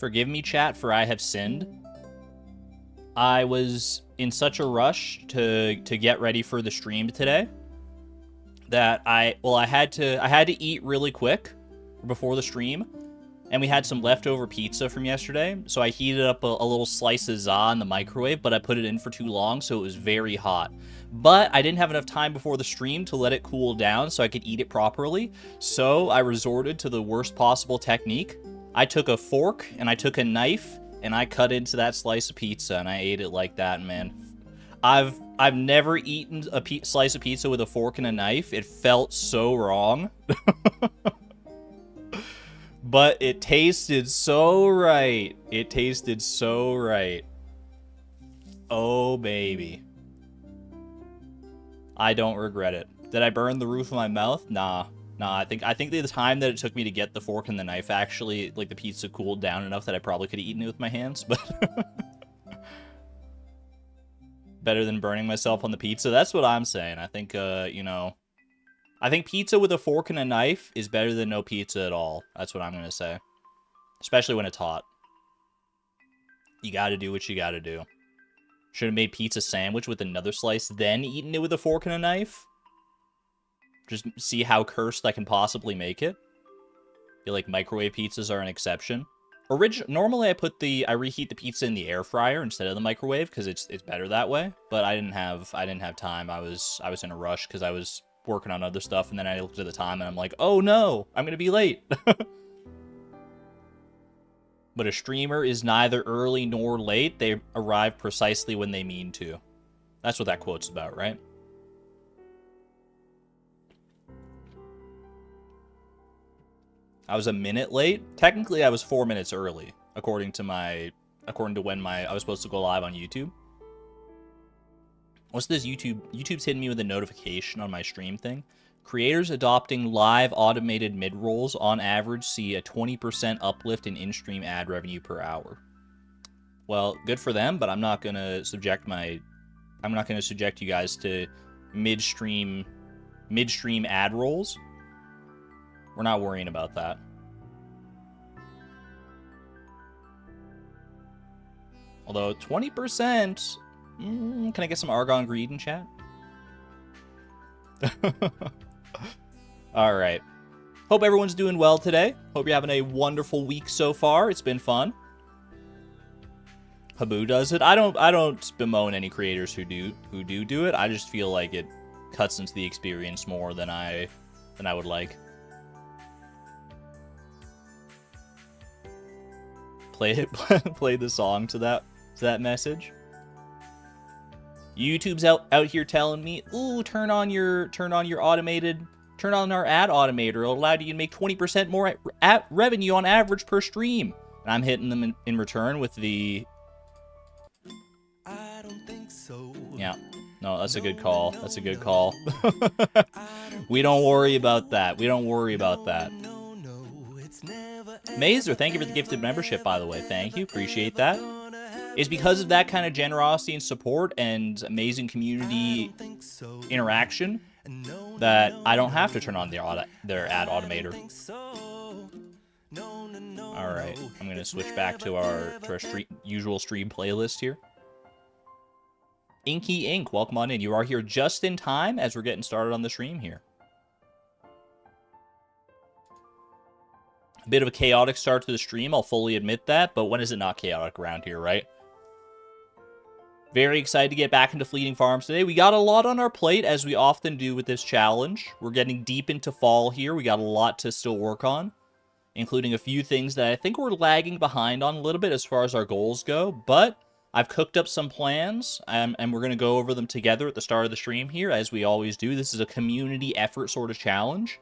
Forgive me, chat, for I have sinned. I was in such a rush to get ready for the stream today that I had to eat really quick before the stream, and we had some leftover pizza from yesterday, so I heated up a little slice of za in the microwave, but I put it in for too long, so it was very hot. But I didn't have enough time before the stream to let it cool down so I could eat it properly, so I resorted to the worst possible technique. I took a fork and I took a knife and I cut into that slice of pizza and I ate it like that, man. I've never eaten a slice of pizza with a fork and a knife. It felt so wrong. But it tasted so right. It tasted so right. Oh, baby. I don't regret it. Did I burn the roof of my mouth? Nah. I think the time that it took me to get the fork and the knife, actually, like, the pizza cooled down enough that I probably could have eaten it with my hands, but... Better than burning myself on the pizza. That's what I'm saying. I think, you know... I think pizza with a fork and a knife is better than no pizza at all. That's what I'm gonna say. Especially when it's hot. You gotta do what you gotta do. Should have made pizza sandwich with another slice, then eaten it with a fork and a knife. Just see how cursed I can possibly make it. I feel like microwave pizzas are an exception. Normally I reheat the pizza in the air fryer instead of the microwave because it's better that way. But I didn't have time. I was in a rush because I was working on other stuff, and then I looked at the time and I'm like, oh no, I'm gonna be late. But a streamer is neither early nor late. They arrive precisely when they mean to. That's what that quote's about, right? I was a minute late. Technically, I was 4 minutes early, according to when I was supposed to go live on YouTube. What's this YouTube? YouTube's hitting me with a notification on my stream thing. Creators adopting live automated mid-rolls on average see a 20% uplift in in-stream ad revenue per hour. Well, good for them, but I'm not gonna subject you guys to mid-stream ad rolls. We're not worrying about that. Although 20%, can I get some Argon Greed in chat? All right. Hope everyone's doing well today. Hope you're having a wonderful week so far. It's been fun. Habu does it. I don't bemoan any creators who do it. I just feel like it cuts into the experience more than I would like. Play the song to that message. YouTube's out here telling me, ooh, turn on our ad automator. It'll allow you to make 20% more revenue on average per stream. And I'm hitting them in return with the... I don't think so. Yeah. No, that's a good call. That's a good call. We don't worry about that. We don't worry about that. Mazer, thank you for the gifted membership, by the way. Thank you. Appreciate that. It's because of that kind of generosity and support and amazing community interaction that I don't have to turn on their ad automator. All right, I'm going to switch back to our usual stream playlist here. Inky Ink, welcome on in. You are here just in time as we're getting started on the stream here. A bit of a chaotic start to the stream, I'll fully admit that, but when is it not chaotic around here, right? Very excited to get back into Fleeting Farms today. We got a lot on our plate, as we often do with this challenge. We're getting deep into fall here. We got a lot to still work on, including a few things that I think we're lagging behind on a little bit as far as our goals go, but I've cooked up some plans, and we're going to go over them together at the start of the stream here, as we always do. This is a community effort sort of challenge,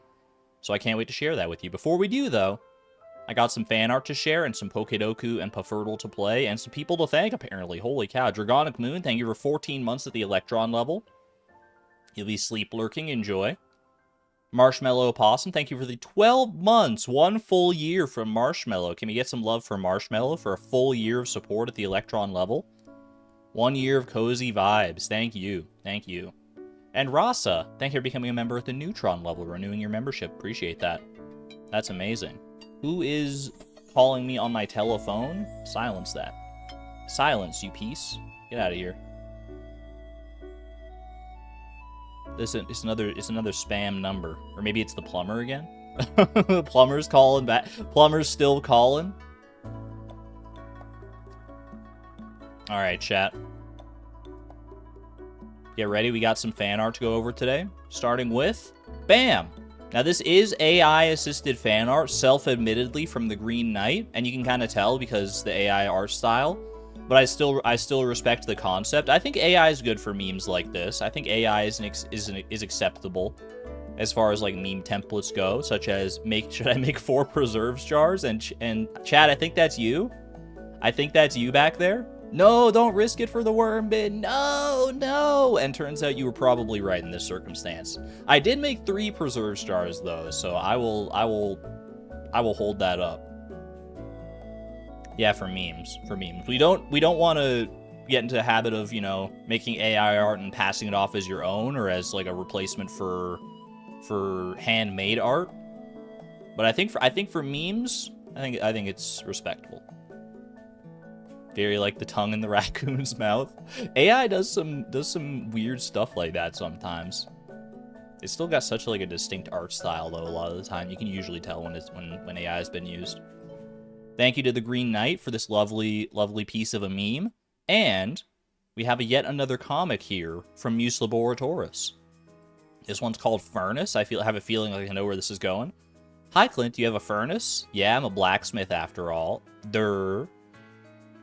so I can't wait to share that with you. Before we do, though, I got some fan art to share and some Pokedoku and Puffertle to play and some people to thank, apparently. Holy cow. Dragonic Moon, thank you for 14 months at the Electron level. You'll be sleep lurking. Enjoy. Marshmallow Opossum, thank you for the 12 months. 1 full year from Marshmallow. Can we get some love for Marshmallow for a full year of support at the Electron level? 1 year of cozy vibes. Thank you. Thank you. And Rasa, thank you for becoming a member at the Neutron level, renewing your membership. Appreciate that. That's amazing. Who is calling me on my telephone. Silence that. Silence, you piece. Get out of here. It's another spam number. Or maybe it's the plumber again. Plumber's calling back. Plumber's still calling. Alright, chat. Get ready, we got some fan art to go over today. Starting with, bam! Now this is AI-assisted fan art, self-admittedly from the Green Knight, and you can kind of tell because the AI art style. But I still respect the concept. I think AI is good for memes like this. I think AI is acceptable as far as like meme templates go, such as should I make 4 preserves jars? And Chad, I think that's you. I think that's you back there. No, don't risk it for the worm bin. No, no. And turns out you were probably right in this circumstance. I did make 3 preserves jars though, so I will hold that up. Yeah, for memes. We don't want to get into the habit of, you know, making AI art and passing it off as your own or as like a replacement for handmade art. But I think for memes, I think it's respectable. Very like the tongue in the raccoon's mouth. AI does some weird stuff like that sometimes. It's still got such like a distinct art style though. A lot of the time, you can usually tell when AI has been used. Thank you to the Green Knight for this lovely piece of a meme. And we have yet another comic here from Muse Laboratoris. This one's called Furnace. I have a feeling like I know where this is going. Hi, Clint. Do you have a furnace? Yeah, I'm a blacksmith after all. Durr.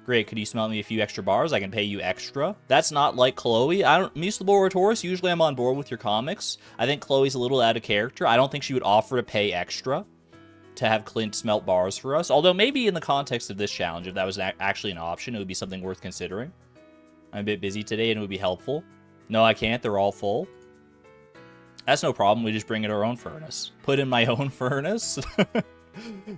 Great. Could you smelt me a few extra bars? I can pay you extra. That's not like Chloe. Muse Laboratoris, usually I'm on board with your comics. I think Chloe's a little out of character. I don't think she would offer to pay extra to have Clint smelt bars for us. Although maybe in the context of this challenge, if that was actually an option, it would be something worth considering. I'm a bit busy today and it would be helpful. No, I can't. They're all full. That's no problem. We just bring in our own furnace. Put in my own furnace.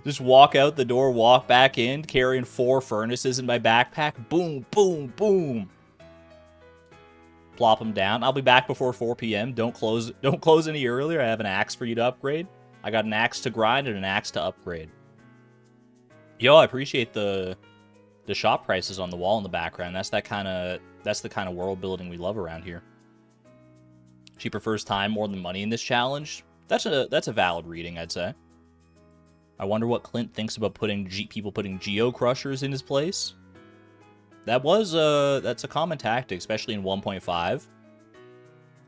Just walk out the door, walk back in, carrying 4 furnaces in my backpack. Boom, boom, boom. Plop them down. I'll be back before 4 p.m. Don't close any earlier. I have an axe for you to upgrade. I got an axe to grind and an axe to upgrade. Yo, I appreciate the shop prices on the wall in the background. That's the kind of world building we love around here. She prefers time more than money in this challenge. That's a valid reading, I'd say. I wonder what Clint thinks about people putting Geo Crushers in his place. That's a common tactic, especially in 1.5.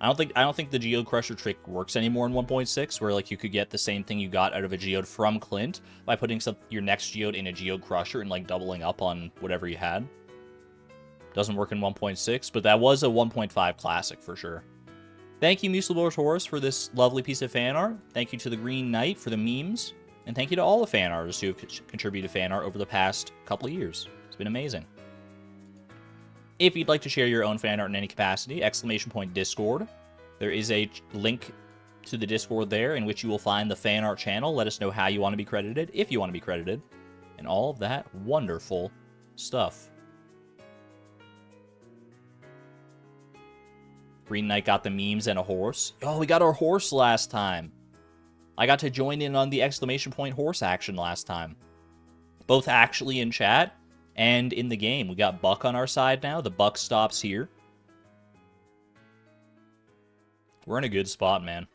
I don't think the Geode Crusher trick works anymore in 1.6, where like you could get the same thing you got out of a Geode from Clint by putting your next Geode in a Geode Crusher and like doubling up on whatever you had. Doesn't work in 1.6, but that was a 1.5 classic for sure. Thank you, Muse Laboratoris, for this lovely piece of fan art. Thank you to the Green Knight for the memes, and thank you to all the fan artists who have contributed fan art over the past couple of years. It's been amazing. If you'd like to share your own fan art in any capacity, !Discord. There is a link to the Discord there in which you will find the fan art channel. Let us know how you want to be credited, if you want to be credited, and all of that wonderful stuff. Green Knight got the memes and a horse. Oh, we got our horse last time. I got to join in on the !Horse action last time. Both actually in chat and in the game. We got Buck on our side now. The Buck stops here. We're in a good spot, man.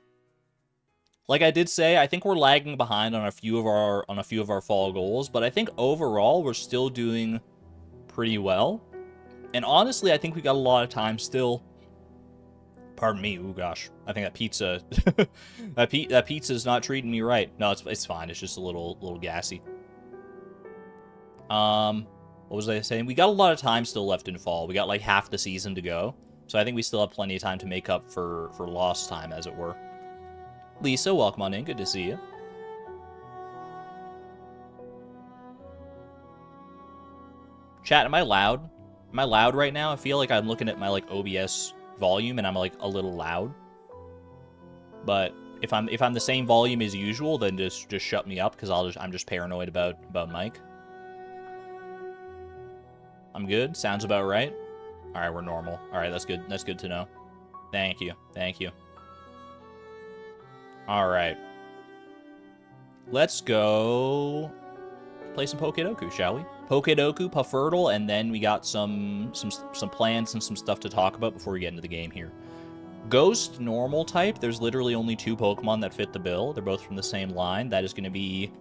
Like I did say, I think we're lagging behind on a few of our fall goals, but I think overall we're still doing pretty well. And honestly, I think we got a lot of time still. Pardon me. Oh gosh, I think that pizza, that pizza's not treating me right. No, it's fine. It's just a little gassy. What was I saying? We got a lot of time still left in fall. We got like half the season to go. So I think we still have plenty of time to make up for lost time, as it were. Lisa, welcome on in. Good to see you. Chat, am I loud? Am I loud right now? I feel like I'm looking at my like OBS volume and I'm like a little loud. But if I'm the same volume as usual, then just shut me up because I'm just paranoid about Mike. I'm good. Sounds about right. All right, we're normal. All right, that's good. That's good to know. Thank you. Thank you. All right. Let's go play some Pokedoku, shall we? Pokedoku, Puffurtle, and then we got some plans and some stuff to talk about before we get into the game here. Ghost, normal type. There's literally only 2 Pokemon that fit the bill. They're both from the same line. That is going to be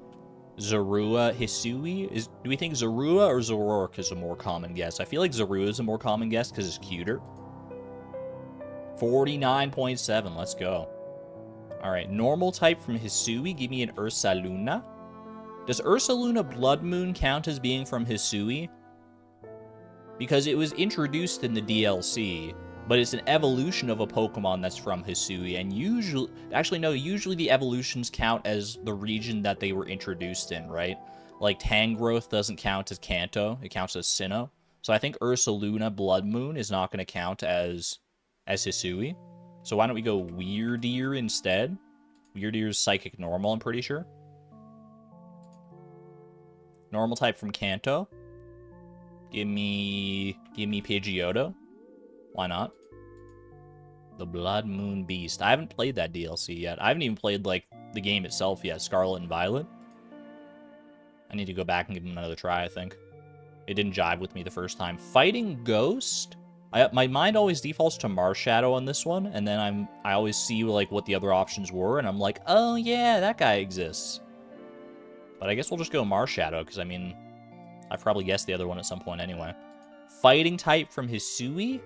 Zorua, Hisui. Do we think Zorua or Zoroark is a more common guess? I feel like Zorua is a more common guess because it's cuter. 49.7. Let's go. All right, normal type from Hisui. Give me an Ursaluna. Does Ursaluna Blood Moon count as being from Hisui? Because it was introduced in the DLC, but it's an evolution of a Pokemon that's from Hisui, and usually... Actually, no, usually the evolutions count as the region that they were introduced in, right? Like, Tangrowth doesn't count as Kanto, it counts as Sinnoh. So I think Ursaluna Blood Moon is not going to count as Hisui. So why don't we go Weirdeer instead? Weirdeer's Psychic Normal, I'm pretty sure. Normal type from Kanto. Give me Pidgeotto. Why not? The Blood Moon Beast. I haven't played that DLC yet. I haven't even played, like, the game itself yet. Scarlet and Violet. I need to go back and give them another try, I think. It didn't jive with me the first time. Fighting Ghost? My mind always defaults to Marshadow on this one, and then I always see, like, what the other options were, and I'm like, oh, yeah, that guy exists. But I guess we'll just go Marshadow, because, I mean, I've probably guessed the other one at some point anyway. Fighting type from Hisui?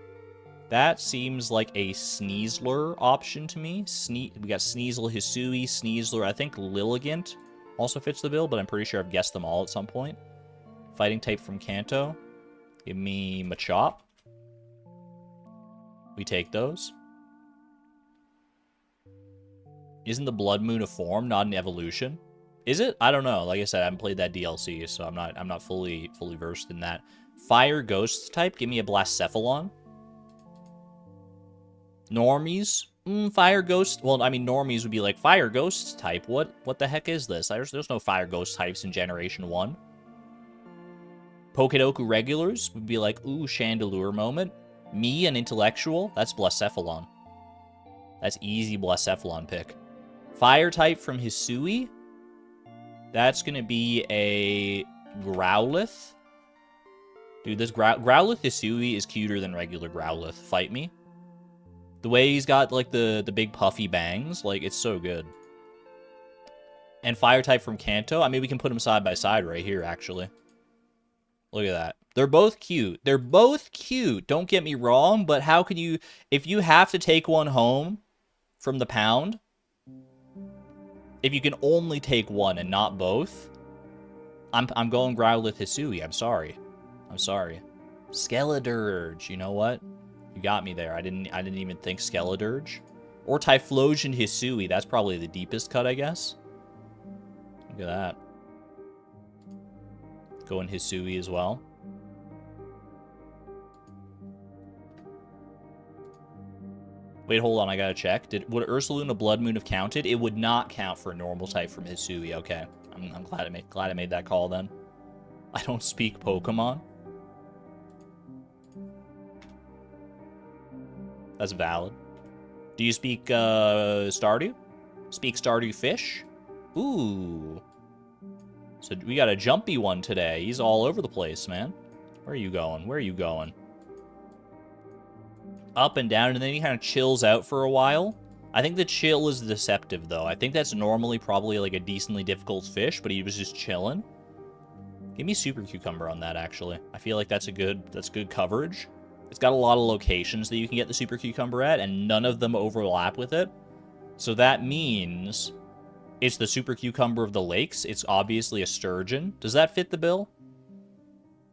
That seems like a Sneasler option to me. We got Sneasel, Hisui, Sneasler. I think Lilligant also fits the bill, but I'm pretty sure I've guessed them all at some point. Fighting type from Kanto. Give me Machop. We take those. Isn't the Blood Moon a form, not an evolution? Is it? I don't know. Like I said, I haven't played that DLC, so I'm not fully versed in that. Fire Ghost type. Give me a Blacephalon. Normies. Fire Ghost. Well, I mean, Normies would be like Fire Ghost type. What the heck is this? There's no Fire Ghost types in Generation 1. Pokedoku regulars would be like, ooh, Chandelure moment. Me, an intellectual. That's Blacephalon. That's easy Blacephalon pick. Fire type from Hisui. That's going to be a Growlithe. Dude, this Growlithe Hisui is cuter than regular Growlithe. Fight me. The way he's got, like, the big puffy bangs, like, it's so good. And fire type from Kanto. I mean, we can put them side by side right here, actually. Look at that. They're both cute. They're both cute. Don't get me wrong, but how can you... If you have to take one home from the pound... If you can only take one and not both, I'm going Growlithe Hisui. I'm sorry. Skeledirge. You know what? You got me there. I didn't even think Skeledirge. Or Typhlosion Hisui. That's probably the deepest cut, I guess. Look at that. Going Hisui as well. Wait, hold on, I gotta check. Would Ursaluna Blood Moon have counted? It would not count for a normal type from Hisui. Okay, I'm glad I made that call then. I don't speak Pokemon. That's valid. Do you speak Stardew? Speak Stardew Fish? Ooh. So we got a jumpy one today. He's all over the place, man. Where are you going? Where are you going? Up and down, and then he kind of chills out for a while. I think the chill is deceptive, though. I think that's normally probably like a decently difficult fish, but he was just chilling. Give me Super Cucumber on that, actually. I feel like that's good coverage. It's got a lot of locations that you can get the Super Cucumber at, and none of them overlap with it. So that means it's the Super Cucumber of the lakes. It's obviously a sturgeon. Does that fit the bill?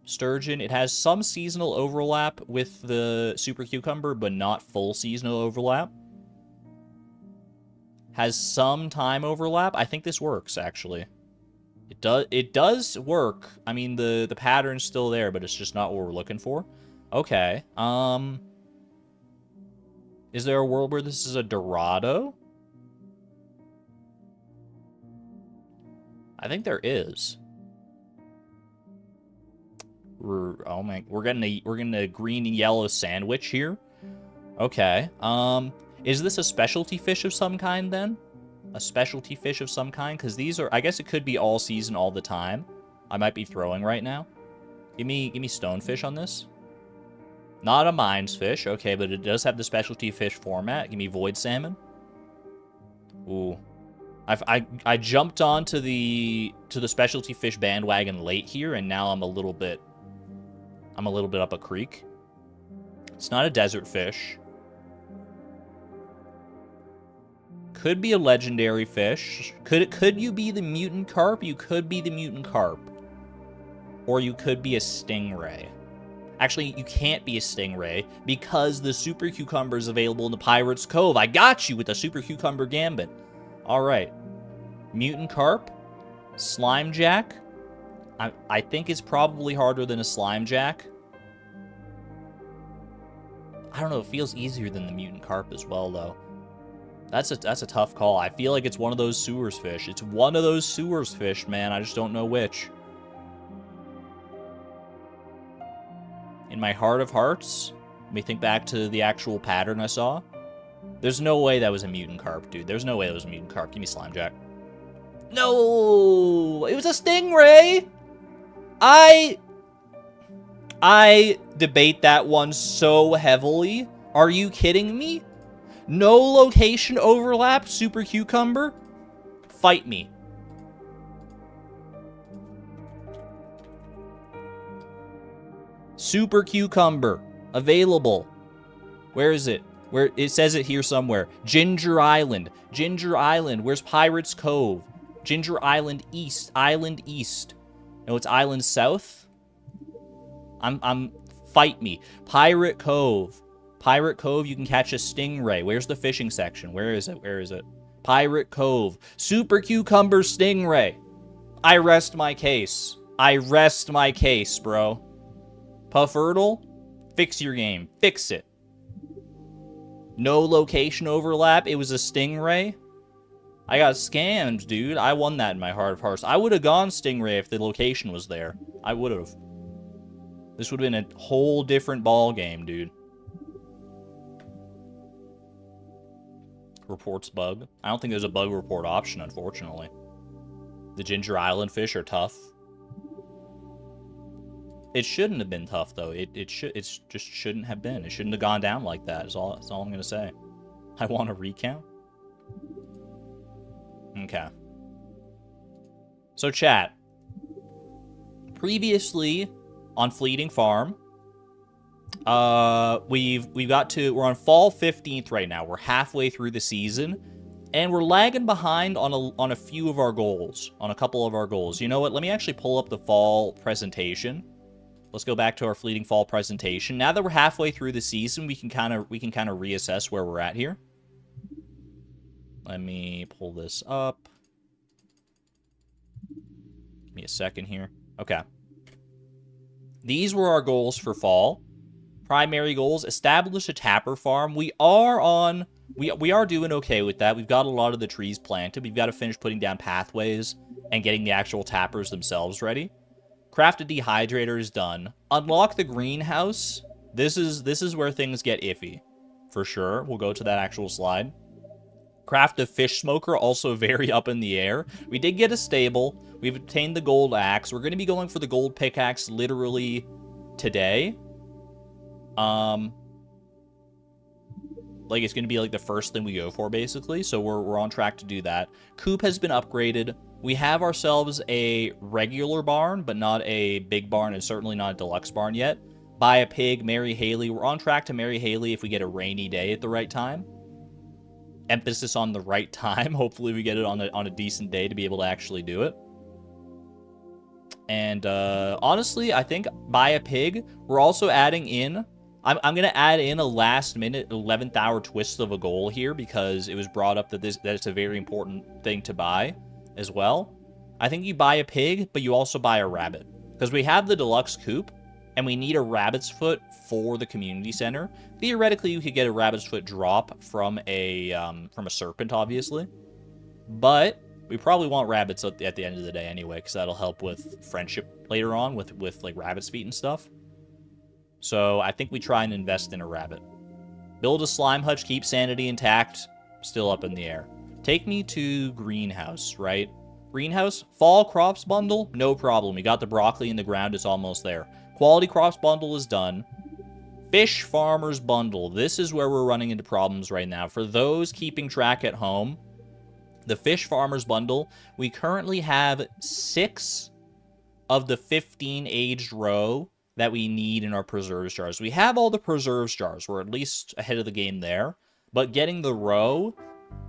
Sturgeon. It has some seasonal overlap with the Super Cucumber, but not full seasonal overlap. Has some time overlap. I think this works, actually. It does work. I mean, the pattern's still there, but it's just not what we're looking for. Okay. Is there a world where this is a Dorado? I think there is. Oh my, we're getting a green and yellow sandwich here. Okay. Is this a specialty fish of some kind then? A specialty fish of some kind? Because these are, I guess it could be all season all the time. I might be throwing right now. Give me stonefish on this. Not a mines fish, okay, but it does have the specialty fish format. Give me void salmon. Ooh. I jumped onto the specialty fish bandwagon late here, and now I'm a little bit up a creek. It's not a desert fish. Could be a legendary fish. Could you be the mutant carp? You could be the mutant carp. Or you could be a stingray. Actually, you can't be a stingray because the super cucumber is available in the Pirate's Cove. I got you with the super cucumber gambit. All right. Mutant carp. Slime jack. I think it's probably harder than a slime jack. I don't know. It feels easier than the mutant carp as well, though. That's a tough call. I feel like it's one of those sewers fish. It's one of those sewers fish, man. I just don't know which. In my heart of hearts, let me think back to the actual pattern I saw. There's no way that was a mutant carp, dude. There's no way that was a mutant carp. Give me slime jack. No! It was a stingray! I debate that one so heavily. Are you kidding me? No location overlap, super cucumber? Fight me. Super cucumber. Available. Where is it? Where it says it here somewhere. Ginger Island. Ginger Island. Where's Pirate's Cove? Ginger Island East. Island East. No, it's Island South. Fight me. Pirate Cove. Pirate Cove, you can catch a stingray. Where's the fishing section? Where is it? Where is it? Pirate Cove. Super cucumber stingray. I rest my case. I rest my case, bro. Pufferdle, fix your game. Fix it. No location overlap. It was a stingray. I got scammed, dude. I won that in my heart of hearts. I would have gone stingray if the location was there. I would have. This would have been a whole different ball game, dude. Reports bug. I don't think there's a bug report option, unfortunately. The Ginger Island fish are tough. It shouldn't have been tough, though. It just shouldn't have been. It shouldn't have gone down like that. That's all I'm gonna say. I want a recount. Okay. So chat. Previously on Fleeting Farm, we're on fall 15th right now. We're halfway through the season, and we're lagging behind on a few of our goals, on a couple of our goals. You know what? Let me actually pull up the fall presentation. Let's go back to our Fleeting Fall presentation. Now that we're halfway through the season, we can kind of reassess where we're at here. Let me pull this up. Give me a second here. Okay. These were our goals for fall. Primary goals: establish a tapper farm. We are doing okay with that. We've got a lot of the trees planted. We've got to finish putting down pathways and getting the actual tappers themselves ready. Craft a dehydrator is done. Unlock the greenhouse. This is where things get iffy, for sure. We'll go to that actual slide. Craft a fish smoker, also very up in the air. We did get a stable. We've obtained the gold axe. We're going to be going for the gold pickaxe literally today. Like, it's going to be like the first thing we go for, basically. So we're on track to do that. Coop has been upgraded. We have ourselves a regular barn, but not a big barn, and certainly not a deluxe barn yet. Buy a pig, marry Haley. We're on track to marry Haley if we get a rainy day at the right time. Emphasis on the right time. Hopefully we get it on a decent day to be able to actually do it. And honestly, I think buy a pig. We're also adding in... I'm going to add in a last-minute 11th hour twist of a goal here because it was brought up that it's a very important thing to buy as well. I think you buy a pig, but you also buy a rabbit. Because we have the deluxe coop, and we need a rabbit's foot for the community center. Theoretically, you could get a rabbit's foot drop from a serpent, obviously. But we probably want rabbits at the end of the day anyway, because that'll help with friendship later on with like rabbit's feet and stuff. So I think we try and invest in a rabbit. Build a slime hutch, keep sanity intact. Still up in the air. Take me to greenhouse, right? Greenhouse, fall crops bundle, no problem. We got the broccoli in the ground, it's almost there. Quality crops bundle is done. Fish farmers bundle. This is where we're running into problems right now. For those keeping track at home, the fish farmers bundle, we currently have 6 of the 15 aged roe that we need in our preserves jars. We have all the preserves jars. We're at least ahead of the game there. But getting the roe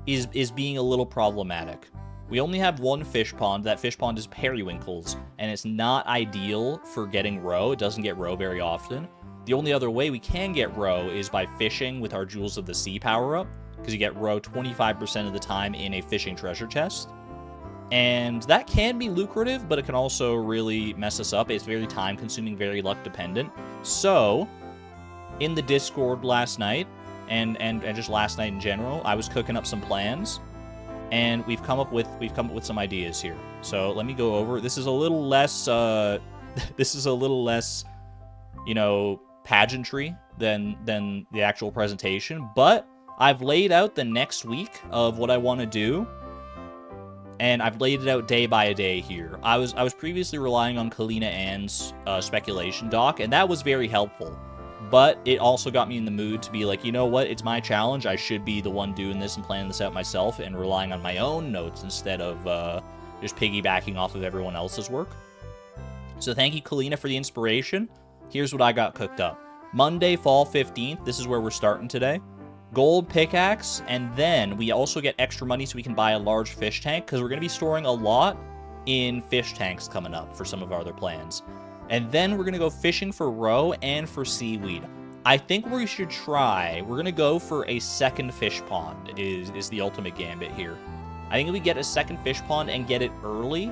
is being a little problematic. We only have 1 fish pond. That fish pond is periwinkles, and it's not ideal for getting roe. It doesn't get roe very often. The only other way we can get roe is by fishing with our Jewels of the Sea power-up, because you get roe 25% of the time in a fishing treasure chest. And that can be lucrative, but it can also really mess us up. It's very time-consuming, very luck-dependent. So, in the Discord last night, and just last night in general, I was cooking up some plans, and we've come up with some ideas here. So let me go over. This is a little less you know, pageantry than the actual presentation, but I've laid out the next week of what I want to do, and I've laid it out day by day here. I was previously relying on Kalina Ann's speculation doc, and that was very helpful. But it also got me in the mood to be like, you know what, it's my challenge. I should be the one doing this and planning this out myself and relying on my own notes instead of just piggybacking off of everyone else's work. So thank you, Kalina, for the inspiration. Here's what I got cooked up. Monday, fall 15th. This is where we're starting today. Gold pickaxe, and then we also get extra money so we can buy a large fish tank, because we're going to be storing a lot in fish tanks coming up for some of our other plans. And then we're going to go fishing for roe and for seaweed. I think we should try. We're going to go for a second fish pond is the ultimate gambit here. I think if we get a second fish pond and get it early,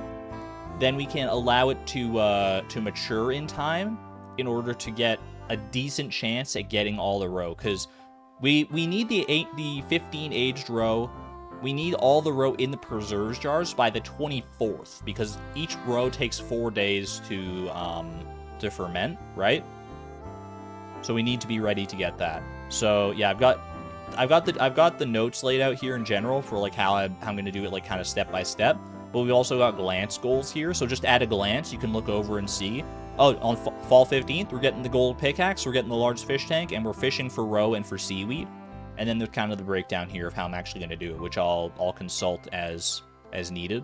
then we can allow it to mature in time in order to get a decent chance at getting all the roe. Because we need the 15 aged roe. We need all the roe in the preserves jars by the 24th, because each roe takes 4 days to ferment, right? So we need to be ready to get that. So yeah, I've got the notes laid out here in general for like how I'm going to do it, like kind of step by step. But we've also got glance goals here, so just at a glance you can look over and see. Oh, on fall 15th we're getting the gold pickaxe, we're getting the large fish tank, and we're fishing for roe and for seaweed. And then there's kind of the breakdown here of how I'm actually going to do it, which I'll consult as needed.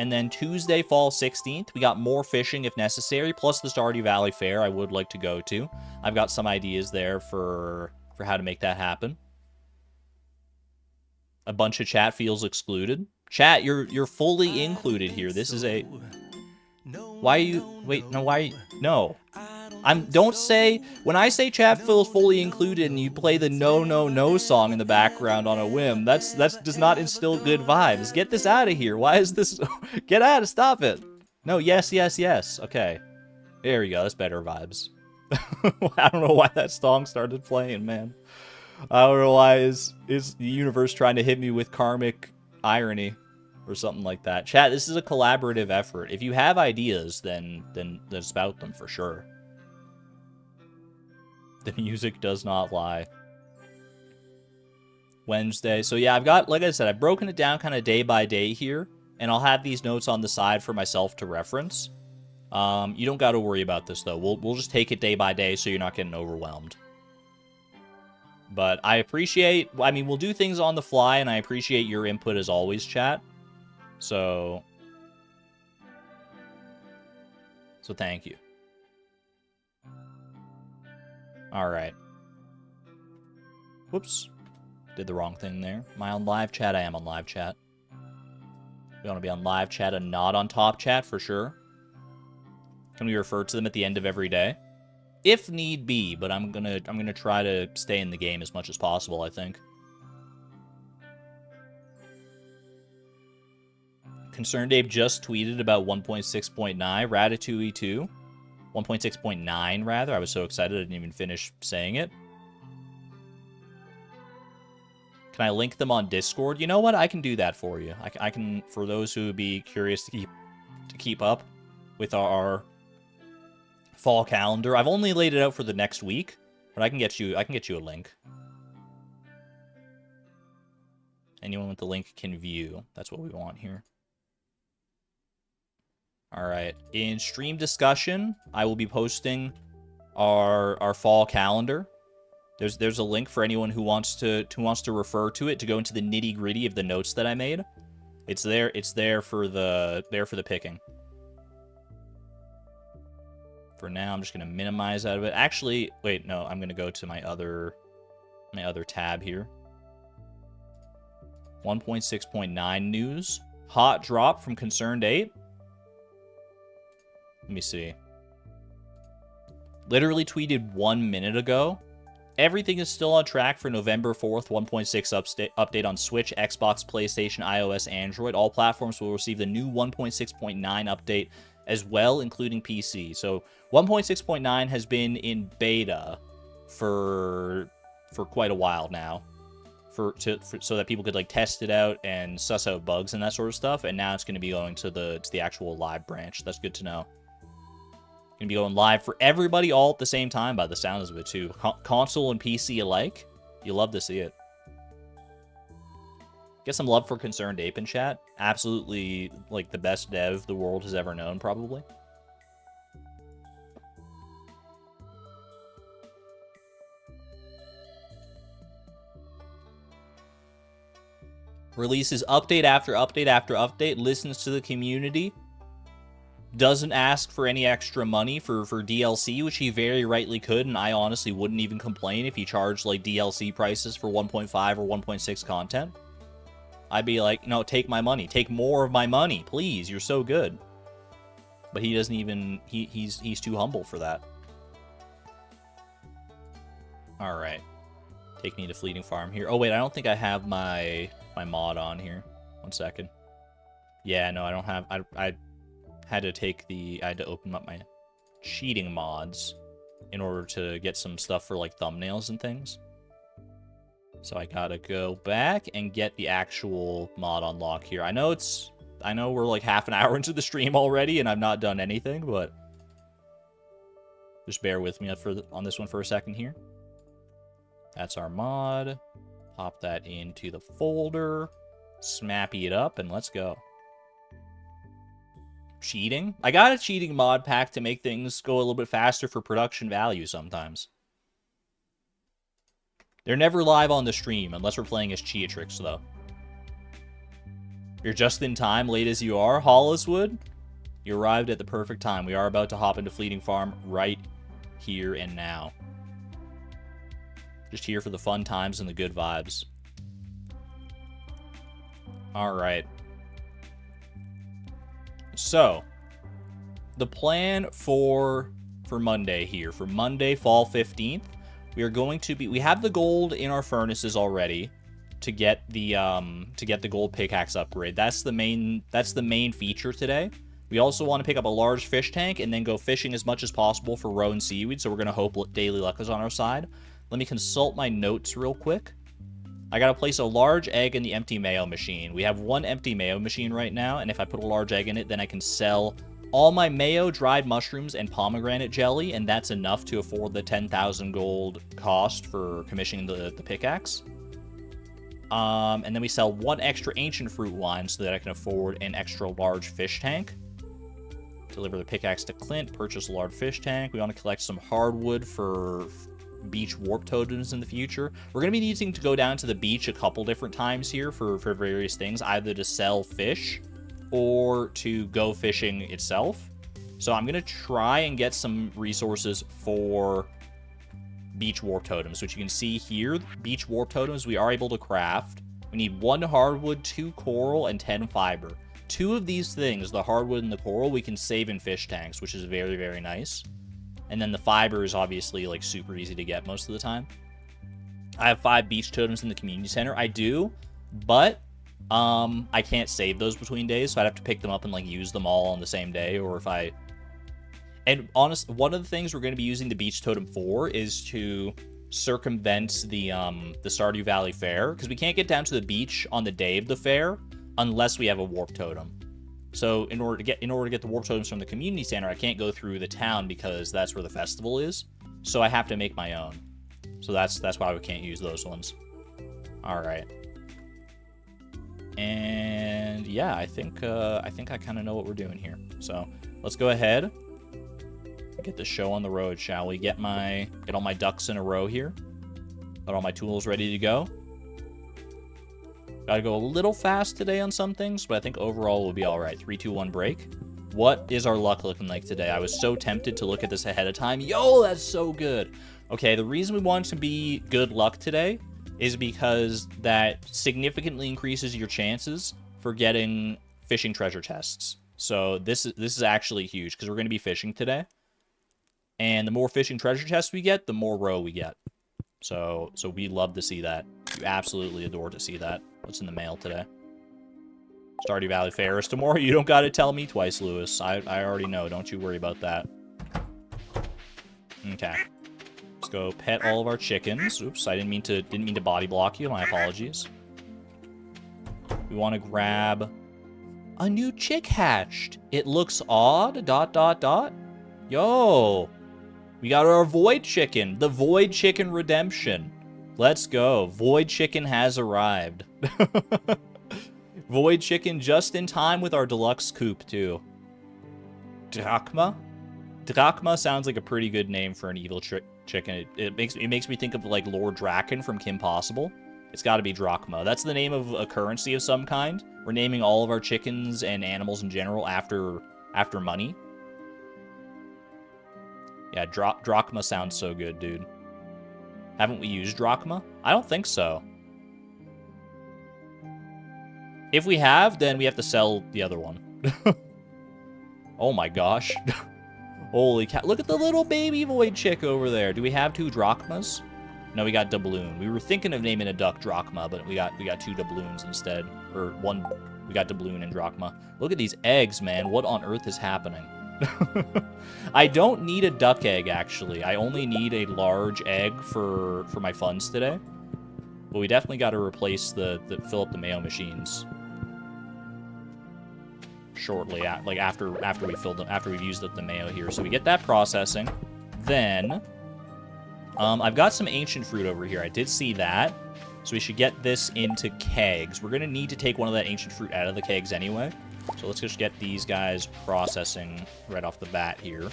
And then Tuesday, fall 16th, we got more fishing if necessary, plus the Stardew Valley Fair I would like to go to. I've got some ideas there for how to make that happen. A bunch of chat feels excluded. Chat, you're fully included here. This is a... Why are you... Wait, no, why... No. Don't say... When I say chat feels fully included and you play the No No No song in the background on a whim, that does not instill good vibes. Get this out of here. Why is this... Get out, stop it. No, yes, yes, yes. Okay. There we go. That's better vibes. I don't know why that song started playing, man. I don't know why is the universe trying to hit me with karmic irony or something like that. Chat, this is a collaborative effort. If you have ideas, then spout them for sure. The music does not lie. Wednesday. So yeah, I've got, like I said, I've broken it down kind of day by day here, and I'll have these notes on the side for myself to reference. You don't got to worry about this though. We'll just take it day by day so you're not getting overwhelmed. But I appreciate, I mean, we'll do things on the fly, and I appreciate your input as always, chat. So thank you. All right. Whoops. Did the wrong thing there. Am I on live chat? I am on live chat. We want to be on live chat and not on top chat for sure. Can we refer to them at the end of every day? If need be, but I'm gonna try to stay in the game as much as possible, I think. Concerned Ape just tweeted about 1.6.9 Ratatouille 2. 1.6.9 rather. I was so excited I didn't even finish saying it. Can I link them on Discord? You know what? I can do that for you. I can, for those who would be curious to keep up with our fall calendar. I've only laid it out for the next week, but I can get you a link. Anyone with the link can view. That's what we want here. All right. In stream discussion, I will be posting our fall calendar. There's a link for anyone who wants to refer to it, to go into the nitty-gritty of the notes that I made. It's there for the picking. For now, I'm just gonna minimize out of it. Actually, wait, no, I'm gonna go to my other tab here. 1.6.9 news. Hot drop from Concerned 8. Let me see. Literally tweeted 1 minute ago. Everything is still on track for November 4th, 1.6 update on Switch, Xbox, PlayStation, iOS, Android. All platforms will receive the new 1.6.9 update as well, including PC. So 1.6.9 has been in beta for quite a while now, so that people could like test it out and suss out bugs and that sort of stuff. And now it's going to be going to the actual live branch. That's good to know. Going to be going live for everybody all at the same time by the sounds of it too. Console and PC alike. You love to see it. Get some love for Concerned Ape in chat. Absolutely, like, the best dev the world has ever known, probably. Releases update after update after update. Listens to the community. Doesn't ask for any extra money for DLC, which he very rightly could, and I honestly wouldn't even complain if he charged, like, DLC prices for 1.5 or 1.6 content. I'd be like, no, take my money. Take more of my money, please. You're so good. But he doesn't even... He's too humble for that. Alright. Take me to Fleeting Farm here. Oh, wait, I don't think I have my mod on here. 1 second. Yeah, no, I don't have... I had to take the... I had to open up my cheating mods in order to get some stuff for, like, thumbnails and things. So I gotta go back and get the actual mod unlock here. I know we're like half an hour into the stream already and I've not done anything, but just bear with me on this one for a second here. That's our mod. Pop that into the folder. Smappy it up and let's go. Cheating? I got a cheating mod pack to make things go a little bit faster for production value sometimes. They're never live on the stream, unless we're playing as Cheatrix, though. You're just in time, late as you are, Holliswood. You arrived at the perfect time. We are about to hop into Fleeting Farm right here and now. Just here for the fun times and the good vibes. Alright. So, the plan for Monday here, for Monday, fall 15th, we are going to be... We have the gold in our furnaces already to get the gold pickaxe upgrade. That's the main feature today. We also want to pick up a large fish tank and then go fishing as much as possible for roe and seaweed. So we're going to hope daily luck is on our side. Let me consult my notes real quick. I got to place a large egg in the empty mayo machine. We have one empty mayo machine right now, and if I put a large egg in it, then I can sell all my mayo, dried mushrooms, and pomegranate jelly, and that's enough to afford the 10,000 gold cost for commissioning the pickaxe. And then we sell one extra ancient fruit wine so that I can afford an extra large fish tank. Deliver the pickaxe to Clint, purchase a large fish tank. We want to collect some hardwood for beach warp totems in the future. We're going to be needing to go down to the beach a couple different times here for various things, either to sell fish or to go fishing itself. So I'm going to try and get some resources for beach warp totems, which you can see here. Beach warp totems we are able to craft. We need 1 hardwood, 2 coral, and 10 fiber. 2 of these things, the hardwood and the coral, we can save in fish tanks, which is very, very nice. And then the fiber is obviously like super easy to get most of the time. I have 5 beach totems in the community center. I do, but I can't save those between days, so I'd have to pick them up and like use them all on the same day. Or if I... And honestly, one of the things we're going to be using the beach totem for is to circumvent the Stardew Valley fair, because we can't get down to the beach on the day of the fair unless we have a warp totem. So in order to get the warp totems from the community center, I can't go through the town because that's where the festival is. So I have to make my own. So that's why we can't use those ones. All right. And yeah, I think I kind of know what we're doing here. So let's go ahead, get the show on the road, shall we? Get all my ducks in a row here. Got all my tools ready to go. Gotta go a little fast today on some things, but I think overall we'll be all right. 3, 2, 1, break. What is our luck looking like today? I was so tempted to look at this ahead of time. Yo, that's so good. Okay, the reason we want to be good luck today is because that significantly increases your chances for getting fishing treasure chests. So this is actually huge because we're going to be fishing today. And the more fishing treasure chests we get, the more roe we get. So we love to see that. You absolutely adore to see that. What's in the mail today? Stardew Valley Fair is tomorrow. You don't got to tell me twice, Lewis. I already know. Don't you worry about that. Okay. Let's go pet all of our chickens. Oops, I didn't mean to body block you. My apologies. We want to grab a new chick hatched. It looks odd. ... Yo. We got our void chicken. The void chicken redemption. Let's go. Void chicken has arrived. Void chicken just in time with our deluxe coop, too. Drachma? Drachma sounds like a pretty good name for an evil chicken. It makes me think of, like, Lord Draken from Kim Possible. It's got to be Drachma. That's the name of a currency of some kind. We're naming all of our chickens and animals in general after money. Yeah, Drachma sounds so good, dude. Haven't we used Drachma? I don't think so. If we have, then we have to sell the other one. Oh my gosh. Holy cow. Look at the little baby void chick over there. Do we have 2 drachmas? No, we got doubloon. We were thinking of naming a duck drachma, but we got 2 doubloons instead. Or one, we got doubloon and drachma. Look at these eggs, man. What on earth is happening? I don't need a duck egg, actually. I only need a large egg for my funds today. But we definitely got to replace fill up the mayo machines shortly, like after we filled them, after we've used up the mayo here. So we get that processing. Then I've got some ancient fruit over here. I did see that. So we should get this into kegs. We're going to need to take one of that ancient fruit out of the kegs anyway. So let's just get these guys processing right off the bat here.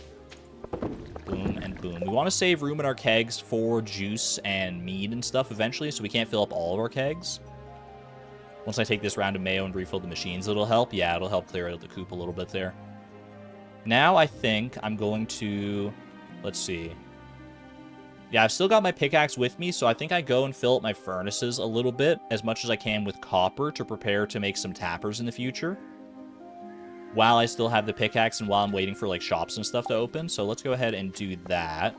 Boom and boom. We want to save room in our kegs for juice and mead and stuff eventually, so we can't fill up all of our kegs. Once I take this round of mayo and refill the machines, it'll help. Yeah, it'll help clear out the coop a little bit there. Now I think I'm going to... Let's see. Yeah, I've still got my pickaxe with me, so I think I go and fill up my furnaces a little bit, as much as I can with copper to prepare to make some tappers in the future. While I still have the pickaxe and while I'm waiting for, like, shops and stuff to open. So let's go ahead and do that.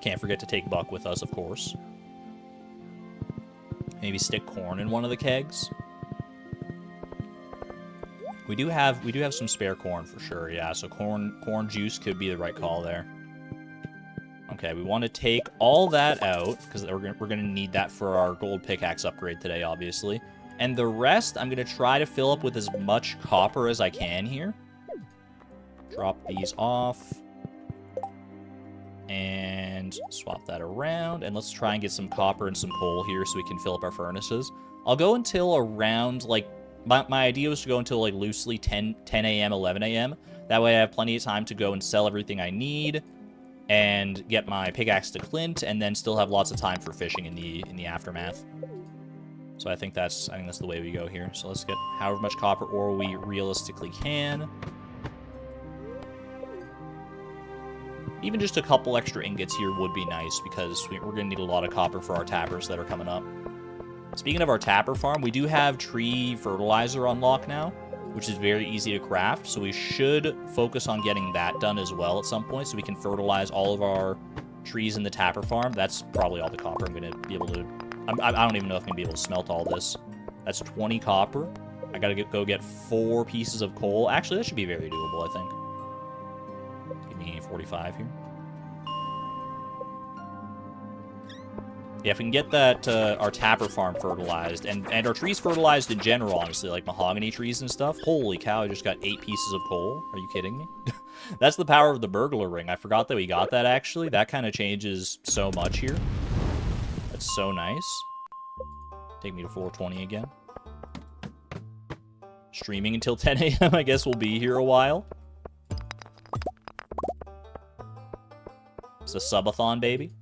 Can't forget to take Buck with us, of course. Maybe stick corn in one of the kegs. We do have some spare corn for sure, yeah. So corn juice could be the right call there. Okay, we want to take all that out, because we're gonna need that for our gold pickaxe upgrade today, obviously. And the rest, I'm going to try to fill up with as much copper as I can here. Drop these off. And swap that around. And let's try and get some copper and some coal here so we can fill up our furnaces. I'll go until around, like, my idea was to go until, like, loosely 10 a.m., 11 a.m. That way I have plenty of time to go and sell everything I need. And get my pickaxe to Clint. And then still have lots of time for fishing in the aftermath. So I think that's the way we go here. So let's get however much copper ore we realistically can. Even just a couple extra ingots here would be nice, because we're going to need a lot of copper for our tappers that are coming up. Speaking of our tapper farm, we do have tree fertilizer unlocked now, which is very easy to craft. So we should focus on getting that done as well at some point, so we can fertilize all of our trees in the tapper farm. That's probably all the copper I'm going to be able to... I don't even know if I'm going to be able to smelt all this. That's 20 copper. I got to go get 4 pieces of coal. Actually, that should be very doable, I think. Give me 45 here. Yeah, if we can get that, our tapper farm fertilized, and our trees fertilized in general, honestly, like mahogany trees and stuff. Holy cow, I just got 8 pieces of coal. Are you kidding me? That's the power of the burglar ring. I forgot that we got that, actually. That kind of changes so much here. That's so nice. Take me to 420 again. Streaming until 10 a.m. I guess we'll be here a while. It's a subathon, baby.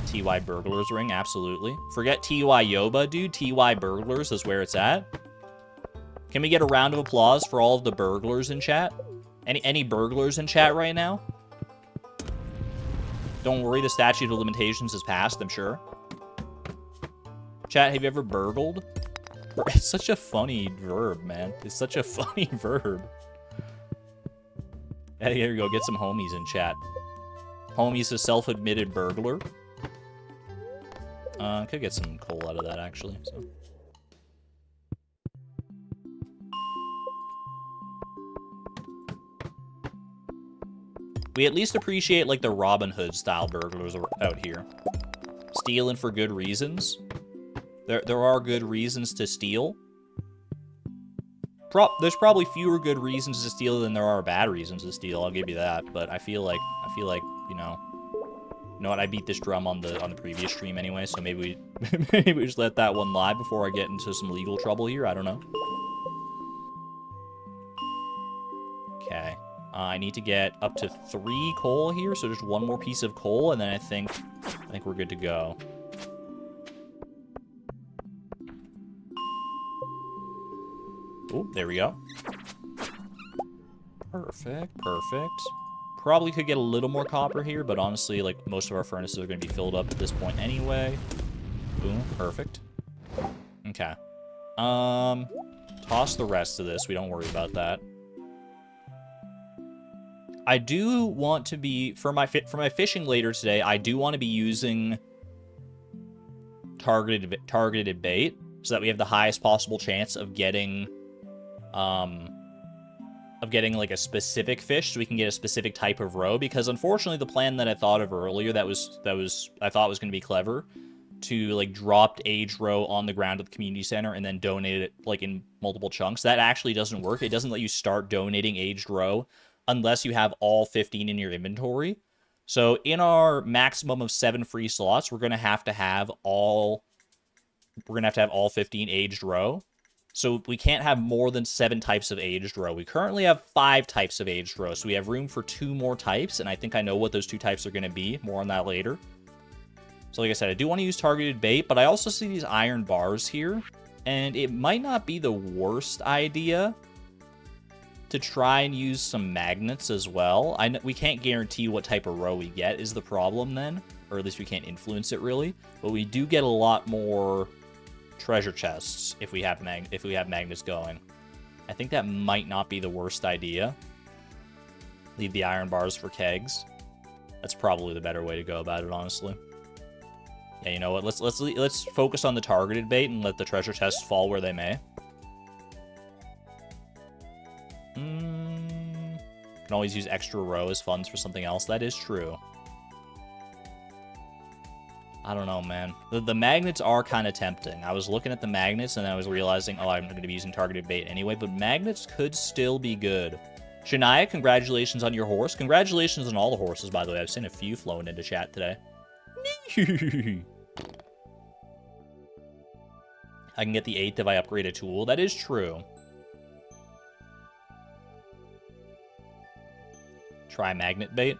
TY Burglars ring, absolutely. Forget TY Yoba, dude. TY Burglars is where it's at. Can we get a round of applause for all of the burglars in chat? Any burglars in chat right now? Don't worry, the statute of limitations has passed, I'm sure. Chat, have you ever burgled? It's such a funny verb, man. It's such a funny verb. Hey, here we go. Get some homies in chat. Homie's a self-admitted burglar. Could get some coal out of that, actually. So. We at least appreciate, like, the Robin Hood style burglars out here. Stealing for good reasons. There are good reasons to steal. There's probably fewer good reasons to steal than there are bad reasons to steal. I'll give you that. But I feel like you know what? I beat this drum on the previous stream anyway. So maybe we just let that one lie before I get into some legal trouble here. I don't know. Okay. I need to get up to 3 coal here, so just one more piece of coal, and then I think we're good to go. Oh, there we go. Perfect, perfect. Probably could get a little more copper here, but honestly, like, most of our furnaces are going to be filled up at this point anyway. Boom, perfect. Okay. Toss the rest of this. We don't worry about that. I do want to be, for my fishing later today, I do want to be using targeted bait so that we have the highest possible chance of getting like a specific fish, so we can get a specific type of roe. Because unfortunately, the plan that I thought of earlier that I thought was going to be clever, to like drop aged roe on the ground at the community center and then donate it like in multiple chunks, that actually doesn't work. It doesn't let you start donating aged roe unless you have all 15 in your inventory. So in our maximum of 7 free slots, we're going to have all 15 aged roe. So we can't have more than 7 types of aged roe. We currently have 5 types of aged roe, so we have room for 2 more types, and I think I know what those 2 types are going to be. More on that later. So like I said, I do want to use targeted bait, but I also see these iron bars here, and it might not be the worst idea to try and use some magnets as well. We can't guarantee what type of roe we get is the problem then, or at least we can't influence it really, but we do get a lot more treasure chests if we have magnets going. I think that might not be the worst idea. Leave the iron bars for kegs. That's probably the better way to go about it, honestly. Yeah, you know what? Let's focus on the targeted bait and let the treasure chests fall where they may. Can always use extra roe as funds for something else. That is true. I don't know, man. The magnets are kind of tempting. I was looking at the magnets and I was realizing, oh, I'm going to be using targeted bait anyway, but magnets could still be good. Shania, congratulations on your horse. Congratulations on all the horses, by the way. I've seen a few flowing into chat today. I can get the 8th if I upgrade a tool. That is true. Try magnet bait.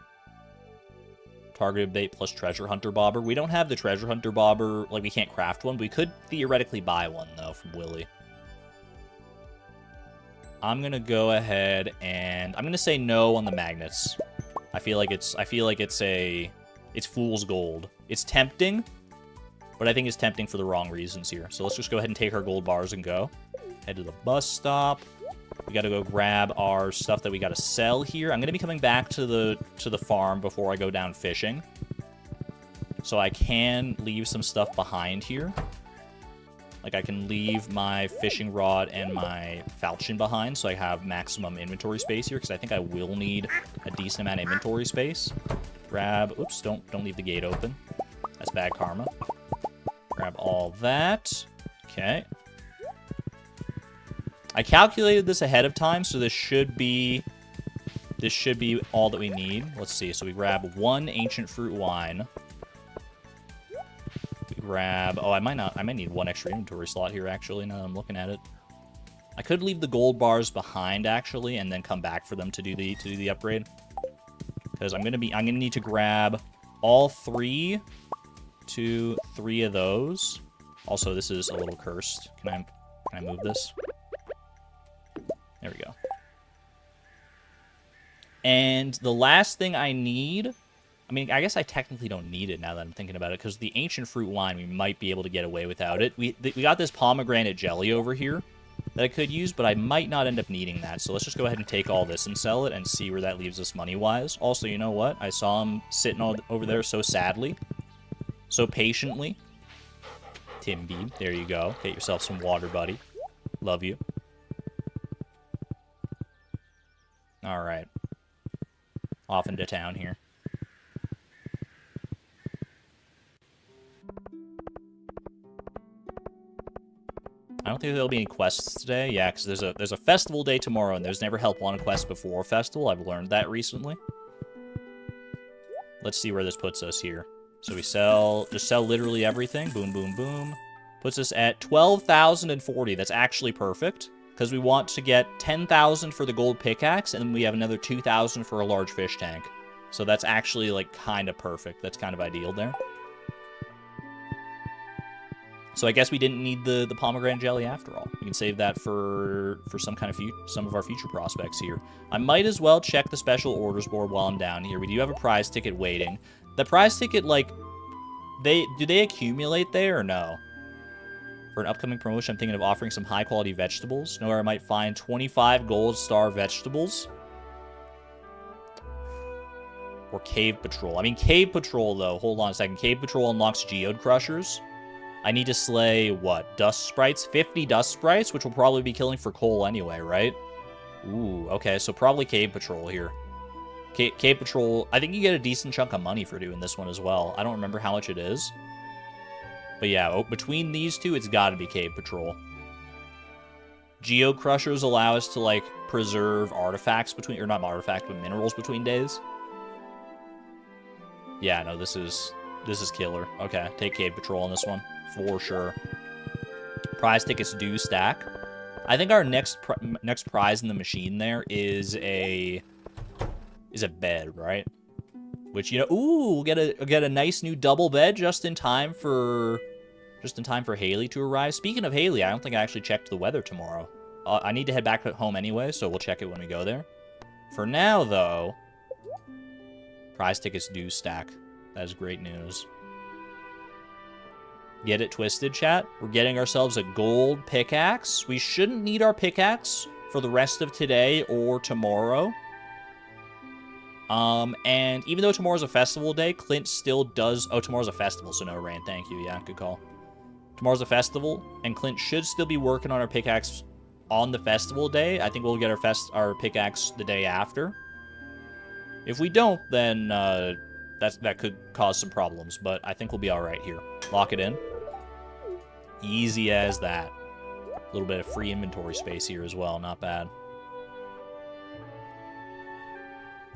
Targeted bait plus treasure hunter bobber. We don't have the treasure hunter bobber. Like, we can't craft one. We could theoretically buy one, though, from Willy. I'm going to go ahead and I'm going to say no on the magnets. I feel like it's fool's gold. It's tempting, but I think it's tempting for the wrong reasons here. So let's just go ahead and take our gold bars and go. Head to the bus stop. We got to go grab our stuff that we got to sell here. I'm going to be coming back to the farm before I go down fishing. So I can leave some stuff behind here. Like, I can leave my fishing rod and my falchion behind so I have maximum inventory space here, because I think I will need a decent amount of inventory space. Grab... Oops, don't leave the gate open. That's bad karma. Grab all that. Okay. I calculated this ahead of time, so this should be all that we need. Let's see. So we grab 1 ancient fruit wine. We grab... Oh, I might need one extra inventory slot here, actually, now that I'm looking at it. I could leave the gold bars behind, actually, and then come back for them to do the upgrade. Because I'm gonna need to grab all 3 to 3 of those. Also, this is a little cursed. Can I move this? There we go. And the last thing I need... I mean, I guess I technically don't need it now that I'm thinking about it, because the ancient fruit wine, we might be able to get away without it. We got this pomegranate jelly over here that I could use, but I might not end up needing that. So let's just go ahead and take all this and sell it and see where that leaves us money-wise. Also, you know what? I saw him sitting over there so sadly, so patiently. Timby, there you go. Get yourself some water, buddy. Love you. All right. Off into town here. I don't think there'll be any quests today. Yeah, because there's a festival day tomorrow, and there's never help wanted quest before festival. I've learned that recently. Let's see where this puts us here. So we just sell literally everything. Boom, boom, boom. Puts us at 12,040. That's actually perfect, because we want to get 10,000 for the gold pickaxe, and then we have another 2,000 for a large fish tank. So that's actually, like, kind of perfect. That's kind of ideal there. So I guess we didn't need the pomegranate jelly after all. We can save that for some of our future prospects here. I might as well check the special orders board while I'm down here. We do have a prize ticket waiting. The prize ticket, like, do they accumulate there or no? For an upcoming promotion, I'm thinking of offering some high-quality vegetables. Know where I might find 25 gold star vegetables? Or Cave Patrol. I mean, Cave Patrol, though. Hold on a second. Cave Patrol unlocks geode crushers. I need to slay, what, dust sprites? 50 dust sprites, which will probably be killing for coal anyway, right? Ooh, okay, so probably Cave Patrol here. Cave Patrol, I think you get a decent chunk of money for doing this one as well. I don't remember how much it is. But yeah, between these two, it's got to be Cave Patrol. Geo Crushers allow us to, like, preserve artifacts between, or not artifacts, but minerals between days. Yeah, no, this is killer. Okay, take Cave Patrol on this one. For sure. Prize tickets do stack. I think our next prize in the machine there is a bed, right? Which, you know, ooh, we'll get a nice new double bed just in time for Haley to arrive. Speaking of Haley, I don't think I actually checked the weather tomorrow. I need to head back home anyway, so we'll check it when we go there. For now, though, prize tickets do stack. That is great news. Get it twisted, chat? We're getting ourselves a gold pickaxe. We shouldn't need our pickaxe for the rest of today or tomorrow. And even though tomorrow's a festival day, Clint still does... Oh, tomorrow's a festival, so no rain. Thank you. Yeah, good call. Tomorrow's a festival, and Clint should still be working on our pickaxe on the festival day. I think we'll get our pickaxe the day after. If we don't, then that could cause some problems, but I think we'll be all right here. Lock it in. Easy as that. A little bit of free inventory space here as well. Not bad.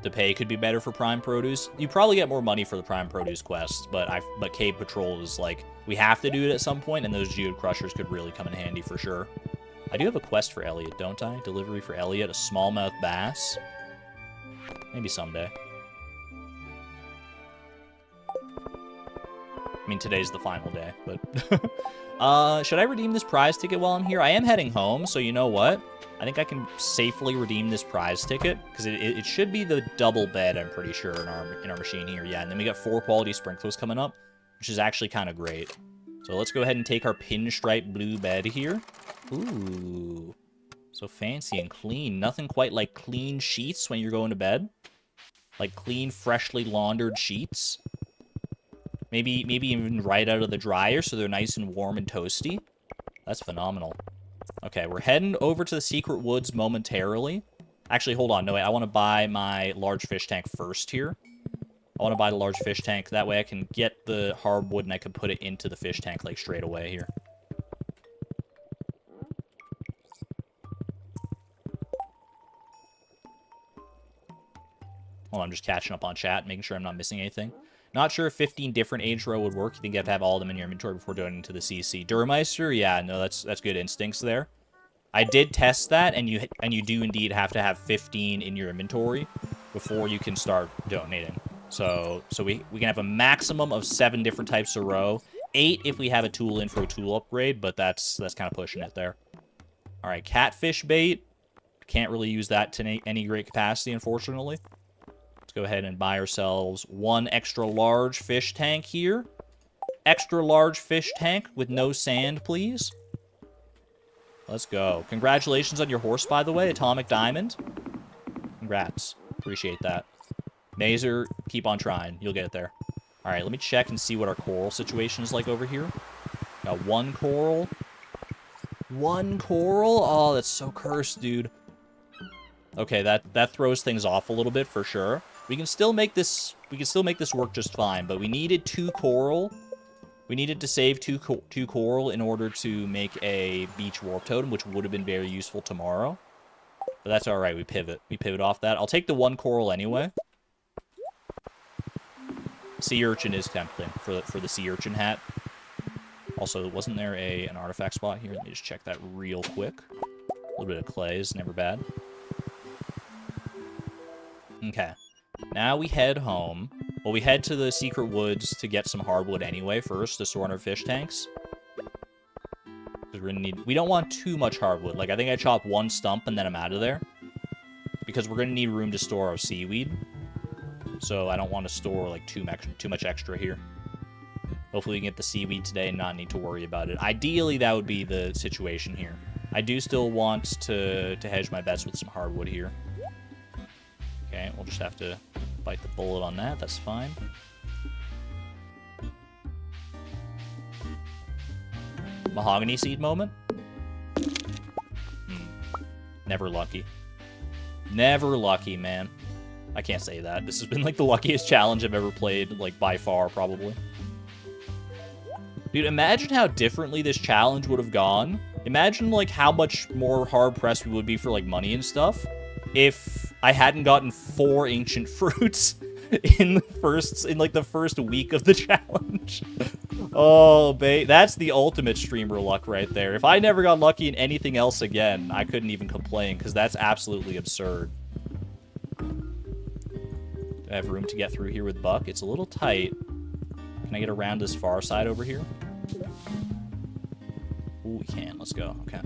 The pay could be better for Prime Produce. You probably get more money for the Prime Produce quest, but Cave Patrol is like, we have to do it at some point, and those Geode Crushers could really come in handy for sure. I do have a quest for Elliot, don't I? Delivery for Elliot, a smallmouth bass. Maybe someday. I mean, today's the final day, but... should I redeem this prize ticket while I'm here? I am heading home, so you know what? I think I can safely redeem this prize ticket, because it should be the double bed, I'm pretty sure, in our machine here. Yeah, and then we got 4 quality sprinklers coming up, which is actually kind of great. So let's go ahead and take our pinstripe blue bed here. Ooh. So fancy and clean. Nothing quite like clean sheets when you're going to bed. Like clean, freshly laundered sheets. Maybe even right out of the dryer, so they're nice and warm and toasty. That's phenomenal. Okay, we're heading over to the secret woods momentarily. Actually, hold on. No, wait. I want to buy my large fish tank first here. I want to buy the large fish tank. That way I can get the hardwood and I can put it into the fish tank, like, straight away here. Hold on, I'm just catching up on chat, making sure I'm not missing anything. Not sure if 15 different age row would work. You think you have to have all of them in your inventory before donating to the CC. Durmeister? Yeah, no, that's good instincts there. I did test that, and you do indeed have to have 15 in your inventory before you can start donating. So we can have a maximum of 7 different types of row. 8 if we have a tool in for a tool upgrade, but that's kind of pushing it there. All right, catfish bait. Can't really use that to any great capacity, unfortunately. Let's go ahead and buy ourselves 1 extra large fish tank here. Extra large fish tank with no sand, please. Let's go. Congratulations on your horse, by the way, Atomic Diamond. Congrats. Appreciate that. Mazer, keep on trying. You'll get it there. All right, let me check and see what our coral situation is like over here. Got 1 coral. 1 coral? Oh, that's so cursed, dude. Okay, that throws things off a little bit for sure. We can still make this work just fine, but we needed 2 coral. We needed to save 2 coral in order to make a beach warp totem, which would have been very useful tomorrow. But that's all right. We pivot. We pivot off that. I'll take the 1 coral anyway. Sea urchin is tempting for the sea urchin hat. Also, wasn't there an artifact spot here? Let me just check that real quick. A little bit of clay is never bad. Okay. Now we head home. Well, we head to the secret woods to get some hardwood anyway first to store in our fish tanks. Because we're gonna need... We don't want too much hardwood. Like, I think I chop 1 stump and then I'm out of there. Because we're gonna need room to store our seaweed. So I don't want to store, like, too much extra here. Hopefully we can get the seaweed today and not need to worry about it. Ideally, that would be the situation here. I do still want to hedge my bets with some hardwood here. Okay, we'll just have to bite the bullet on that. That's fine. Mahogany seed moment? Never lucky. Never lucky, man. I can't say that. This has been, like, the luckiest challenge I've ever played, like, by far, probably. Dude, imagine how differently this challenge would have gone. Imagine, like, how much more hard-pressed we would be for, like, money and stuff if I hadn't gotten 4 ancient fruits in the first week of the challenge. Oh, that's the ultimate streamer luck right there. If I never got lucky in anything else again, I couldn't even complain, because that's absolutely absurd. Do I have room to get through here with Buck? It's a little tight. Can I get around this far side over here? Ooh, we can. Let's go. Okay.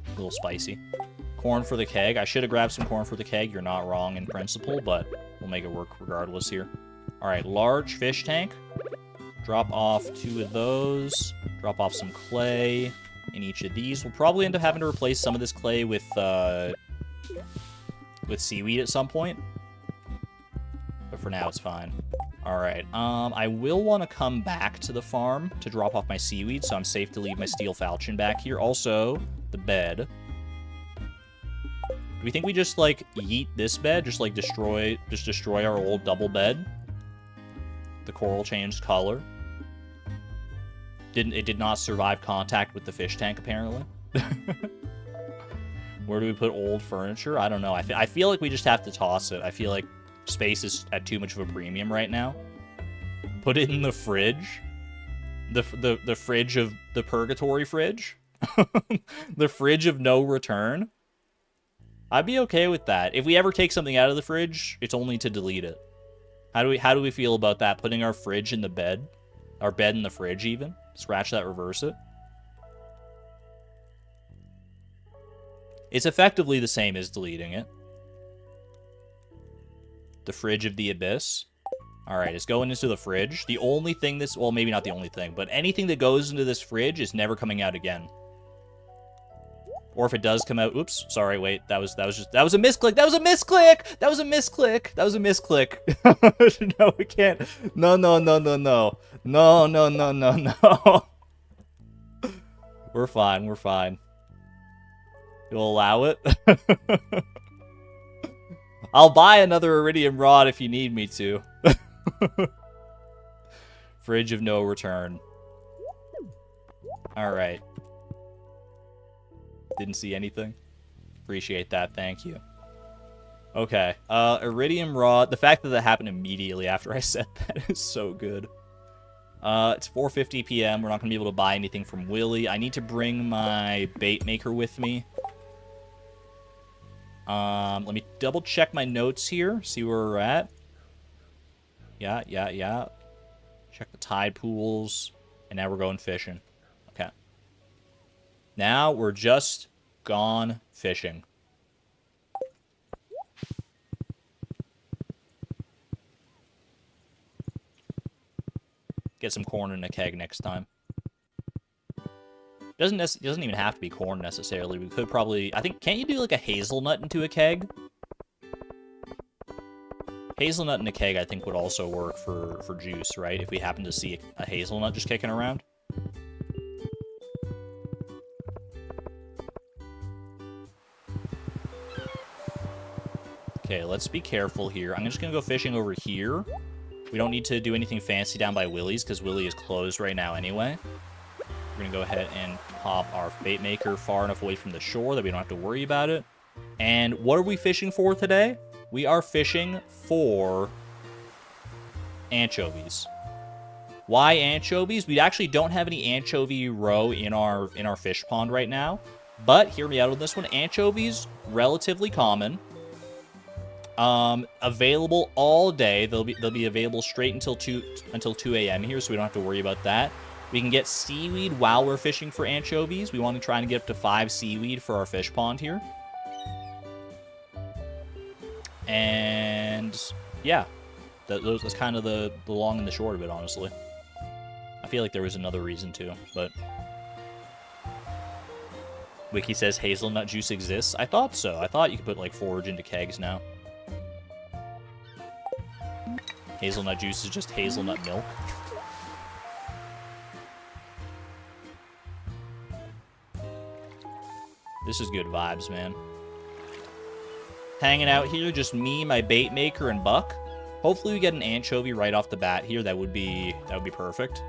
A little spicy. Corn for the keg. I should have grabbed some corn for the keg. You're not wrong in principle, but we'll make it work regardless here. All right, large fish tank. Drop off 2 of those. Drop off some clay in each of these. We'll probably end up having to replace some of this clay with seaweed at some point. But for now, it's fine. All right. I will want to come back to the farm to drop off my seaweed, so I'm safe to leave my steel falchion back here. Also, the bed. Do we think we just, like, yeet this bed? Just, like, destroy our old double bed? The coral changed color. It did not survive contact with the fish tank, apparently. Where do we put old furniture? I don't know. I feel like we just have to toss it. I feel like space is at too much of a premium right now. Put it in the fridge. The fridge of the purgatory fridge. The fridge of no return. I'd be okay with that. If we ever take something out of the fridge, it's only to delete it. How do we feel about that? Putting our fridge in the bed? Our bed in the fridge, even? Scratch that, reverse it. It's effectively the same as deleting it. The fridge of the abyss. Alright, it's going into the fridge. The only thing well, maybe not the only thing, but anything that goes into this fridge is never coming out again. Or if it does come out, oops, sorry, wait, that was a misclick, that was a misclick, that was a misclick, that was a misclick. No, we can't, no. We're fine. You'll allow it? I'll buy another iridium rod if you need me to. Fridge of no return. Alright. Didn't see anything. Appreciate that, thank you. Okay. Iridium rod. The fact that that happened immediately after I said that is so good. It's 4:50 p.m. We're not going to be able to buy anything from Willy. I need to bring my bait maker with me. Let me double check my notes here. See where we're at. Yeah. Check the tide pools. And now we're going fishing. Okay. Now we're just gone fishing. Get some corn in a keg next time. Doesn't even have to be corn necessarily. We could probably... I think... Can't you do like a hazelnut into a keg? Hazelnut in a keg, I think, would also work for juice, right? If we happen to see a hazelnut just kicking around. Okay, let's be careful here. I'm just going to go fishing over here. We don't need to do anything fancy down by Willy's, because Willy is closed right now anyway. We're going to go ahead and pop our bait maker far enough away from the shore that we don't have to worry about it. And what are we fishing for today? We are fishing for anchovies. Why anchovies? We actually don't have any anchovy roe in our fish pond right now. But hear me out on this one. Anchovies, relatively common. Available all day. They'll be available straight until 2 a.m. here, so we don't have to worry about that. We can get seaweed while we're fishing for anchovies. We want to try and get up to 5 seaweed for our fish pond here. And yeah, that's kind of the long and the short of it, honestly. I feel like there was another reason too, but Wiki says hazelnut juice exists. I thought so. I thought you could put like forage into kegs now. Hazelnut juice is just hazelnut milk. This is good vibes, man. Hanging out here, just me, my bait maker, and Buck. Hopefully we get an anchovy right off the bat here. That would be perfect.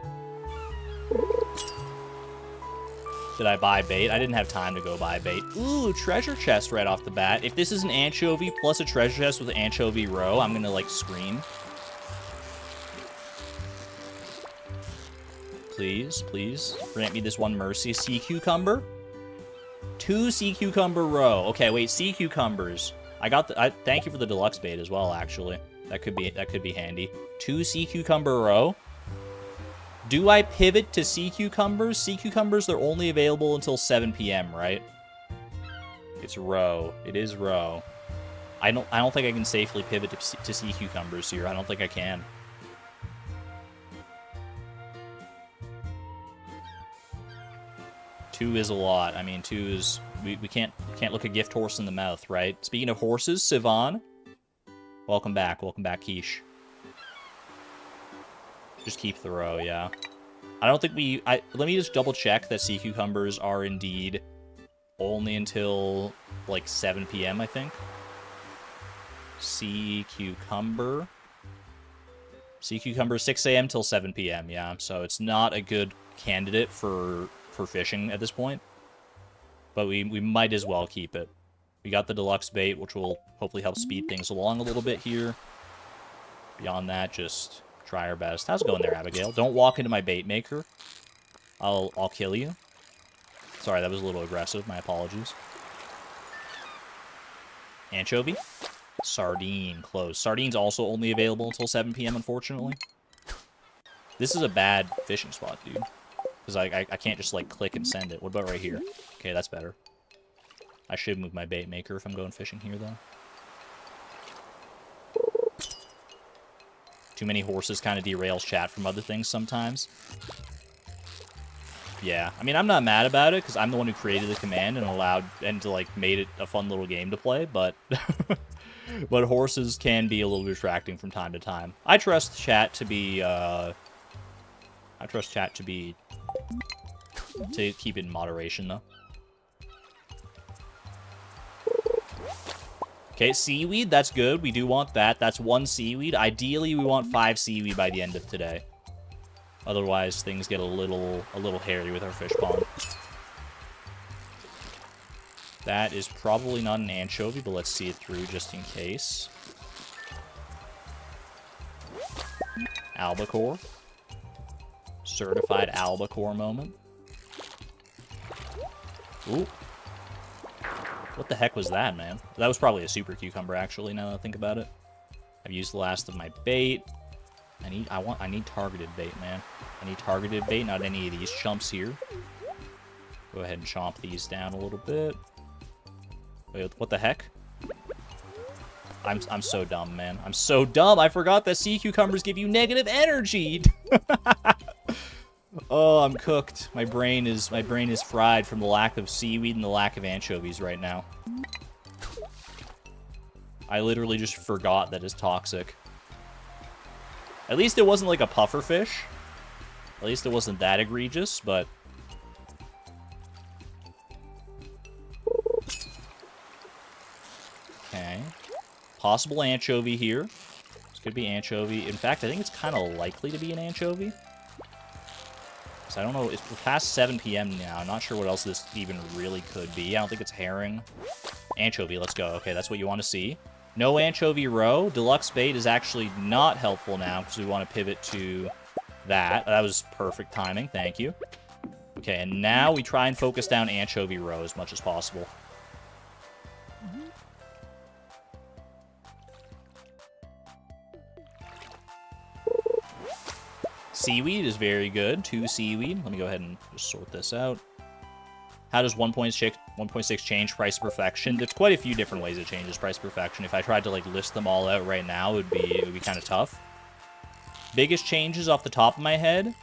Did I buy bait? I didn't have time to go buy bait. Ooh, treasure chest right off the bat. If this is an anchovy plus a treasure chest with an anchovy roe, I'm gonna, like, scream. Please, please, grant me this one mercy. Sea cucumber? 2 sea cucumber roe. Okay, wait, sea cucumbers. Thank you for the deluxe bait as well, actually. That could be handy. 2 sea cucumber roe. Do I pivot to sea cucumbers? Sea cucumbers, they're only available until 7 p.m., right? It's roe. It is roe. I don't think I can safely pivot to sea cucumbers here. I don't think I can. Two is a lot. I mean, 2 is... We can't look a gift horse in the mouth, right? Speaking of horses, Sivan. Welcome back. Welcome back, Quiche. Just keep the row, yeah. I don't think we... let me just double check that sea cucumbers are indeed only until, like, 7 p.m., I think. Sea cucumber. Sea cucumber, 6 a.m. till 7 p.m., yeah. So it's not a good candidate for fishing at this point. But we might as well keep it. We got the deluxe bait, which will hopefully help speed things along a little bit here. Beyond that, just try our best. How's it going there, Abigail? Don't walk into my bait maker. I'll kill you. Sorry, that was a little aggressive. My apologies. Anchovy? Sardine, close. Sardine's also only available until 7 p.m., unfortunately. This is a bad fishing spot, dude. Because I can't just, like, click and send it. What about right here? Okay, that's better. I should move my bait maker if I'm going fishing here, though. Too many horses kind of derails chat from other things sometimes. Yeah, I mean, I'm not mad about it, because I'm the one who created the command and made it a fun little game to play, but... but horses can be a little distracting from time to time. I trust chat to be, to keep it in moderation, though. Okay, seaweed, that's good. We do want that. That's 1 seaweed. Ideally, we want 5 seaweed by the end of today. Otherwise, things get a little hairy with our fish pond. That is probably not an anchovy, but let's see it through just in case. Albacore. Certified albacore moment. Ooh. What the heck was that, man? That was probably a super cucumber, actually, now that I think about it. I've used the last of my bait. I need targeted bait, man. I need targeted bait, not any of these chumps here. Go ahead and chomp these down a little bit. Wait, what the heck? I'm so dumb, man. I'm so dumb. I forgot that sea cucumbers give you negative energy. Oh, I'm cooked. My brain is fried from the lack of seaweed and the lack of anchovies right now. I literally just forgot that it's toxic. At least it wasn't like a puffer fish. At least it wasn't that egregious, but... Okay. Possible anchovy here. This could be anchovy. In fact, I think it's kind of likely to be an anchovy. So I don't know. It's past 7 p.m. now. I'm not sure what else this even really could be. I don't think it's herring. Anchovy, let's go. Okay, that's what you want to see. No anchovy roe. Deluxe bait is actually not helpful now because we want to pivot to that. That was perfect timing. Thank you. Okay, and now we try and focus down anchovy roe as much as possible. Seaweed is very good. 2 seaweed. Let me go ahead and just sort this out. How does 1.6 change price perfection? There's quite a few different ways it changes price perfection. If I tried to like list them all out right now, it would be kind of tough. Biggest changes off the top of my head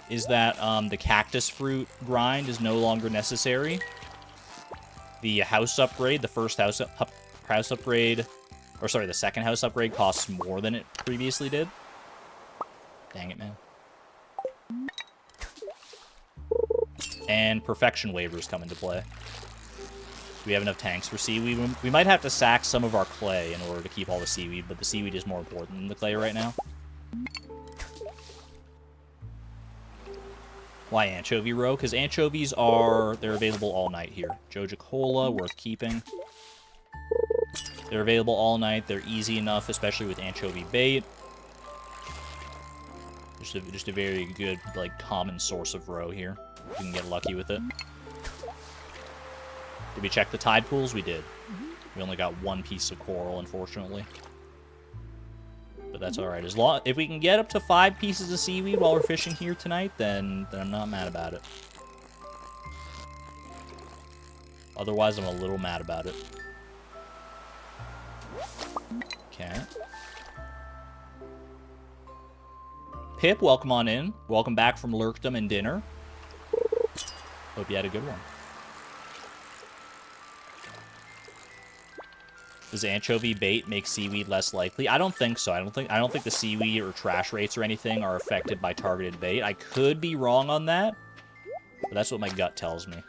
is that the cactus fruit grind is no longer necessary. The house upgrade, the first house upgrade, or sorry, the second house upgrade costs more than it previously did. Dang it, man. And perfection waivers come into play. Do we have enough tanks for seaweed? We might have to sack some of our clay in order to keep all the seaweed, but the seaweed is more important than the clay right now. Why anchovy roe? Because anchovies they're available all night here. Joja Cola, worth keeping. They're available all night. They're easy enough, especially with anchovy bait. Just a very good, like, common source of roe here. You can get lucky with it. Did we check the tide pools? We did. We only got 1 piece of coral, unfortunately. But that's alright. If we can get up to 5 pieces of seaweed while we're fishing here tonight, then I'm not mad about it. Otherwise, I'm a little mad about it. Okay. Pip, welcome on in. Welcome back from lurkdom and dinner. Hope you had a good one. Does anchovy bait make seaweed less likely? I don't think so. I don't think the seaweed or trash rates or anything are affected by targeted bait. I could be wrong on that, but that's what my gut tells me.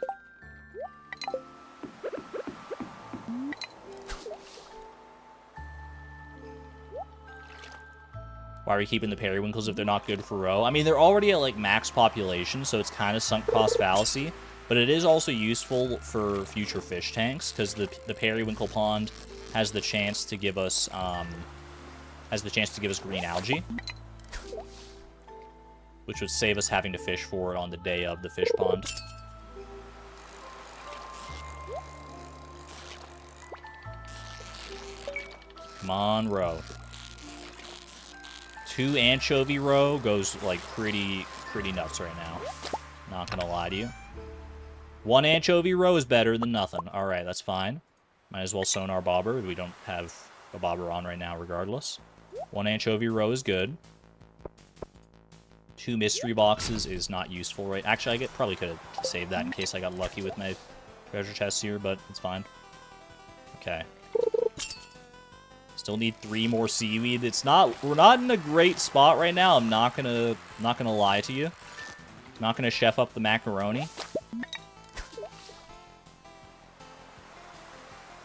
Why are we keeping the periwinkles if they're not good for roe? I mean, they're already at, like, max population, so it's kind of sunk cost fallacy. But it is also useful for future fish tanks, because the periwinkle pond has the chance to give us, green algae. Which would save us having to fish for it on the day of the fish pond. Come on, roe. 2 anchovy roe goes, like, pretty nuts right now. Not gonna lie to you. 1 anchovy roe is better than nothing. Alright, that's fine. Might as well sonar bobber. We don't have a bobber on right now regardless. 1 anchovy roe is good. 2 mystery boxes is not useful, right? Actually, I probably could have saved that in case I got lucky with my treasure chests here, but it's fine. Okay. Still need 3 more seaweed. We're not in a great spot right now. I'm not gonna lie to you. Not gonna chef up the macaroni.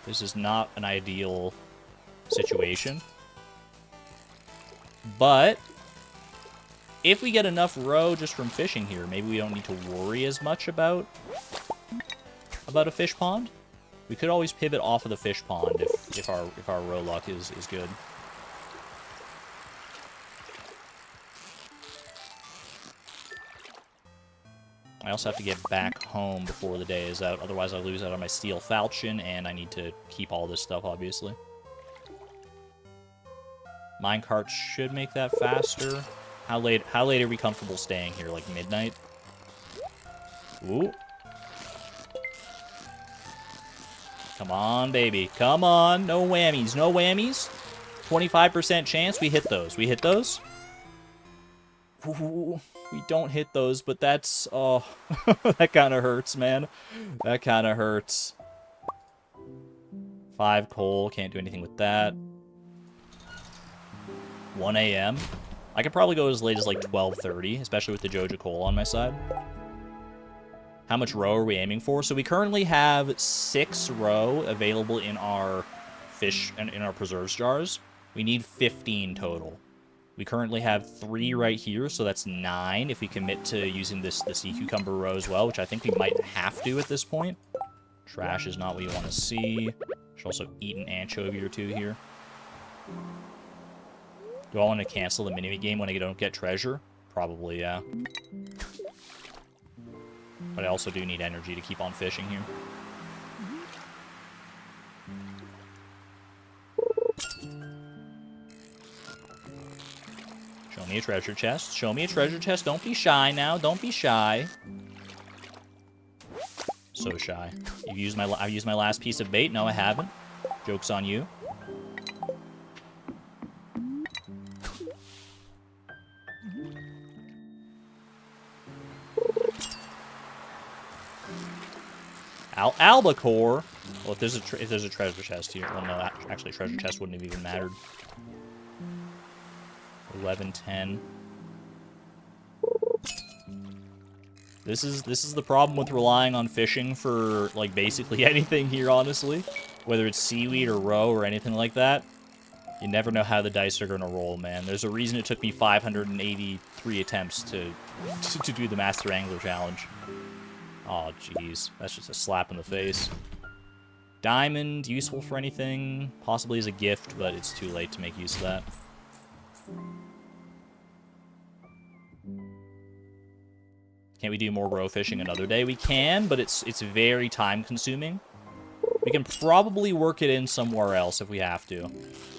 This is not an ideal situation. But if we get enough roe just from fishing here, maybe we don't need to worry as much about a fish pond. We could always pivot off of the fish pond if our roe luck is good. I also have to get back home before the day is out, otherwise I lose out on my steel falchion, and I need to keep all this stuff, obviously. Minecart should make that faster. How late are we comfortable staying here? Like midnight? Ooh. Come on, baby. Come on. No whammies. No whammies. 25% chance we hit those. We hit those? Ooh, we don't hit those, but that's... Oh, that kind of hurts, man. That kind of hurts. 5 coal. Can't do anything with that. 1 a.m. I could probably go as late as like 12:30, especially with the Joja coal on my side. How much roe are we aiming for? So we currently have 6 roe available in our fish and in our preserves jars. We need 15 total. We currently have 3 right here, so that's 9 if we commit to using the sea cucumber roe as well, which I think we might have to at this point. Trash is not what you want to see. Should also eat an anchovy or 2 here. Do I want to cancel the mini-game when I don't get treasure? Probably, yeah. But I also do need energy to keep on fishing here. Show me a treasure chest. Show me a treasure chest. Don't be shy now. Don't be shy. So shy. I've used my last piece of bait. No, I haven't. Joke's on you. Albacore. Well, if there's a treasure chest here, well, no, actually, treasure chest wouldn't have even mattered. 11:10. This is the problem with relying on fishing for like basically anything here, honestly. Whether it's seaweed or roe or anything like that, you never know how the dice are gonna roll, man. There's a reason it took me 583 attempts to do the Master Angler Challenge. Oh, jeez. That's just a slap in the face. Diamond, useful for anything? Possibly as a gift, but it's too late to make use of that. Can't we do more roe fishing another day? We can, but it's very time-consuming. We can probably work it in somewhere else if we have to.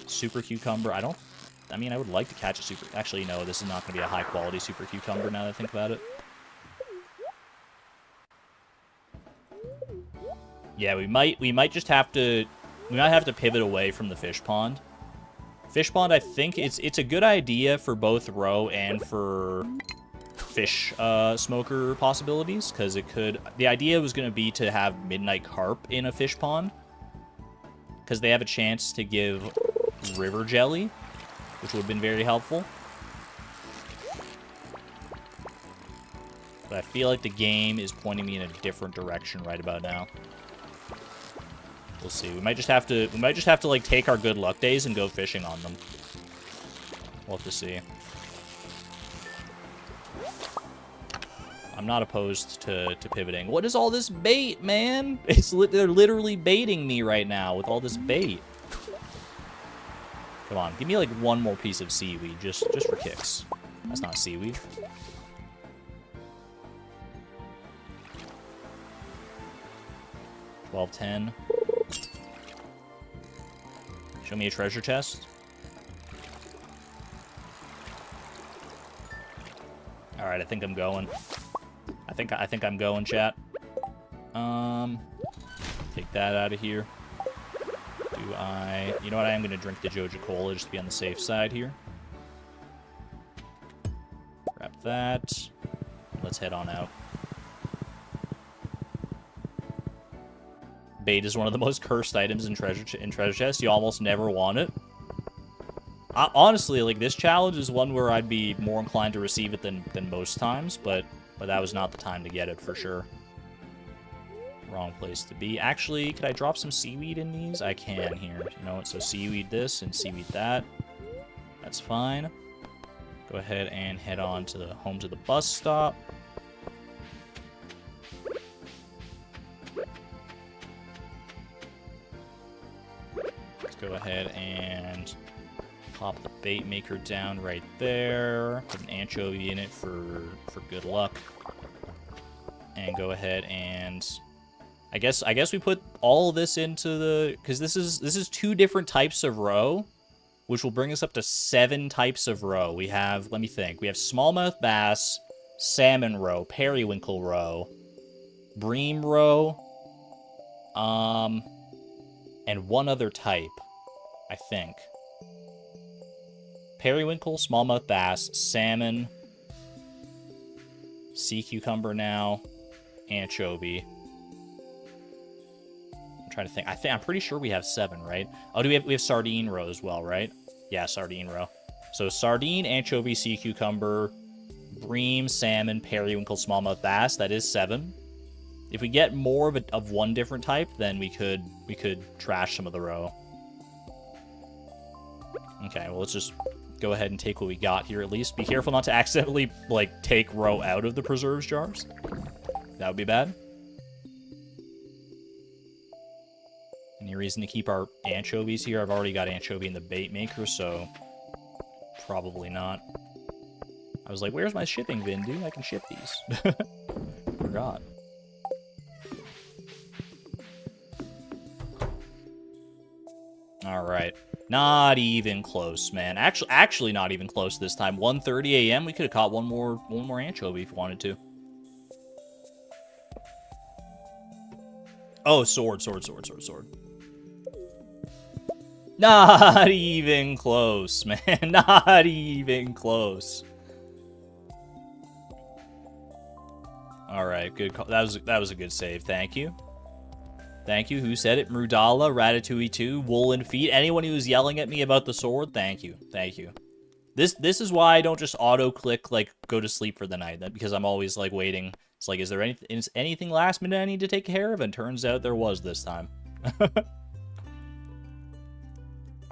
Super cucumber, I mean, I would like to catch a super... Actually, no, this is not going to be a high-quality super cucumber now that I think about it. Yeah, we might just have to... We might have to pivot away from the fish pond. Fish pond, I think it's a good idea for both roe and for fish smoker possibilities, because it could... The idea was going to be to have midnight carp in a fish pond, because they have a chance to give river jelly, which would have been very helpful. But I feel like the game is pointing me in a different direction right about now. We'll see. We might just have to like take our good luck days and go fishing on them. We'll have to see. I'm not opposed to pivoting. What is all this bait, man? They're literally baiting me right now with all this bait. Come on, give me like one more piece of seaweed, just for kicks. That's not seaweed. $12.10. Show me a treasure chest. All right, I think I'm going. I think I'm going, chat. Take that out of here. Do I... You know what? I am going to drink the Joja Cola just to be on the safe side here. Grab that. Let's head on out. Bait is one of the most cursed items in treasure chests. You almost never want it. Honestly, like, this challenge is one where I'd be more inclined to receive it than most times, but that was not the time to get it for sure. Wrong place to be. Actually, could I drop some seaweed in these? I can here. You know what? So seaweed this and seaweed that. That's fine. Go ahead and head on to the home to the bus stop. go ahead and pop the bait maker down right there. Put an anchovy in it for good luck. And go ahead and I guess we put all this into the, because this is 2 different types of roe, which will bring us up to 7 types of roe. We have, let me think, we have smallmouth bass, salmon roe, periwinkle roe, bream roe, and one other type, I think. Periwinkle, smallmouth bass, salmon, sea cucumber now, anchovy. I'm trying to think. I'm pretty sure we have 7, right? Oh, we have sardine roe as well, right? Yeah, sardine roe. So sardine, anchovy, sea cucumber, bream, salmon, periwinkle, smallmouth bass. That is 7. If we get more of one different type, then we could trash some of the roe. Okay, well, let's just go ahead and take what we got here at least. Be careful not to accidentally, like, take roe out of the preserves jars. That would be bad. Any reason to keep our anchovies here? I've already got anchovy in the bait maker, so probably not. I was like, where's my shipping bin, dude? I can ship these. Forgot. All right. Not even close, man. Actually not even close this time. 1:30 a.m. We could have caught one more anchovy if we wanted to. Oh, sword. Not even close, man. Not even close. All right, good call. That was a good save. Thank you. Thank you. Who said it? Mrudala, Ratatouille 2, Woolen Feet. Anyone who was yelling at me about the sword, thank you. Thank you. This is why I don't just auto-click, like, go to sleep for the night. Because I'm always, like, waiting. It's like, is there anything last minute I need to take care of? And turns out there was this time.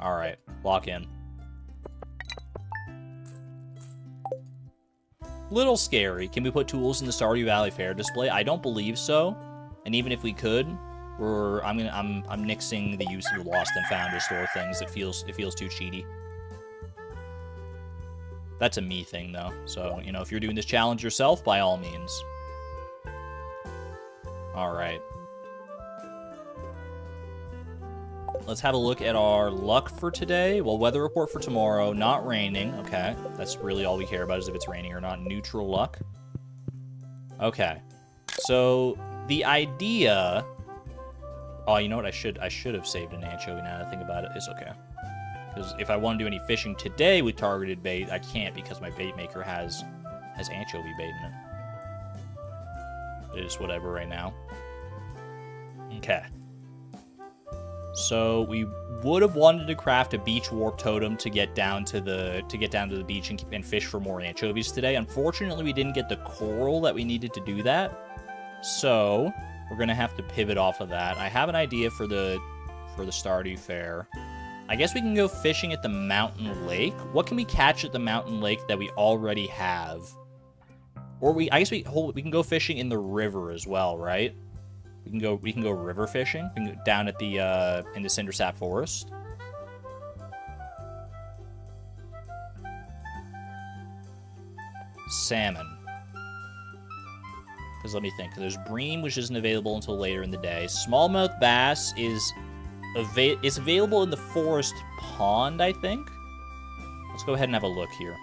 Alright, lock in. Little scary. Can we put tools in the Stardew Valley Fair display? I don't believe so. And even if we could, I'm nixing the use of the Lost and Found to store things. It feels too cheaty. That's a me thing, though. So, you know, if you're doing this challenge yourself, by all means. Alright. Let's have a look at our luck for today. Well, weather report for tomorrow. Not raining. Okay. That's really all we care about is if it's raining or not. Neutral luck. Okay. So, the idea... Oh, you know what? I should have saved an anchovy now that I think about it. It's okay. Because if I want to do any fishing today with targeted bait, I can't because my bait maker has anchovy bait in it. It is whatever right now. Okay. So we would have wanted to craft a beach warp totem to get down to the beach and fish for more anchovies today. Unfortunately, we didn't get the coral that we needed to do that. So we're gonna have to pivot off of that. I have an idea for the Stardew Fair. I guess we can go fishing at the mountain lake. What can we catch at the mountain lake that we already have? Or I guess we can go fishing in the river as well, right? We can go river fishing. We can go down at the in the Cindersap Forest. Salmon. Because let me think. There's bream, which isn't available until later in the day. Smallmouth bass is available in the forest pond, I think. Let's go ahead and have a look here.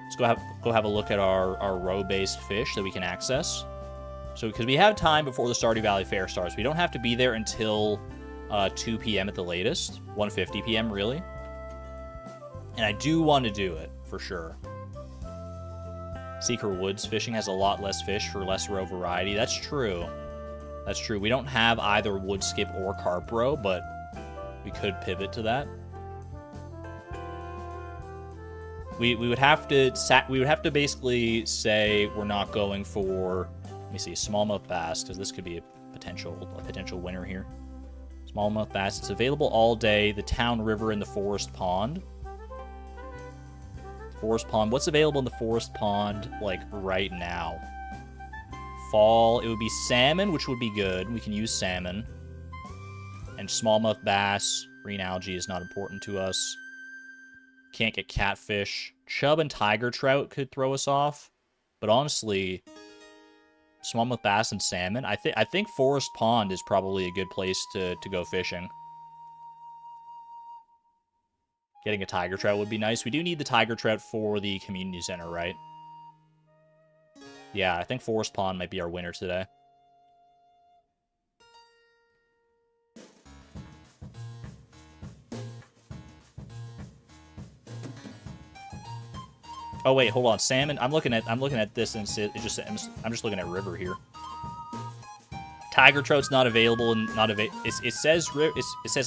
Let's go have a look at our roe-based fish that we can access. So, because we have time before the Stardew Valley Fair starts. We don't have to be there until 2 p.m. at the latest. 1:50 p.m., really. And I do want to do it, for sure. Secret Woods fishing has a lot less fish for less roe variety. That's true. That's true. We don't have either wood skip or carp roe, but we could pivot to that. We would have to basically say we're not going for, let me see, smallmouth bass, because this could be a potential winner here. Smallmouth bass, it's available all day. The town river and the forest pond. Forest pond. What's available in the forest pond, like, right now? Fall. It would be salmon, which would be good. We can use salmon. And smallmouth bass Green algae is not important to us. Can't get catfish. Chub and tiger trout could throw us off. But honestly, smallmouth bass and salmon. I think Forest Pond is probably a good place to go fishing. Getting a tiger trout would be nice. We do need the tiger trout for the community center, right? Yeah, I think Forest Pond might be our winner today. Oh wait, hold on. Salmon. I'm looking at this and I'm just looking at river here. Tiger trout's not available and not available. It says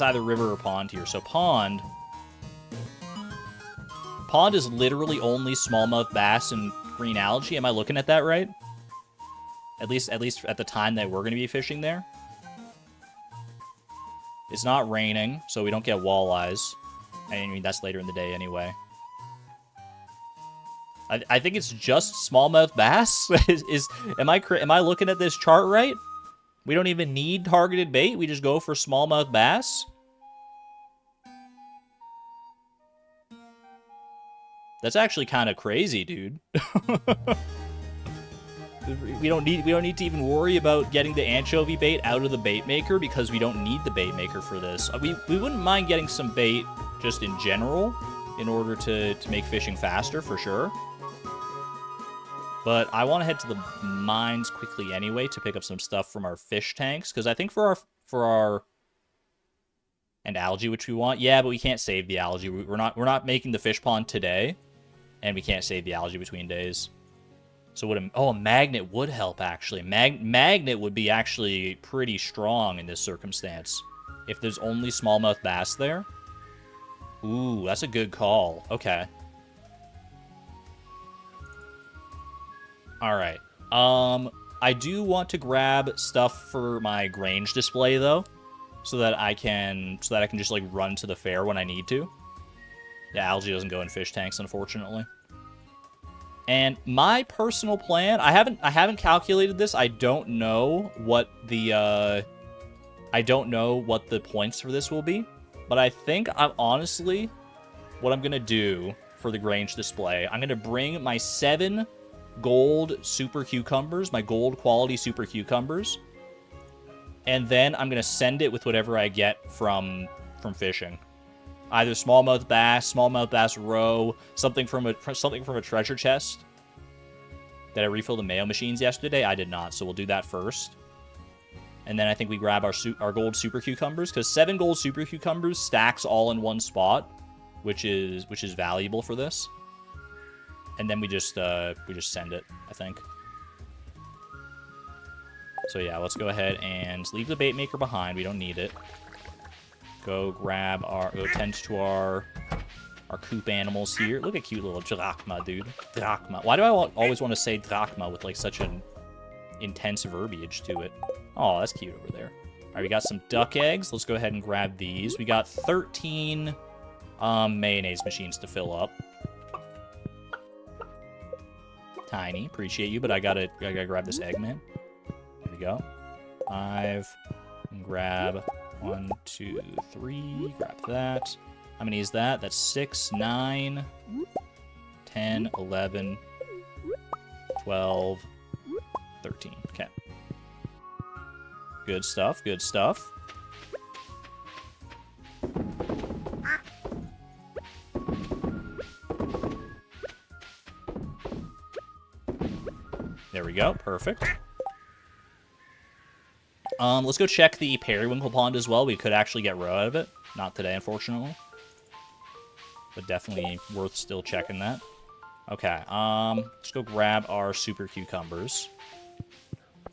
either river or pond here. So pond is literally only smallmouth bass and green algae. Am I looking at that right? At least at the time that we're going to be fishing there. It's not raining, so we don't get walleyes. I mean, that's later in the day anyway. I think it's just smallmouth bass. Am I looking at this chart right? We don't even need targeted bait. We just go for smallmouth bass. That's actually kind of crazy, dude. We don't need to even worry about getting the anchovy bait out of the bait maker because we don't need the bait maker for this. We wouldn't mind getting some bait just in general in order to make fishing faster for sure. But I want to head to the mines quickly anyway to pick up some stuff from our fish tanks because I think for our and algae, which we want, yeah, but we can't save the algae. We're not making the fish pond today, and we can't save the algae between days. So a magnet would help actually. Magnet would be actually pretty strong in this circumstance if there's only smallmouth bass there. Ooh, that's a good call. Okay. All right. I do want to grab stuff for my Grange display though, so that I can just like run to the fair when I need to. Yeah, algae doesn't go in fish tanks, unfortunately. And my personal plan, I haven't calculated this. I don't know what the points for this will be, but I think honestly what I'm gonna do for the Grange display, I'm gonna bring my 7 gold super cucumbers, my gold quality super cucumbers, and then I'm gonna send it with whatever I get from fishing, either smallmouth bass roe, something from a treasure chest. Did I refill the mayo machines yesterday? I did not, so we'll do that first, and then I think we grab our gold super cucumbers because 7 gold super cucumbers stacks all in one spot, which is valuable for this. And then we just send it, I think. So yeah, let's go ahead and leave the bait maker behind. We don't need it. Go tend to our coop animals here. Look at cute little drachma, dude. Drachma. Why do I always want to say drachma with like such an intense verbiage to it? Oh, that's cute over there. All right, we got some duck eggs. Let's go ahead and grab these. We got 13 mayonnaise machines to fill up. Tiny, appreciate you, but I gotta grab this egg, man. There we go. 5. And grab 1, 2, 3. Grab that. How many is that? That's 6, 9, 10, 11, 12, 13. Okay. Good stuff, good stuff. There we go. Perfect. Let's go check the periwinkle pond as well. We could actually get roe out of it. Not today, unfortunately. But definitely worth still checking that. Okay, let's go grab our super cucumbers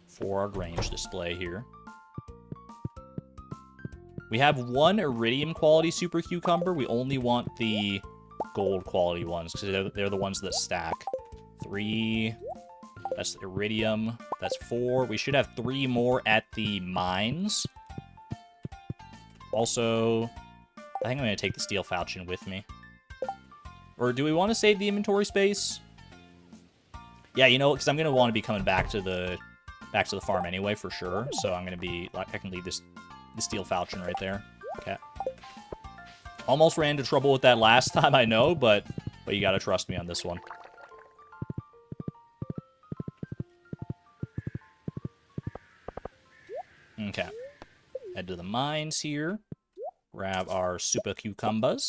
for our Grange display here. We have 1 iridium quality super cucumber. We only want the gold quality ones because they're the ones that stack. 3... That's iridium. That's 4. We should have 3 more at the mines. Also, I think I'm going to take the steel falchion with me. Or do we want to save the inventory space? Yeah, you know, because I'm going to want to be coming back to the farm anyway for sure. So I'm going to be, I can leave the steel falchion right there. Okay. Almost ran into trouble with that last time, I know, but you gotta trust me on this one. Okay. Head to the mines here. Grab our super cucumbers.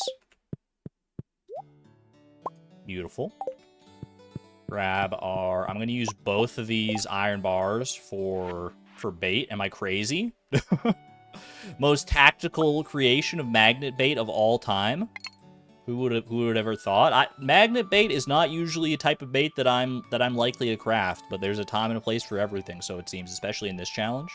Beautiful. Grab our... I'm gonna use both of these iron bars for bait. Am I crazy? Most tactical creation of magnet bait of all time. Who would have ever thought? Magnet bait is not usually a type of bait that I'm likely to craft, but there's a time and a place for everything, so it seems, especially in this challenge.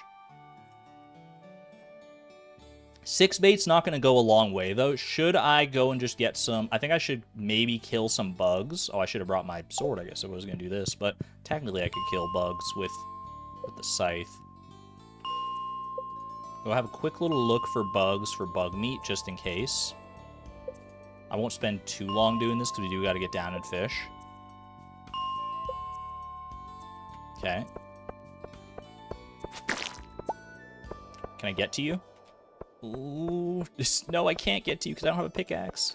6 bait's not going to go a long way, though. Should I go and just get some... I think I should maybe kill some bugs. Oh, I should have brought my sword, I guess, if I was going to do this. But technically, I could kill bugs with the scythe. Go have a quick little look for bugs for bug meat, just in case. I won't spend too long doing this, because we do got to get down and fish. Okay. Can I get to you? Ooh, no, I can't get to you because I don't have a pickaxe.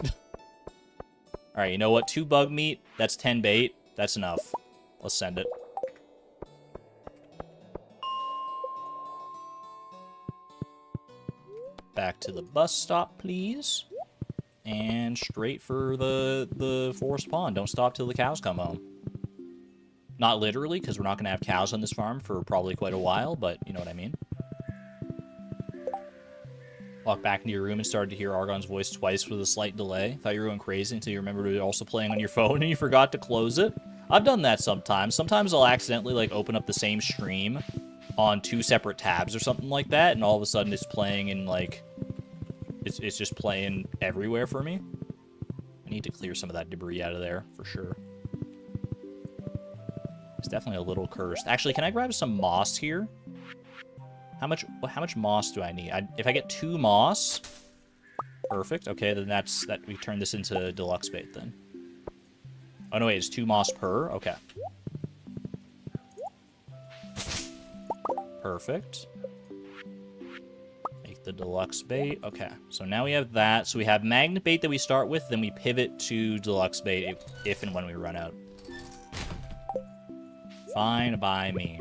Alright, you know what? 2 bug meat, that's 10 bait. That's enough. Let's send it. Back to the bus stop, please. And straight for the forest pond. Don't stop till the cows come home. Not literally, because we're not going to have cows on this farm for probably quite a while, but you know what I mean. Walked back into your room and started to hear Argon's voice twice with a slight delay. Thought you were going crazy until you remembered you were also playing on your phone and you forgot to close it. I've done that sometimes. Sometimes I'll accidentally, like, open up the same stream on 2 separate tabs or something like that, and all of a sudden it's playing in, like... It's just playing everywhere for me. I need to clear some of that debris out of there, for sure. It's definitely a little cursed. Actually, can I grab some moss here? How much moss do I need? If I get 2 moss... Perfect. Okay, then we turn this into deluxe bait, then. Oh, no, wait, it's 2 moss per? Okay. Perfect. Make the deluxe bait. Okay, so now we have that. So we have magnet bait that we start with, then we pivot to deluxe bait if and when we run out. Fine by me.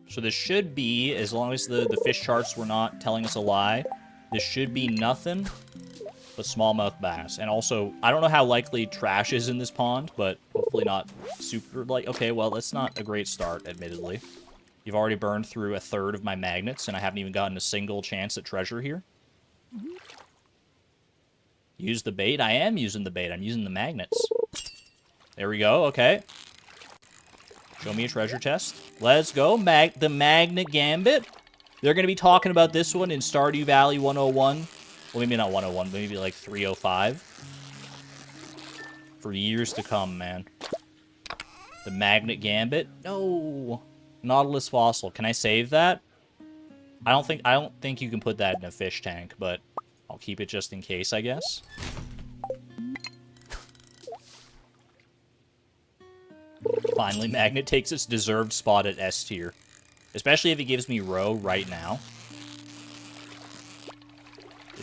So this should be, as long as the fish charts were not telling us a lie, this should be nothing but smallmouth bass. And also, I don't know how likely trash is in this pond, but hopefully not super, like, okay, well, that's not a great start, admittedly. You've already burned through 1/3 of my magnets, and I haven't even gotten a single chance at treasure here. Use the bait? I am using the bait. I'm using the magnets. There we go, okay. Show me a treasure chest. Let's go. The Magnet Gambit. They're going to be talking about this one in Stardew Valley 101. Well, maybe not 101, but maybe like 305. For years to come, man. The Magnet Gambit. No. Nautilus Fossil. Can I save that? I don't think you can put that in a fish tank, but I'll keep it just in case, I guess. Finally, Magnet takes its deserved spot at S tier. Especially if it gives me roe right now.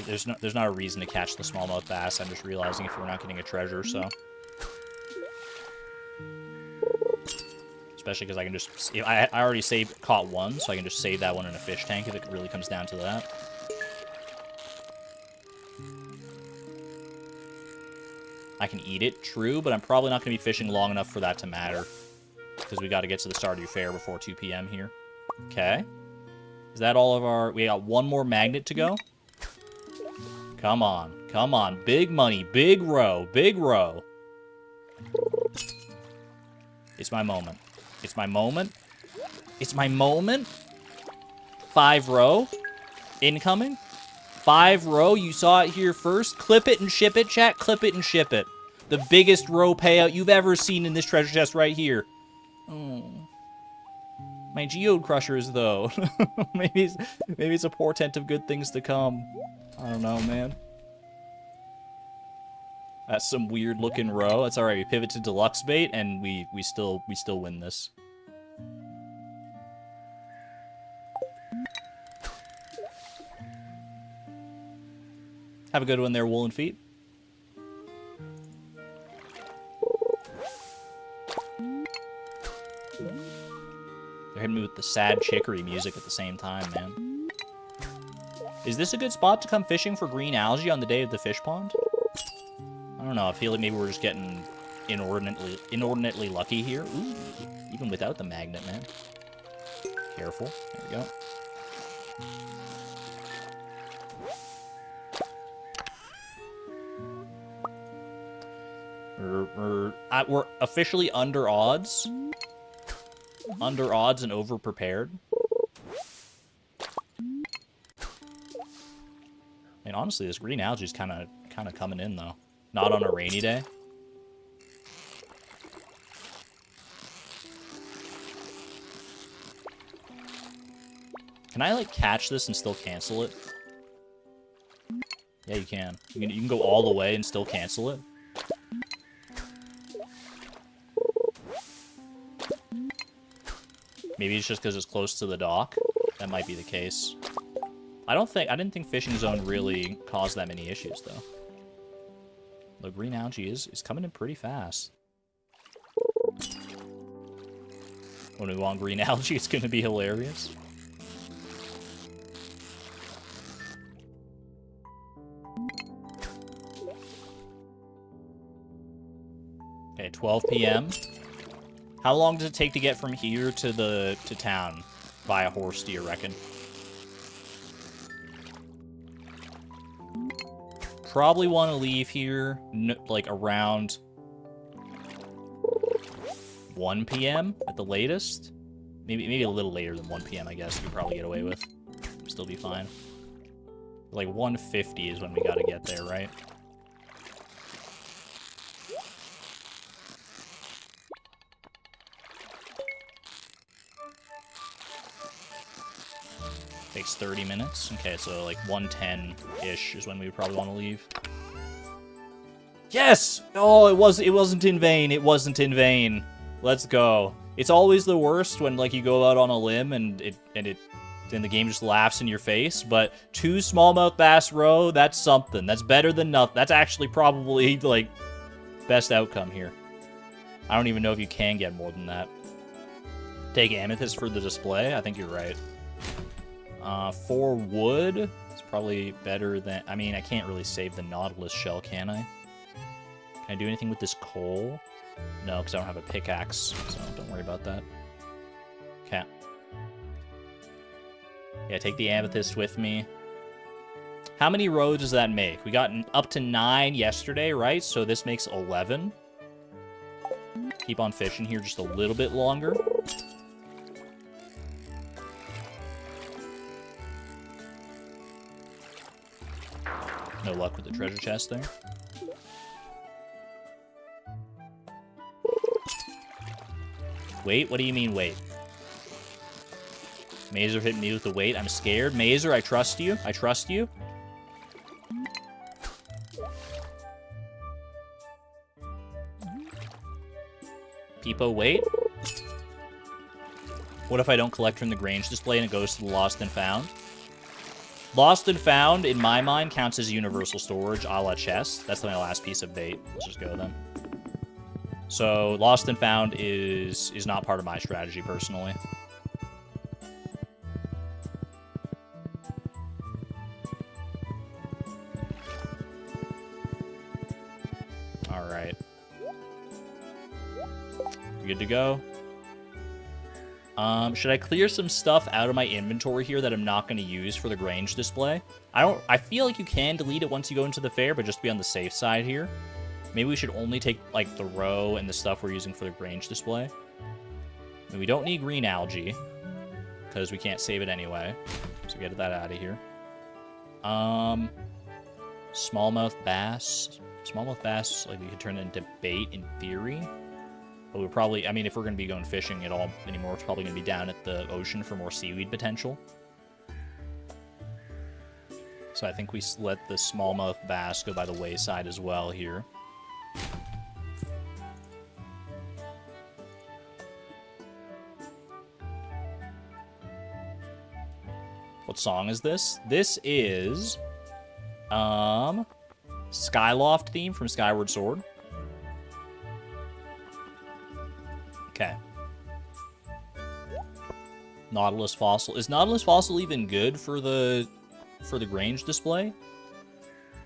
There's not a reason to catch the smallmouth bass. I'm just realizing if we're not getting a treasure, so. Especially because I can just... I already caught one, so I can just save that one in a fish tank if it really comes down to that. I can eat it, true, but I'm probably not going to be fishing long enough for that to matter. Because we got to get to the Stardew Fair before 2 p.m. here. Okay. Is that all of our... We got one more magnet to go? Come on. Come on. Big money. Big roe. Big roe. It's my moment. It's my moment. It's my moment. 5 roe. Incoming. 5 roe. You saw it here first. Clip it and ship it, chat. Clip it and ship it. The biggest roe payout you've ever seen in this treasure chest right here. Oh. My geode crushers, though. maybe it's a portent of good things to come. I don't know, man. That's some weird looking roe. That's alright. We pivot to deluxe bait and we still win this. Have a good one there, Woolen Feet. They're hitting me with the sad chicory music at the same time, man. Is this a good spot to come fishing for green algae on the day of the fish pond? I don't know. I feel like maybe we're just getting inordinately lucky here. Ooh, even without the magnet, man. Careful. There we go. We're officially under odds. Under odds and over prepared. And honestly, this green algae is kind of coming in though. Not on a rainy day. Can I like catch this and still cancel it? Yeah, you can. You can go all the way and still cancel it. Maybe it's just because it's close to the dock. That might be the case. I didn't think fishing zone really caused that many issues though. The green algae is coming in pretty fast. When we want green algae, it's gonna be hilarious. Okay, 12 p.m. How long does it take to get from here to town via horse, do you reckon? Probably want to leave here, like, around 1 p.m. at the latest. Maybe a little later than 1 p.m., I guess, you could probably get away with. Still be fine. Like, 1:50 is when we gotta get there, right? Takes 30 minutes. Okay, so like 1:10-ish is when we would probably want to leave. Yes! Oh, it wasn't in vain. It wasn't in vain. Let's go. It's always the worst when like you go out on a limb and then the game just laughs in your face. But 2 smallmouth bass roe, that's something. That's better than nothing. That's actually probably like best outcome here. I don't even know if you can get more than that. Take amethyst for the display. I think you're right. 4 wood is probably better than... I mean, I can't really save the Nautilus shell, can I? Can I do anything with this coal? No, because I don't have a pickaxe, so don't worry about that. Okay. Yeah, take the amethyst with me. How many rows does that make? We got up to 9 yesterday, right? So this makes 11. Keep on fishing here just a little bit longer. No luck with the treasure chest there. Wait, what do you mean wait? Mazer hit me with the wait. I'm scared. Mazer, I trust you. I trust you. Peepo, wait. What if I don't collect from the Grange display and it goes to the Lost and Found? Lost and Found, in my mind, counts as universal storage a la chest. That's my last piece of bait. Let's just go then. So, Lost and Found is not part of my strategy, personally. Alright. Good to go. Should I clear some stuff out of my inventory here that I'm not going to use for the Grange display? I feel like you can delete it once you go into the fair, but just be on the safe side here. Maybe we should only take, like, the roe and the stuff we're using for the Grange display. I mean, we don't need green algae, because we can't save it anyway. So get that out of here. Smallmouth bass. Smallmouth bass, like, we could turn it into bait in theory. But we're probably, I mean, if we're going to be going fishing at all anymore, it's probably going to be down at the ocean for more seaweed potential. So I think we let the smallmouth bass go by the wayside as well here. What song is this? This is Skyloft theme from Skyward Sword. Okay. Nautilus Fossil. Is Nautilus Fossil even good for the Grange display?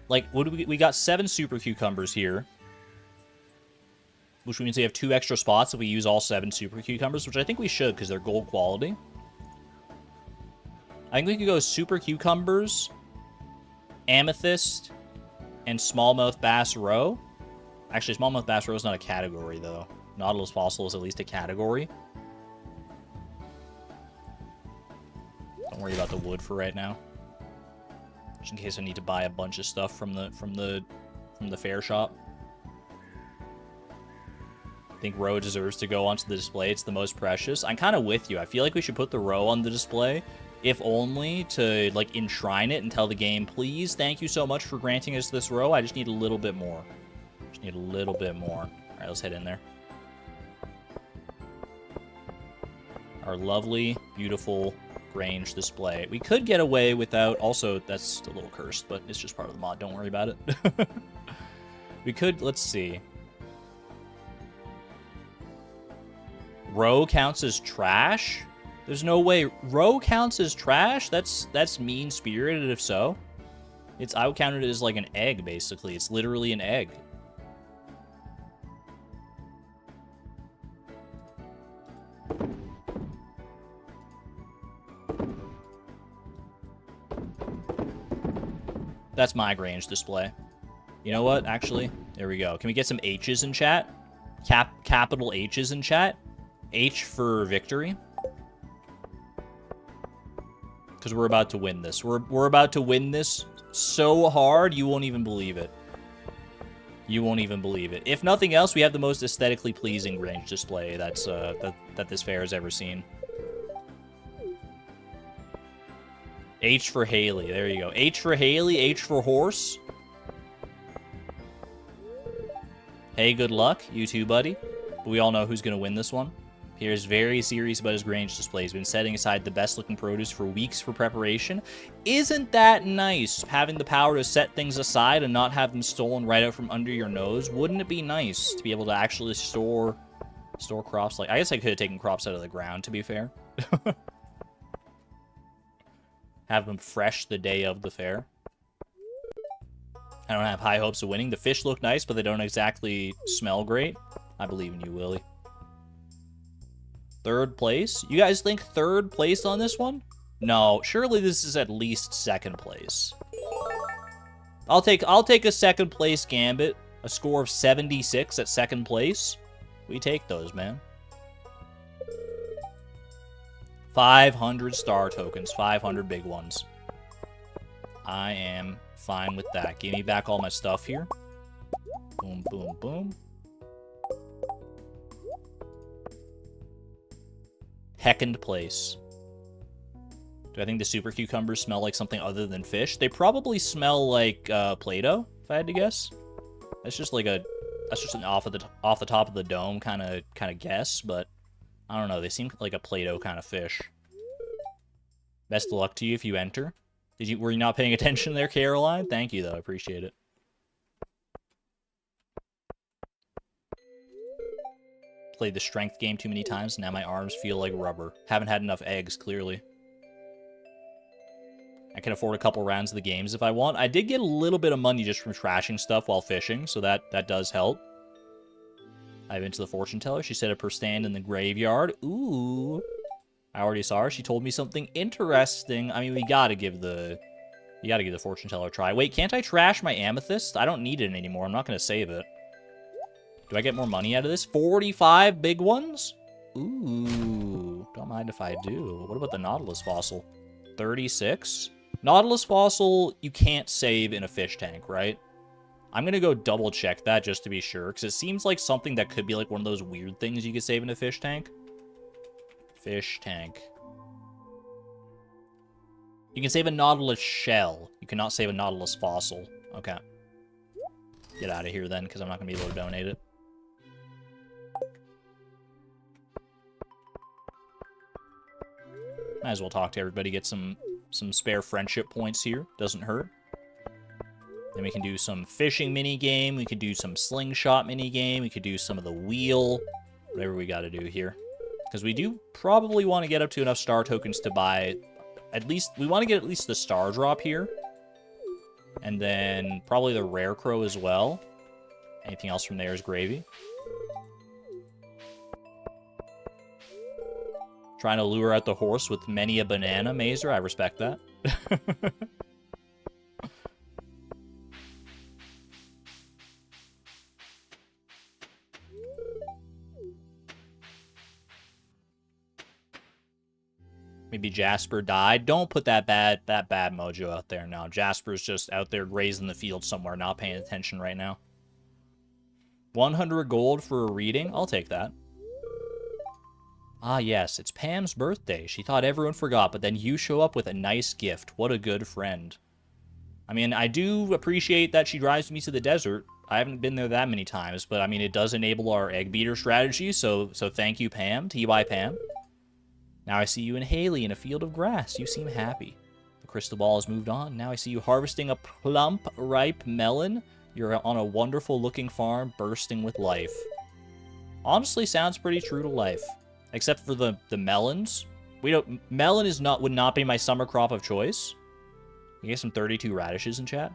Like, what do we got 7 super cucumbers here. Which means we have 2 extra spots if we use all 7 super cucumbers, which I think we should because they're gold quality. I think we could go super cucumbers, amethyst, and smallmouth bass roe. Actually, smallmouth bass roe is not a category, though. Nautilus Fossil is at least a category. Don't worry about the wood for right now. Just in case I need to buy a bunch of stuff from the fair shop. I think roe deserves to go onto the display. It's the most precious. I'm kind of with you. I feel like we should put the roe on the display, if only to, like, enshrine it and tell the game, please, thank you so much for granting us this roe. I just need a little bit more. Just need a little bit more. All right, let's head in there. Our lovely, beautiful Grange display. We could get away without... Also, that's a little cursed, but it's just part of the mod. Don't worry about it. We could... Let's see. Roe counts as trash? There's no way. Roe counts as trash? That's mean-spirited if so. I would count it as like an egg, basically. It's literally an egg. That's my Grange display. You know what? Actually, there we go. Can we get some H's in chat? Capital H's in chat? H for victory. Because we're about to win this. We're about to win this so hard, you won't even believe it. You won't even believe it. If nothing else, we have the most aesthetically pleasing Grange display that's that this fair has ever seen. H for Haley. There you go. H for Haley. H for horse. Hey, good luck. You too, buddy. But we all know who's going to win this one. Pierre's very serious about his Grange display. He's been setting aside the best-looking produce for weeks for preparation. Isn't that nice, having the power to set things aside and not have them stolen right out from under your nose? Wouldn't it be nice to be able to actually store crops? Like, I guess I could have taken crops out of the ground, to be fair. Have them fresh the day of the fair. I don't have high hopes of winning. The fish look nice, but they don't exactly smell great. I believe in you, Willie. Third place? You guys think third place on this one? No, surely this is at least second place. I'll take a second place gambit. A score of 76 at second place. We take those, man. 500 star tokens, 500 big ones. I am fine with that. Give me back all my stuff here. Boom, boom, boom. Second place. Do I think the super cucumbers smell like something other than fish? They probably smell like Play-Doh, if I had to guess. That's just like an off the top of the dome kind of guess, but I don't know. They seem like a Play-Doh kind of fish. Best of luck to you if you enter. Were you not paying attention there, Caroline? Thank you, though. I appreciate it. Played the strength game too many times, and now my arms feel like rubber. Haven't had enough eggs, clearly. I can afford a couple rounds of the games if I want. I did get a little bit of money just from trashing stuff while fishing, so that does help. I've been to the fortune teller. She set up her stand in the graveyard. Ooh. I already saw her. She told me something interesting. I mean, you gotta give the fortune teller a try. Wait, can't I trash my amethyst? I don't need it anymore. I'm not gonna save it. Do I get more money out of this? 45 big ones? Ooh. Don't mind if I do. What about the Nautilus fossil? 36? Nautilus fossil, you can't save in a fish tank, right? I'm gonna go double check that just to be sure, because it seems like something that could be like one of those weird things you could save in a fish tank. Fish tank. You can save a Nautilus shell. You cannot save a Nautilus fossil. Okay. Get out of here then, because I'm not gonna be able to donate it. Might as well talk to everybody, get some spare friendship points here. Doesn't hurt. Then we can do some fishing mini game. We could do some slingshot mini game. We could do some of the wheel. Whatever we got to do here. Because we do probably want to get up to enough star tokens to buy at least... We want to get at least the star drop here. And then probably the rare crow as well. Anything else from there is gravy. Trying to lure out the horse with many a banana, Mazer. I respect that. Maybe Jasper died. Don't put that bad mojo out there now. Jasper's just out there grazing the field somewhere, not paying attention right now. 100 gold for a reading? I'll take that. Ah, yes, it's Pam's birthday. She thought everyone forgot, but then you show up with a nice gift. What a good friend. I mean, I do appreciate that she drives me to the desert. I haven't been there that many times, but I mean, it does enable our egg beater strategy, so thank you, Pam. TY Pam. Now I see you and Haley in a field of grass. You seem happy. The crystal ball has moved on. Now I see you harvesting a plump, ripe melon. You're on a wonderful-looking farm bursting with life. Honestly, sounds pretty true to life. Except for the melons. Melon would not be my summer crop of choice. You get some 32 radishes in chat.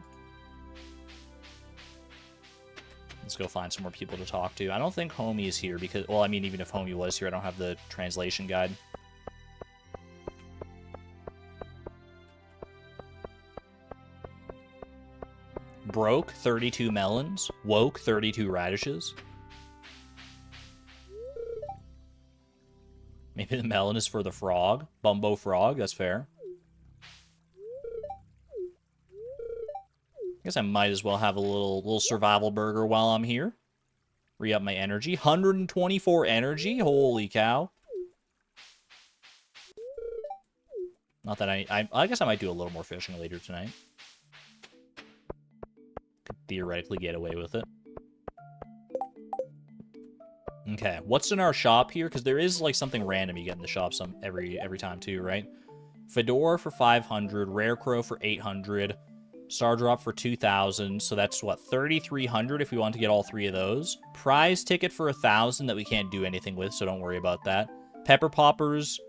Let's go find some more people to talk to. I don't think Homie is here because... Well, I mean, even if Homie was here, I don't have the translation guide. Broke, 32 melons. Woke, 32 radishes. Maybe the melon is for the frog. Bumbo frog, that's fair. I guess I might as well have a little survival burger while I'm here. Re-up my energy. 124 energy? Holy cow. Not that I guess I might do a little more fishing later tonight. Could theoretically get away with it. Okay, what's in our shop here? Because there is like something random you get in the shop every time too, right? Fedora for 500, Rare Crow for 800, Star Drop for 2,000. So that's what, 3,300 if we want to get all three of those. Prize ticket for 1,000 that we can't do anything with, so don't worry about that. Pepper Poppers,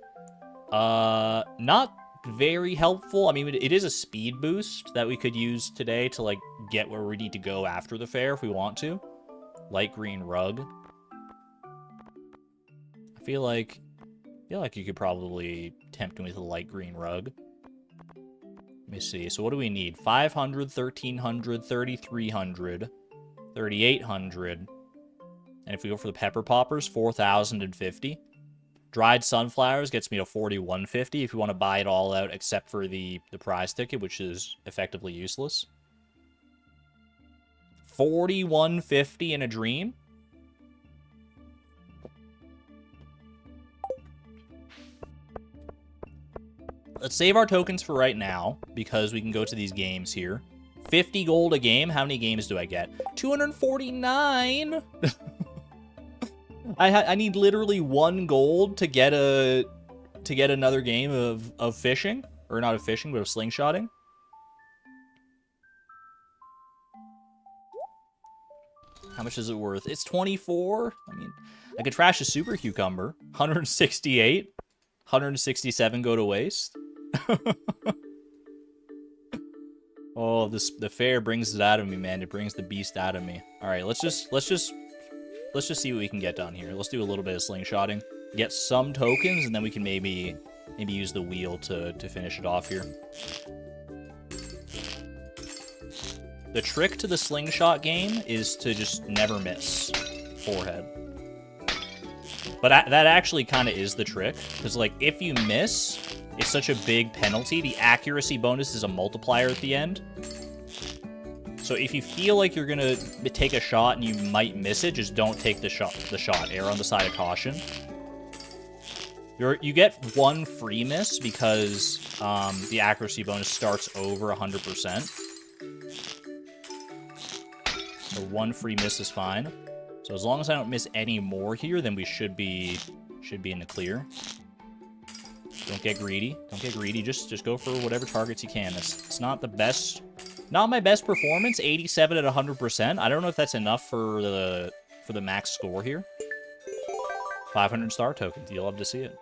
not very helpful. I mean, it is a speed boost that we could use today to like get where we need to go after the fair if we want to. Light green rug. I feel like you could probably tempt me with a light green rug. Let me see. So what do we need? 500, 1,300, 3,300, 3,800. And if we go for the Pepper Poppers, 4,050. Dried Sunflowers gets me to 4,150 if you want to buy it all out except for the prize ticket, which is effectively useless. 4,150 in a dream? Let's save our tokens for right now, because we can go to these games here. 50 gold a game? How many games do I get? 249? I need literally 1 gold to get another game of fishing. Or not of fishing, but of slingshotting. How much is it worth? It's 24? I mean, I could trash a super cucumber. 168. 167 go to waste. Oh, the fair brings it out of me, man. It brings the beast out of me. All right, let's just see what we can get done here. Let's do a little bit of slingshotting, get some tokens, and then we can maybe use the wheel to finish it off here. The trick to the slingshot game is to just never miss. Forehead. But that actually kind of is the trick, because like if you miss, it's such a big penalty. The accuracy bonus is a multiplier at the end. So if you feel like you're gonna take a shot and you might miss it, just don't take the shot. Err on the side of caution. You get 1 free miss because the accuracy bonus starts over 100%. So 1 free miss is fine. So as long as I don't miss any more here, then we should be in the clear. Don't get greedy. Don't get greedy. Just go for whatever targets you can. It's not the best Not my best performance, 87 at 100%. I don't know if that's enough for the max score here. 500 star tokens. You'll love to see it.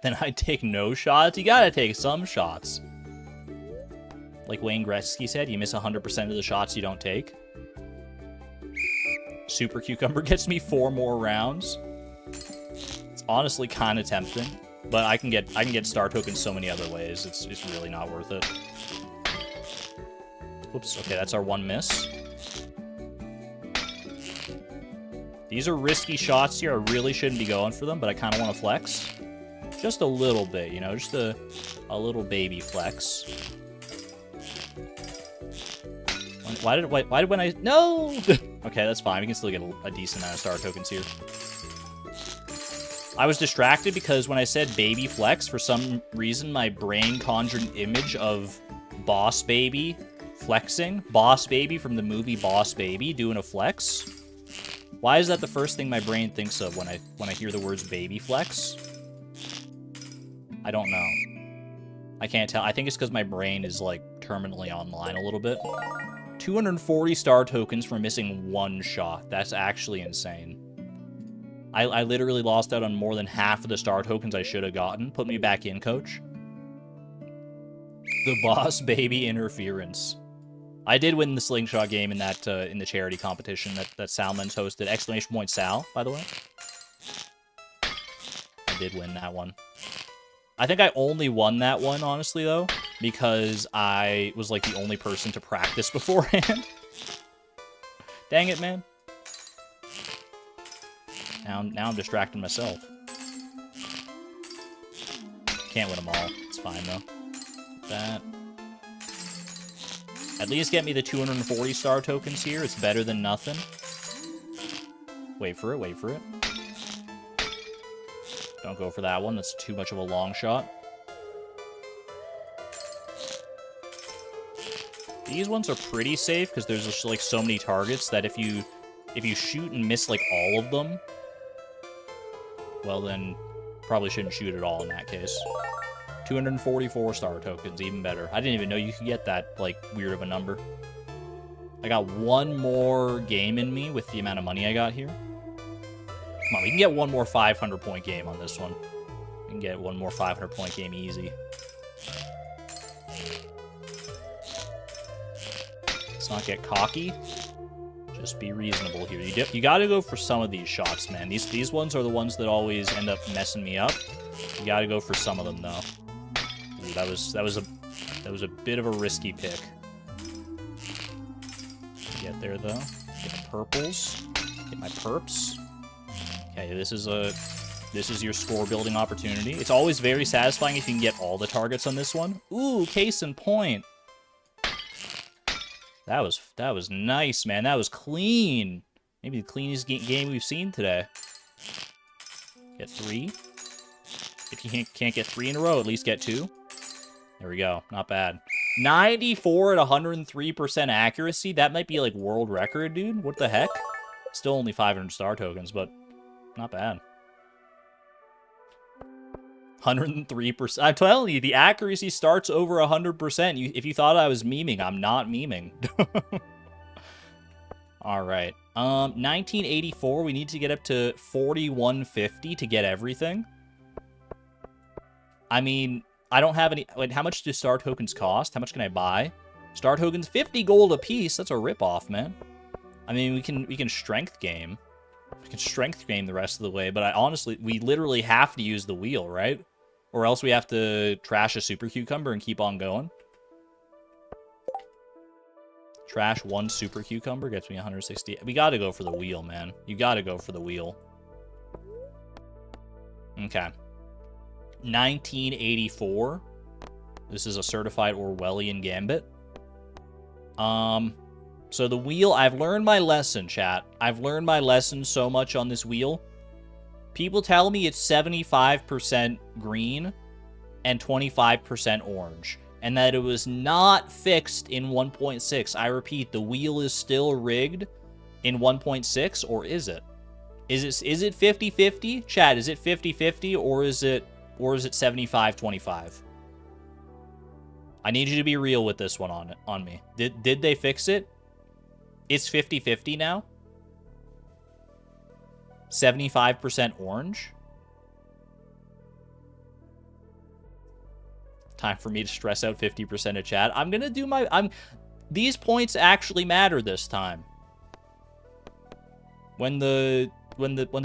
Then I take no shots. You gotta take some shots. Like Wayne Gretzky said, you miss 100% of the shots you don't take. Super Cucumber gets me 4 more rounds. It's honestly kind of tempting, but I can get star tokens so many other ways. It's really not worth it. Whoops. Okay, that's our 1 miss. These are risky shots here. I really shouldn't be going for them, but I kind of want to flex. Just a little bit, you know, just a little baby flex. Why did when I... No! Okay, that's fine. We can still get a decent amount of star tokens here. I was distracted because when I said baby flex, for some reason, my brain conjured an image of Boss Baby flexing. Boss Baby from the movie Boss Baby doing a flex. Why is that the first thing my brain thinks of when I hear the words baby flex? I don't know. I can't tell. I think it's because my brain is, like, terminally online a little bit. 240 star tokens for missing 1 shot. That's actually insane. I literally lost out on more than half of the star tokens I should have gotten. Put me back in, coach. The Boss Baby interference. I did win the slingshot game in that in the charity competition that Salmon's hosted. Exclamation point Sal, by the way. I did win that one. I think I only won that one, honestly, though, because I was, like, the only person to practice beforehand. Dang it, man. Now I'm distracting myself. Can't win them all. It's fine, though. That. At least get me the 240 star tokens here. It's better than nothing. Wait for it, wait for it. Don't go for that one. That's too much of a long shot. These ones are pretty safe because there's just, like, so many targets that if you shoot and miss, like, all of them, well, then probably shouldn't shoot at all in that case. 244 star tokens, even better. I didn't even know you could get that, like, weird of a number. I got 1 more game in me with the amount of money I got here. Come on, we can get 1 more 500-point game on this one. We can get 1 more 500-point game easy. Let's not get cocky. Just be reasonable here. You gotta go for some of these shots, man. These ones are the ones that always end up messing me up. You gotta go for some of them, though. Ooh, that was a bit of a risky pick. Get there, though. Get the purples. Get my perps. Okay, this is your score building opportunity. It's always very satisfying if you can get all the targets on this one. Ooh, case in point. That was nice, man. That was clean. Maybe the cleanest game we've seen today. Get 3. If you can't get 3 in a row, at least get 2. There we go. Not bad. 94 at 103% accuracy. That might be like world record, dude. What the heck? Still only 500 star tokens, but not bad. 103%. I'm telling you, the accuracy starts over 100%. If you thought I was memeing, I'm not memeing. All right. 1984, we need to get up to 4150 to get everything. I mean, I don't have any... Wait, how much do star tokens cost? How much can I buy? Star tokens, 50 gold a piece. That's a ripoff, man. I mean, we can strength game. We can strength game the rest of the way, but honestly, we literally have to use the wheel, right? Or else we have to trash a super cucumber and keep on going. Trash 1 super cucumber gets me 160. We gotta go for the wheel, man. You gotta go for the wheel. Okay. 1984. This is a certified Orwellian gambit. So the wheel, I've learned my lesson, chat. I've learned my lesson so much on this wheel. People tell me it's 75% green and 25% orange, and that it was not fixed in 1.6. I repeat, the wheel is still rigged in 1.6, or is it? Is it 50-50? Chat, is it 50-50, or is it 75-25? I need you to be real with this one on me. Did they fix it? It's 50-50 now. 75% orange. Time for me to stress out 50% of chat. I'm gonna do my... These points actually matter this time. When the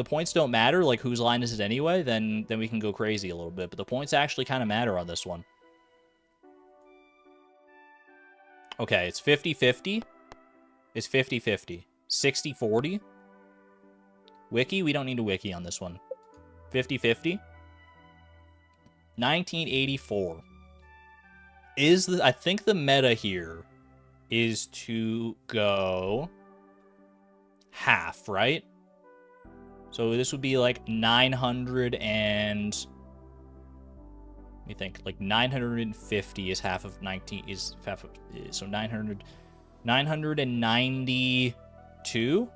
points don't matter, like whose line is it anyway, then we can go crazy a little bit. But the points actually kind of matter on this one. Okay, it's 50-50. It's 50-50. 60-40. Wiki? We don't need a wiki on this one. 50-50. 1984. I think the meta here is to go half, right? So this would be like 900 and... Let me think. Like 950 is half of 19... Is half of... So 900... 992?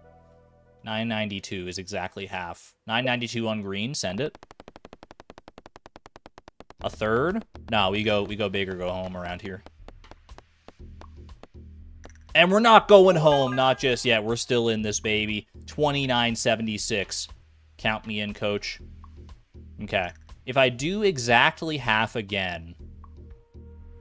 992 is exactly half. 992 on green. Send it. A third? No, we go big or go home around here. And we're not going home. Not just yet. We're still in this, baby. 2976. Count me in, coach. Okay. If I do exactly half again...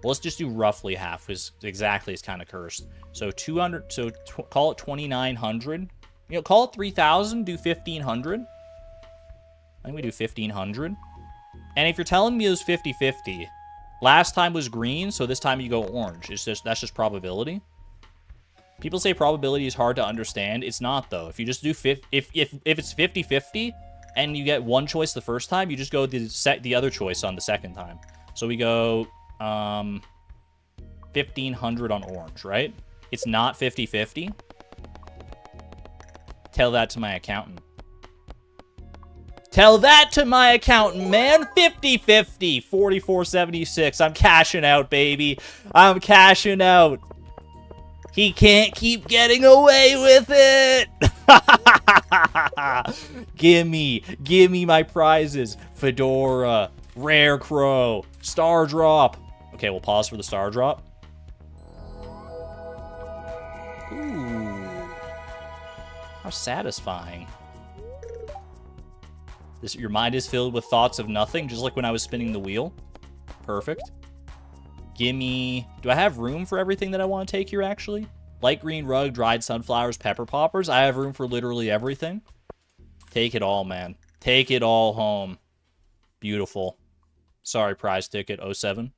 Well, let's just do roughly half, because exactly is kind of cursed. So 200... So call it 2,900. You know, call it 3,000. Do 1,500. I think we do 1,500. And if you're telling me it was 50-50, last time was green, so this time you go orange. That's just probability. People say probability is hard to understand. It's not, though. If you just do if it's 50-50 and you get one choice the first time, you just go the other choice on the second time. So we go 1,500 on orange, right? It's not 50-50. Tell that to my accountant. Tell that to my accountant, man. 50-50. 44.76. I'm cashing out, baby. I'm cashing out. He can't keep getting away with it. Gimme my prizes. Fedora, Rare Crow, Star Drop. Okay, we'll pause for the Star Drop. Ooh. How satisfying. Your mind is filled with thoughts of nothing, just like when I was spinning the wheel. Perfect. Gimme... Do I have room for everything that I want to take here, actually? Light green rug, dried sunflowers, pepper poppers. I have room for literally everything. Take it all, man. Take it all home. Beautiful. Sorry, prize ticket 07.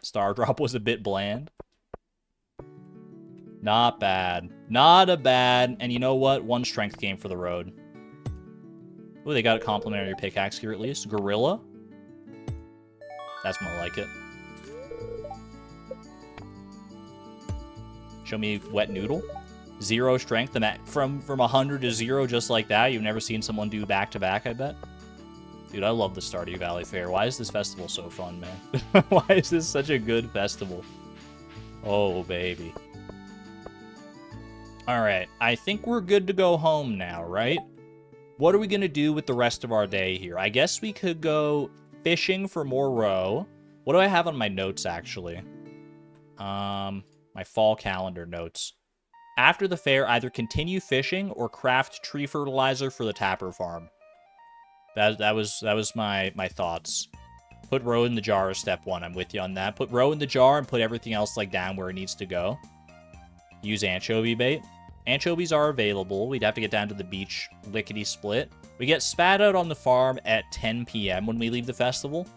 Star drop was a bit bland. Not bad. Not a bad. And you know what? One strength game for the road. Ooh, they got a complimentary pickaxe here at least. Gorilla. That's more like it. Show me wet noodle. 0 strength. From 100 to 0 just like that. You've never seen someone do back-to-back, I bet. Dude, I love the Stardew Valley Fair. Why is this festival so fun, man? Why is this such a good festival? Oh, baby. Alright, I think we're good to go home now, right? What are we going to do with the rest of our day here? I guess we could go fishing for more roe. What do I have on my notes, actually? My fall calendar notes. After the fair, either continue fishing or craft tree fertilizer for the tapper farm. That was my thoughts. Put roe in the jar is step 1. I'm with you on that. Put roe in the jar and put everything else like down where it needs to go. Use anchovy bait. Anchovies are available. We'd have to get down to the beach lickety-split. We get spat out on the farm at 10 p.m. when we leave the festival.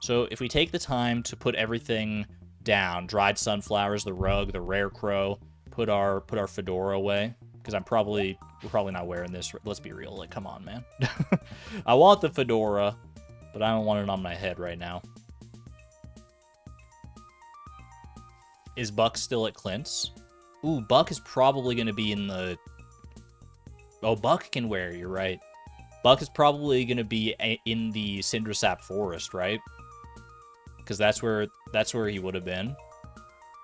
So if we take the time to put everything down, dried sunflowers, the rug, the rare crow, put our fedora away, because we're probably not wearing this. Let's be real. Like, come on, man. I want the fedora, but I don't want it on my head right now. Is Buck still at Clint's? Ooh, Buck is probably going to be in the... Oh, Buck can wear, you're right. Buck is probably going to be in the Cindersap Forest, right? Because that's where he would have been.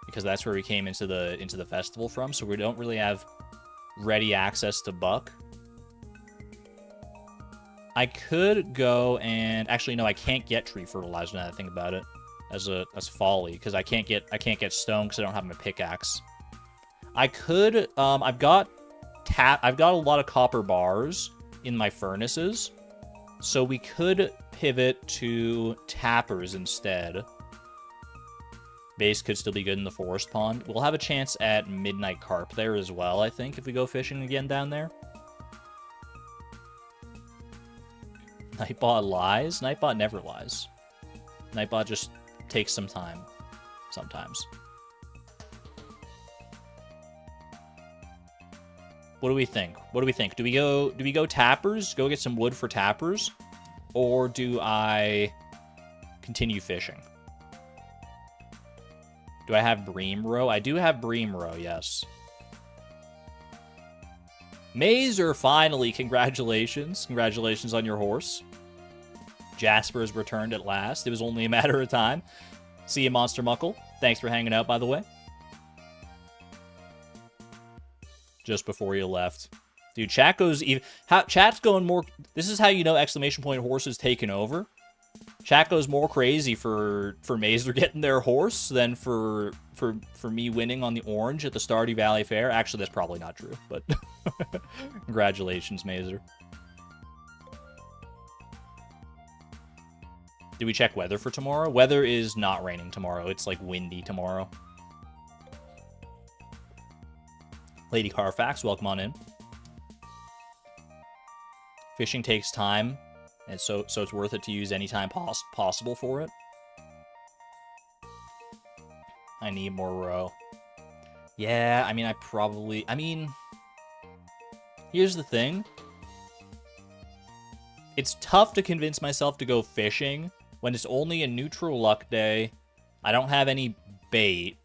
Because that's where we came into the festival from, so we don't really have ready access to Buck. I could go and actually no, I can't get tree fertilizer now that I think about it. As folly, because I can't get stone because I don't have my pickaxe. I could I've got a lot of copper bars in my furnaces, so we could pivot to tappers instead. Base could still be good in the forest pond. We'll have a chance at midnight carp there as well, I think, if we go fishing again down there. Nightbot lies? Nightbot never lies. Nightbot just takes some time sometimes. What do we think? What do we think? Do we go tappers? Go get some wood for tappers? Or do I continue fishing? Do I have bream roe? I do have bream roe, yes. Mazer, finally, congratulations. Congratulations on your horse. Jasper has returned at last. It was only a matter of time. See you, Monster Muckle. Thanks for hanging out, by the way. Just before you left. Dude, chat goes even... chat's going more... This is how you know exclamation point horse is taken over. Chat goes more crazy for Mazer getting their horse than for me winning on the orange at the Stardew Valley Fair. Actually, that's probably not true, but congratulations, Mazer. Did we check weather for tomorrow? Weather is not raining tomorrow. It's like windy tomorrow. Lady Carfax, welcome on in. Fishing takes time, and so it's worth it to use any time possible for it. I need more roe. Yeah, I mean, here's the thing. It's tough to convince myself to go fishing when it's only a neutral luck day. I don't have any bait.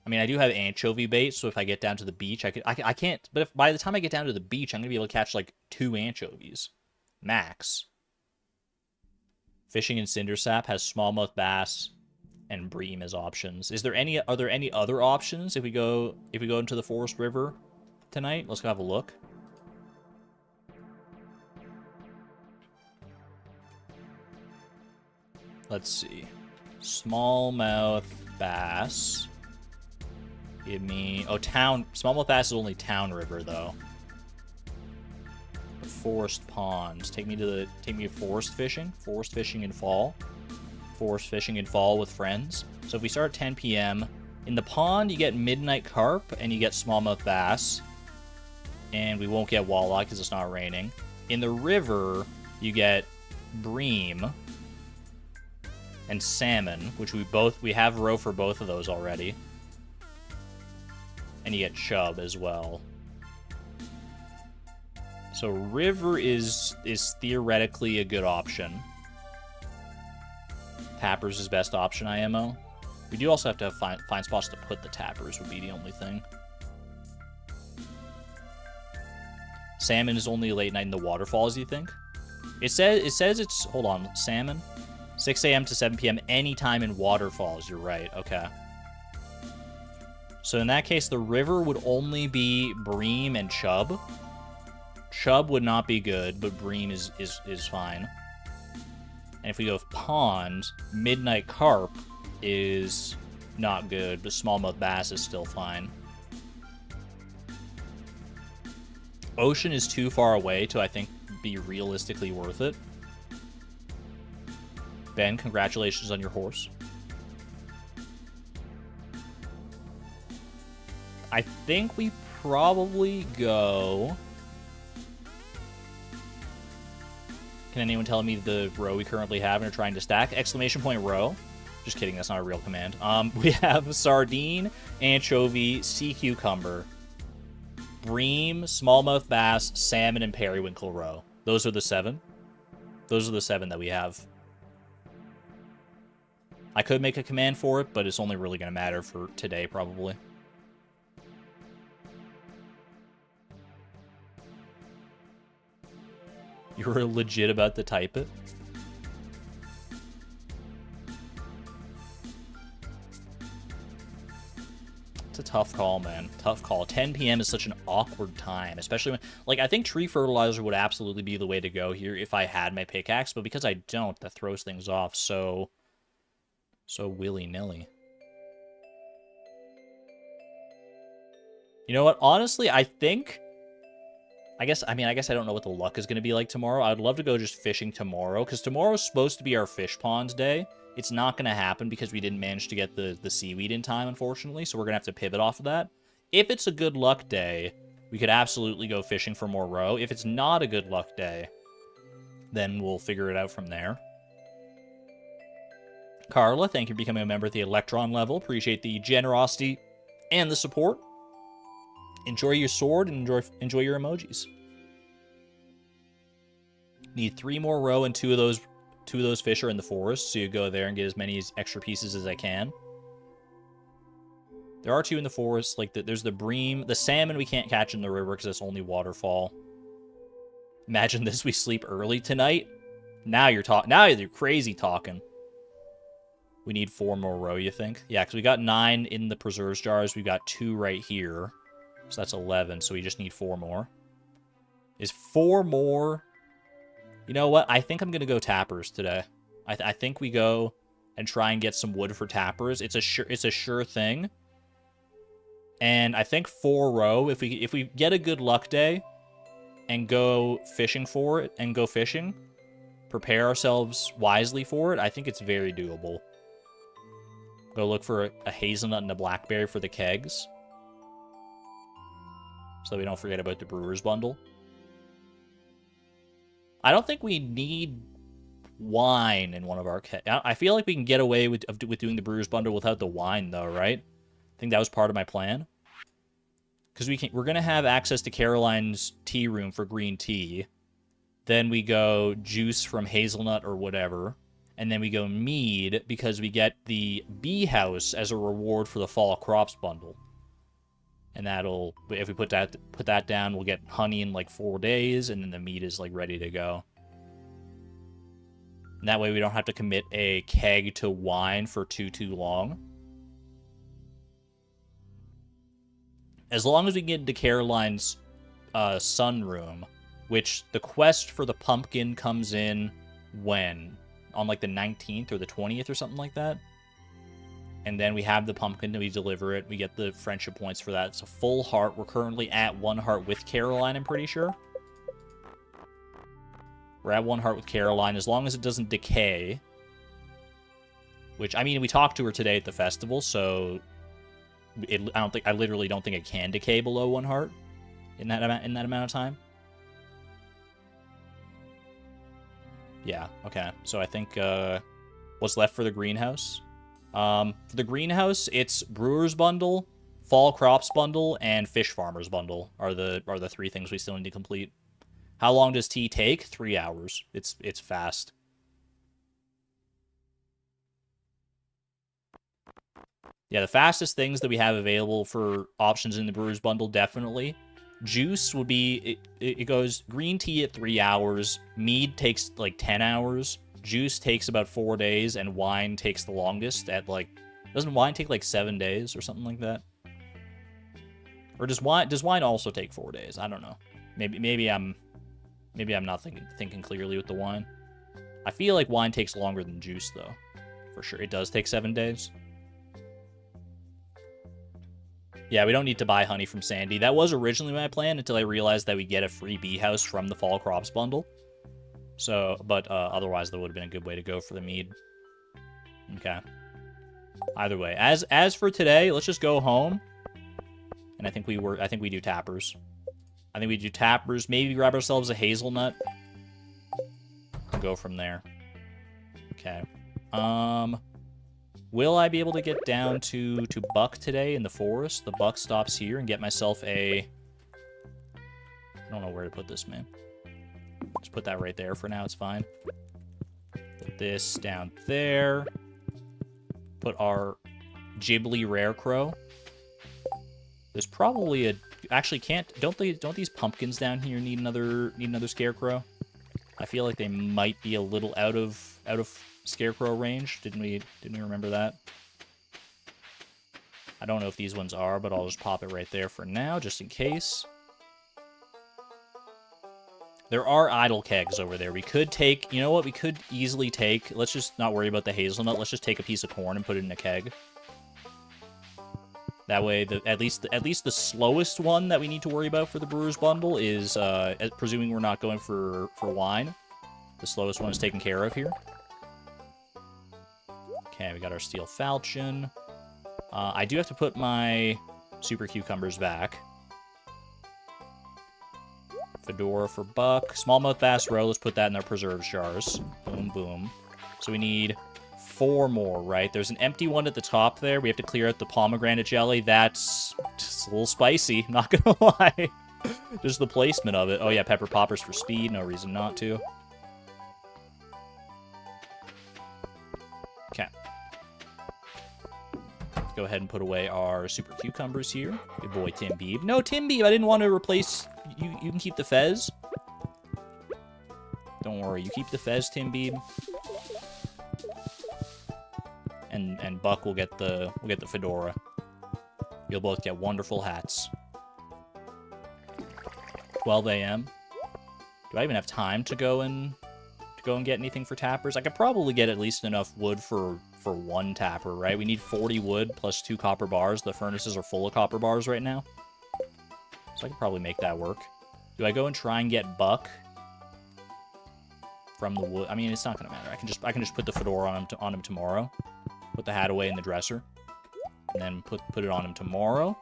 I mean, I do have anchovy bait, so if I get down to the beach, I can't. But if by the time I get down to the beach, I'm gonna be able to catch like 2 anchovies, max. Fishing in Cindersap has smallmouth bass and bream as options. Are there any other options if we go into the Forest River tonight? Let's go have a look. Let's see. Smallmouth bass. Give me... Oh, town... Smallmouth bass is only town river, though. The forest ponds. Take me to forest fishing. Forest fishing in fall. Forest fishing in fall with friends. So if we start at 10 p.m., in the pond, you get midnight carp, and you get smallmouth bass. And we won't get walleye because it's not raining. In the river, you get bream and salmon, which we have roe for both of those already. And you get chub as well. So river is theoretically a good option. Tappers is best option, IMO. We do also have to find spots to put the tappers would be the only thing. Salmon is only late night in the waterfalls, you think? It says it's... Hold on. Salmon? 6 a.m. to 7 p.m. anytime in waterfalls. You're right. Okay. So in that case, the river would only be bream and chub. Chub would not be good, but bream is fine. And if we go with pond, midnight carp is not good, but smallmouth bass is still fine. Ocean is too far away to, I think, be realistically worth it. Ben, congratulations on your horse. I think we probably go... Can anyone tell me the row we currently have and are trying to stack? Exclamation point row. Just kidding, that's not a real command. We have sardine, anchovy, sea cucumber, bream, smallmouth bass, salmon, and periwinkle roe. Those are the 7. Those are the 7 that we have. I could make a command for it, but it's only really going to matter for today, probably. You were legit about to type it? It's a tough call, man. Tough call. 10 p.m. is such an awkward time, especially when... Like, I think tree fertilizer would absolutely be the way to go here if I had my pickaxe, but because I don't, that throws things off so willy-nilly. You know what? Honestly, I guess I don't know what the luck is going to be like tomorrow. I'd love to go just fishing tomorrow, because tomorrow's supposed to be our fish pond day. It's not going to happen because we didn't manage to get the seaweed in time, unfortunately, so we're going to have to pivot off of that. If it's a good luck day, we could absolutely go fishing for more roe. If it's not a good luck day, then we'll figure it out from there. Carla, thank you for becoming a member at the Electron level. Appreciate the generosity and the support. Enjoy your sword and enjoy your emojis. Need 3 more roe and 2 of those fish are in the forest, so you go there and get as many extra pieces as I can. There are 2 in the forest. Like there's the bream, the salmon we can't catch in the river because it's only waterfall. Imagine this: we sleep early tonight. Now you're crazy talking. We need 4 more roe, you think? Yeah, because we got 9 in the preserves jars. We've got 2 right here. So that's 11, so we just need 4 more. Is 4 more... You know what? I think I'm going to go tappers today. I think we go and try and get some wood for tappers. It's a sure thing. And I think 4 roe, if we get a good luck day and go fishing for it, and go fishing, prepare ourselves wisely for it, I think it's very doable. Go look for a hazelnut and a blackberry for the kegs, so we don't forget about the brewer's bundle. I don't think we need wine in one of our kegs. I feel like we can get away with doing the brewer's bundle without the wine, though, right? I think that was part of my plan. Because we're going to have access to Caroline's tea room for green tea. Then we go juice from hazelnut or whatever. And then we go mead because we get the bee house as a reward for the fall crops bundle. And that'll, if we put that down, we'll get honey in like 4 days, and then the meat is like ready to go. And that way we don't have to commit a keg to wine for too long. As long as we get into Caroline's sunroom, which the quest for the pumpkin comes in when? On like the 19th or the 20th or something like that? And then we have the pumpkin, and we deliver it. We get the friendship points for that. It's a full heart. We're currently at 1 heart with Caroline, I'm pretty sure. We're at 1 heart with Caroline, as long as it doesn't decay. Which, I mean, we talked to her today at the festival, so... I literally don't think it can decay below 1 heart in that amount of time. Yeah, okay. So I think, what's left for the greenhouse? For the greenhouse, it's Brewer's Bundle, Fall Crops Bundle, and Fish Farmer's Bundle are the 3 things we still need to complete. How long does tea take? 3 hours. It's fast. Yeah, the fastest things that we have available for options in the Brewer's Bundle, definitely. Juice would be, it goes green tea at 3 hours, mead takes like 10 hours, juice takes about 4 days, and wine takes the longest at like... Doesn't wine take like 7 days or something like that? Or does wine also take 4 days? I don't know. Maybe I'm not thinking clearly with the wine. I feel like wine takes longer than juice, though. For sure. It does take 7 days. Yeah, we don't need to buy honey from Sandy. That was originally my plan until I realized that we get a free bee house from the Fall Crops Bundle. So, but otherwise that would have been a good way to go for the mead. Okay. Either way, as for today, let's just go home. And I think we do tappers. I think we do tappers. Maybe grab ourselves a hazelnut. And go from there. Okay. Will I be able to get down to Buck today in the forest? The Buck stops here, and get myself a... I don't know where to put this, man. Just put that right there for now. It's fine. Put this down there. Put our Ghibli Rare Crow. There's probably a... Actually, don't these pumpkins down here need another scarecrow? I feel like they might be a little out of scarecrow range. Didn't we remember that? I don't know if these ones are, but I'll just pop it right there for now, just in case. There are idle kegs over there. We could take... You know what? We could easily take... Let's just not worry about the hazelnut. Let's just take a piece of corn and put it in a keg. That way, at least the slowest one that we need to worry about for the Brewer's Bundle is, presuming we're not going for wine. The slowest one is taken care of here. Okay, we got our steel falchion. I do have to put my super cucumbers back. Fedora for buck. Smallmouth bass roe, let's put that in our preserves jars. Boom, boom. So we need 4 more, right? There's an empty one at the top there. We have to clear out the pomegranate jelly. That's just a little spicy, not gonna lie. Just the placement of it. Oh yeah, pepper poppers for speed. No reason not to. Okay. Go ahead and put away our super cucumbers here. Good boy, Tim Beeb. No, Tim Beeb, I didn't want to replace... You can keep the fez. Don't worry, you keep the fez, Tim Beeb. And Buck will get the fedora. You'll both get wonderful hats. 12 a.m. Do I even have time to go and get anything for tappers? I could probably get at least enough wood for 1 tapper, right? We need 40 wood plus 2 copper bars. The furnaces are full of copper bars right now. So I could probably make that work. Do I go and try and get Buck from the wood? I mean, it's not gonna matter. I can just put the fedora on him tomorrow. Put the hat away in the dresser. And then put it on him tomorrow.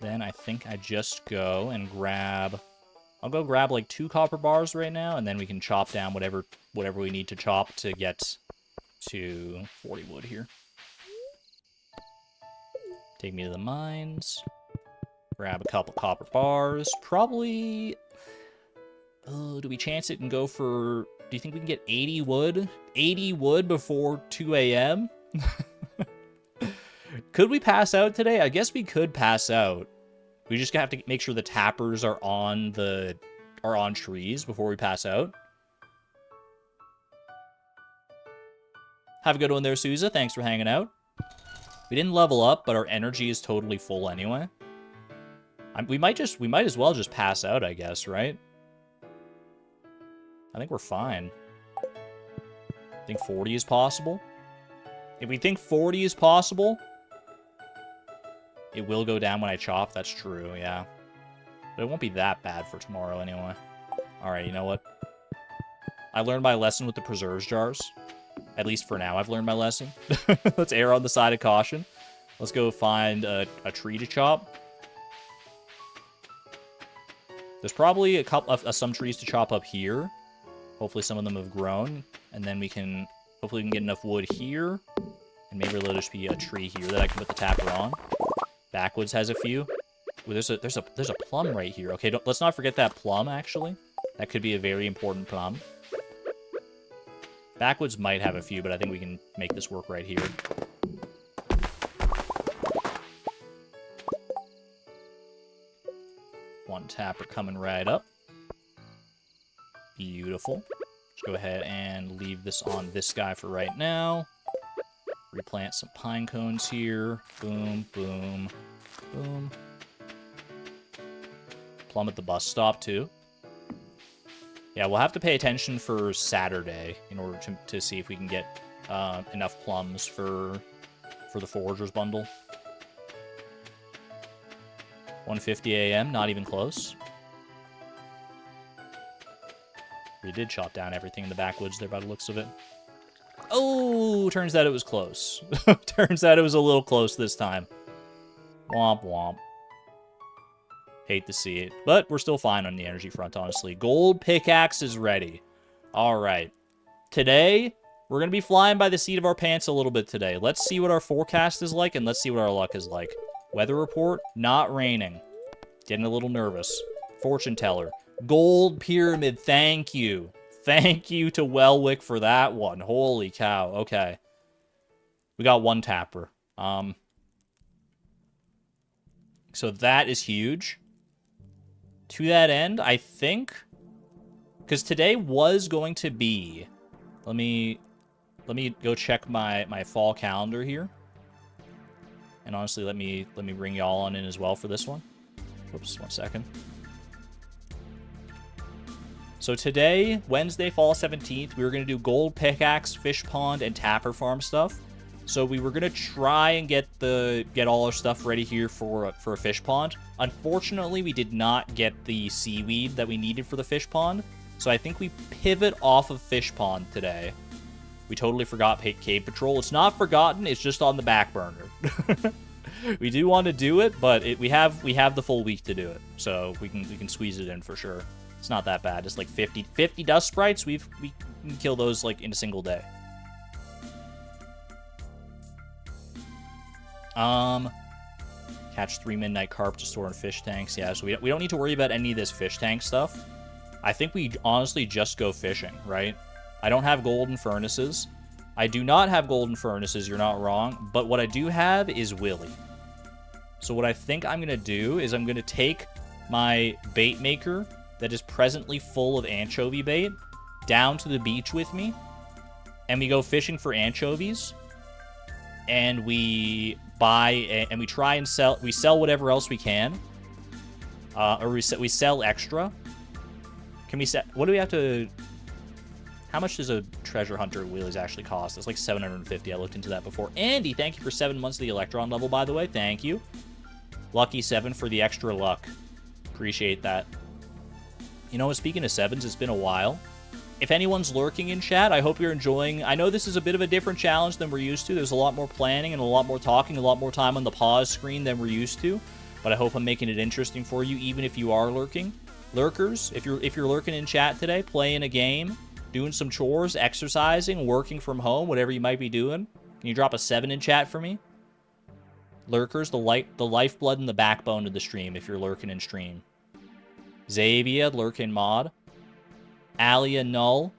Then I think I just go and grab... I'll go grab like 2 copper bars right now, and then we can chop down whatever we need to chop to get to 40 wood here. Take me to the mines. Grab a couple copper bars. Probably... do we chance it and go for... Do you think we can get 80 wood? 80 wood before 2 a.m.? Could we pass out today? I guess we could pass out. We just have to make sure the tappers are on trees before we pass out. Have a good one there, Souza. Thanks for hanging out. We didn't level up, but our energy is totally full anyway. We might as well just pass out, I guess, right? I think we're fine. I think 40 is possible. If we think 40 is possible, it will go down when I chop. That's true, yeah. But it won't be that bad for tomorrow anyway. Alright, you know what? I learned my lesson with the preserves jars. At least for now, I've learned my lesson. Let's err on the side of caution. Let's go find a tree to chop. There's probably a couple of some trees to chop up here. Hopefully some of them have grown. And then hopefully we can get enough wood here. And maybe there'll just be a tree here that I can put the tapper on. Backwoods has a few. Ooh, there's a plum right here. Okay, let's not forget that plum, actually. That could be a very important plum. Backwoods might have a few, but I think we can make this work right here. One tapper coming right up. Beautiful. Let's go ahead and leave this on this guy for right now. Replant some pine cones here. Boom, boom, boom. Plum at the bus stop, too. Yeah, we'll have to pay attention for Saturday in order to see if we can get enough plums for the Forager's Bundle. 1:50 a.m., not even close. We did chop down everything in the backwoods there by the looks of it. Oh, turns out it was close. Turns out it was a little close this time. Womp womp. Hate to see it. But we're still fine on the energy front, honestly. Gold pickaxe is ready. Alright. Today, we're going to be flying by the seat of our pants a little bit today. Let's see what our forecast is like, and let's see what our luck is like. Weather report, not raining. Getting a little nervous. Fortune teller. Gold pyramid, thank you. Thank you to Welwick for that one. Holy cow. Okay. We got 1 tapper. So that is huge. To that end, I think... Because today was going to be... Let me go check my fall calendar here. And honestly, let me bring y'all on in as well for this one. Whoops, 1 second. So today, Wednesday, fall 17th, we were going to do gold pickaxe, fish pond, and tapper farm stuff. So we were going to try and get all our stuff ready here for a fish pond. Unfortunately, we did not get the seaweed that we needed for the fish pond. So I think we pivot off of fish pond today. We totally forgot cave patrol. It's not forgotten, it's just on the back burner. We do want to do it, but we have the full week to do it. So we can squeeze it in for sure. It's not that bad. It's like 50 dust sprites. We can kill those like in a single day. Catch 3 midnight carp to store in fish tanks. Yeah, so we don't need to worry about any of this fish tank stuff. I think we honestly just go fishing, right? I don't have golden furnaces. I do not have golden furnaces, you're not wrong. But what I do have is Willy. So what I think I'm going to do is I'm going to take my bait maker that is presently full of anchovy bait down to the beach with me. And we go fishing for anchovies. And we buy and we try and sell. We sell whatever else we can. Or we sell extra. Can we sell? What do we have to... How much does a treasure hunter at Wheelies actually cost? It's like 750. I looked into that before. Andy, thank you for 7 months of the Electron level, by the way. Thank you. Lucky 7 for the extra luck. Appreciate that. You know, speaking of 7s, it's been a while. If anyone's lurking in chat, I hope you're enjoying. I know this is a bit of a different challenge than we're used to. There's a lot more planning and a lot more talking, a lot more time on the pause screen than we're used to. But I hope I'm making it interesting for you, even if you are lurking. Lurkers, if you're lurking in chat today, playing a game, doing some chores, exercising, working from home, whatever you might be doing, can you drop a 7 in chat for me? Lurkers, the lifeblood and the backbone of the stream if you're lurking in stream. Xavier, lurking mod. Alia Null,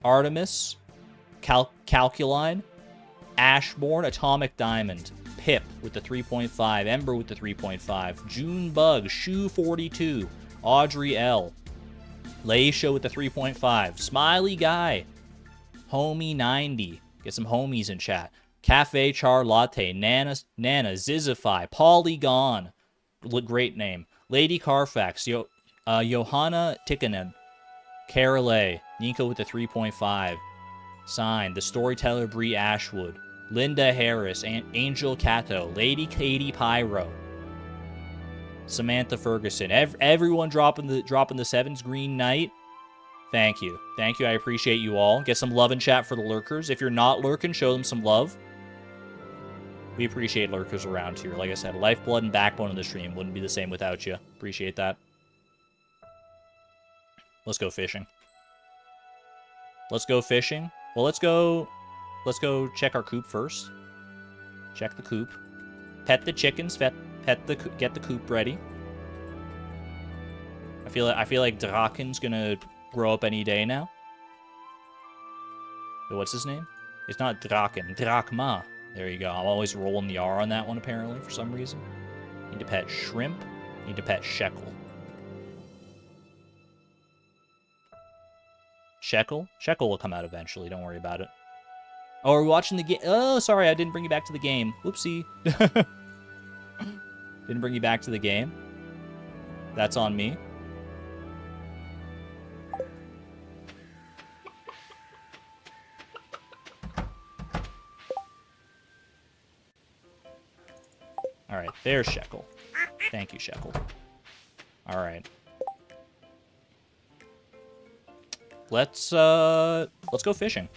Artemis, Calculine, Ashbourne, Atomic Diamond, Pip with the 3.5, Ember with the 3.5, June Bug, Shoe 42, Audrey L, Leisha with the 3.5, Smiley Guy, Homie 90, get some homies in chat, Cafe Char Latte, Nana Zizify, Polygon, great name, Lady Carfax, Johanna Tikkanen, Carole, Nico with the 3.5. Signed, the storyteller Bree Ashwood. Linda Harris, Angel Cato, Lady Katie Pyro. Samantha Ferguson. Everyone dropping the 7s. Green Knight. Thank you. Thank you. I appreciate you all. Get some love in chat for the lurkers. If you're not lurking, show them some love. We appreciate lurkers around here. Like I said, lifeblood and backbone of the stream. Wouldn't be the same without you. Appreciate that. Let's go fishing. Let's go fishing. Well, let's go check our coop first. Check the coop. Pet the chickens. Get the coop ready. I feel like Draken's gonna grow up any day now. What's his name? It's not Draken. Drakma. There you go. I'm always rolling the R on that one apparently for some reason. Need to pet shrimp. Need to pet shekel. Shekel will come out eventually. Don't worry about it. Oh, are we watching the game? Oh, sorry. I didn't bring you back to the game. Whoopsie. Didn't bring you back to the game. That's on me. All right. There's Shekel. Thank you, Shekel. All right. Let's go fishing.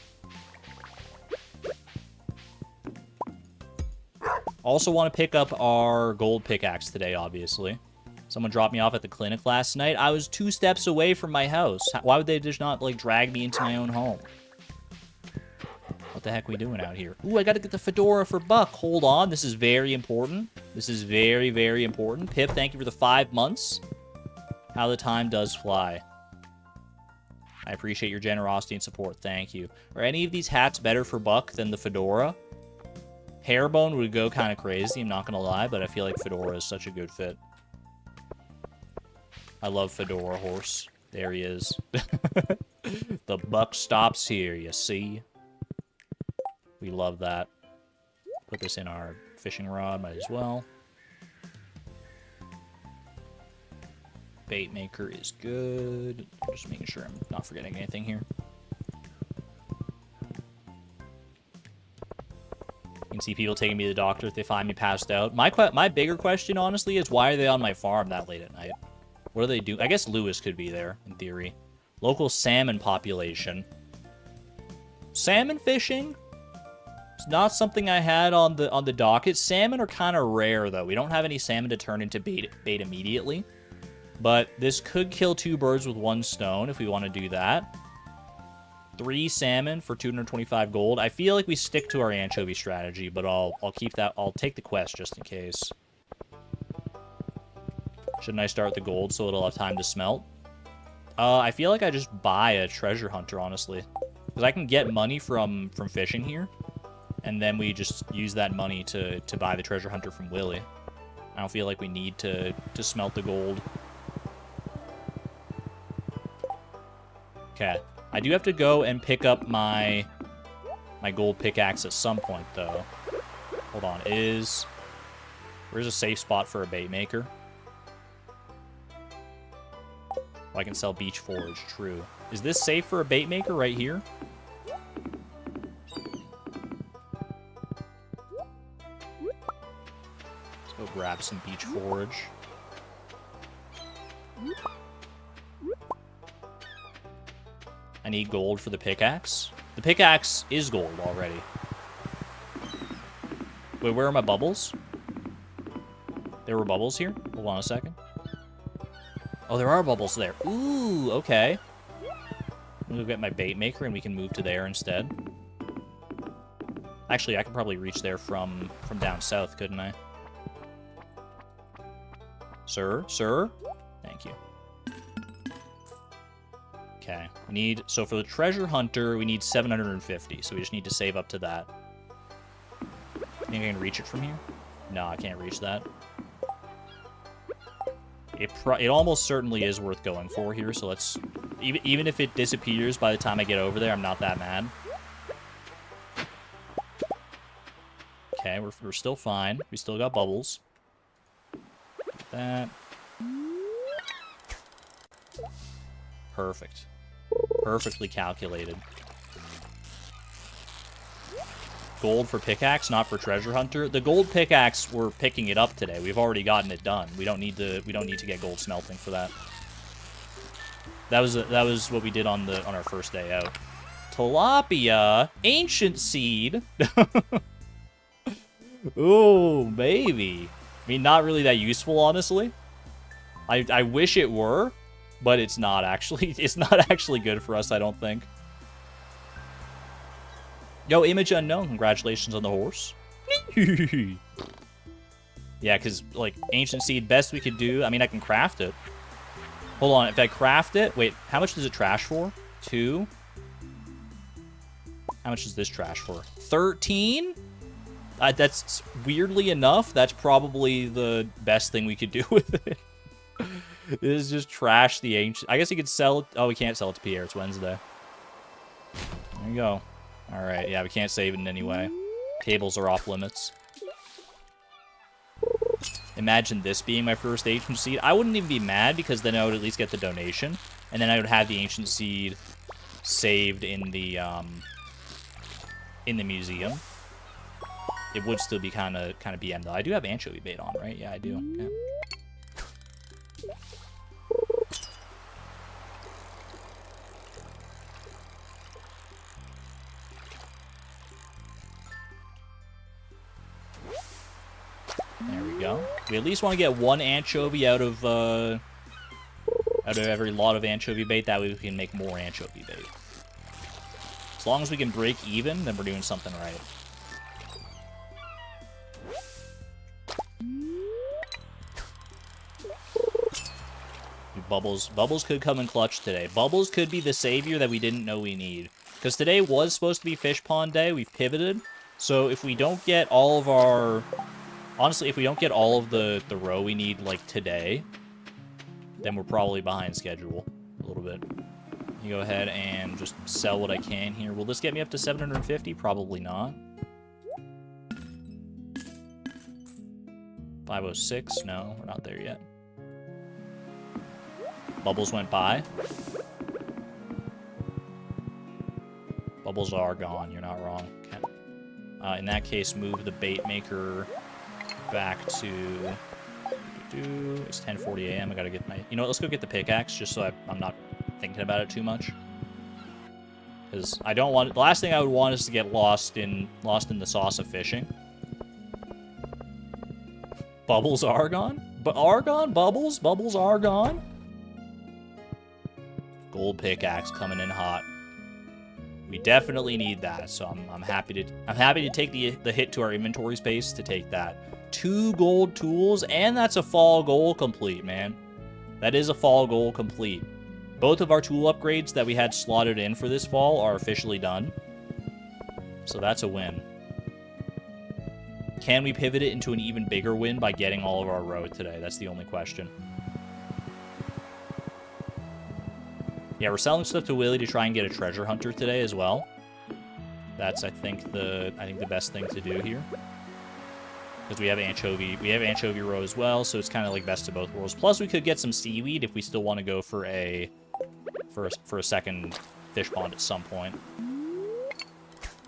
Also want to pick up our gold pickaxe today, obviously. Someone dropped me off at the clinic last night. I was 2 steps away from my house. Why would they just not, like, drag me into my own home? What the heck are we doing out here? Ooh, I gotta get the fedora for Buck. Hold on. This is very important. This is very, very important. Pip, thank you for the 5 months. How the time does fly. I appreciate your generosity and support. Thank you. Are any of these hats better for Buck than the fedora? Hairbone would go kind of crazy, I'm not going to lie, but I feel like fedora is such a good fit. I love fedora horse. There he is. The buck stops here, you see? We love that. Put this in our fishing rod, might as well. Bait maker is good. Just making sure I'm not forgetting anything here. You can see people taking me to the doctor if they find me passed out. My bigger question, honestly, is why are they on my farm that late at night? What do they do? I guess Lewis could be there, in theory. Local salmon population. Salmon fishing? It's not something I had on the docket. Salmon are kind of rare, though. We don't have any salmon to turn into bait immediately. But this could kill 2 birds with 1 stone if we want to do that. 3 salmon for 225 gold. I feel like we stick to our anchovy strategy, but I'll keep that. I'll take the quest just in case. Shouldn't I start with the gold so it'll have time to smelt? I feel like I just buy a treasure hunter, honestly. Because I can get money from fishing here. And then we just use that money to buy the treasure hunter from Willy. I don't feel like we need to smelt the gold. Okay. I do have to go and pick up my gold pickaxe at some point, though. Hold on. Where's a safe spot for a bait maker? Oh, I can sell beach forage. True. Is this safe for a bait maker right here? Let's go grab some beach forage. I need gold for the pickaxe. The pickaxe is gold already. Wait, where are my bubbles? There were bubbles here? Hold on a second. Oh, there are bubbles there. Ooh, okay. I'm gonna get my bait maker and we can move to there instead. Actually, I could probably reach there from down south, couldn't I? Sir? Sir? Thank you. Okay, so for the treasure hunter, we need 750, so we just need to save up to that. Think I can reach it from here? No, I can't reach that. It almost certainly is worth going for here, so let's... Even if it disappears by the time I get over there, I'm not that mad. Okay, we're still fine. We still got bubbles. Like that. Perfect. Perfectly calculated. Gold for pickaxe, not for treasure hunter. The gold pickaxe, we're picking it up today. We've already gotten it done. We don't need to get gold smelting for that. That was what we did on our first day out. Tilapia, ancient seed. Ooh, baby. I mean, not really that useful, honestly. I wish it were. But it's not actually. It's not actually good for us, I don't think. Yo, Image Unknown, congratulations on the horse. Yeah, because, like, Ancient Seed, best we could do. I mean, I can craft it. Hold on, if I craft it... Wait, how much does it trash for? 2? How much does this trash for? 13? That's, weirdly enough, that's probably the best thing we could do with it. This is just trash the ancient... I guess you could sell it... Oh, we can't sell it to Pierre. It's Wednesday. There you go. Alright, yeah, we can't save it in any way. Tables are off limits. Imagine this being my first ancient seed. I wouldn't even be mad because then I would at least get the donation. And then I would have the ancient seed saved in the museum. It would still be kind of BM, though. I do have anchovy bait on, right? Yeah, I do. Okay. There we go. We at least want to get 1 anchovy out of every lot of anchovy bait. That way we can make more anchovy bait. As long as we can break even, then we're doing something right. Bubbles could come in clutch today. Bubbles could be the savior that we didn't know we need. Because today was supposed to be fish pond day. We've pivoted. So if we don't get all of our... Honestly, if we don't get all of the roe we need, like, today, then we're probably behind schedule a little bit. You go ahead and just sell what I can here. Will this get me up to 750? Probably not. 506? No, we're not there yet. Bubbles went by. Bubbles are gone. You're not wrong. Okay. In that case, move the bait maker back to... It's 10:40 a.m. I gotta get my... You know what? Let's go get the pickaxe, just so I'm not thinking about it too much. Because I don't want... The last thing I would want is to get lost in the sauce of fishing. Bubbles are gone? But are gone? Bubbles? Bubbles are gone? Gold pickaxe coming in hot. We definitely need that, so I'm happy to take the hit to our inventory space to take that. 2 gold tools, and that's a fall goal complete, man. That is a fall goal complete. Both of our tool upgrades that we had slotted in for this fall are officially done. So that's a win. Can we pivot it into an even bigger win by getting all of our road today? That's the only question. Yeah, we're selling stuff to Willie to try and get a treasure hunter today as well. That's I think the best thing to do here. Because we have anchovy roe as well, so it's kind of like best of both worlds. Plus, we could get some seaweed if we still want to go for a second fish pond at some point.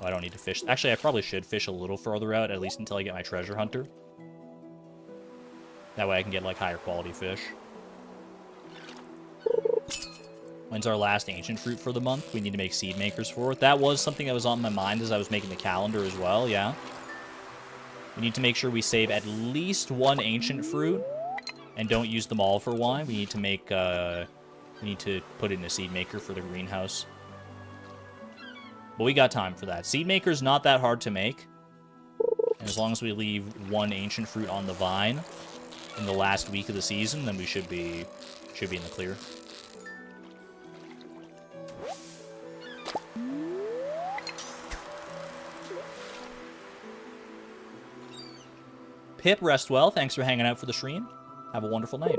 Oh, I don't need to fish. Actually, I probably should fish a little further out, at least until I get my treasure hunter. That way I can get, like, higher quality fish. When's our last ancient fruit for the month? We need to make seed makers for it. That was something that was on my mind as I was making the calendar as well, yeah. We need to make sure we save at least 1 ancient fruit and don't use them all for wine. We need to make, we need to put it in a seed maker for the greenhouse. But we got time for that. Seed maker's not that hard to make. And as long as we leave 1 ancient fruit on the vine in the last week of the season, then we should be in the clear. Pip, rest well. Thanks for hanging out for the stream. Have a wonderful night.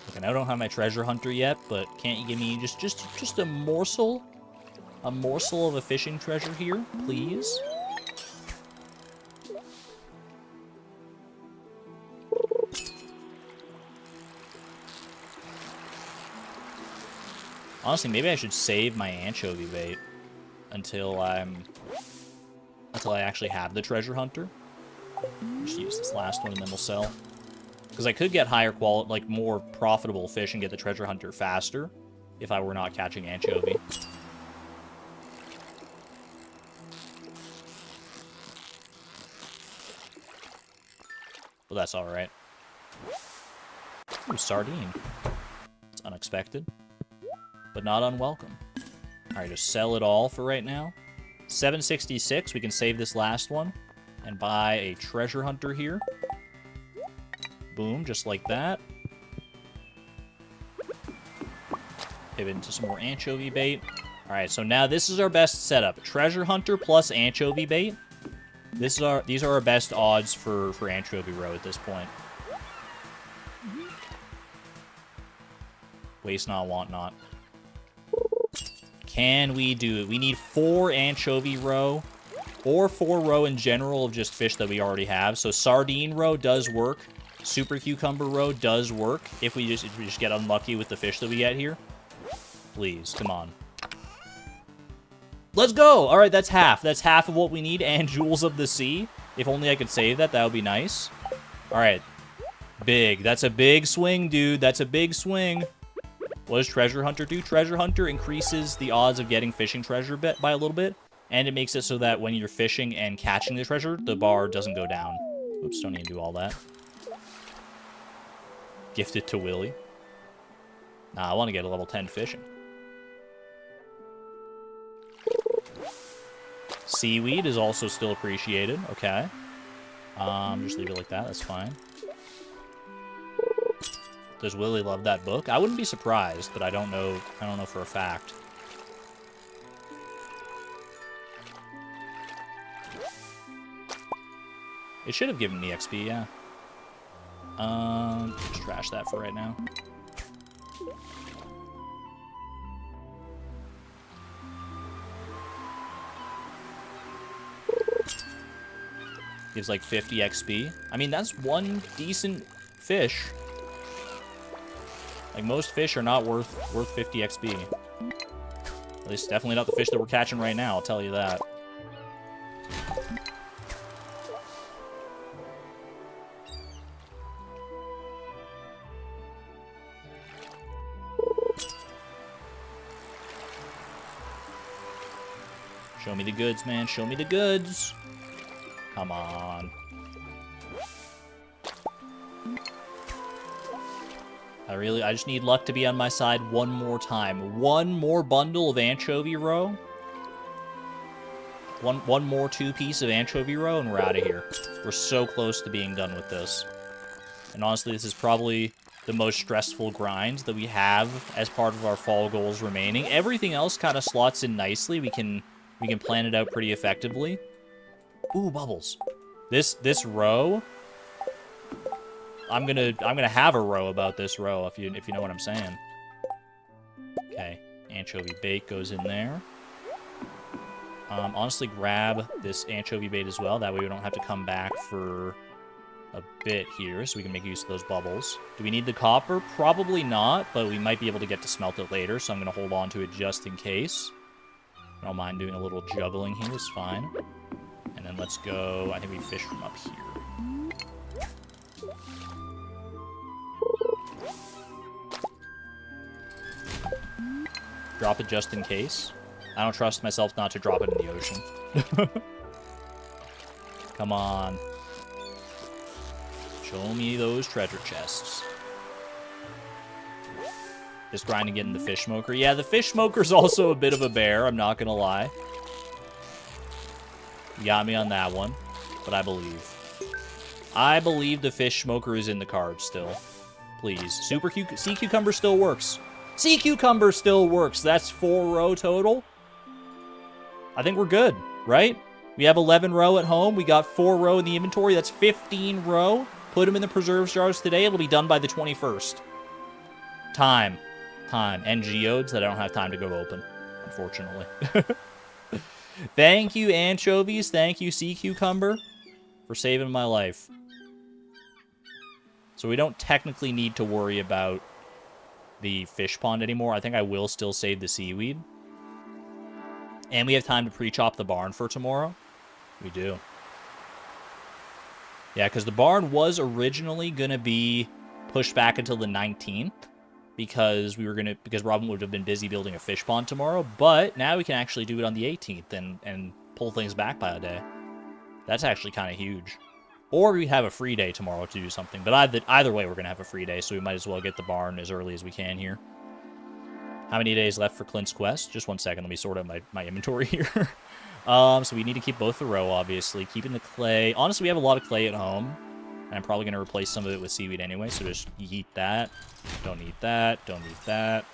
Okay, I don't have my treasure hunter yet, but can't you give me just a morsel? A morsel of a fishing treasure here, please? Honestly, maybe I should save my anchovy bait until I actually have the treasure hunter. Just use this last one and then we'll sell. Because I could get higher quality, like more profitable fish and get the treasure hunter faster if I were not catching anchovy. Well, that's alright. Ooh, sardine. It's unexpected, but not unwelcome. Alright, just sell it all for right now. 766, we can save this last one and buy a treasure hunter here. Boom, just like that. Pivot into some more anchovy bait. Alright, so now this is our best setup. Treasure hunter plus anchovy bait. These are our best odds for anchovy roe at this point. Waste not, want not. Can we do it? We need 4 anchovy roe, or 4 roe in general of just fish that we already have. So sardine roe does work. Super cucumber roe does work if we just get unlucky with the fish that we get here. Please, come on. Let's go! Alright, that's half. That's half of what we need, and Jewels of the Sea. If only I could save that, that would be nice. Alright. Big. That's a big swing, dude. That's a big swing. What does Treasure Hunter do? Treasure Hunter increases the odds of getting fishing treasure by a little bit, and it makes it so that when you're fishing and catching the treasure, the bar doesn't go down. Oops, don't need to do all that. Gift it to Willie. Nah, I want to get a level 10 fishing. Seaweed is also still appreciated. Okay. Just leave it like that. That's fine. Does Willie love that book? I wouldn't be surprised, but I don't know for a fact. It should have given me XP, yeah. Just trash that for right now. Gives like 50 XP. I mean, that's one decent fish. Like, most fish are not worth 50 XP. At least definitely not the fish that we're catching right now, I'll tell you that. Show me the goods, man. Show me the goods. Come on. I just need luck to be on my side one more time. One more bundle of anchovy roe. One more 2-piece of anchovy roe, and we're out of here. We're so close to being done with this. And honestly, this is probably the most stressful grind that we have as part of our fall goals remaining. Everything else kind of slots in nicely. We can plan it out pretty effectively. Ooh, bubbles. This roe, I'm gonna have a row about this row if you know what I'm saying. Okay, anchovy bait goes in there. Honestly, grab this anchovy bait as well. That way we don't have to come back for a bit here, so we can make use of those bubbles. Do we need the copper? Probably not, but we might be able to get to smelt it later, so I'm gonna hold on to it just in case. I don't mind doing a little juggling here, it's fine. And then let's go, I think we fish from up here. Drop it just in case. I don't trust myself not to drop it in the ocean. Come on. Show me those treasure chests. Just grinding getting the fish smoker. Yeah, the fish smoker's also a bit of a bear, I'm not gonna lie. You got me on that one, but I believe. I believe the fish smoker is in the cards still. Please. Sea cucumber still works. Sea cucumber still works. That's 4 roe total. I think we're good, right? We have 11 roe at home. We got 4 roe in the inventory. That's 15 roe. Put them in the preserves jars today. It'll be done by the 21st. Time. And geodes that I don't have time to go open, unfortunately. Thank you, anchovies. Thank you, sea cucumber, for saving my life. So we don't technically need to worry about the fish pond anymore. I think I will still save the seaweed. And we have time to pre-chop the barn for tomorrow. We do. Yeah, because the barn was originally going to be pushed back until the 19th. Because Robin would have been busy building a fish pond tomorrow, but now we can actually do it on the 18th and pull things back by a day. That's actually kind of huge. Or we have a free day tomorrow to do something, but either way we're going to have a free day, so we might as well get the barn as early as we can here. How many days left for Clint's quest? Just 1 second, let me sort out my inventory here. So we need to keep both the roe, obviously. Keeping the clay. Honestly, we have a lot of clay at home. And I'm probably going to replace some of it with seaweed anyway, so just yeet that. Don't need that. Don't need that.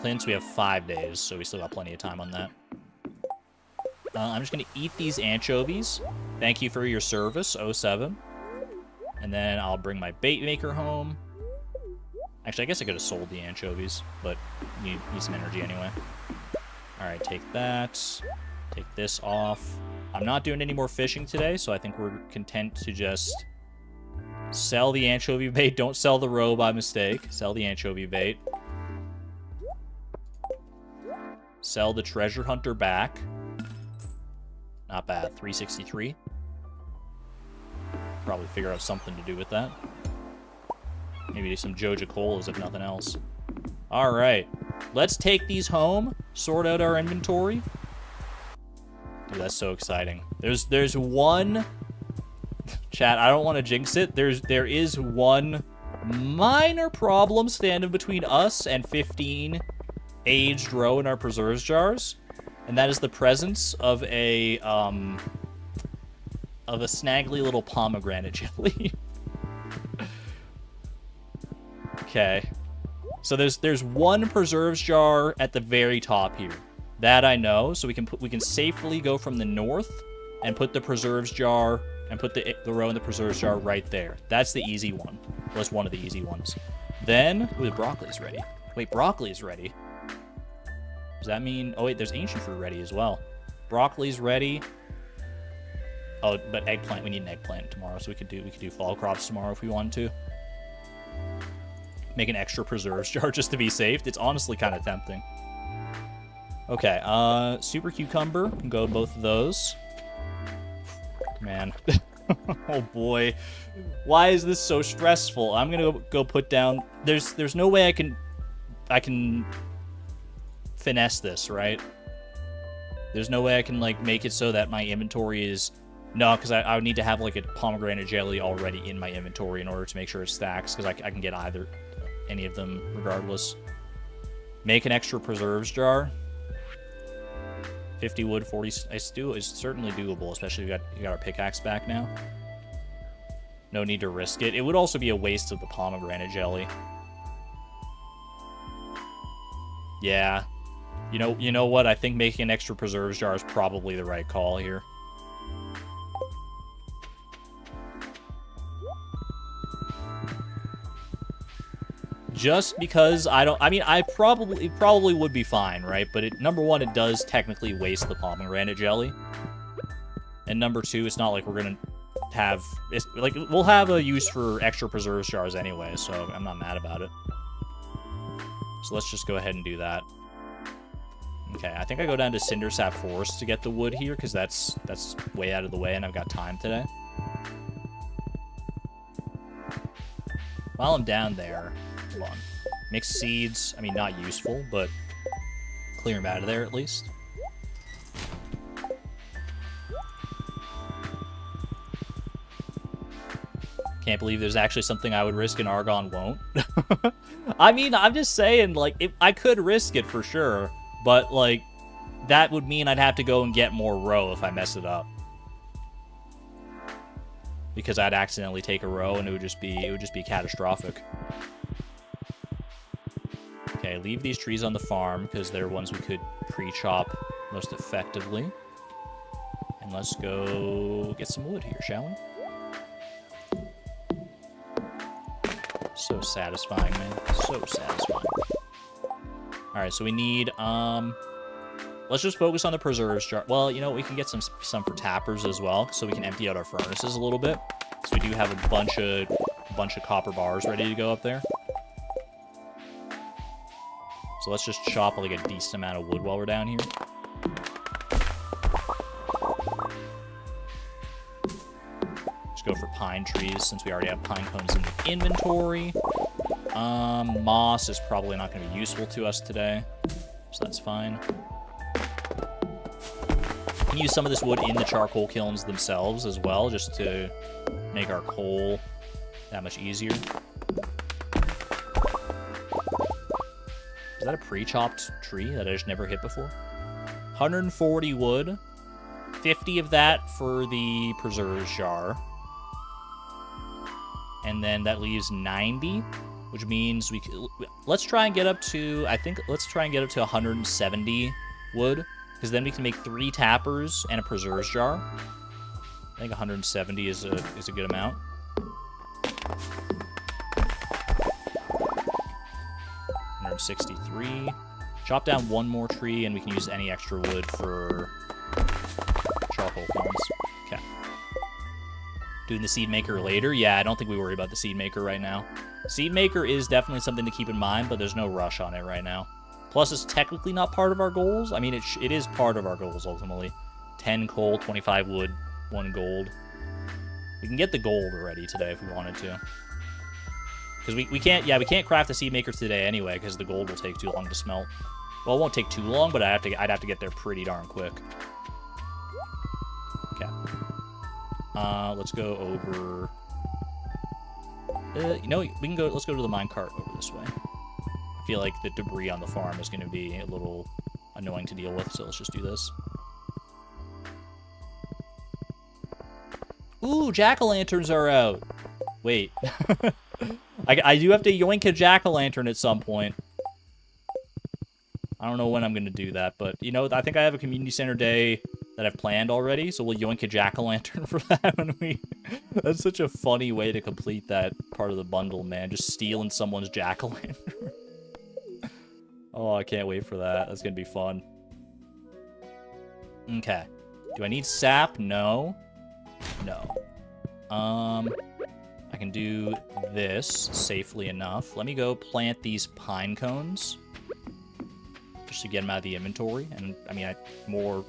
Clint's, we have 5 days, so we still got plenty of time on that. I'm just going to eat these anchovies. Thank you for your service, 07. And then I'll bring my bait maker home. Actually, I guess I could have sold the anchovies, but need some energy anyway. Alright, take that. Take this off. I'm not doing any more fishing today, so I think we're content to just sell the anchovy bait. Don't sell the roe by mistake. Sell the anchovy bait. Sell the treasure hunter back. Not bad. 363. Probably figure out something to do with that. Maybe do some Joja Colas if nothing else. Alright. Let's take these home. Sort out our inventory. Dude, that's so exciting. There's one... Chat, I don't want to jinx it. There is one minor problem standing between us and 15 aged roe in our preserves jars. And that is the presence of a snaggly little pomegranate jelly. Okay. So there's one preserves jar at the very top here. That I know, so we can safely go from the north and put the preserves jar and put the roe in the preserves jar right there. That's the easy one. Well, that's one of the easy ones. Then, ooh, the broccoli's ready. Wait, broccoli's ready. Does that mean... Oh, wait, there's ancient fruit ready as well. Broccoli's ready. Oh, but eggplant, we need an eggplant tomorrow, so we could do fall crops tomorrow if we wanted to. Make an extra preserves jar just to be safe. It's honestly kind of tempting. Okay, super cucumber. Can go with both of those. Man. Oh boy. Why is this so stressful? I'm gonna go put down... There's no way I can finesse this, right? There's no way I can, like, make it so that my inventory is... No, because I would need to have, like, a pomegranate jelly already in my inventory in order to make sure it stacks, because I can get any of them regardless. Make an extra preserves jar. 50 wood, 40... It's certainly doable, especially if you got our pickaxe back now. No need to risk it. It would also be a waste of the pomegranate jelly. Yeah. You know what? I think making an extra preserves jar is probably the right call here. Just because it probably would be fine, right? But number one, it does technically waste the pomegranate jelly. And number two, it's not like we're gonna have... we'll have a use for extra preserves jars anyway, so I'm not mad about it. So let's just go ahead and do that. Okay, I think I go down to Cindersap Forest to get the wood here, because that's way out of the way, and I've got time today. While I'm down there... Hold on. Mixed seeds, I mean, not useful, but clear them out of there at least. Can't believe there's actually something I would risk and Argon won't. I mean, I'm just saying, like, I could risk it for sure, but, like, that would mean I'd have to go and get more roe if I mess it up. Because I'd accidentally take a roe and it would just be catastrophic. Okay, leave these trees on the farm, because they're ones we could pre-chop most effectively. And let's go get some wood here, shall we? So satisfying, man. So satisfying. Alright, so we need, let's just focus on the preserves jar. Well, you know, we can get some for tappers as well, so we can empty out our furnaces a little bit. So we do have a bunch of copper bars ready to go up there. So let's just chop like a decent amount of wood while we're down here. Let's go for pine trees since we already have pine cones in the inventory. Moss is probably not going to be useful to us today, so that's fine. We can use some of this wood in the charcoal kilns themselves as well, just to make our coal that much easier. Is that a pre-chopped tree that I just never hit before? 140 wood. 50 of that for the preserves jar. And then that leaves 90, which means let's try and get up to, let's try and get up to 170 wood, because then we can make 3 tappers and a preserves jar. I think 170 is a good amount. 163. Chop down one more tree, and we can use any extra wood for charcoal kilns. Okay. Doing the seed maker later? Yeah, I don't think we worry about the seed maker right now. Seed maker is definitely something to keep in mind, but there's no rush on it right now. Plus, it's technically not part of our goals. I mean, it is part of our goals, ultimately. 10 coal, 25 wood, 1 gold. We can get the gold already today if we wanted to. Because we can't craft the seed maker today anyway, because the gold will take too long to smelt. Well, it won't take too long, but I'd have to get there pretty darn quick. Okay. Let's go over... you know, we can go. Let's go to the minecart over this way. I feel like the debris on the farm is going to be a little annoying to deal with, so let's just do this. Ooh, jack-o'-lanterns are out. Wait. I do have to yoink a jack-o'-lantern at some point. I don't know when I'm going to do that, but, you know, I think I have a community center day that I've planned already, so we'll yoink a jack-o'-lantern for that when we... That's such a funny way to complete that part of the bundle, man. Just stealing someone's jack-o'-lantern. Oh, I can't wait for that. That's going to be fun. Okay. Do I need sap? No. No. I can do this safely enough. Let me go plant these pine cones. Just to get them out of the inventory. And, I mean, more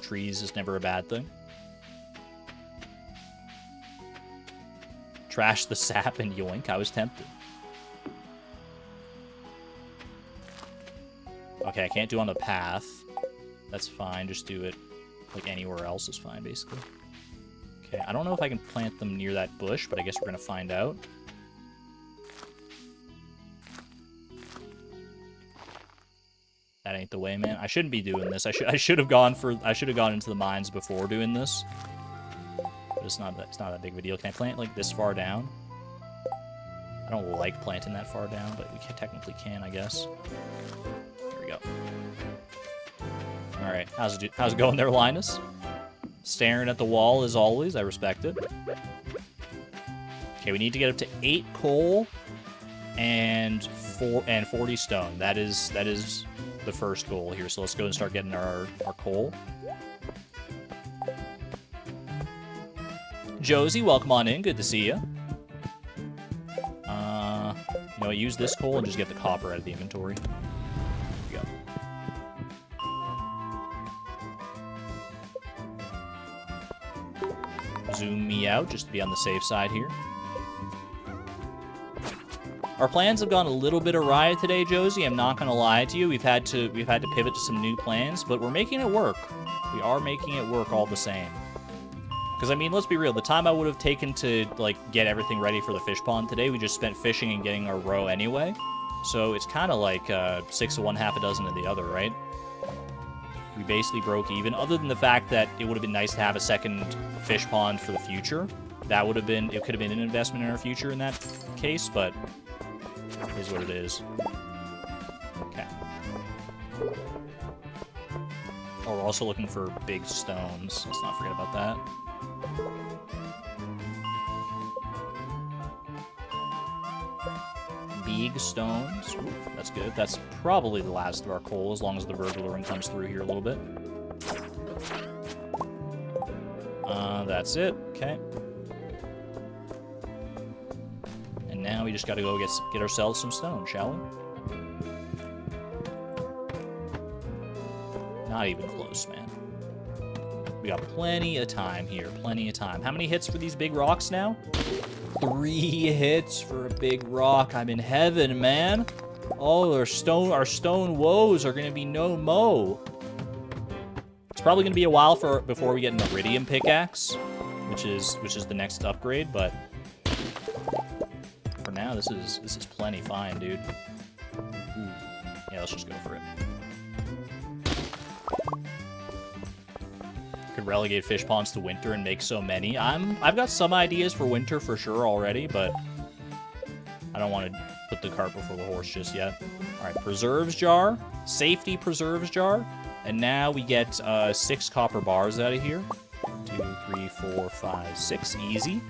trees is never a bad thing. Trash the sap and yoink. I was tempted. Okay, I can't do it on the path. That's fine. Just do it like anywhere else is fine, basically. Okay, I don't know if I can plant them near that bush, but I guess we're going to find out. That ain't the way, man. I shouldn't be doing this. I should have gone into the mines before doing this. But it's not that big of a deal. Can I plant like this far down? I don't like planting that far down, but we technically can, I guess. There we go. All right, how's it going there, Linus? Staring at the wall as always. I respect it. Okay, we need to get up to 8 coal and 40 stone. That is the first goal here. So let's go and start getting our coal. Josie, welcome on in. Good to see you. You know, use this coal and just get the copper out of the inventory. There we go. Zoom me out just to be on the safe side here. Our plans have gone a little bit awry today, Josie. I'm not going to lie to you. We've had to pivot to some new plans, but we're making it work. We are making it work all the same. Because, I mean, let's be real. The time I would have taken to, like, get everything ready for the fish pond today, we just spent fishing and getting our roe anyway. So it's kind of like 6 of one, half a dozen of the other, right? We basically broke even. Other than the fact that it would have been nice to have a second fish pond for the future. That would have been... It could have been an investment in our future in that case, but... It is what it is. Okay. Oh, we're also looking for big stones. Let's not forget about that. Big stones. Ooh, that's good. That's probably the last of our coal, as long as the burglar comes through here a little bit. That's it. Okay. And now we just gotta go get ourselves some stone, shall we? Not even close, man. We got plenty of time here. Plenty of time. How many hits for these big rocks now? 3 hits for a big rock. I'm in heaven, man. Oh, our stone woes are gonna be no mo. It's probably gonna be a while before we get an iridium pickaxe, which is the next upgrade, but for now this is plenty fine, dude. Ooh. Yeah, let's just go for it. Could relegate fish ponds to winter and make so many. I've got some ideas for winter for sure already, but I don't want to put the cart before the horse just yet. All right, preserves jar, safety preserves jar, and now we get 6 copper bars out of here. 2, 3, 4, 5, 6, easy.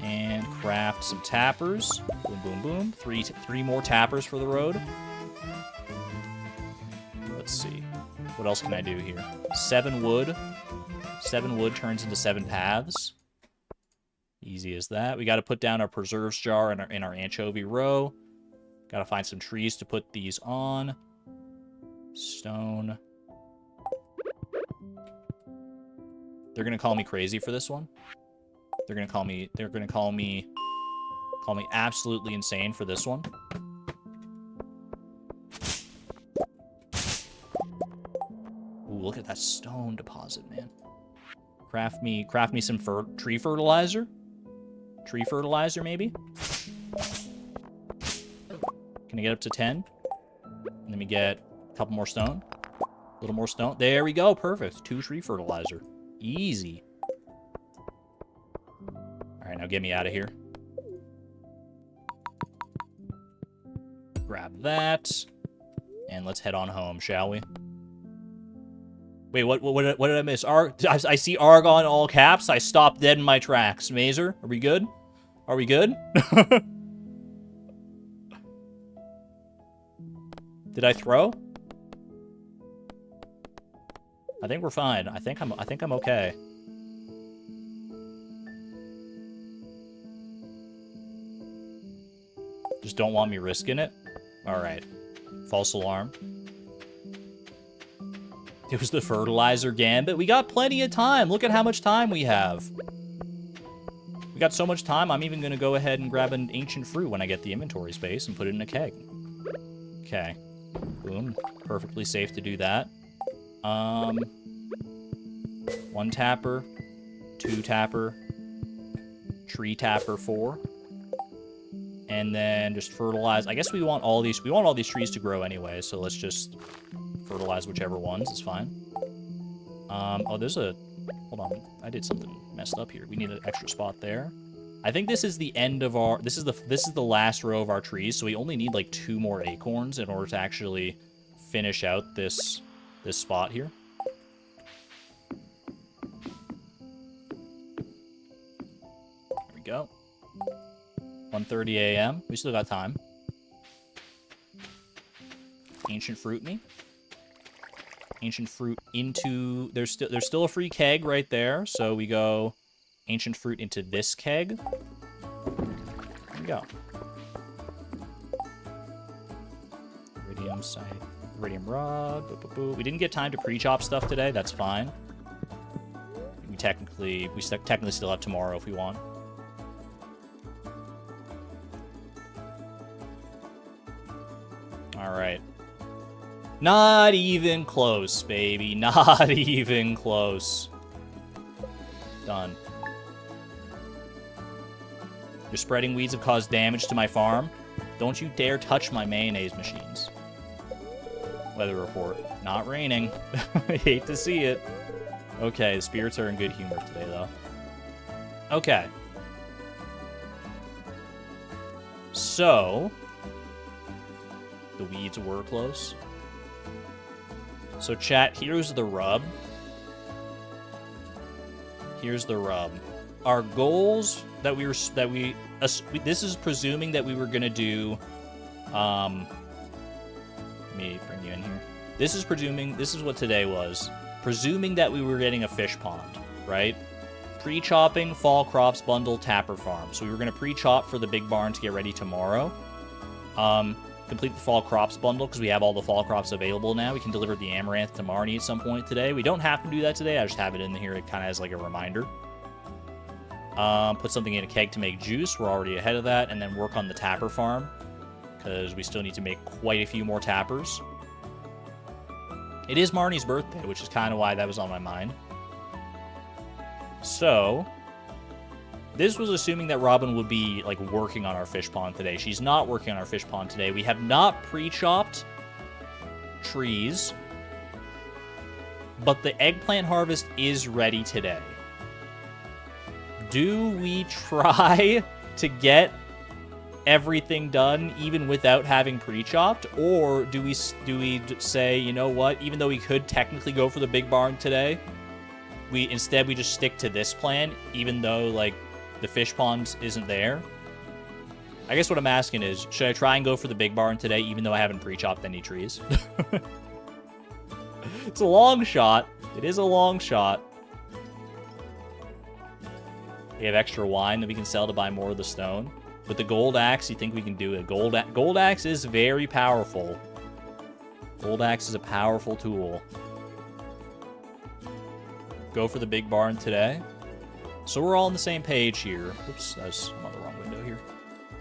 And craft some tappers. Boom, boom, boom. 3 more tappers for the road. Let's see. What else can I do here? 7 wood. 7 wood turns into 7 paths. Easy as that. We got to put down our preserves jar in our anchovy row. Got to find some trees to put these on. Stone. They're gonna call me crazy for this one. They're gonna call me absolutely insane for this one. Ooh, look at that stone deposit, man. Craft me some tree fertilizer. Tree fertilizer, maybe? Can I get up to 10? Let me get a couple more stone. A little more stone. There we go. Perfect. 2 tree fertilizer. Easy. Alright, now get me out of here. Grab that. And let's head on home, shall we? Wait, what did I miss? I see Argon all caps. I stopped dead in my tracks. Mazer, are we good? Are we good? Did I throw? I think we're fine. I think I'm okay. Just don't want me risking it? Alright. False alarm. It was the fertilizer gambit. We got plenty of time. Look at how much time we have. We got so much time, I'm even going to go ahead and grab an ancient fruit when I get the inventory space and put it in a keg. Okay. Boom. Perfectly safe to do that. 1 tapper. 2 tapper. Tree tapper 4. And then just fertilize. I guess we want all these trees to grow anyway, so let's just fertilize whichever ones. It's fine. Oh, there's a... Hold on. I did something messed up here. We need an extra spot there. I think this is the end of our... This is the last row of our trees, so we only need like 2 more acorns in order to actually finish out this spot here. There we go. 1:30 a.m. We still got time. Ancient fruit me. Ancient fruit into... There's still a free keg right there, so we go ancient fruit into this keg. There we go. Iridium site. Iridium rod. Boo, boo, boo. We didn't get time to pre-chop stuff today. That's fine. We technically still have tomorrow if we want. All right. Not even close, baby. Not even close. Done. Your spreading weeds have caused damage to my farm. Don't you dare touch my mayonnaise machines. Weather report. Not raining. I hate to see it. Okay, the spirits are in good humor today, though. Okay. So... The weeds were close. So chat, here's the rub. Here's the rub. Our goals that this is presuming that we were gonna do, let me bring you in here. This is what today was. Presuming that we were getting a fish pond, right? Pre-chopping, fall crops bundle, tapper farm. So we were gonna pre-chop for the big barn to get ready tomorrow. Complete the fall crops bundle because we have all the fall crops available now. We can deliver the amaranth to Marnie at some point today. We don't have to do that today. I just have it in here. It kind of has like a reminder. Put something in a keg to make juice. We're already ahead of that. And then work on the tapper farm because we still need to make quite a few more tappers. It is Marnie's birthday, which is kind of why that was on my mind. So... This was assuming that Robin would be, like, working on our fish pond today. She's not working on our fish pond today. We have not pre-chopped trees, but the eggplant harvest is ready today. Do we try to get everything done even without having pre-chopped, or do we say, you know what, even though we could technically go for the big barn today, we just stick to this plan, even though, like, the fish pond isn't there? I guess what I'm asking is, should I try and go for the big barn today, even though I haven't pre-chopped any trees? It's a long shot. It is a long shot. We have extra wine that we can sell to buy more of the stone. With the gold axe, you think we can do it. Gold axe is very powerful. Gold axe is a powerful tool. Go for the big barn today. So we're all on the same page here. Oops, I'm on the wrong window here.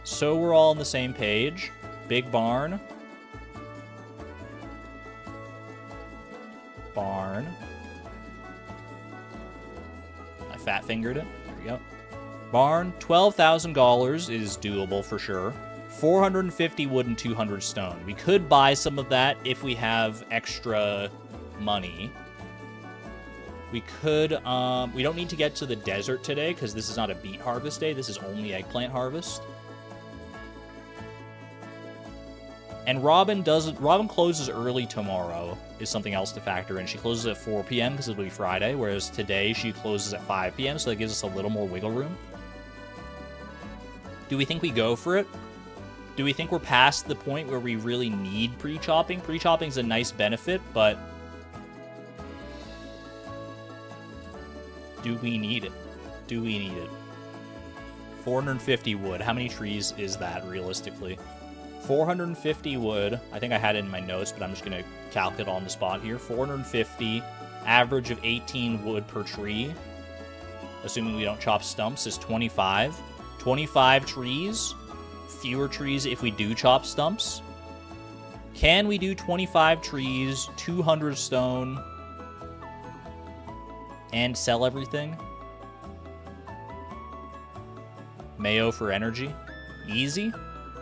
So we're all on the same page. Big barn. Barn. I fat fingered it. There we go. Barn, $12,000 is doable for sure. 450 wood and 200 stone. We could buy some of that if we have extra money. We could, we don't need to get to the desert today because this is not a beet harvest day. This is only eggplant harvest. And Robin closes early tomorrow, is something else to factor in. She closes at 4 p.m. because it'll be Friday, whereas today she closes at 5 p.m., so that gives us a little more wiggle room. Do we think we go for it? Do we think we're past the point where we really need pre-chopping? Pre-chopping is a nice benefit, but do we need it? Do we need it? 450 wood. How many trees is that, realistically? 450 wood. I think I had it in my notes, but I'm just going to calculate on the spot here. 450, average of 18 wood per tree. Assuming we don't chop stumps, is 25. 25 trees. Fewer trees if we do chop stumps. Can we do 25 trees, 200 stone, and sell everything? Mayo for energy. Easy?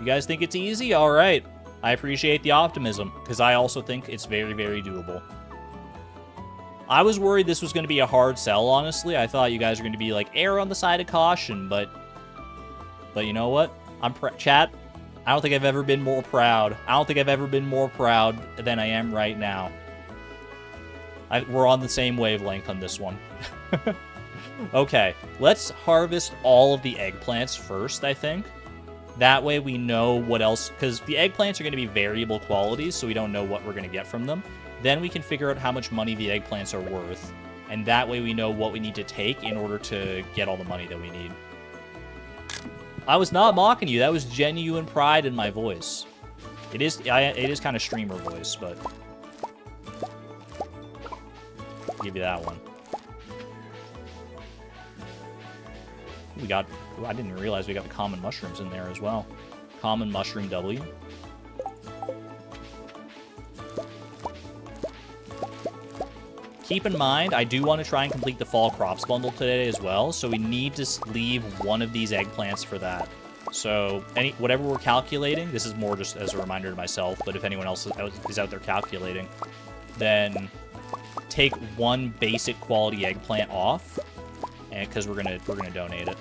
You guys think it's easy? All right. I appreciate the optimism, because I also think it's very, very doable. I was worried this was going to be a hard sell, honestly. I thought you guys were going to be like, err on the side of caution, but you know what? Chat, I don't think I've ever been more proud. I don't think I've ever been more proud than I am right now. We're on the same wavelength on this one. Okay, let's harvest all of the eggplants first, I think. That way we know what else, because the eggplants are going to be variable qualities, so we don't know what we're going to get from them. Then we can figure out how much money the eggplants are worth, and that way we know what we need to take in order to get all the money that we need. I was not mocking you. That was genuine pride in my voice. It is kind of streamer voice, but I'll give you that one. We got... I didn't realize we got the common mushrooms in there as well. Common mushroom W. Keep in mind, I do want to try and complete the fall crops bundle today as well, so we need to leave one of these eggplants for that. So whatever we're calculating, this is more just as a reminder to myself, but if anyone else is out there calculating, then take one basic quality eggplant off, and because we're gonna donate it.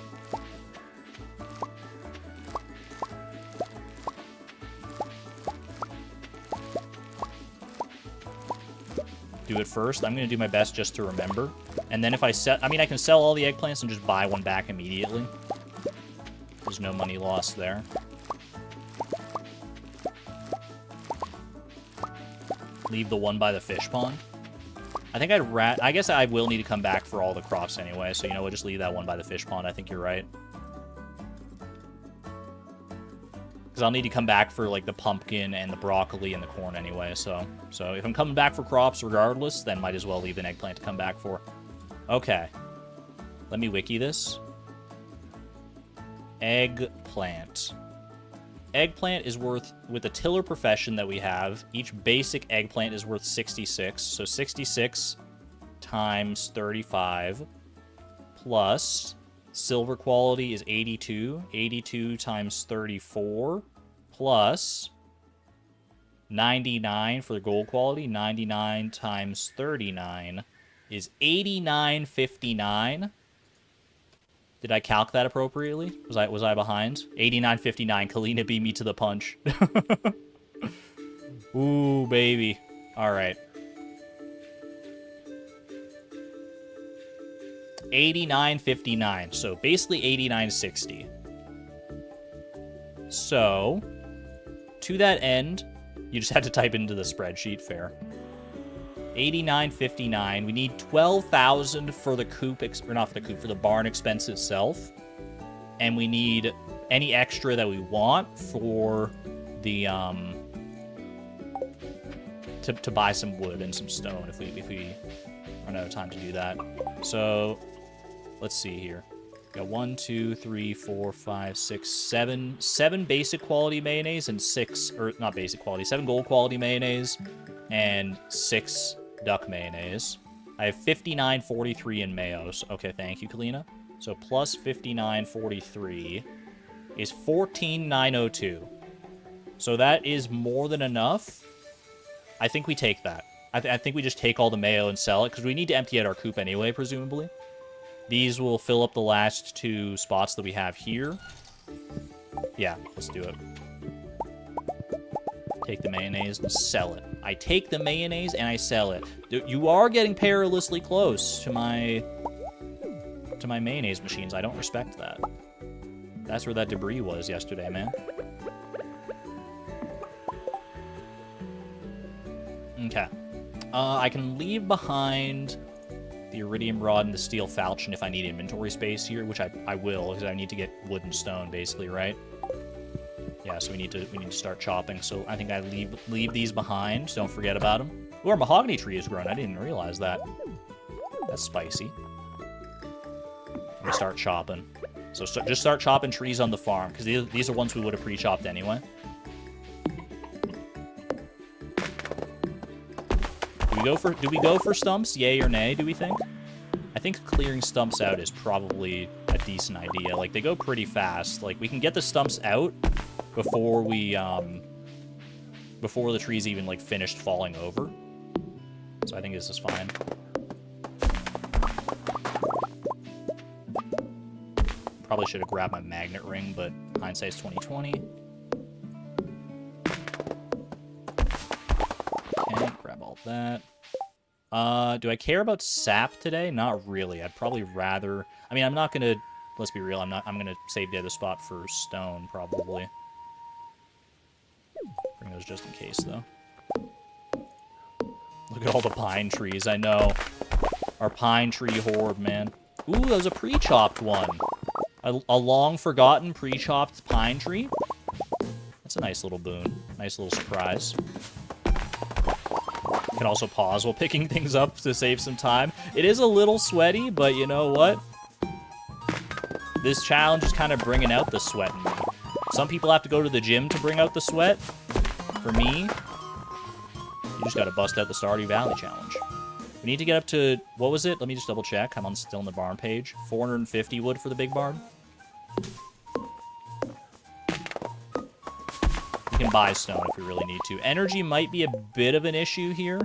Do it first. I'm going to do my best just to remember. And then if I I can sell all the eggplants and just buy one back immediately. There's no money lost there. Leave the one by the fish pond. I think I guess I will need to come back for all the crops anyway, so you know what, just leave that one by the fish pond. I think you're right. Because I'll need to come back for, like, the pumpkin and the broccoli and the corn anyway, so if I'm coming back for crops regardless, then might as well leave an eggplant to come back for. Okay. Let me wiki this. Eggplant. Eggplant is worth, with the tiller profession that we have, each basic eggplant is worth 66. So 66 times 35 plus... silver quality is 82. 82 times 34 plus 99 for the gold quality. 99 times 39 is 89.59. Did I calc that appropriately? Was I behind? 89.59. Kalina beat me to the punch. Ooh, baby. All right. 89.59, so basically 89.60. So, to that end, you just had to type into the spreadsheet, fair. 89.59, we need 12,000 for the coop, or not for the coop, for the barn expense itself. And we need any extra that we want for the, to buy some wood and some stone if we run out of time to do that. So... let's see here. We got 1, 2, 3, 4, 5, 6, 7. 7 basic quality mayonnaise and 6, or not basic quality, 7 gold quality mayonnaise and 6 duck mayonnaise. I have 59.43 in mayos. Okay, thank you, Kalina. So plus 59.43 is 14.902. So that is more than enough. I think we take that. I think we just take all the mayo and sell it, because we need to empty out our coop anyway, presumably. These will fill up the last 2 spots that we have here. Yeah, let's do it. Take the mayonnaise and sell it. I take the mayonnaise and I sell it. You are getting perilously close to my mayonnaise machines. I don't respect that. That's where that debris was yesterday, man. Okay. I can leave behind the iridium rod and the steel falchion if I need inventory space here, which I will, because I need to get wood and stone, basically, right? Yeah, so we need to start chopping. So I think I leave these behind. So don't forget about them. Ooh, our mahogany tree is grown. I didn't realize that. That's spicy. We start chopping. So just start chopping trees on the farm, because these are ones we would have pre-chopped anyway. Do we go for stumps? Yay or nay, do we think? I think clearing stumps out is probably a decent idea. Like, they go pretty fast. Like, we can get the stumps out before we, before the tree's even, like, finished falling over. So I think this is fine. Probably should have grabbed my magnet ring, but hindsight's 20/20. Okay, grab all that. Do I care about sap today? Not really. I'd probably rather... I mean, I'm not gonna... Let's be real, I'm gonna save the other spot for stone, probably. Bring those just in case, though. Look at all the pine trees, I know. Our pine tree horde, man. Ooh, that was a pre-chopped one. A long-forgotten pre-chopped pine tree. That's a nice little boon. Nice little surprise. Can also pause while picking things up to save some time. It is a little sweaty, but you know what? This challenge is kind of bringing out the sweat in me. Some people have to go to the gym to bring out the sweat. For me, you just gotta bust out the Stardew Valley challenge. We need to get up to, what was it? Let me just double check. I'm still on the barn page. 450 wood for the big barn. We can buy stone if we really need to. Energy might be a bit of an issue here.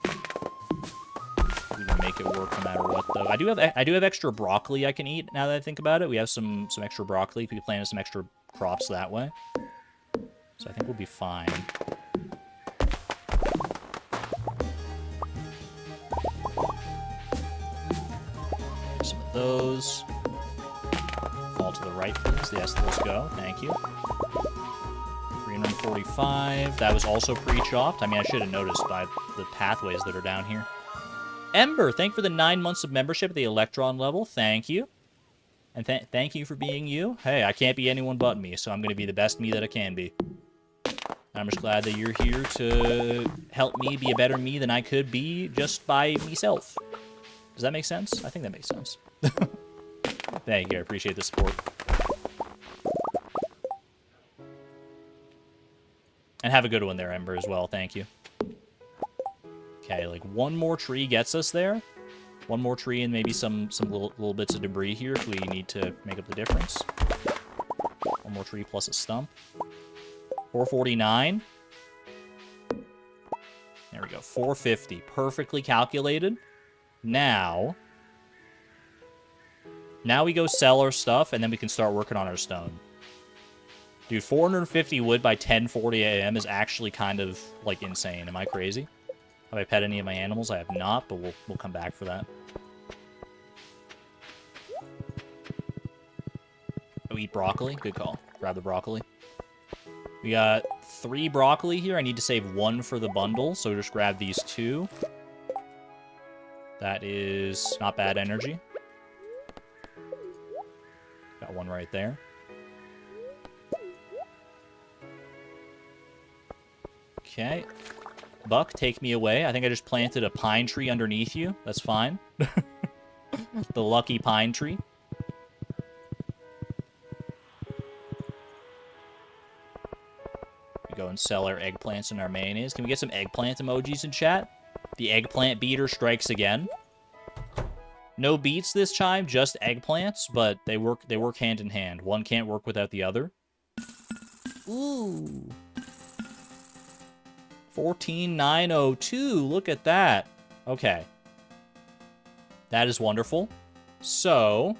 We can make it work no matter what, though. I do have extra broccoli I can eat now that I think about it. We have some extra broccoli. We planted some extra crops that way. So I think we'll be fine. Some of those. Fall to the right, please. Yes, let's go. Thank you. 345. That was also pre-chopped. I mean, I should have noticed by the pathways that are down here. Ember, thank you for the 9 months of membership at the Electron level. Thank you. And thank you for being you. Hey, I can't be anyone but me, so I'm going to be the best me that I can be. I'm just glad that you're here to help me be a better me than I could be just by myself. Does that make sense? I think that makes sense. Thank you. I appreciate the support. And have a good one there, Ember, as well. Thank you. Okay, like one more tree gets us there. One more tree and maybe some little bits of debris here if we need to make up the difference. One more tree plus a stump. 449. There we go. 450. Perfectly calculated. Now we go sell our stuff, and then we can start working on our stone. Dude, 450 wood by 10:40 a.m. is actually kind of, like, insane. Am I crazy? Have I pet any of my animals? I have not, but we'll come back for that. Oh, eat broccoli? Good call. Grab the broccoli. We got 3 broccoli here. I need to save 1 for the bundle, so just grab these 2. That is not bad energy. Got 1 right there. Okay. Buck, take me away. I think I just planted a pine tree underneath you. That's fine. The lucky pine tree. We go and sell our eggplants and our mayonnaise. Can we get some eggplant emojis in chat? The eggplant beater strikes again. No beets this time, just eggplants, but they work hand in hand. One can't work without the other. Ooh. 14902. Look at that. Okay. That is wonderful. So,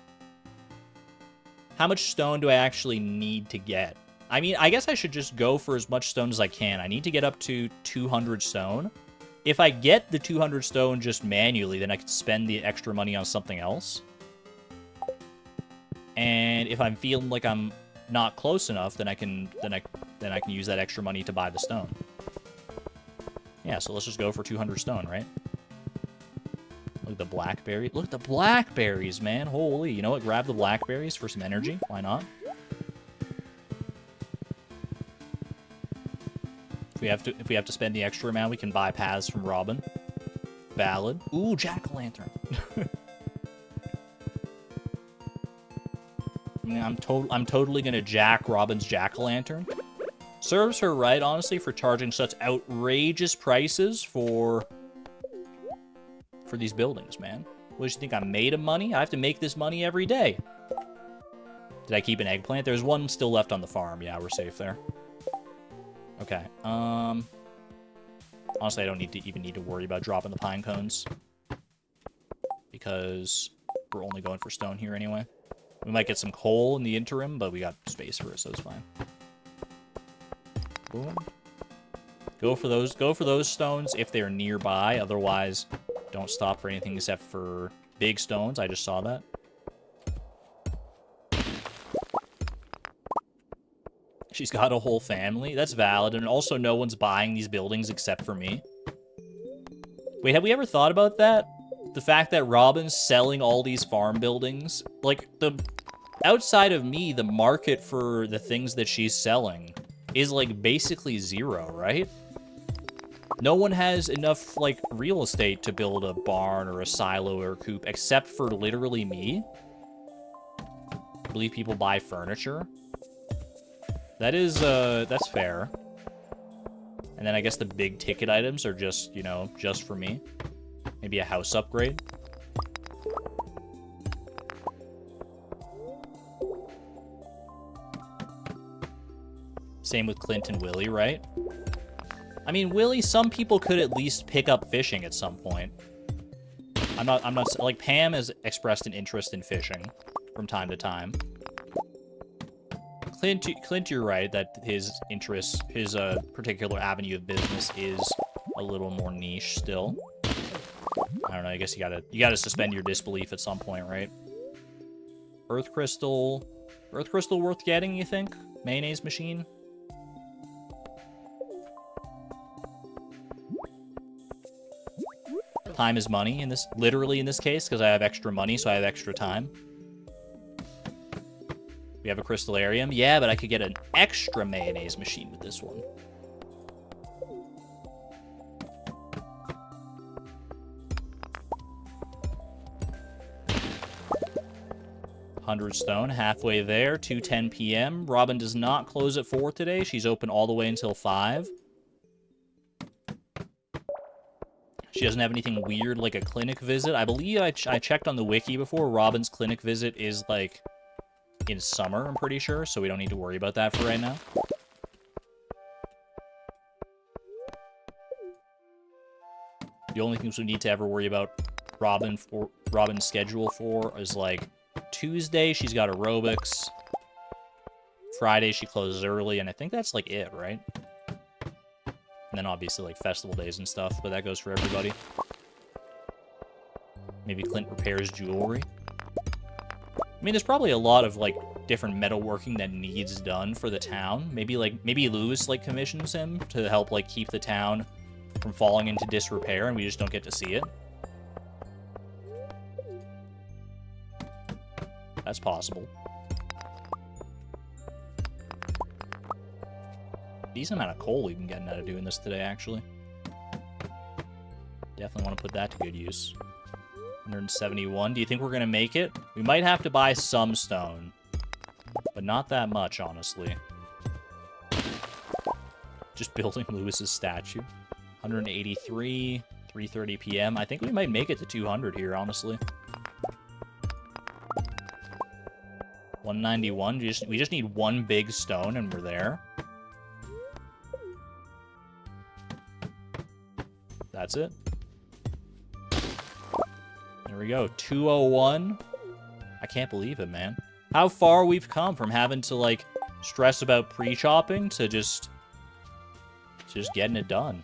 how much stone do I actually need to get? I mean, I guess I should just go for as much stone as I can. I need to get up to 200 stone. If I get the 200 stone just manually, then I could spend the extra money on something else. And if I'm feeling like I'm not close enough, then I can use that extra money to buy the stone. Yeah, so let's just go for 200 stone, right? Look at the blackberry. Look at the blackberries, man. Holy, you know what? Grab the blackberries for some energy. Why not? If we have to spend the extra amount, we can buy paths from Robin. Valid. Ooh, jack-o'-lantern. I mean, I'm totally gonna jack Robin's jack-o'-lantern. Serves her right, honestly, for charging such outrageous prices for these buildings, man. What, do you think I'm made of money? I have to make this money every day. Did I keep an eggplant? There's one still left on the farm. Yeah, we're safe there. Okay. Honestly, I don't even need to worry about dropping the pine cones, because we're only going for stone here anyway. We might get some coal in the interim, but we got space for it, so it's fine. Boom. Go for those stones if they're nearby. Otherwise, don't stop for anything except for big stones. I just saw that. She's got a whole family. That's valid. And also, no one's buying these buildings except for me. Wait, have we ever thought about that? The fact that Robin's selling all these farm buildings? Like, outside of me, the market for the things that she's selling is, like, basically zero, right? No one has enough, like, real estate to build a barn or a silo or a coop, except for literally me. I believe people buy furniture. That is, that's fair. And then I guess the big ticket items are just, you know, just for me. Maybe a house upgrade. Same with Clint and Willie, right? I mean, Willie, some people could at least pick up fishing at some point. I'm not, like, Pam has expressed an interest in fishing from time to time. Clint, you're right that his interest, his particular avenue of business is a little more niche still. I don't know. I guess you gotta suspend your disbelief at some point, right? Earth crystal worth getting? You think? Mayonnaise machine. Time is money in this, literally in this case, because I have extra money, so I have extra time. We have a crystallarium. Yeah, but I could get an extra mayonnaise machine with this one. $100 stone, halfway there, 2:10 p.m. Robin does not close at 4 today. She's open all the way until 5. She doesn't have anything weird like a clinic visit. I believe I checked on the wiki before. Robin's clinic visit is, like, in summer, I'm pretty sure, so we don't need to worry about that for right now. The only things we need to ever worry about Robin's schedule for is, like, Tuesday, she's got aerobics. Friday, she closes early, and I think that's, like, it, right? And then, obviously, like, festival days and stuff, but that goes for everybody. Maybe Clint repairs jewelry. I mean, there's probably a lot of, like, different metalworking that needs done for the town. Maybe Lewis, like, commissions him to help, like, keep the town from falling into disrepair, and we just don't get to see it. That's possible. Decent amount of coal we've been getting out of doing this today, actually. Definitely want to put that to good use. 171. Do you think we're going to make it? We might have to buy some stone. But not that much, honestly. Just building Lewis's statue. 183. 3:30 p.m. I think we might make it to 200 here, honestly. 191. We just need one big stone and we're there. That's it. There we go. 201. I can't believe it, man. How far we've come from having to, like, stress about pre-chopping to just getting it done.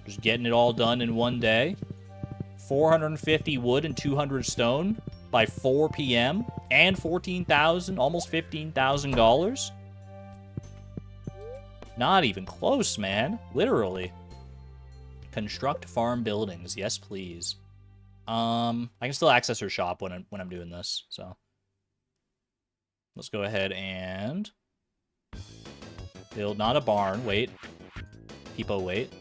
Just getting it all done in one day. 450 wood and 200 stone by 4 p.m. and $14,000, almost $15,000. Not even close, man. Literally. Construct farm buildings. Yes, please. I can still access her shop when I'm doing this, so. Let's go ahead and build, not a barn, wait. People, wait.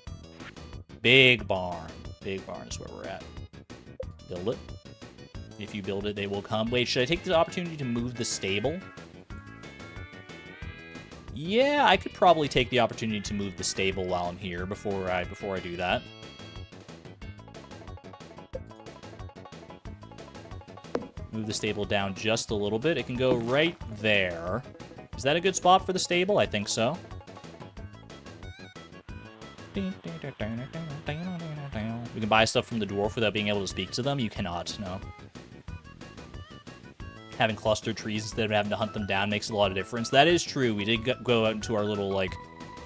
Big barn. Big barn is where we're at. Build it. If you build it, they will come. Wait, should I take the opportunity to move the stable? Yeah, I could probably take the opportunity to move the stable while I'm here before I do that. Move the stable down just a little bit. It can go right there. Is that a good spot for the stable? I think so. We can buy stuff from the dwarf without being able to speak to them. You cannot, no. Having clustered trees instead of having to hunt them down makes a lot of difference. That is true. We did go out into our little, like,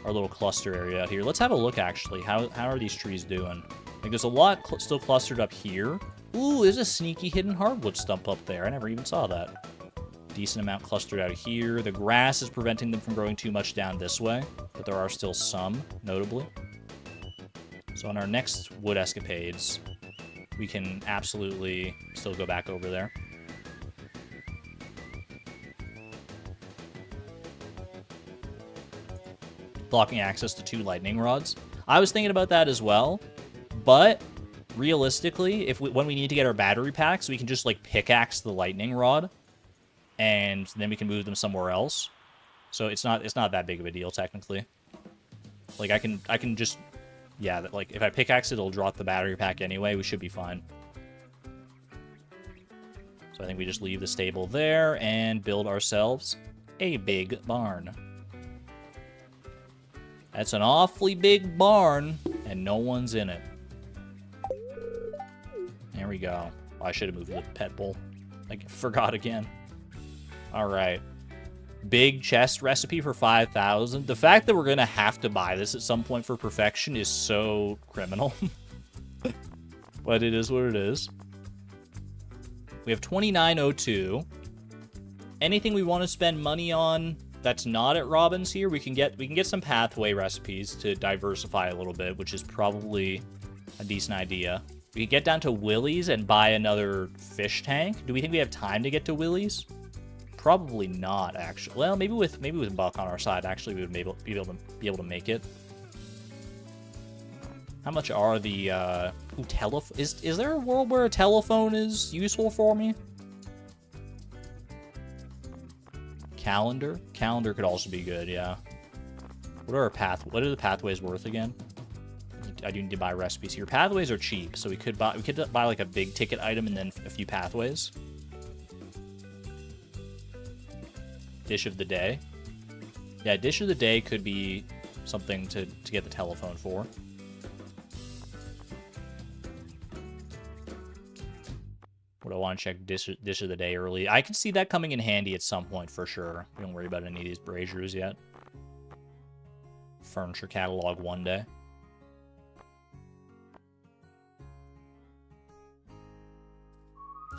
our little cluster area out here. Let's have a look, actually. How are these trees doing? Like, there's a lot still clustered up here. Ooh, there's a sneaky hidden hardwood stump up there. I never even saw that. Decent amount clustered out here. The grass is preventing them from growing too much down this way, but there are still some, notably. So on our next wood escapades, we can absolutely still go back over there. Blocking access to 2 lightning rods. I was thinking about that as well, but realistically, when we need to get our battery packs, we can just, like, pickaxe the lightning rod, and then we can move them somewhere else. So it's not that big of a deal, technically. Like, I can just, yeah, like, if I pickaxe it, it'll drop the battery pack anyway. We should be fine. So I think we just leave the stable there and build ourselves a big barn. That's an awfully big barn, and no one's in it. There we go. Oh, I should have moved the pet bowl. I forgot again. All right. Big chest recipe for 5,000. The fact that we're going to have to buy this at some point for perfection is so criminal. But it is what it is. We have 2902. Anything we want to spend money on that's not at Robin's here, we can get some pathway recipes to diversify a little bit, which is probably a decent idea. We could get down to Willie's and buy another fish tank. Do we think we have time to get to Willie's? Probably not, actually. Well, maybe with Buck on our side, actually, we would be able to make it. How much are the is there a world where a telephone is useful for me? Calendar could also be good, yeah. What are the pathways worth again? I do need to buy recipes here. Pathways are cheap, so we could buy like a big ticket item and then a few pathways. Dish of the day. Yeah, dish of the day could be something to get the telephone for. What do I want to check dish of the day early? I could see that coming in handy at some point for sure. Don't worry about any of these braziers yet. Furniture catalog one day.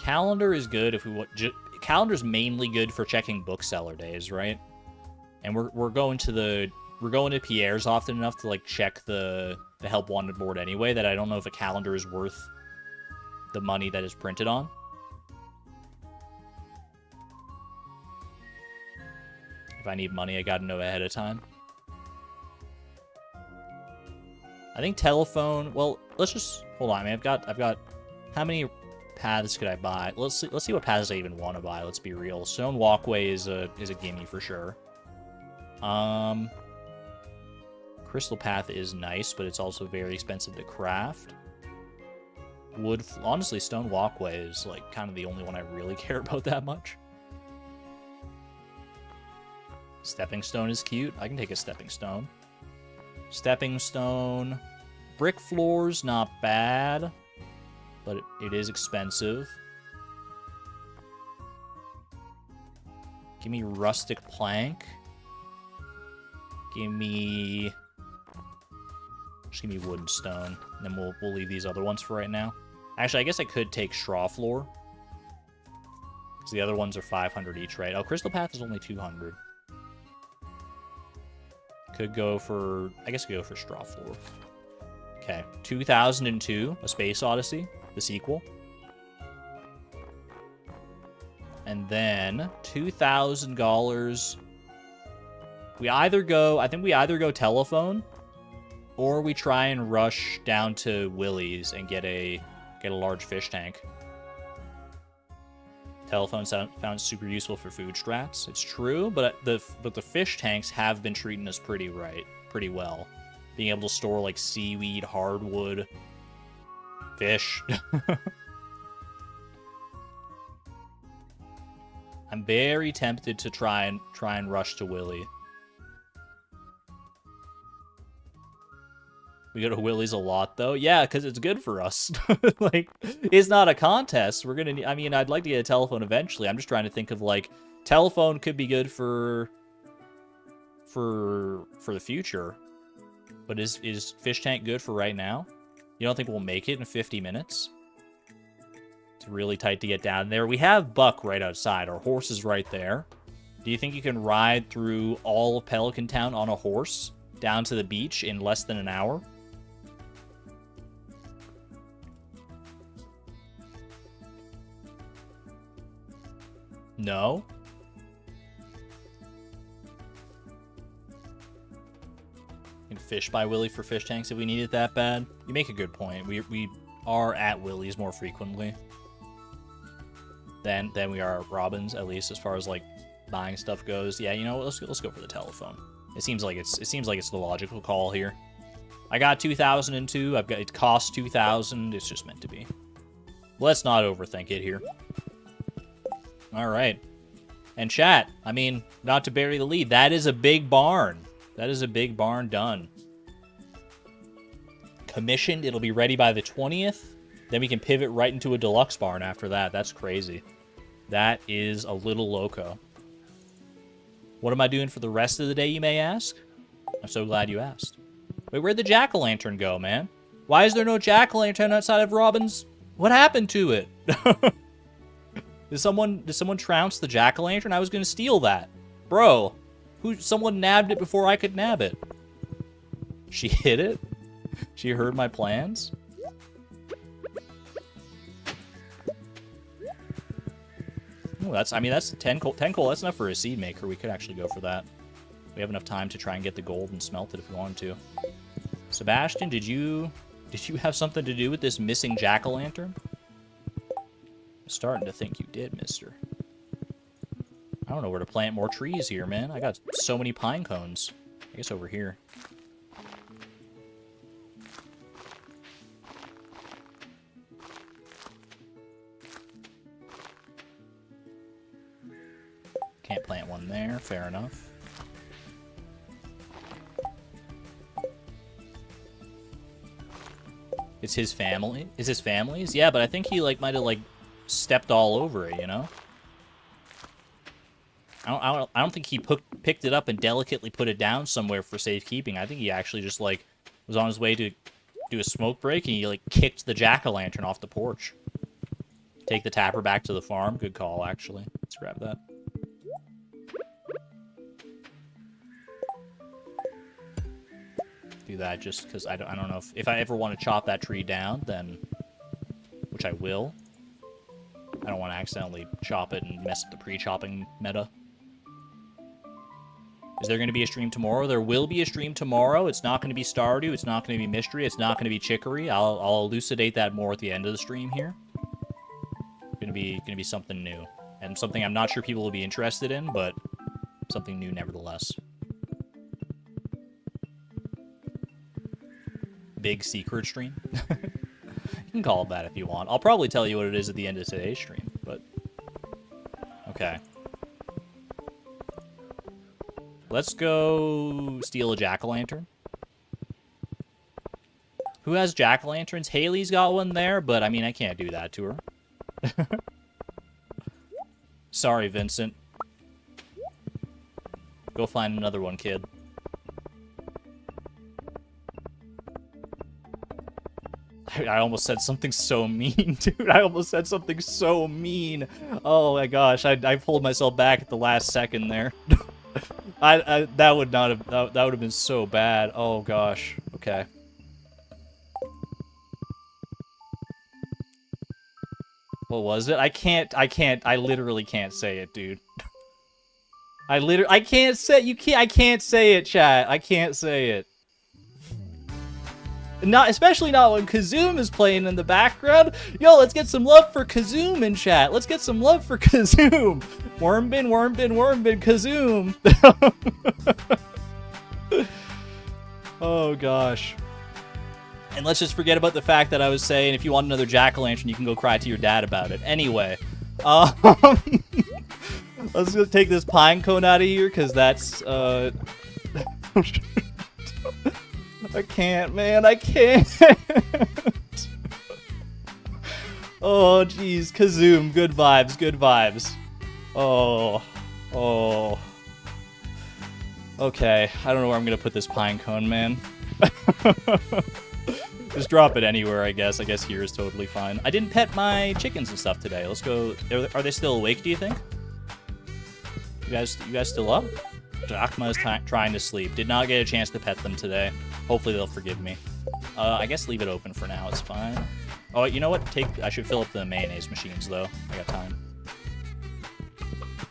Calendar is good if we want. Calendar's mainly good for checking bookseller days, right? And we're going to Pierre's often enough to like check the help wanted board anyway that I don't know if a calendar is worth the money that is printed on. If I need money, I gotta know ahead of time. I think telephone. Well, let's just hold on. I mean, I've got how many paths could I buy? Let's see what paths I even want to buy. Let's be real. Stone walkway is a gimme for sure. Crystal path is nice, but it's also very expensive to craft. Wood, honestly, stone walkway is like kind of the only one I really care about that much. Stepping stone is cute. I can take a stepping stone. Stepping stone. Brick floors, not bad. But it is expensive. Give me rustic plank. Just give me wood and stone. And then we'll leave these other ones for right now. Actually, I guess I could take straw floor. Because the other ones are 500 each, right? Oh, crystal path is only 200. Could go for... I guess go for straw floor. Okay. 2002, A Space Odyssey. The sequel. And then $2,000. I think we either go telephone or we try and rush down to Willie's and get a large fish tank. Telephone found super useful for food strats. It's true, but the fish tanks have been treating us pretty well. Being able to store like seaweed, hardwood, fish. I'm very tempted to try and rush to Willie. We go to Willie's a lot, though. Yeah, because it's good for us. Like, it's not a contest. We're gonna. I mean, I'd like to get a telephone eventually. I'm just trying to think of like, telephone could be good for the future. But is fish tank good for right now? You don't think we'll make it in 50 minutes? It's really tight to get down there. We have Buck right outside. Our horse is right there. Do you think you can ride through all of Pelican Town on a horse down to the beach in less than an hour? No? Can fish by Willie for fish tanks if we need it that bad? You make a good point. We are at Willie's more frequently than we are at Robin's, at least as far as like buying stuff goes. Yeah, you know what? Let's go for the telephone. It seems like it's the logical call here. I got 2002. It costs 2,000. It's just meant to be. Let's not overthink it here. All right. And chat, I mean, not to bury the lead, that is a big barn. That is a big barn done. Commissioned, it'll be ready by the 20th. Then we can pivot right into a deluxe barn after that. That's crazy. That is a little loco. What am I doing for the rest of the day, you may ask? I'm so glad you asked. Wait, where'd the jack-o'-lantern go, man? Why is there no jack-o'-lantern outside of Robin's? What happened to it? Did someone trounce the jack-o'-lantern? I was gonna steal that. Bro, someone nabbed it before I could nab it. She hit it? She heard my plans? Oh, that's 10 coal. 10 coal, that's enough for a seed maker. We could actually go for that. We have enough time to try and get the gold and smelt it if we wanted to. Sebastian, did you have something to do with this missing jack-o'-lantern? I'm starting to think you did, mister. I don't know where to plant more trees here, man. I got so many pine cones. I guess over here. Can't plant one there. Fair enough. It's his family. Is his family's? Yeah, but I think he might have stepped all over it, you know? I don't think he picked it up and delicately put it down somewhere for safekeeping. I think he actually just was on his way to do a smoke break and he kicked the jack-o'-lantern off the porch. Take the tapper back to the farm. Good call, actually. Let's grab that. Do that just because I don't know if I ever want to chop that tree down, then, which I will. I don't want to accidentally chop it and mess up the pre-chopping meta. Is there going to be a stream tomorrow? There will be a stream tomorrow. It's not going to be Stardew. It's not going to be Mystery. It's not going to be Chicory. I'll elucidate that more at the end of the stream here. Going to be something new and something I'm not sure people will be interested in, but something new nevertheless. Big secret stream. You can call it that if you want. I'll probably tell you what it is at the end of today's stream, but okay. Let's go steal a jack-o'-lantern. Who has jack-o'-lanterns? Haley's got one there, but I mean, I can't do that to her. Sorry, Vincent. Go find another one, kid. I almost said something so mean, dude. I almost said something so mean. Oh my gosh, I pulled myself back at the last second there. That would have been so bad. Oh gosh. Okay. What was it? I literally can't say it, dude. I can't say, I can't say it, chat. I can't say it. Especially not when Kazoom is playing in the background. Yo, let's get some love for Kazoom in chat. Let's get some love for Kazoom. Wormbin, Kazoom. Oh, gosh. And let's just forget about the fact that I was saying if you want another jack-o'-lantern, you can go cry to your dad about it. Anyway. Let's go take this pine cone out of here, because that's, I can't, man. I can't. Oh, jeez. Kazoom. Good vibes. Good vibes. Oh. Oh. Okay. I don't know where I'm going to put this pine cone, man. Just drop it anywhere, I guess. I guess here is totally fine. I didn't pet my chickens and stuff today. Let's go. Are they still awake, do you think? You guys still up? Akma is trying to sleep. Did not get a chance to pet them today. Hopefully they'll forgive me. I guess leave it open for now. It's fine. Oh, you know what? I should fill up the mayonnaise machines, though. I got time.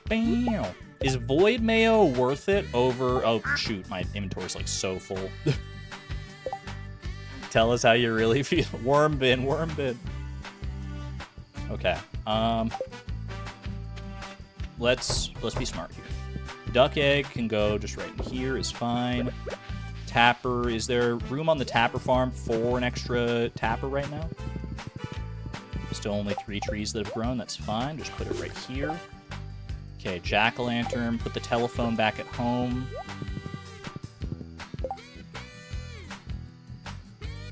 Bam! Is void mayo worth it over... Oh, shoot. My inventory's, like, so full. Tell us how you really feel. Worm bin. Okay. Let's be smart here. Duck egg can go just right in here. Is fine. Tapper. Is there room on the tapper farm for an extra tapper right now? Still only 3 trees that have grown. That's fine. Just put it right here. Okay, jack-o'-lantern. Put the telephone back at home.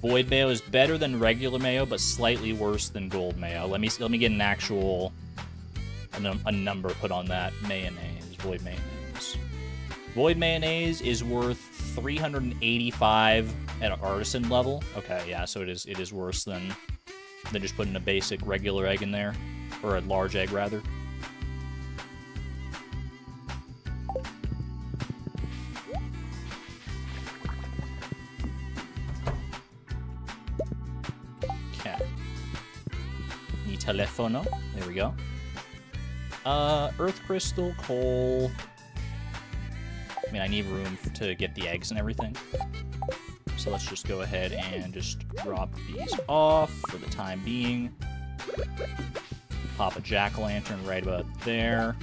Void mayo is better than regular mayo, but slightly worse than gold mayo. Let me get an actual a number put on that. Mayonnaise. Void mayonnaise. Void mayonnaise is worth 385 at an artisan level. Okay, yeah, so it is worse than just putting a basic regular egg in there, or a large egg rather. Okay. Mi telefono. There we go. Earth crystal, coal. I mean, I need room to get the eggs and everything. So let's just go ahead and just drop these off for the time being. Pop a jack-o'-lantern right about there.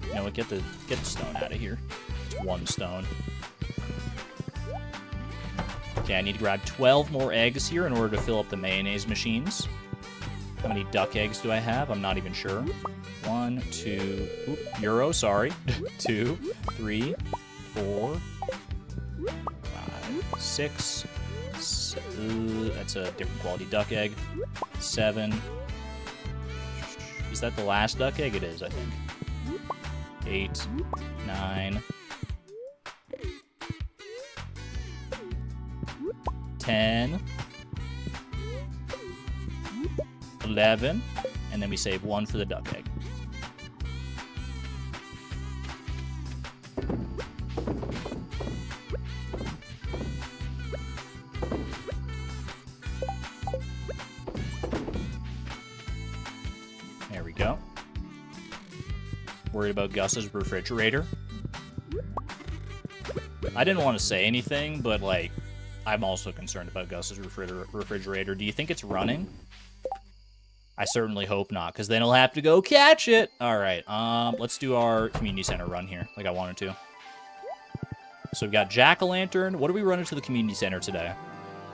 You know what? Get the stone out of here. It's 1 stone. Okay, I need to grab 12 more eggs here in order to fill up the mayonnaise machines. How many duck eggs do I have? I'm not even sure. 1, 2... Oop, euro, sorry. 2, 3, 4, 5, 6. That's a different quality duck egg. 7. Is that the last duck egg? It is, I think. 8, 9, 10, 11, and then we save 1 for the duck egg. There we go. Worried about Gus's refrigerator. I didn't want to say anything, but, like, I'm also concerned about Gus's refrigerator. Do you think it's running? I certainly hope not, because then he'll have to go catch it. All right, let's do our community center run here, like I wanted to. So we've got jack-o'-lantern. What are we running to the community center today?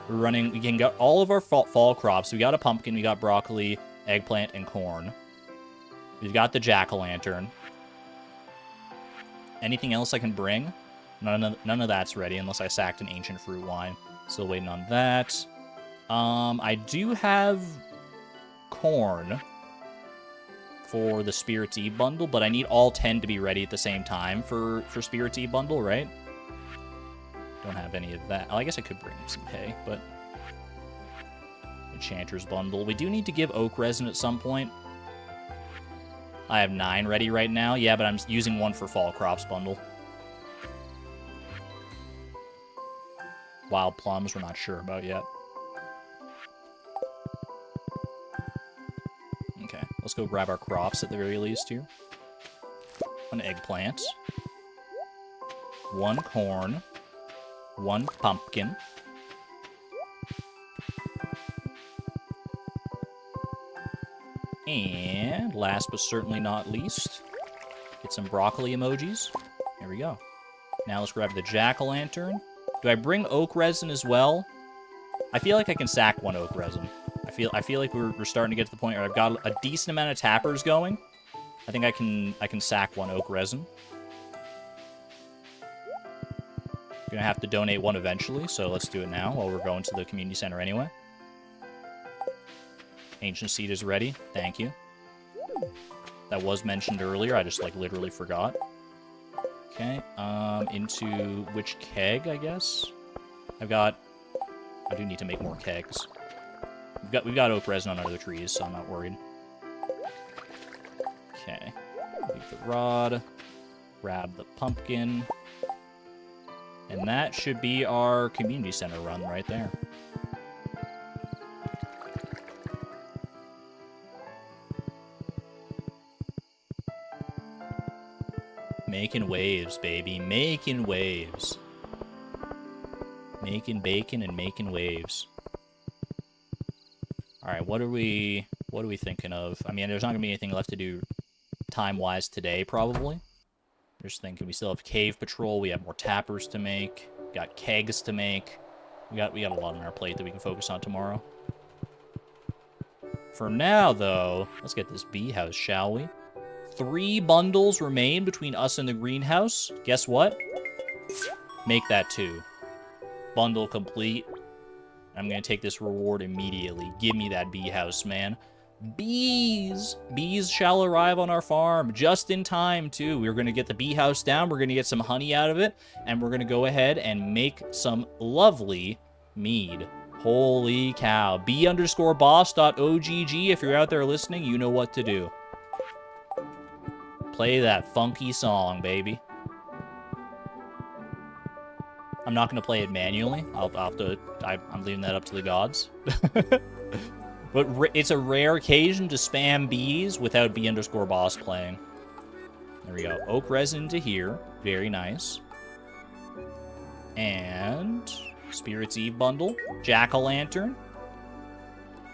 We can get all of our fall crops. We got a pumpkin, we got broccoli, eggplant, and corn. We've got the jack-o'-lantern. Anything else I can bring? None of that's ready, unless I sacked an ancient fruit wine. Still waiting on that. I do have corn for the Spirit's Eve bundle, but I need all 10 to be ready at the same time for Spirit's Eve bundle, right? Don't have any of that. Oh, I guess I could bring some hay, but... Enchanter's bundle. We do need to give oak resin at some point. I have 9 ready right now. Yeah, but I'm using 1 for fall crops bundle. Wild plums, we're not sure about yet. Okay. Let's go grab our crops at the very least here. An eggplant. 1 corn. 1 pumpkin. And last but certainly not least, get some broccoli emojis. There we go. Now let's grab the jack-o'-lantern. Do I bring oak resin as well? I feel like I can sack 1 oak resin. I feel like we're starting to get to the point where I've got a decent amount of tappers going. I think I can sack 1 oak resin. Gonna have to donate 1 eventually, so let's do it now while we're going to the community center anyway. Ancient seed is ready. Thank you. That was mentioned earlier. I just, like, literally forgot. Okay, into which keg, I guess? I do need to make more kegs. We've got oak resin on other trees, so I'm not worried. Okay. Leave the rod. Grab the pumpkin. And that should be our community center run right there. Making waves, baby. Making waves. Making bacon and making waves. Alright, what are we thinking of? I mean, there's not gonna be anything left to do time-wise today, probably. Just thinking, we still have cave patrol, we have more tappers to make, we got kegs to make. We got a lot on our plate that we can focus on tomorrow. For now, though, let's get this bee house, shall we? 3 bundles remain between us and the greenhouse. Guess what? Make that 2. Bundle complete. I'm gonna take this reward immediately. Give me that bee house, man. Bees! Bees shall arrive on our farm just in time, too. We're gonna get the bee house down, we're gonna get some honey out of it, and we're gonna go ahead and make some lovely mead. Holy cow. B_boss.ogg. If you're out there listening, you know what to do. Play that funky song, baby. I'm not going to play it manually. I'm leaving that up to the gods. But it's a rare occasion to spam bees without B_boss playing. There we go. Oak resin to here. Very nice. And Spirit's Eve bundle. Jack-o'-lantern.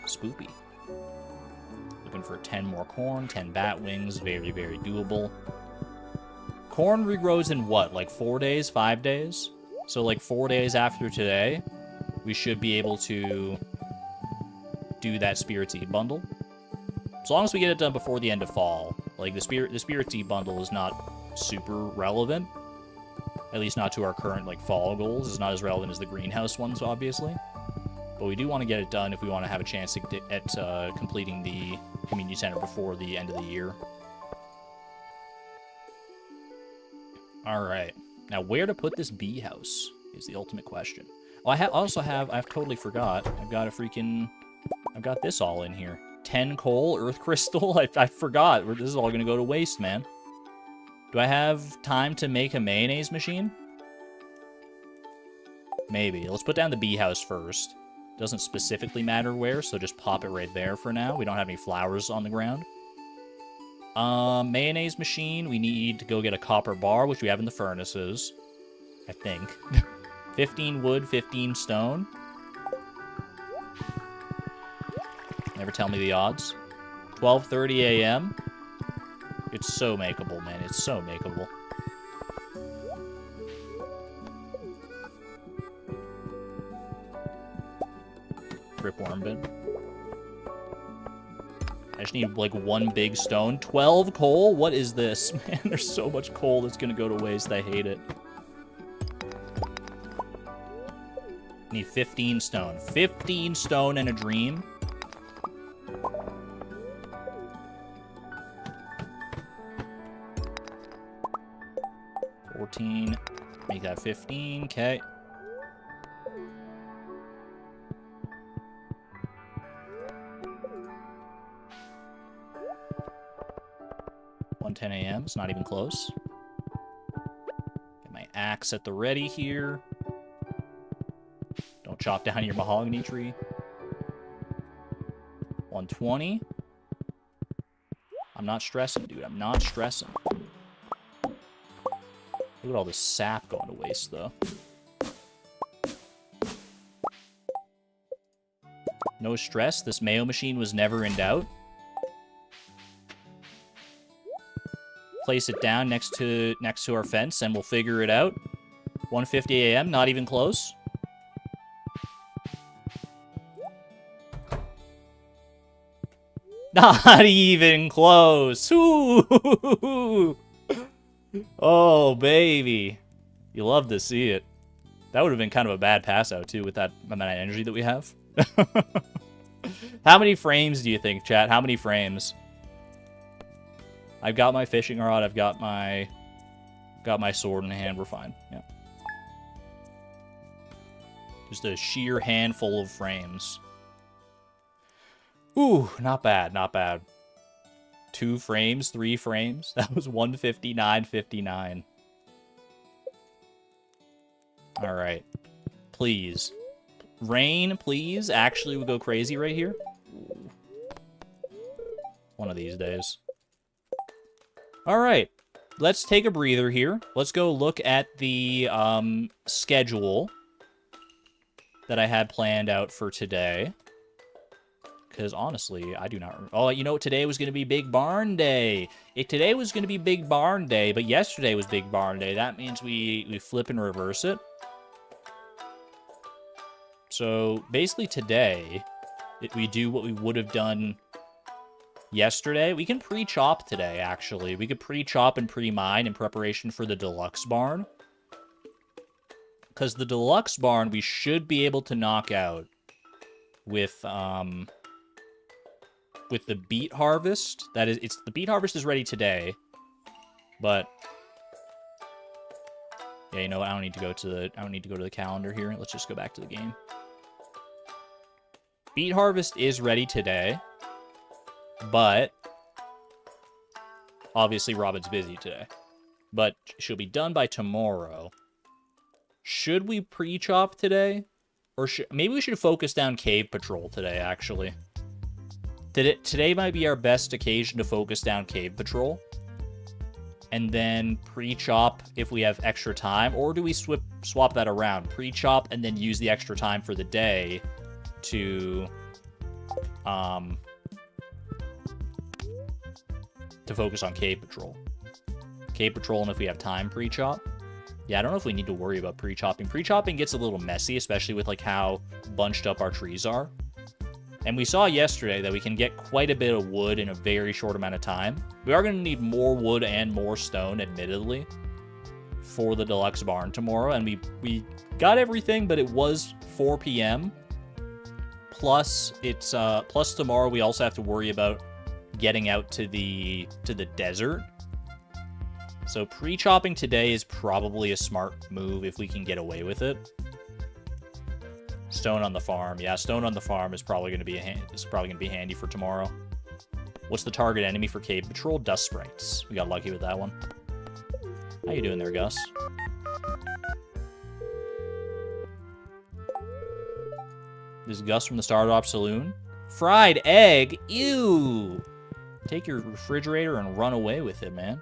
Spoopy. Looking for 10 more corn, 10 bat wings. Very, very doable. Corn regrows in what? Like 4 days? 5 days? So like 4 days after today, we should be able to do that Spirit's Eve bundle. As long as we get it done before the end of fall. Like the Spirit's Eve bundle is not super relevant. At least not to our current like fall goals. It's not as relevant as the greenhouse ones, obviously. But we do want to get it done if we want to have a chance at completing the community center before the end of the year. Alright. Now, where to put this bee house is the ultimate question. Oh, I've totally forgot. I've got this all in here. 10 coal, earth crystal. I forgot. This is all going to go to waste, man. Do I have time to make a mayonnaise machine? Maybe. Let's put down the bee house first. Doesn't specifically matter where, so just pop it right there for now. We don't have any flowers on the ground. Mayonnaise machine. We need to go get a copper bar, which we have in the furnaces. I think. 15 wood, 15 stone. Never tell me the odds. 12:30 a.m. It's so makeable, man. It's so makeable. Ripworm bin. I just need, like, 1 big stone. 12 coal? What is this? Man, there's so much coal that's gonna go to waste. I hate it. Need 15 stone. 15 stone and a dream. Make that 15. Okay. (1:10 a.m.) It's not even close. Get my axe at the ready here. Don't chop down your mahogany tree. 1:20. I'm not stressing, dude. I'm not stressing. Look at all this sap going to waste, though. No stress. This mayo machine was never in doubt. Place it down next to our fence, and we'll figure it out. 1:50 a.m. Not even close. Not even close. Ooh. Oh, baby. You love to see it. That would have been kind of a bad pass out, too, with that amount of energy that we have. How many frames do you think, chat? How many frames? I've got my fishing rod. I've got my sword in hand. We're fine. Yeah. Just a sheer handful of frames. Ooh, not bad, not bad. 2 frames, 3 frames. That was 159.59. All right. Please. Rain, please. Actually, we'll go crazy right here. One of these days. All right. Let's take a breather here. Let's go look at the schedule that I had planned out for today. Because honestly, I do not remember. Oh, you know what? Today was going to be Big Barn Day. Today was going to be Big Barn Day, but yesterday was Big Barn Day. That means we flip and reverse it. So basically today, we do what we would have done yesterday. We can pre-chop today, actually. We could pre-chop and pre-mine in preparation for the deluxe barn. Because the deluxe barn, we should be able to knock out with the beet harvest. The beet harvest is ready today. But yeah, you know what? I don't need to go to the calendar here. Let's just go back to the game. Beet harvest is ready today, but obviously Robin's busy today. But she'll be done by tomorrow. Should we pre-chop today? Or maybe we should focus down Cave Patrol today, actually. Today might be our best occasion to focus down Cave Patrol. And then pre-chop if we have extra time. Or do we swap that around? Pre-chop and then use the extra time for the day to focus on Cave Patrol. Cave Patrol, and if we have time, pre-chop. Yeah, I don't know if we need to worry about pre-chopping. Pre-chopping gets a little messy, especially with like how bunched up our trees are. And we saw yesterday that we can get quite a bit of wood in a very short amount of time. We are going to need more wood and more stone, admittedly, for the deluxe barn tomorrow. And we got everything, but it was 4 p.m. Plus, plus tomorrow we also have to worry about getting out to the desert. So pre-chopping today is probably a smart move if we can get away with it. Stone on the farm. Yeah, stone on the farm is probably going to be handy for tomorrow. What's the target enemy for Cave Patrol? Dust sprites. We got lucky with that one. How you doing there, Gus? This is Gus from the Stardew Saloon. Fried egg? Ew! Take your refrigerator and run away with it, man.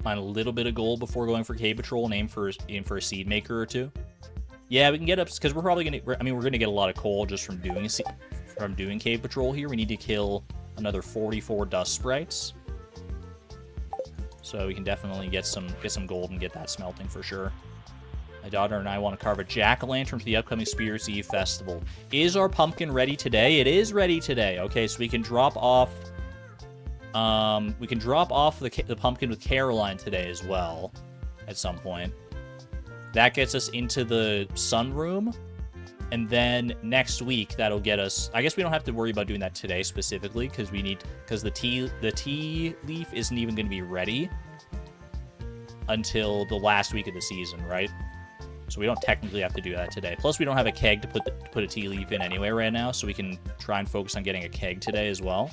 Find a little bit of gold before going for Cave Patrol and aim for a seed maker or two. Yeah, we can get up because we're probably gonna. I mean, we're gonna get a lot of coal just from doing Cave Patrol here. We need to kill another 44 dust sprites, so we can definitely get some gold and get that smelting for sure. My daughter and I want to carve a jack-o'-lantern for the upcoming Spirits Eve festival. Is our pumpkin ready today? It is ready today. Okay, so we can drop off. We can drop off the pumpkin with Caroline today as well, at some point. That gets us into the sunroom, and then next week that'll get us. I guess we don't have to worry about doing that today specifically because the tea leaf isn't even going to be ready until the last week of the season, right? So we don't technically have to do that today. Plus, we don't have a keg to put a tea leaf in anyway right now, so we can try and focus on getting a keg today as well.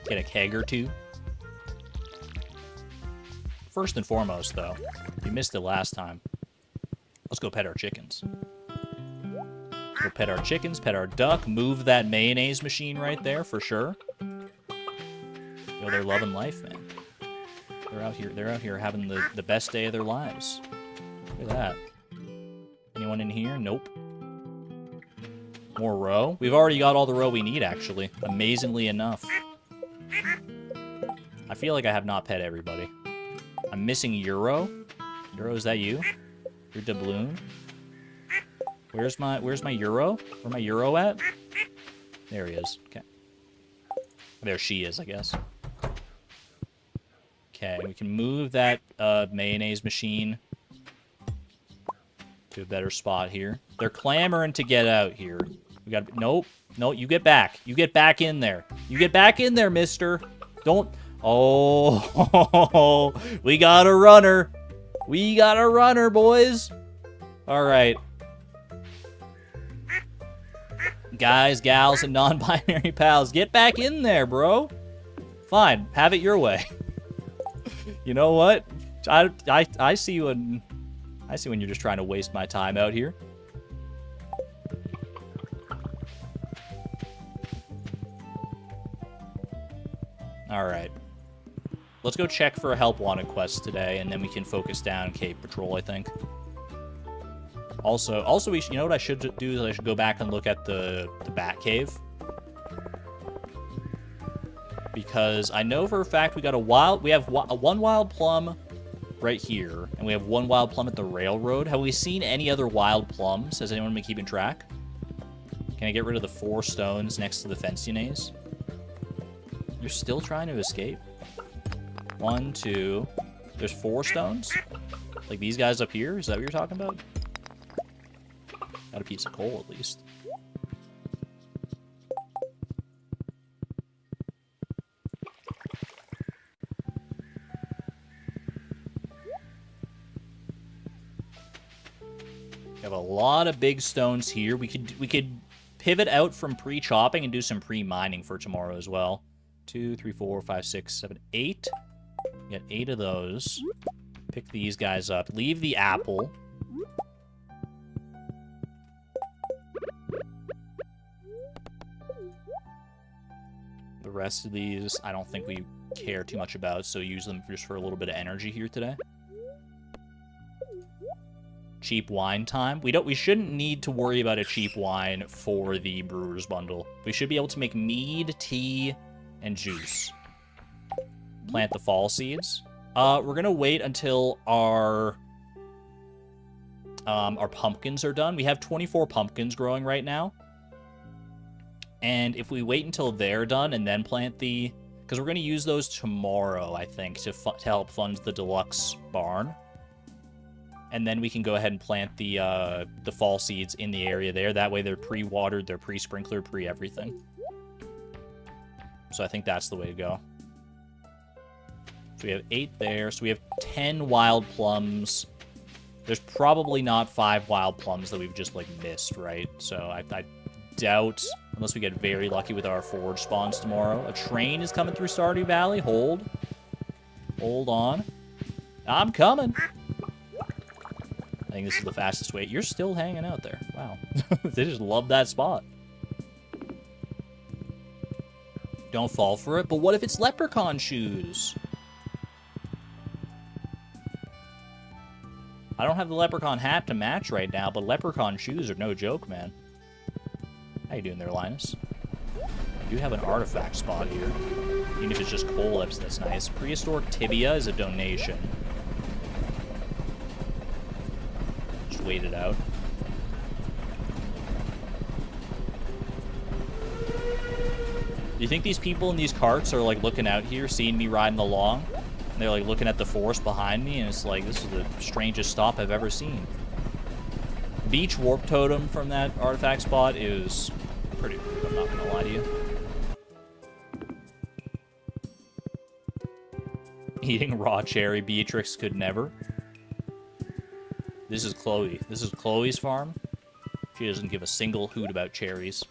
Get a keg or two. First and foremost, though, we missed it last time. Let's go pet our chickens. We'll pet our chickens, pet our duck, move that mayonnaise machine right there for sure. Yo, they're loving life, man. They're out here having the best day of their lives. Look at that. Anyone in here? Nope. More roe? We've already got all the roe we need, actually. Amazingly enough. I feel like I have not pet everybody. I'm missing Euro. Euro, is that you? You're doubloon. Where's my Euro? Where my Euro at? There he is. Okay. There she is, I guess. Okay, we can move that mayonnaise machine to a better spot here. They're clamoring to get out here. We got nope. No, you get back. You get back in there. You get back in there, mister. Don't. Oh, we got a runner. We got a runner, boys. All right. Guys, gals, and non-binary pals, get back in there, bro. Fine, have it your way. You know what? I see you when you're just trying to waste my time out here. All right. Let's go check for a help wanted quest today, and then we can focus down Cape Patrol, I think. Also, we should, you know what I should do is I should go back and look at the Bat Cave. Because I know for a fact we have one wild plum right here, and we have one wild plum at the railroad. Have we seen any other wild plums? Has anyone been keeping track? Can I get rid of the 4 stones next to the Fencionaise? You're still trying to escape? 1, 2. There's 4 stones? Like these guys up here? Is that what you're talking about? Got a piece of coal, at least. We have a lot of big stones here. We could pivot out from pre-chopping and do some pre-mining for tomorrow as well. 2, 3, 4, 5, 6, 7, 8. We got 8 of those. Pick these guys up. Leave the apple. The rest of these, I don't think we care too much about, so use them just for a little bit of energy here today. Cheap wine time. We shouldn't need to worry about a cheap wine for the brewer's bundle. We should be able to make mead, tea, and juice. Plant the fall seeds. We're gonna wait until our pumpkins are done. We have 24 pumpkins growing right now. And if we wait until they're done and then plant because we're going to use those tomorrow, I think, to help fund the deluxe barn. And then we can go ahead and plant the fall seeds in the area there. That way they're pre-watered, they're pre-sprinkler, pre-everything. So I think that's the way to go. So we have 8 there. So we have 10 wild plums. There's probably not 5 wild plums that we've just, like, missed, right? So I doubt, unless we get very lucky with our forge spawns tomorrow. A train is coming through Stardew Valley. Hold on. I'm coming. I think this is the fastest way. You're still hanging out there. Wow. They just love that spot. Don't fall for it. But what if it's leprechaun shoes? I don't have the leprechaun hat to match right now, but leprechaun shoes are no joke, man. How you doing there, Linus? I do have an artifact spot here. Even if it's just coal lips, that's nice. Prehistoric tibia is a donation. Just wait it out. Do you think these people in these carts are, like, looking out here, seeing me riding along? And they're, like, looking at the forest behind me, and it's like, this is the strangest stop I've ever seen. Beach warp totem from that artifact spot is pretty rude, I'm not gonna lie to you. Eating raw cherry, Beatrix could never. This is Chloe. This is Chloe's farm. She doesn't give a single hoot about cherries.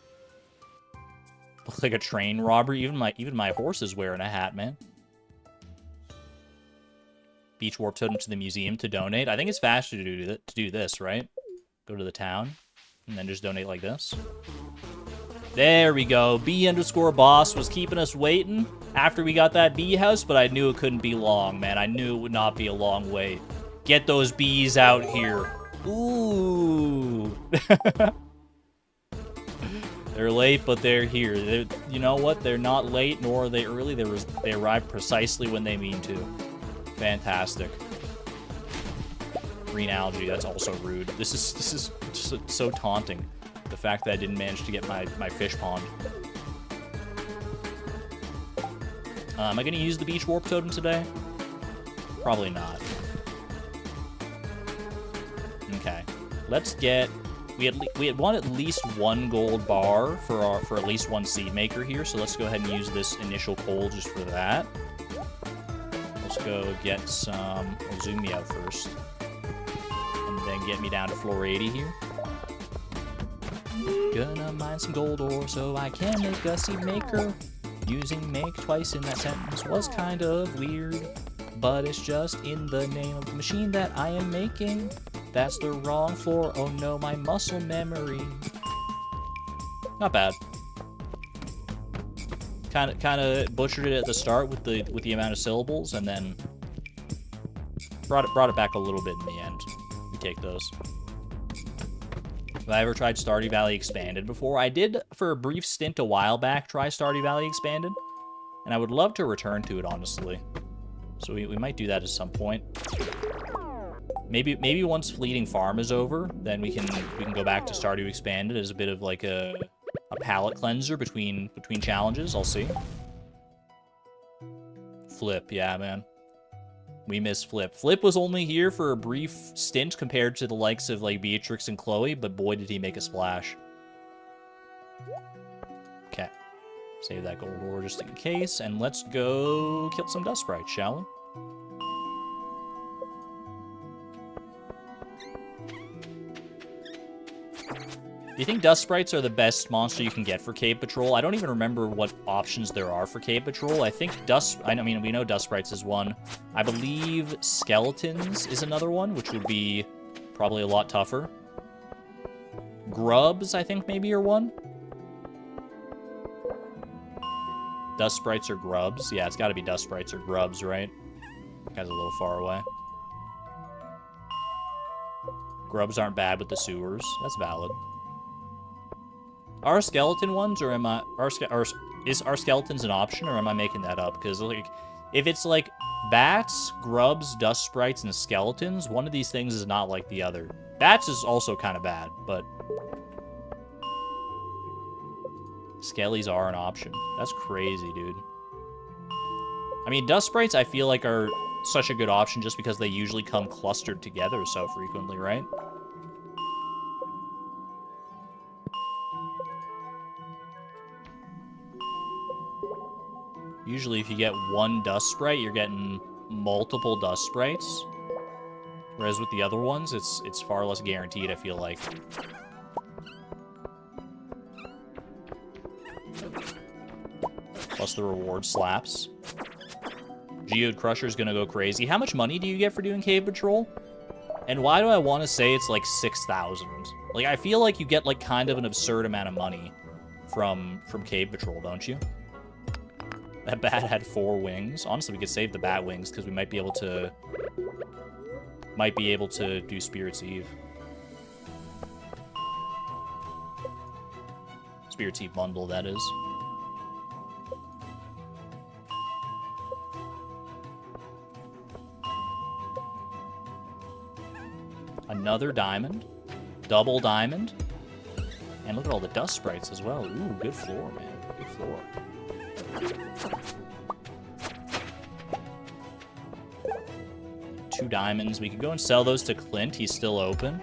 Looks like a train robber. Even my horse is wearing a hat, man. Beach warp totem to the museum to donate. I think it's faster to do this, right? Go to the town. And then just donate like this. There we go. B_boss was keeping us waiting after we got that bee house, but I knew it couldn't be long, man. I knew it would not be a long wait. Get those bees out here. Ooh. They're late, but they're here. You know what? They're not late, nor are they early. They arrive precisely when they mean to. Fantastic. Green algae, that's also rude. This is just so taunting. The fact that I didn't manage to get my fish pond. Am I going to use the beach warp totem today? Probably not. Okay. Let's get... We had won at least one gold bar for at least one seed maker here, so let's go ahead and use this initial coal just for that. Let's go get some... We'll zoom me out first. And then get me down to floor 80 here. Gonna mine some gold ore so I can make a seed maker. Using make twice in that sentence was kind of weird, but it's just in the name of the machine that I am making. That's the wrong floor. Oh no, my muscle memory. Not bad. Kind of butchered it at the start with the amount of syllables, and then brought it back a little bit in the end. We take those. Have I ever tried Stardew Valley Expanded before? I did, for a brief stint a while back, try Stardew Valley Expanded. And I would love to return to it, honestly. So we might do that at some point. Maybe once Fleeting Farm is over, then we can go back to Stardew Expanded as a bit of like a palate cleanser between challenges. I'll see. Flip, yeah, man. We miss Flip. Flip was only here for a brief stint compared to the likes of like Beatrix and Chloe, but boy did he make a splash. Okay. Save that gold ore just in case, and let's go kill some dust sprites, shall we? Do you think dust sprites are the best monster you can get for Cave Patrol? I don't even remember what options there are for Cave Patrol. I think I mean, we know dust sprites is one. I believe skeletons is another one, which would be probably a lot tougher. Grubs, I think, maybe are one. Dust sprites or grubs? Yeah, it's got to be dust sprites or grubs, right? That guy's a little far away. Grubs aren't bad with the sewers. That's valid. Are skeleton ones, or is skeletons an option, or am I making that up? Because like, if it's like bats, grubs, dust sprites, and skeletons, one of these things is not like the other. Bats is also kind of bad, but skellies are an option. That's crazy, dude. I mean, dust sprites I feel like are such a good option just because they usually come clustered together so frequently, right? Usually if you get one dust sprite, you're getting multiple dust sprites. Whereas with the other ones, it's far less guaranteed, I feel like. Plus the reward slaps. Geode Crusher's gonna go crazy. How much money do you get for doing Cave Patrol? And why do I want to say it's like 6,000? Like, I feel like you get like kind of an absurd amount of money from Cave Patrol, don't you? That bat had 4 wings. Honestly, we could save the bat wings because we might be able to do Spirit's Eve. Spirit's Eve bundle, that is. Another diamond. Double diamond. And look at all the dust sprites as well. Ooh, good floor, man. Good floor. 2 diamonds. We could go and sell those to Clint. He's still open.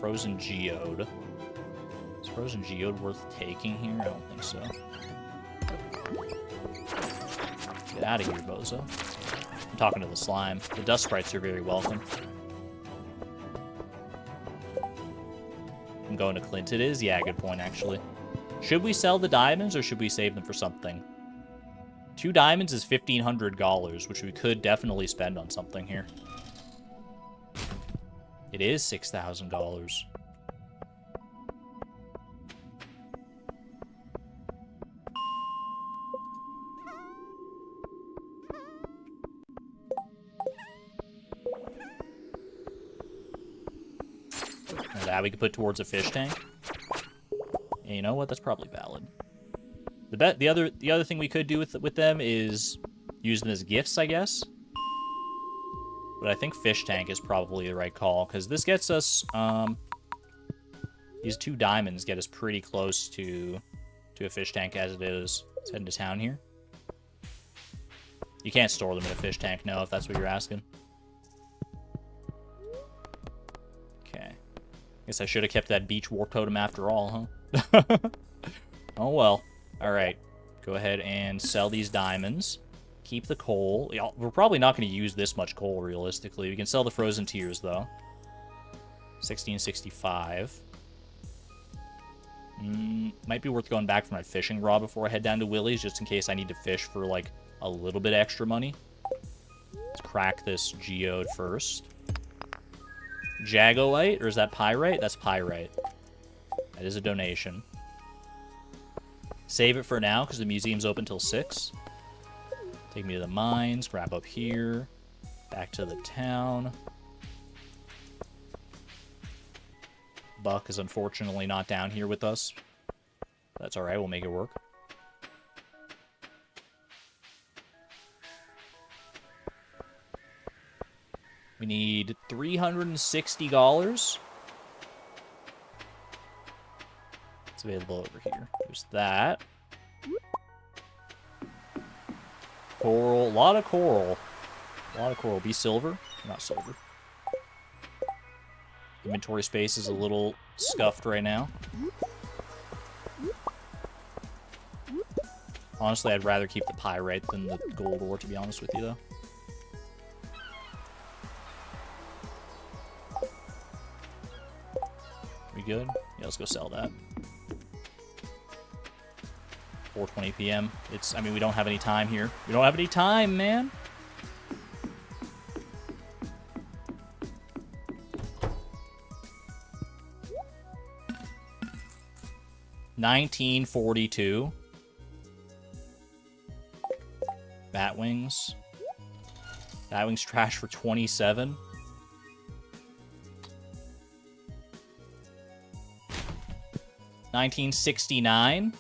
Frozen Geode. Is Frozen Geode worth taking here? I don't think so. Get out of here, bozo. I'm talking to the slime. The dust sprites are very welcome. I'm going to Clint it is? Yeah, good point, actually. Should we sell the diamonds, or should we save them for something? 2 diamonds is $1,500, which we could definitely spend on something here. It is $6,000. That we could put towards a fish tank. And you know what? That's probably valid. The other thing we could do with them is use them as gifts, I guess. But I think fish tank is probably the right call, because this gets us, these 2 diamonds get us pretty close to a fish tank as it is. Let's head into town here. You can't store them in a fish tank, no, if that's what you're asking. Okay. Guess I should have kept that beach warp totem after all, huh? Oh well. Alright. Go ahead and sell these diamonds. Keep the coal. We're probably not going to use this much coal, realistically. We can sell the frozen tears, though. 1665. Might be worth going back for my fishing rod before I head down to Willie's, just in case I need to fish for, like, a little bit extra money. Let's crack this geode first. Jagoite, or is that pyrite? That's pyrite. That is a donation. Save it for now, because the museum's open till 6. Take me to the mines, grab up here, back to the town. Buck is unfortunately not down here with us. That's alright, we'll make it work. We need $360. It's available over here. There's that. Coral. A lot of coral. A lot of coral. Be silver? Not silver. Inventory space is a little scuffed right now. Honestly, I'd rather keep the pyrite than the gold ore, to be honest with you, though. We good? Yeah, let's go sell that. 4:20 p.m. I mean, we don't have any time here. We don't have any time, man. $19.42. Batwings. Batwings trash for 27. $19.69.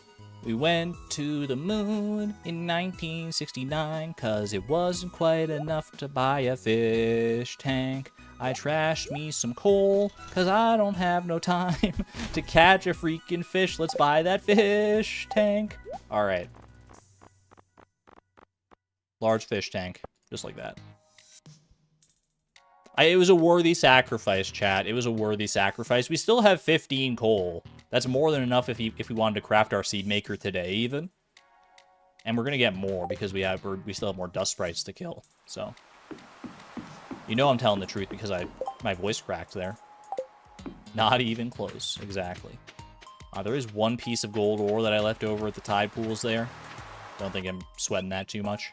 We went to the moon in 1969, 'cause it wasn't quite enough to buy a fish tank. I trashed me some coal, 'cause I don't have no time to catch a freaking fish. Let's buy that fish tank. Alright. Large fish tank. Just like that. It was a worthy sacrifice, chat. It was a worthy sacrifice. We still have 15 coal. That's more than enough if we wanted to craft our seed maker today, even. And we're gonna get more because we still have more dust sprites to kill. So, you know I'm telling the truth because my voice cracked there. Not even close, exactly. There is one piece of gold ore that I left over at the tide pools there. Don't think I'm sweating that too much.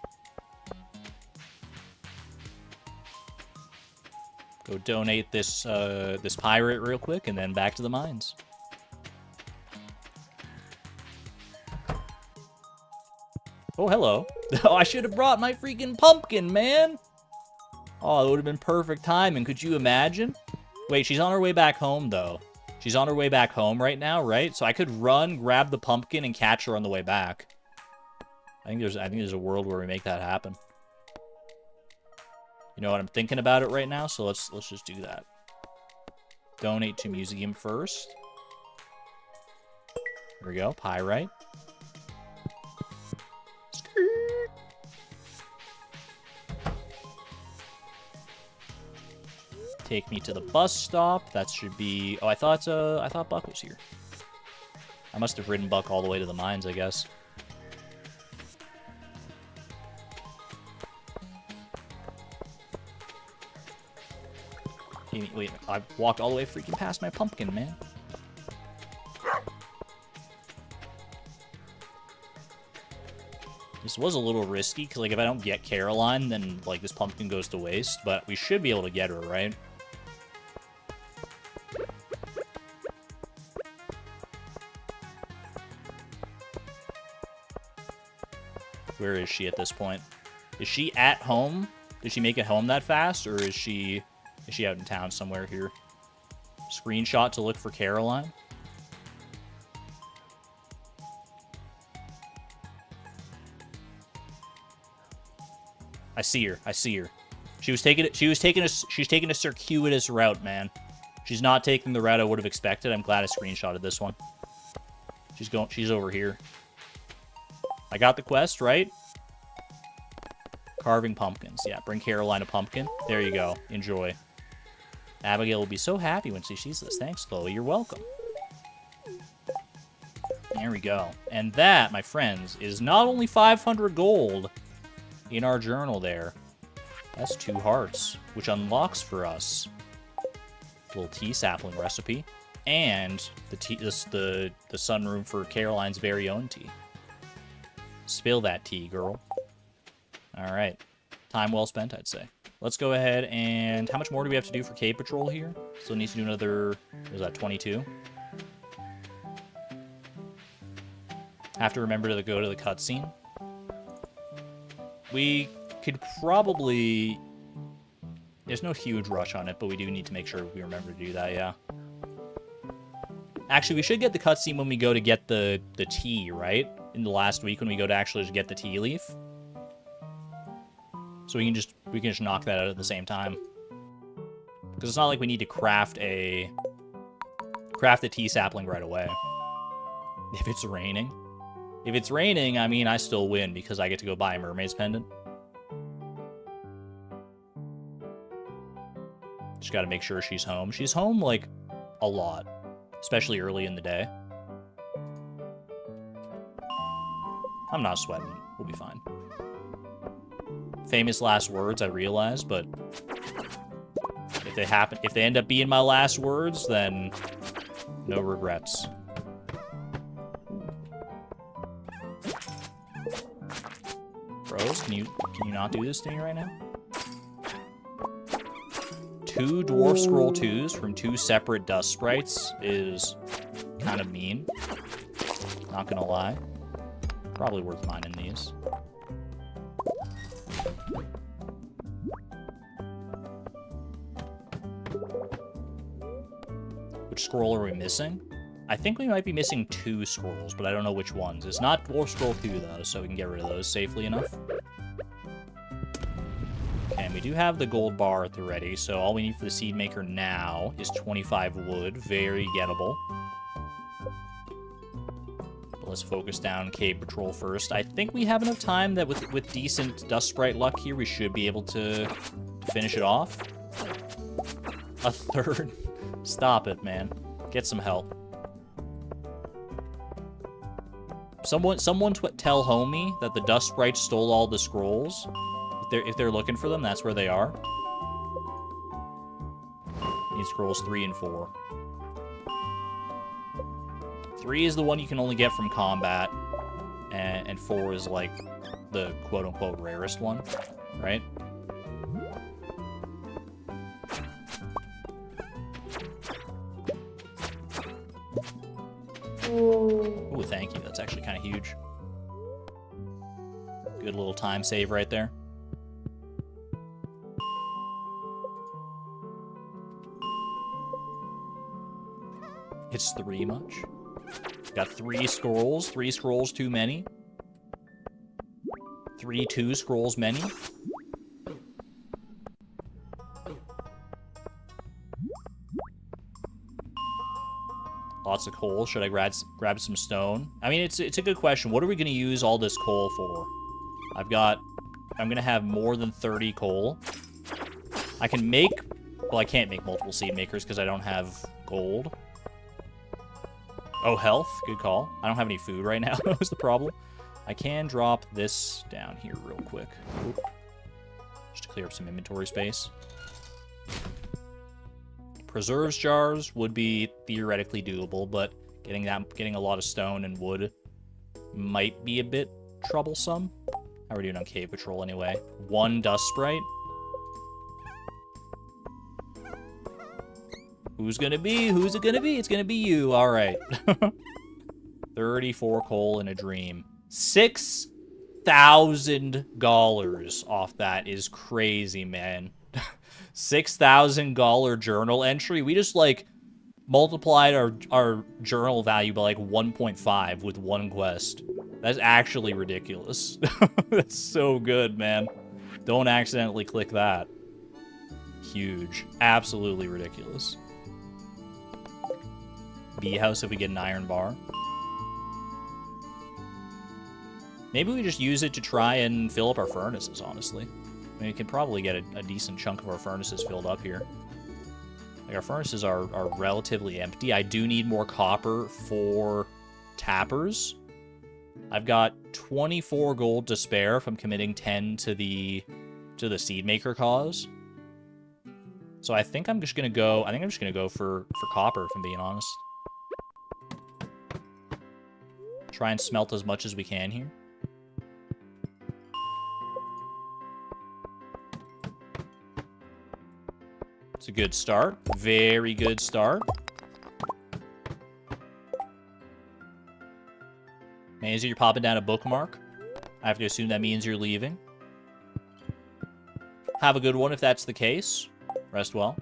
Go donate this this pirate real quick, and then back to the mines. Oh, hello. Oh, I should have brought my freaking pumpkin, man. Oh, it would have been perfect timing. Could you imagine? Wait, she's on her way back home, though. She's on her way back home right now, right? So I could run, grab the pumpkin, and catch her on the way back. I think there's a world where we make that happen. You know what? I'm thinking about it right now, so let's just do that. Donate to museum first. There we go. Pyrite. Take me to the bus stop. That should be... Oh, I thought Buck was here. I must have ridden Buck all the way to the mines, I guess. Wait, I walked all the way freaking past my pumpkin, man. This was a little risky, because, like, if I don't get Caroline, then, like, this pumpkin goes to waste. But we should be able to get her, right? Where is she at this point? Is she at home? Did she make it home that fast, or is she out in town somewhere here? Screenshot to look for Caroline. I see her. I see her. She's taking a circuitous route, man. She's not taking the route I would have expected. I'm glad I screenshotted this one. She's over here. I got the quest, right? Carving pumpkins. Yeah, bring Caroline a pumpkin. There you go. Enjoy. Abigail will be so happy when she sees this. Thanks, Chloe. You're welcome. There we go. And that, my friends, is not only 500 gold in our journal there. That's 2 hearts, which unlocks for us a little tea sapling recipe and the sunroom for Caroline's very own tea. Spill that tea, girl. All right. Time well spent, I'd say. Let's go ahead and... How much more do we have to do for cave patrol here? Still needs to do another... What is that, 22? Have to remember to go to the cutscene. We could probably... There's no huge rush on it, but we do need to make sure we remember to do that, yeah. Actually, we should get the cutscene when we go to get the tea, right? In the last week when we go to actually just get the tea leaf. So we can just knock that out at the same time. Because it's not like we need to craft the tea sapling right away. If it's raining. If it's raining, I mean, I still win because I get to go buy a mermaid's pendant. Just gotta make sure she's home. She's home, like, a lot. Especially early in the day. I'm not sweating. We'll be fine. Famous last words, I realize, but if they end up being my last words, then no regrets. Roes, can you not do this to me right now? 2 dwarf scroll 2s from 2 separate dust sprites is kind of mean. Not gonna lie. Probably worth mining these. Which scroll are we missing? I think we might be missing 2 scrolls, but I don't know which ones. It's not Dwarf Scroll 2, though, so we can get rid of those safely enough. Okay, and we do have the gold bar at the ready, so all we need for the seed maker now is 25 wood. Very gettable. But let's focus down Cave Patrol first. I think we have enough time that with decent Dust Sprite luck here, we should be able to finish it off. A third? Stop it, man. Get some help. Someone tell homie that the Dust Sprites stole all the scrolls. If they're looking for them, that's where they are. Need scrolls 3 and 4. 3 is the one you can only get from combat, and 4 is like the quote-unquote rarest one, right? Ooh, thank you. That's actually kind of huge. Good little time save right there. It's 3 much. Got 3 scrolls. 3 scrolls too many. 3 2 scrolls many. Lots of coal. Should I grab some stone? I mean, it's a good question. What are we going to use all this coal for? I'm going to have more than 30 coal. I can make... Well, I can't make multiple seed makers because I don't have gold. Oh, health. Good call. I don't have any food right now. That was the problem. I can drop this down here real quick. Oop. Just to clear up some inventory space. Preserves jars would be theoretically doable, but getting a lot of stone and wood might be a bit troublesome. How are we doing on Cave Patrol anyway? 1 Dust Sprite. Who's gonna be? Who's it gonna be? It's gonna be you. All right. 34 coal in a dream. 6 $6,000 off that is crazy, man. $6,000 journal entry. We just, like, multiplied our journal value by, like, 1.5 with one quest. That's actually ridiculous. That's so good, man. Don't accidentally click that. Huge. Absolutely ridiculous. Bee house if we get an iron bar. Maybe we just use it to try and fill up our furnaces, honestly. I mean, we can probably get a decent chunk of our furnaces filled up here. Like, our furnaces are relatively empty. I do need more copper for tappers. I've got 24 gold to spare from committing 10 to the seed maker cause. So I think I'm just gonna go. I think I'm just gonna go for copper, if I'm being honest. Try and smelt as much as we can here. It's a good start. Very good start. Maisie, you're popping down a bookmark. I have to assume that means you're leaving. Have a good one if that's the case. Rest well.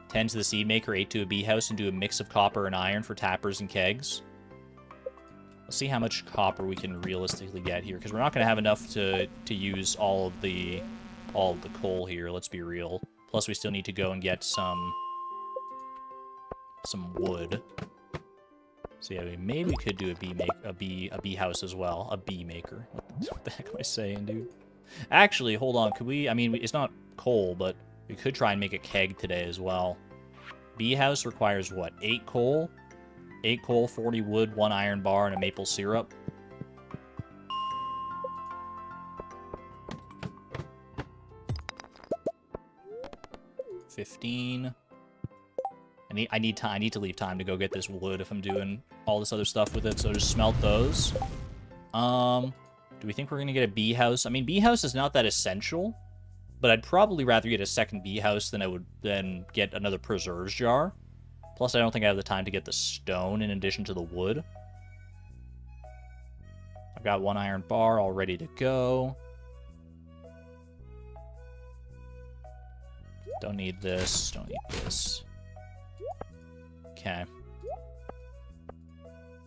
10 to the seed maker, 8 to a bee house, and do a mix of copper and iron for tappers and kegs. Let's see how much copper we can realistically get here, because we're not going to have enough to use all of the coal here, let's be real. Plus, we still need to go and get some wood. So yeah, maybe we could do a bee house as well. A bee maker. What the heck am I saying, dude? Actually, hold on. Could we? I mean, it's not coal, but we could try and make a keg today as well. Bee house requires what? 8 coal? 8 coal, 40 wood, 1 iron bar, and a maple syrup. $15. I need to leave time to go get this wood if I'm doing all this other stuff with it, so just smelt those. Do we think we're gonna get a bee house? I mean, bee house is not that essential, but I'd probably rather get a second bee house than I would get another preserves jar. Plus, I don't think I have the time to get the stone in addition to the wood. I've got 1 iron bar all ready to go. Don't need this. Don't need this. Okay.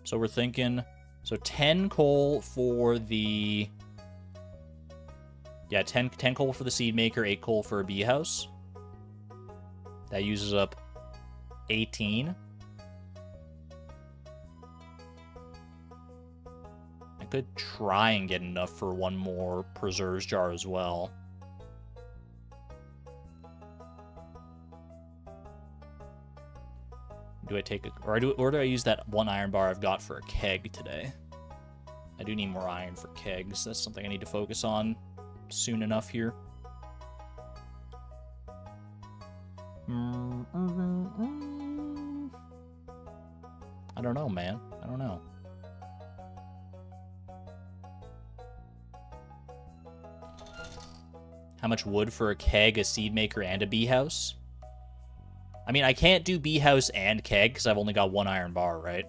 So we're thinking... So 10 coal for the... Yeah, 10 coal for the seed maker, 8 coal for a bee house. That uses up 18. I could try and get enough for 1 more preserves jar as well. Do I take a... Or do I use that 1 iron bar I've got for a keg today? I do need more iron for kegs. That's something I need to focus on soon enough here. I don't know, man. I don't know. How much wood for a keg, a seed maker, and a bee house? I mean, I can't do bee house and keg because I've only got 1 iron bar, right?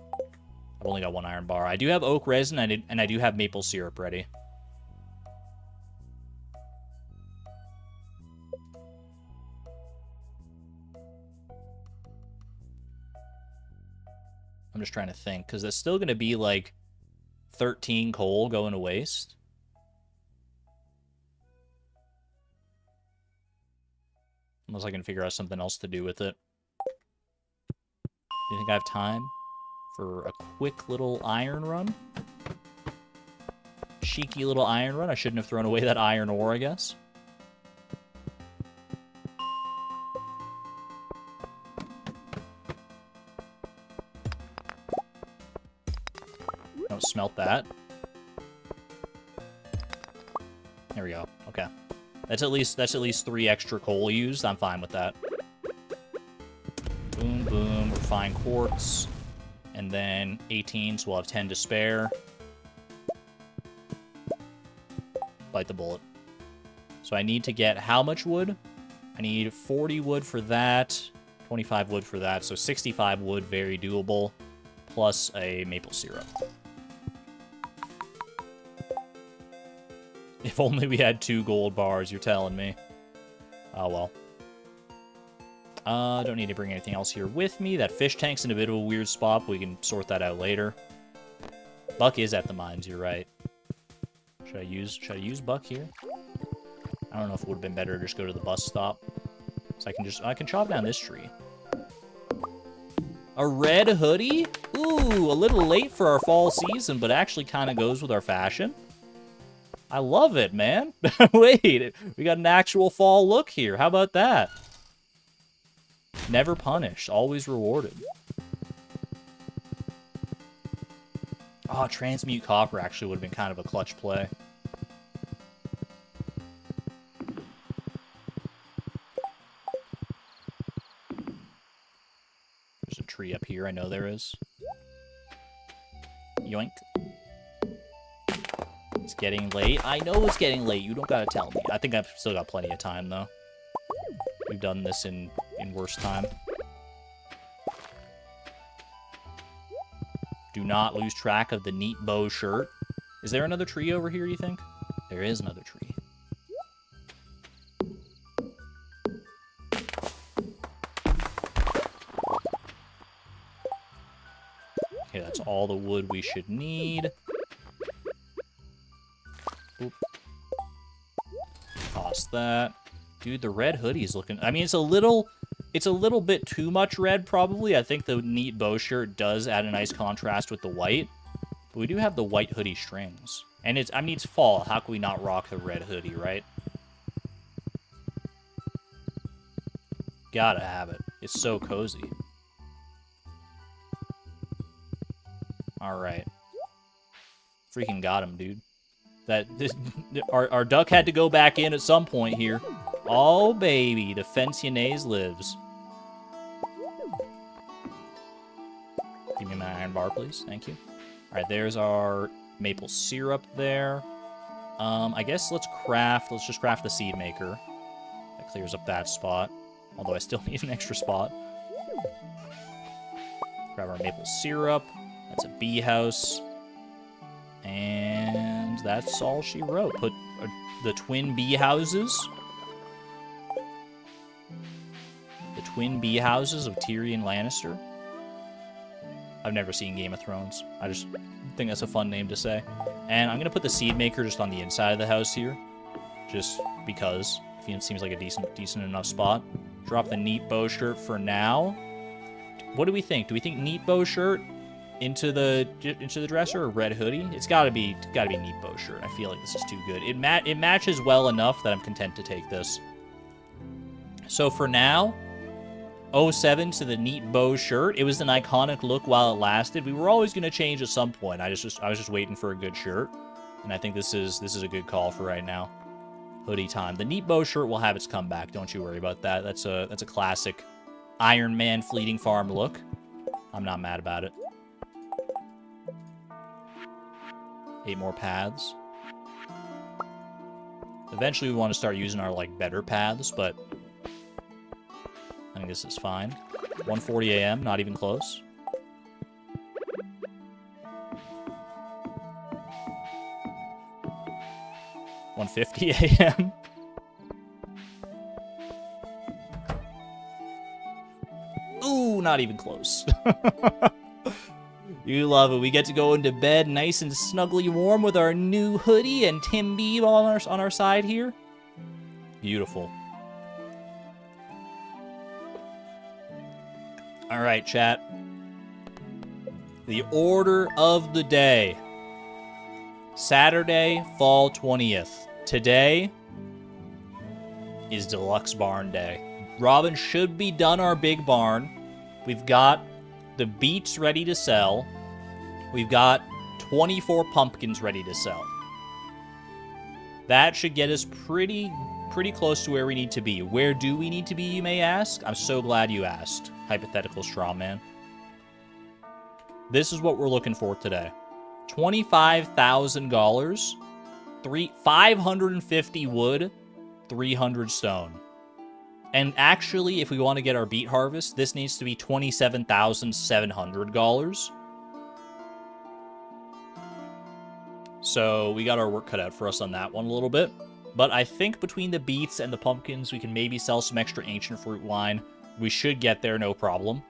I've only got 1 iron bar. I do have oak resin, and I do have maple syrup ready. I'm just trying to think, because there's still going to be, like, 13 coal going to waste. Unless I can figure out something else to do with it. Do you think I have time for a quick little iron run? Cheeky little iron run. I shouldn't have thrown away that iron ore, I guess. Don't smelt that. There we go. Okay. That's at least 3 extra coal used. I'm fine with that. Boom, boom. Refined quartz. And then 18, so we'll have 10 to spare. Bite the bullet. So I need to get how much wood? I need 40 wood for that. 25 wood for that. So 65 wood, very doable. Plus a maple syrup. If only we had 2 gold bars, you're telling me. Oh, well. Don't need to bring anything else here with me. That fish tank's in a bit of a weird spot, but we can sort that out later. Buck is at the mines, you're right. Should I use Buck here? I don't know if it would have been better to just go to the bus stop. So I can chop down this tree. A red hoodie? Ooh, a little late for our fall season, but actually kind of goes with our fashion. I love it, man. Wait, we got an actual fall look here. How about that? Never punished, always rewarded. Oh, transmute copper actually would have been kind of a clutch play. There's a tree up here, I know there is. Yoink. It's getting late. I know it's getting late, you don't gotta tell me. I think I've still got plenty of time, though. We've done this in worse time. Do not lose track of the neat bow shirt. Is there another tree over here, you think? There is another tree. Okay, that's all the wood we should need. Oop. Toss that. Dude, the red hoodie's looking... I mean, it's a little bit too much red, probably. I think the neat bow shirt does add a nice contrast with the white. But we do have the white hoodie strings. And it's, I mean, it's fall. How can we not rock the red hoodie, right? Gotta have it. It's so cozy. Alright. Freaking got him, dude. Our duck had to go back in at some point here. Oh, baby, the Fencianaise lives. Give me my iron bar, please. Thank you. All right, there's our maple syrup there. I guess let's just craft the seed maker. That clears up that spot. Although I still need an extra spot. Grab our maple syrup. That's a bee house. And that's all she wrote. Put the twin bee houses. Twin bee houses of Tyrion Lannister. I've never seen Game of Thrones. I just think that's a fun name to say. And I'm going to put the seed maker just on the inside of the house here. Just because. It seems like a decent enough spot. Drop the neat bow shirt for now. What do we think? Do we think neat bow shirt into the dresser or red hoodie? It's got to be neat bow shirt. I feel like this is too good. It matches well enough that I'm content to take this. So for now, 07 to the neat bow shirt. It was an iconic look while it lasted. We were always going to change at some point. I was just waiting for a good shirt, and I think this is a good call for right now. Hoodie time. The neat bow shirt will have its comeback. Don't you worry about that. That's a classic Iron Man Fleeting Farm look. I'm not mad about it. 8 more paths. Eventually, we want to start using our like better paths, but I think this is fine. 1:40 a.m., not even close. $1:50 a.m. Ooh, not even close. You love it. We get to go into bed nice and snugly warm with our new hoodie and Tim Beeb on our side here. Beautiful. All right, chat. The order of the day. Saturday, fall 20th. Today is Deluxe Barn Day. Robin should be done our big barn. We've got the beets ready to sell. We've got 24 pumpkins ready to sell. That should get us pretty close to where we need to be. Where do we need to be, you may ask? I'm so glad you asked, hypothetical straw man. This is what we're looking for today. $25,000, 550 wood, 300 stone. And actually, if we want to get our beet harvest, this needs to be $27,700. So we got our work cut out for us on that one a little bit. But I think between the beets and the pumpkins, we can maybe sell some extra ancient fruit wine. We should get there, no problem.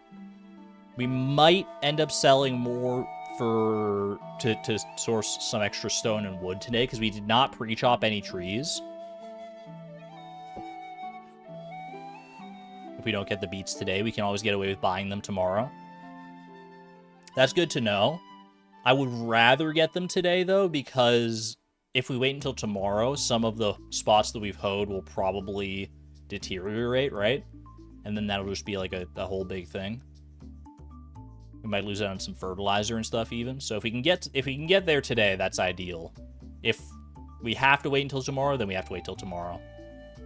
We might end up selling more to source some extra stone and wood today, because we did not pre-chop any trees. If we don't get the beets today, we can always get away with buying them tomorrow. That's good to know. I would rather get them today, though, because if we wait until tomorrow, some of the spots that we've hoed will probably deteriorate, right? And then that'll just be like a whole big thing. We might lose out on some fertilizer and stuff even. So if we can get there today, that's ideal. If we have to wait until tomorrow, then we have to wait till tomorrow.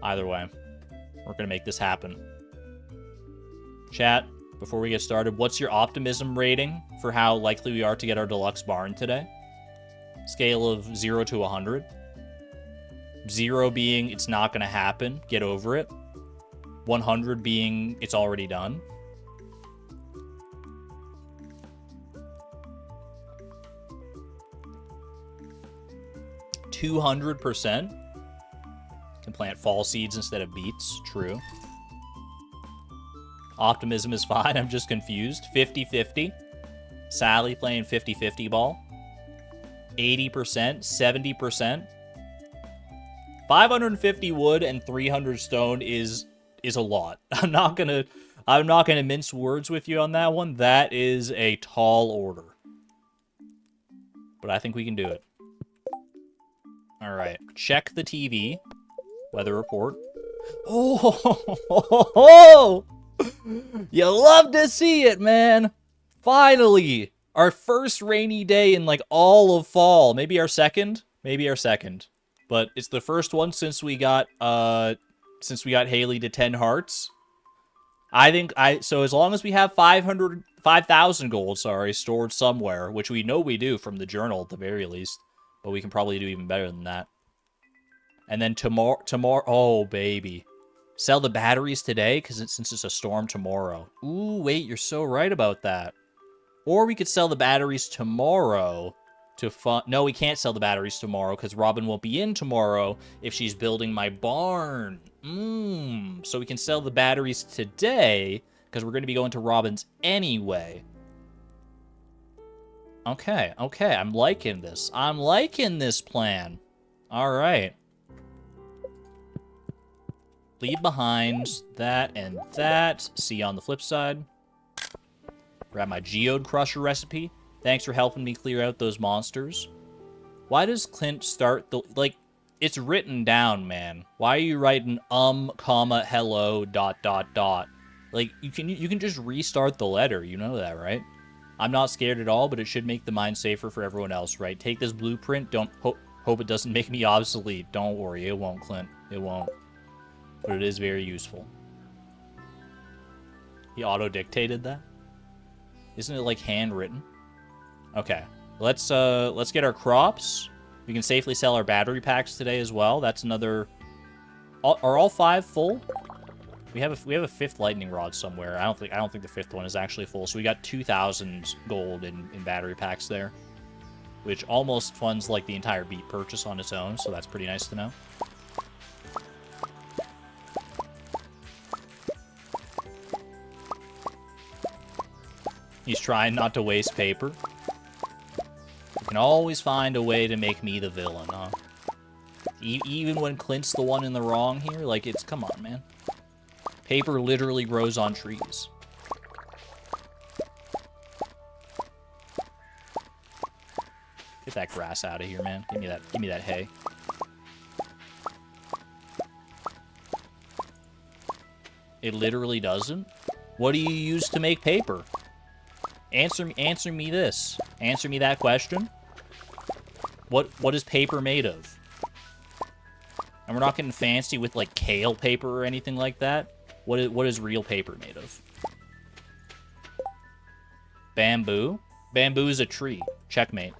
Either way, we're gonna make this happen. Chat, before we get started, what's your optimism rating for how likely we are to get our deluxe barn today? Scale of 0 to 100. 0 being it's not going to happen, get over it. 100 being it's already done. %. Can plant fall seeds instead of beets, true. Optimism is fine, I'm just confused. 50-50. Sally playing 50-50 ball. 80%, 70%. 550 wood and 300 stone is a lot. I'm not gonna mince words with you on that one. That is a tall order. But I think we can do it. Alright. Check the TV. Weather report. Oh! You love to see it, man. Finally, our first rainy day in like all of fall. Maybe our second. But it's the first one since we got Haley to 10 hearts. So as long as we have 5,000 gold, stored somewhere, which we know we do from the journal at the very least, but we can probably do even better than that. And then tomorrow, oh baby. Sell the batteries today, since it's a storm tomorrow. Ooh, wait, you're so right about that. Or we could sell the batteries tomorrow to fund... No, we can't sell the batteries tomorrow, because Robin won't be in tomorrow if she's building my barn. So we can sell the batteries today, because we're going to be going to Robin's anyway. Okay, I'm liking this. I'm liking this plan. All right. Leave behind that and that. See you on the flip side. Grab my Geode Crusher recipe. Thanks for helping me clear out those monsters. Why does Clint start the... Like, it's written down, man. Why are you writing comma, hello, ... Like, you can just restart the letter. You know that, right? I'm not scared at all, but it should make the mine safer for everyone else, right? Take this blueprint. Don't... Hope it doesn't make me obsolete. Don't worry. It won't, Clint. It won't. But it is very useful. He auto-dictated that? Isn't it like handwritten? Okay. Let's get our crops. We can safely sell our battery packs today as well. That's another... Are all 5 full? We have a 5th lightning rod somewhere. I don't think the 5th one is actually full. So we got 2,000 gold in battery packs there, which almost funds like the entire beet purchase on its own. So that's pretty nice to know. He's trying not to waste paper. You can always find a way to make me the villain, huh? Even when Clint's the one in the wrong here, like, it's... Come on, man. Paper literally grows on trees. Get that grass out of here, man. Give me that hay. It literally doesn't? What do you use to make paper? Answer me this. Answer me that question. What is paper made of? And we're not getting fancy with like kale paper or anything like that. What is real paper made of? Bamboo? Bamboo is a tree. Checkmate.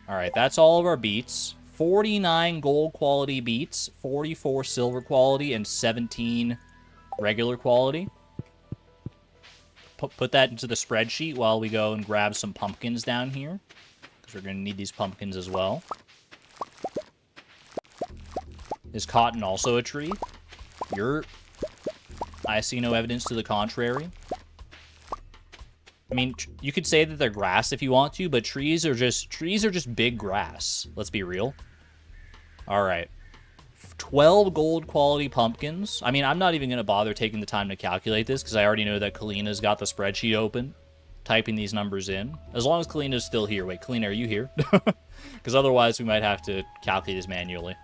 Alright, that's all of our beets. 49 gold quality beets, 44 silver quality, and 17 regular quality. put that into the spreadsheet while we go and grab some pumpkins down here. Because we're going to need these pumpkins as well. Is cotton also a tree? I see no evidence to the contrary. I mean, you could say that they're grass if you want to, but trees are just big grass. Let's be real. All right. 12 gold quality pumpkins. I mean, I'm not even going to bother taking the time to calculate this because I already know that Kalina's got the spreadsheet open, typing these numbers in. As long as Kalina's still here. Wait, Kalina, are you here? Because otherwise we might have to calculate this manually.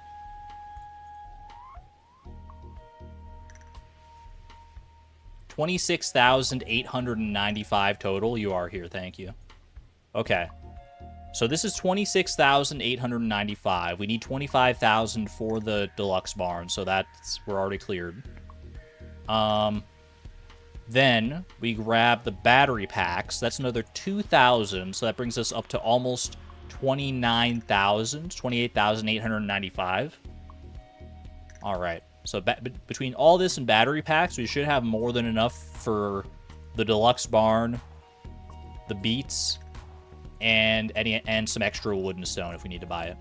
$26,895 total. You are here, thank you. Okay. So this is 26,895. We need 25,000 for the deluxe barn, so we're already cleared. Then we grab the battery packs. That's another 2,000, so that brings us up to almost 29,000, 28,895. All right. So between all this and battery packs, we should have more than enough for the deluxe barn, the beets, and some extra wood and stone if we need to buy it.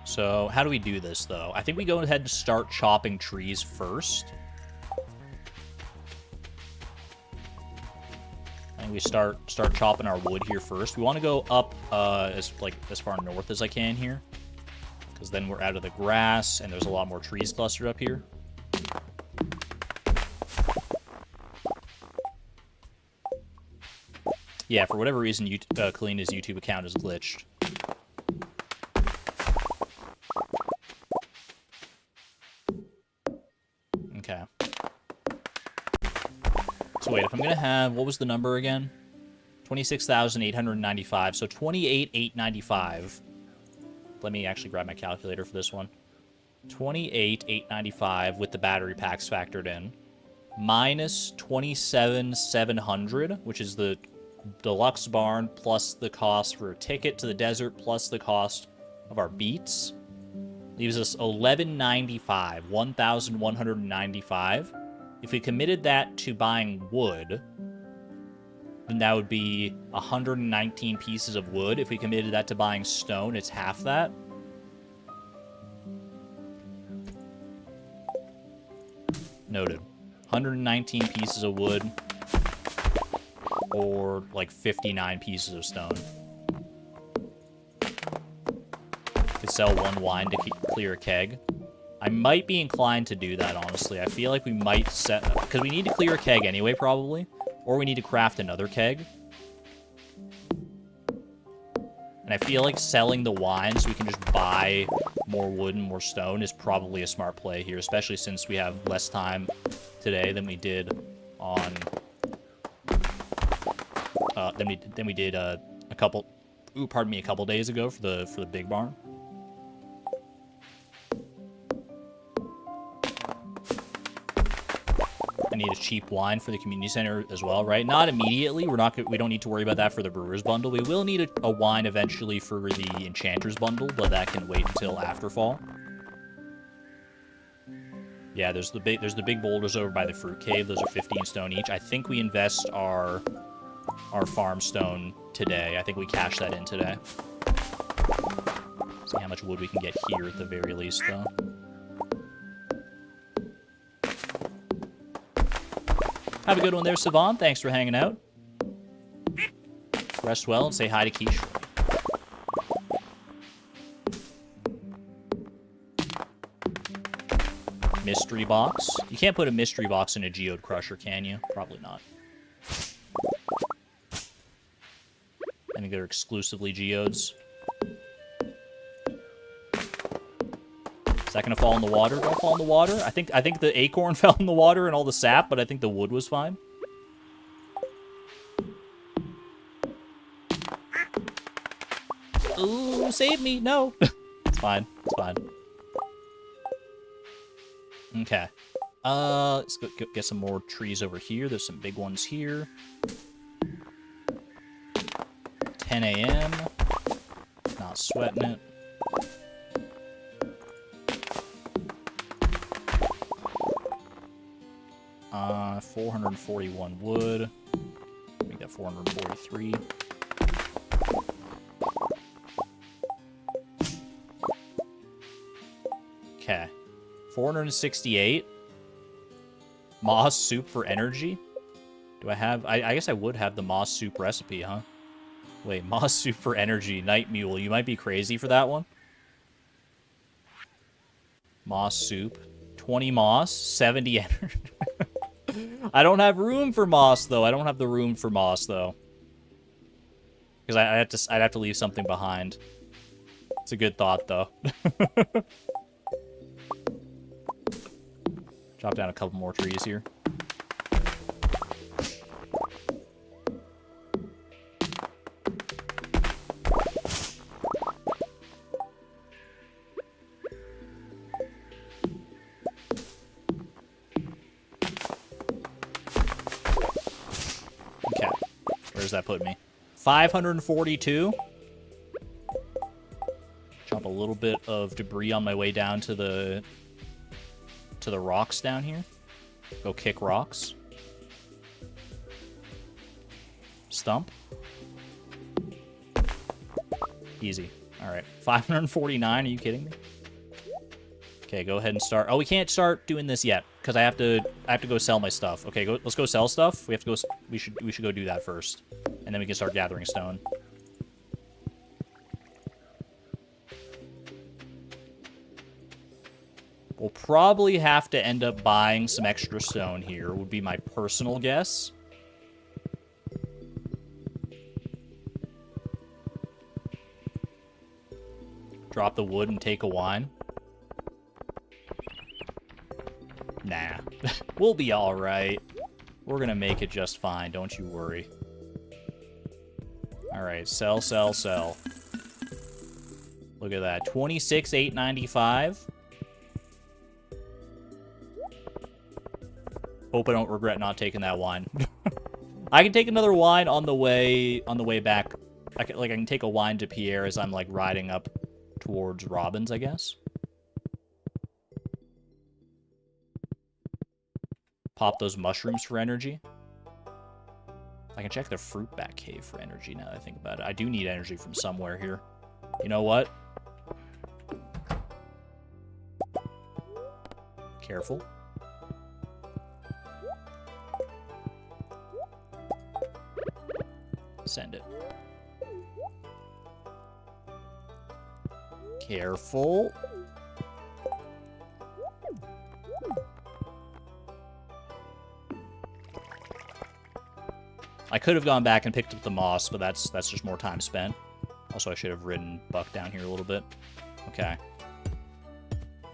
So how do we do this, though? I think we go ahead and start chopping trees first. I think we start chopping our wood here first. We want to go up as far north as I can here, because then we're out of the grass and there's a lot more trees clustered up here. Yeah, for whatever reason, Kalina's YouTube account is glitched. Okay. So wait, if I'm going to have... What was the number again? 26,895. So 28,895. Let me actually grab my calculator for this one. 28,895 with the battery packs factored in. Minus 27,700, which is the deluxe barn, plus the cost for a ticket to the desert, plus the cost of our beets. Leaves us 1,195, 1,195. If we committed that to buying wood, then that would be 119 pieces of wood. If we committed that to buying stone, it's half that. Noted. 119 pieces of wood, or like 59 pieces of stone. Could sell one wine to clear a keg. I might be inclined to do that, honestly. I feel like we might set... Because we need to clear a keg anyway, probably. Or we need to craft another keg. And I feel like selling the wine so we can just buy more wood and more stone is probably a smart play here, especially since we have less time today than we did on... than we did a couple days ago for the big barn. I need a cheap wine for the community center as well, right? Not immediately. We don't need to worry about that for the brewer's bundle. We will need a wine eventually for the enchanter's bundle, but that can wait until after fall. Yeah, there's the big boulders over by the fruit cave. Those are 15 stone each. I think we invest our farm stone today. I think we cash that in today. See how much wood we can get here at the very least, though. Have a good one there, Savon. Thanks for hanging out. Rest well and say hi to Quiche. Mystery box. You can't put a mystery box in a geode crusher, can you? Probably not. I think they're exclusively geodes. Is that going to fall in the water? Don't fall in the water? I think the acorn fell in the water and all the sap, but I think the wood was fine. Ooh, save me! No! It's fine. It's fine. Okay. Let's go get some more trees over here. There's some big ones here. 10 a.m. Not sweating it. 441 wood. Make that 443. Okay. 468. Moss soup for energy. Do I have... I guess I would have the moss soup recipe, huh? Wait, moss soup for energy. Night mule. You might be crazy for that one. Moss soup. 20 moss. 70 energy. I don't have room for moss, though. I don't have the room for moss, though. Because I'd have to leave something behind. It's a good thought, though. Chop down a couple more trees here. Okay. Where's that put me? 542. Chop a little bit of debris on my way down to the rocks down here. Go kick rocks. Stump. Easy. Alright. 549, are you kidding me? Okay, go ahead and start. Oh, we can't start doing this yet, because I have to go sell my stuff. Okay, let's go sell stuff. We have to go we should go do that first. And then we can start gathering stone. We'll probably have to end up buying some extra stone here, would be my personal guess. Drop the wood and take a wine. Nah. We'll be alright. We're gonna make it just fine, don't you worry. Alright, sell, sell, sell. Look at that. 26,895. Hope I don't regret not taking that wine. I can take another wine on the way back. I can take a wine to Pierre as I'm like riding up towards Robbins, I guess. Pop those mushrooms for energy. I can check the fruit bat cave for energy now that I think about it. I do need energy from somewhere here. You know what? Careful. Send it. Careful. I could have gone back and picked up the moss, but that's just more time spent. Also, I should have ridden Buck down here a little bit. Okay.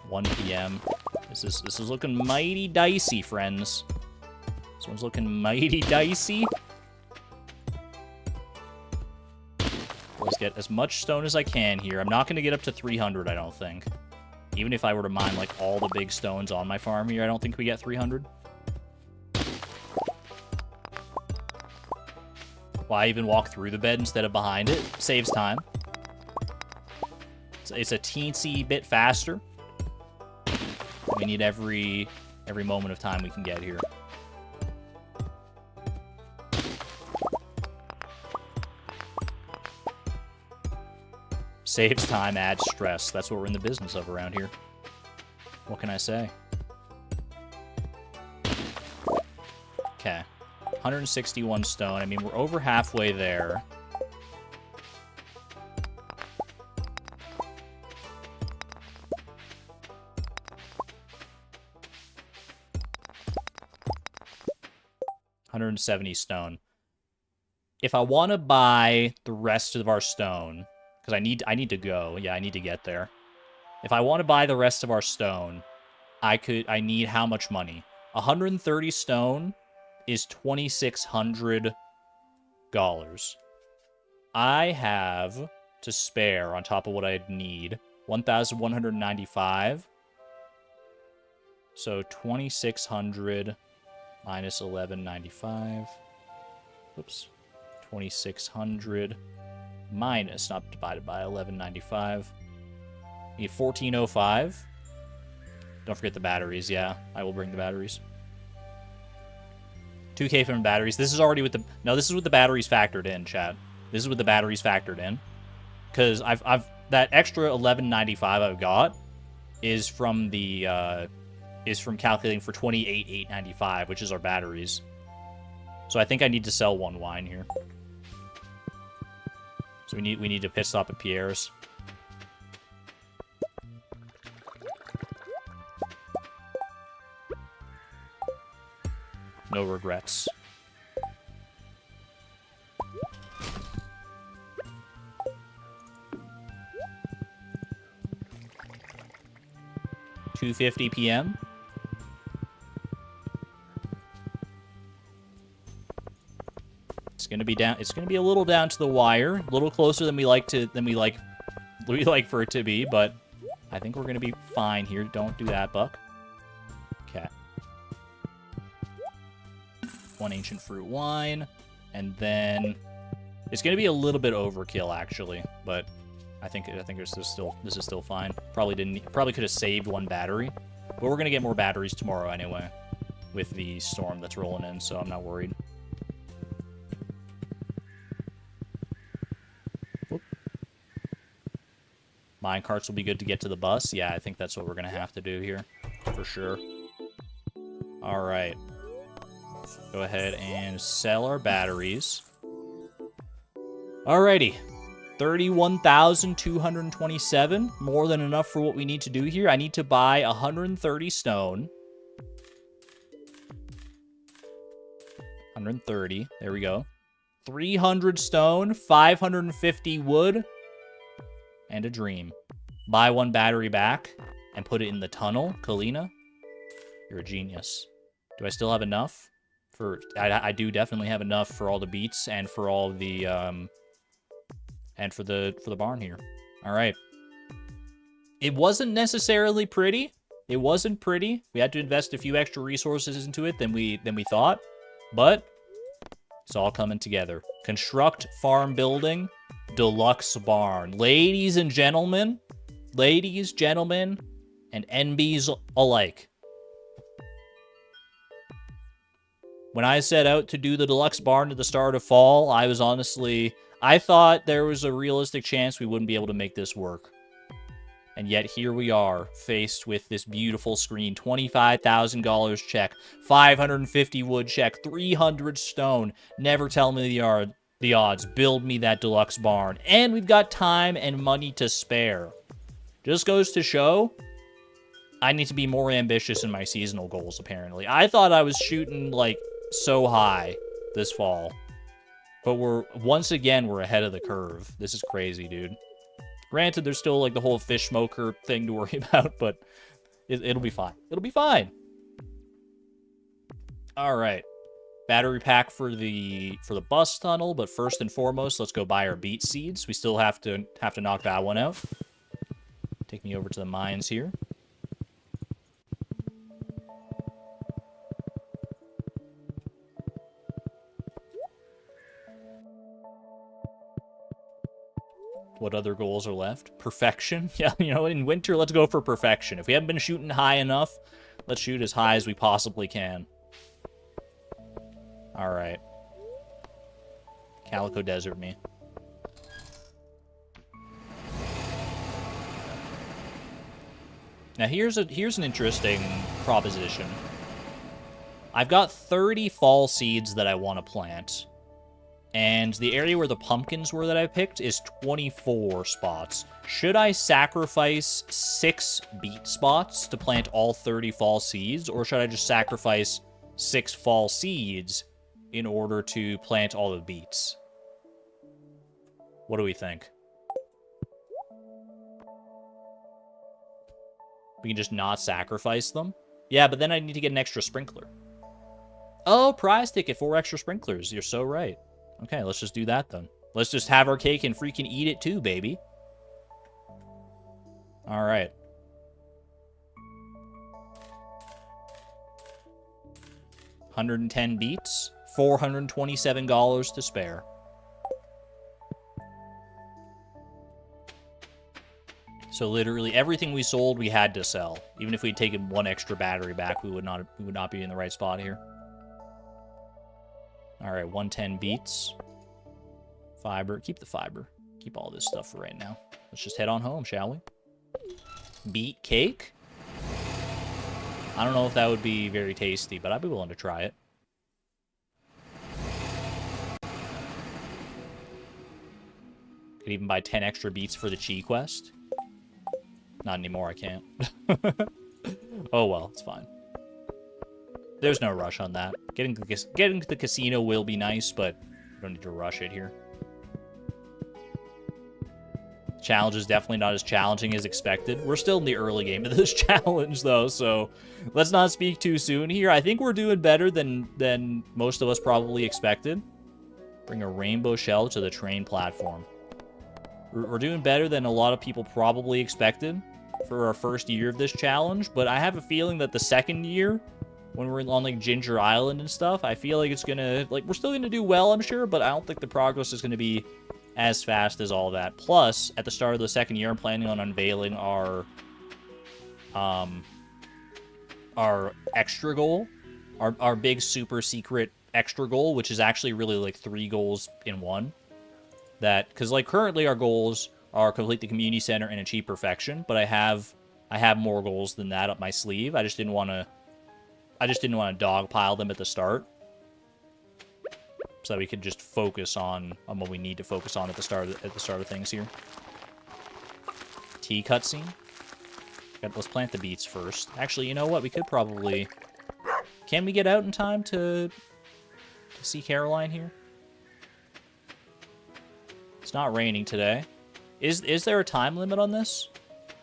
1 p.m. This is looking mighty dicey, friends. This one's looking mighty dicey. Let's get as much stone as I can here. I'm not going to get up to 300, I don't think. Even if I were to mine, like, all the big stones on my farm here, I don't think we get 300. Why even walk through the bed instead of behind it? Saves time. It's a teensy bit faster. We need every moment of time we can get here. Saves time, adds stress. That's what we're in the business of around here. What can I say? Okay. 161 stone. I mean, we're over halfway there. $170 stone. If I want to buy the rest of our stone, because I need to go. Yeah, I need to get there. If I want to buy the rest of our stone, I need how much money? 130 stone is $2,600. I have to spare on top of what I'd need 1,195. So 2,600 minus 1,195. Oops. 2,600 minus, not divided by 1,195. Need 1,405. Don't forget the batteries. Yeah, I will bring the batteries. 2K from batteries. This is already with the... No, this is with the batteries factored in, chat. This is with the batteries factored in. Because I've that extra $11.95 I've got is from the... is from calculating for $28,895, which is our batteries. So I think I need to sell one wine here. So we need to pit stop at Pierre's. No regrets. $2:50 p.m. It's gonna be down. It's gonna be a little down to the wire, a little closer than we like for it to be, but I think we're gonna be fine here. Don't do that, Buck. Okay. One ancient fruit wine, and then it's gonna be a little bit overkill actually, but I think this is still fine. Probably could have saved one battery, but we're gonna get more batteries tomorrow anyway with the storm that's rolling in, so I'm not worried. Mine carts will be good to get to the bus. Yeah, I think that's what we're gonna have to do here for sure. All right. Go ahead and sell our batteries. Alrighty. 31,227. More than enough for what we need to do here. I need to buy 130 stone. 130. There we go. 300 stone. 550 wood. And a dream. Buy one battery back and put it in the tunnel. Kalina, you're a genius. Do I still have enough? I do definitely have enough for all the beets and for all the and for the barn here. All right. It wasn't necessarily pretty. It wasn't pretty. We had to invest a few extra resources into it than we thought, but it's all coming together. Construct farm building, deluxe barn. Ladies, gentlemen, and NBs alike. When I set out to do the deluxe barn at the start of fall, I thought there was a realistic chance we wouldn't be able to make this work. And yet here we are, faced with this beautiful screen. $25,000 check, 550 wood check, 300 stone. Never tell me the odds. Build me that deluxe barn. And we've got time and money to spare. Just goes to show, I need to be more ambitious in my seasonal goals, apparently. I thought I was shooting, like, so high this fall. But once again, we're ahead of the curve. This is crazy, dude. Granted, there's still, like, the whole fish smoker thing to worry about, but it'll be fine. It'll be fine. All right. Battery pack for the bus tunnel, but first and foremost, let's go buy our beet seeds. We still have to knock that one out. Take me over to the mines here. What other goals are left? Perfection? Yeah, you know, in winter, let's go for perfection. If we haven't been shooting high enough, let's shoot as high as we possibly can. All right. Calico Desert me. Now here's an interesting proposition. I've got 30 fall seeds that I want to plant. And the area where the pumpkins were that I picked is 24 spots. Should I sacrifice 6 beet spots to plant all 30 fall seeds? Or should I just sacrifice 6 fall seeds in order to plant all the beets? What do we think? We can just not sacrifice them? Yeah, but then I need to get an extra sprinkler. Oh, prize ticket, 4 extra sprinklers. You're so right. Okay, let's just do that then. Let's just have our cake and freaking eat it too, baby. All right. $110 beets, $427 to spare. So literally everything we sold, we had to sell. Even if we'd taken 1 extra battery back, we would not be in the right spot here. All right, 110 beets. Fiber. Keep the fiber. Keep all this stuff for right now. Let's just head on home, shall we? Beet cake? I don't know if that would be very tasty, but I'd be willing to try it. Could even buy 10 extra beets for the Chi quest. Not anymore, I can't. Oh well, it's fine. There's no rush on that. Getting to the casino will be nice, but we don't need to rush it here. Challenge is definitely not as challenging as expected. We're still in the early game of this challenge, though, so let's not speak too soon here. I think we're doing better than most of us probably expected. Bring a rainbow shell to the train platform. We're doing better than a lot of people probably expected for our first year of this challenge, but I have a feeling that the second year, when we're on, like, Ginger Island and stuff, I feel like it's gonna, like, we're still gonna do well, I'm sure, but I don't think the progress is gonna be as fast as all that. Plus, at the start of the second year, I'm planning on unveiling our extra goal, our big super secret extra goal, which is actually really like 3 goals in one. That, because like currently our goals are complete the community center and achieve perfection, but I have more goals than that up my sleeve. I just didn't want to dogpile them at the start, so that we could just focus on what we need to focus on at the start of things here. Tea cutscene. Let's plant the beets first. Actually, you know what? We could probably. Can we get out in time to see Caroline here? It's not raining today. Is there a time limit on this?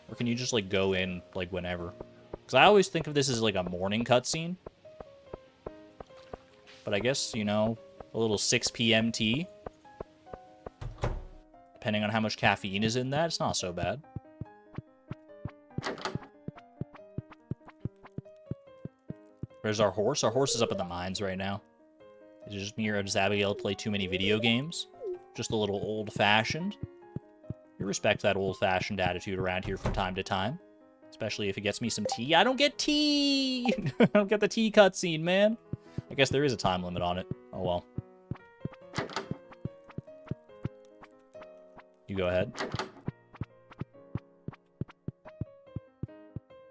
Or can you just, like, go in, like, whenever? Because I always think of this as, like, a morning cutscene. But I guess, you know, a little 6 p.m. tea. Depending on how much caffeine is in that, it's not so bad. Where's our horse? Our horse is up in the mines right now. It's just me or does Abigail play too many video games? Just a little old-fashioned. We respect that old-fashioned attitude around here from time to time. Especially if it gets me some tea. I don't get tea! I don't get the tea cutscene, man. I guess there is a time limit on it. Oh, well. You go ahead.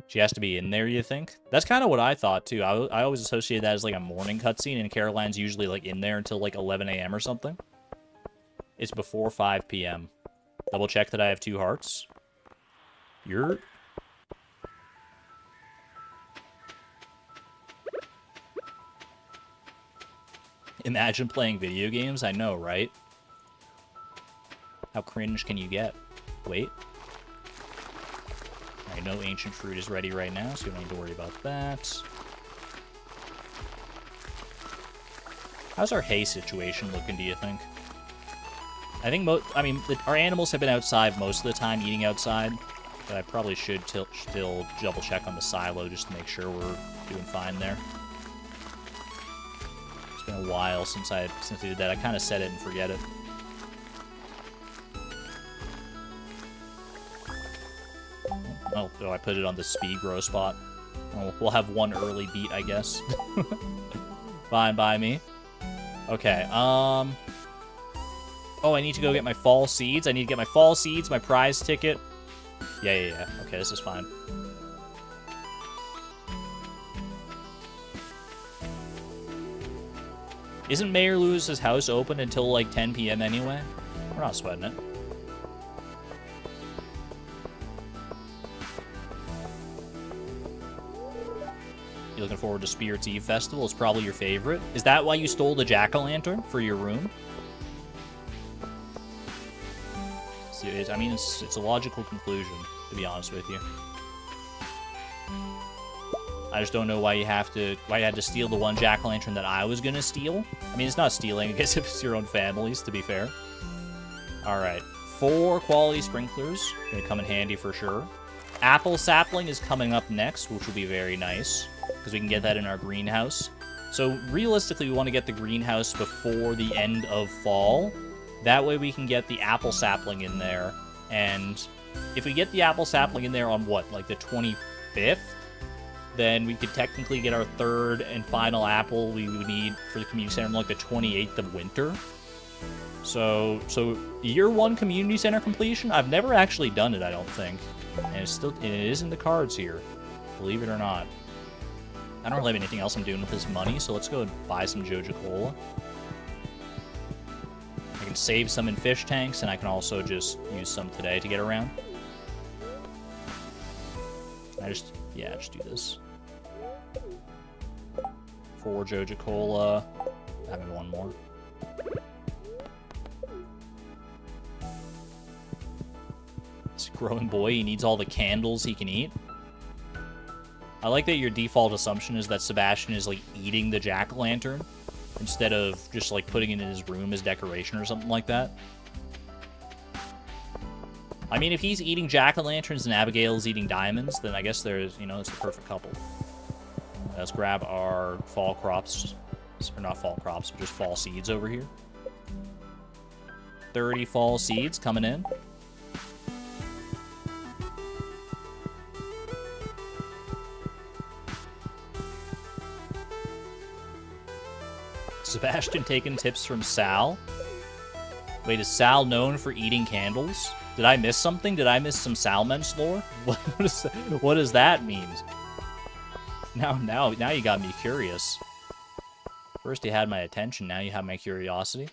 She has to be in there, you think? That's kind of what I thought, too. I always associated that as, like, a morning cutscene, and Caroline's usually, like, in there until, like, 11 a.m. or something. It's before 5 p.m. Double check that I have 2 hearts. You're... Imagine playing video games? I know, right? How cringe can you get? Wait. Alright, no ancient fruit is ready right now, so we don't need to worry about that. How's our hay situation looking, do you think? I think our animals have been outside most of the time, eating outside, but I probably should still double check on the silo just to make sure we're doing fine there. It's been a while since I did that. I kind of set it and forget it. Oh, I put it on the speed grow spot. Oh, we'll have one early beat, I guess. Fine by me. Okay, oh, I need to go get my fall seeds. I need to get my fall seeds, my prize ticket. Yeah. Okay, this is fine. Isn't Mayor Lewis's house open until, like, 10 p.m. anyway? We're not sweating it. You looking forward to Spirits Eve Festival? It's probably your favorite. Is that why you stole the jack-o'-lantern for your room? I mean, it's a logical conclusion, to be honest with you. I just don't know why you had to steal the one jack-o'-lantern that I was gonna steal. I mean, it's not stealing, I guess, if it's your own family's, to be fair. Alright, 4 quality sprinklers. Gonna come in handy for sure. Apple sapling is coming up next, which will be very nice, because we can get that in our greenhouse. So, realistically, we want to get the greenhouse before the end of fall. That way we can get the apple sapling in there, and if we get the apple sapling in there on what, like the 25th? then we could technically get our third and final apple we would need for the community center on like the 28th of winter. So year 1 community center completion, I've never actually done it, I don't think. And it is in the cards here, believe it or not. I don't really have anything else I'm doing with this money, so let's go and buy some Joja Cola. I can save some in fish tanks, and I can also just use some today to get around. Just do this. 4 Joja Cola. Having one more. This growing boy, he needs all the candles he can eat. I like that your default assumption is that Sebastian is, like, eating the jack-o'-lantern instead of just, like, putting it in his room as decoration or something like that. I mean, if he's eating jack-o'-lanterns and Abigail's eating diamonds, then I guess there's, you know, it's the perfect couple. Let's grab our fall crops. Or not fall crops, but just fall seeds over here. 30 fall seeds coming in. Sebastian taking tips from Sal. Wait, is Sal known for eating candles? Did I miss something? Did I miss some Salmen's lore? What does that mean? Now you got me curious. First you had my attention, now you have my curiosity.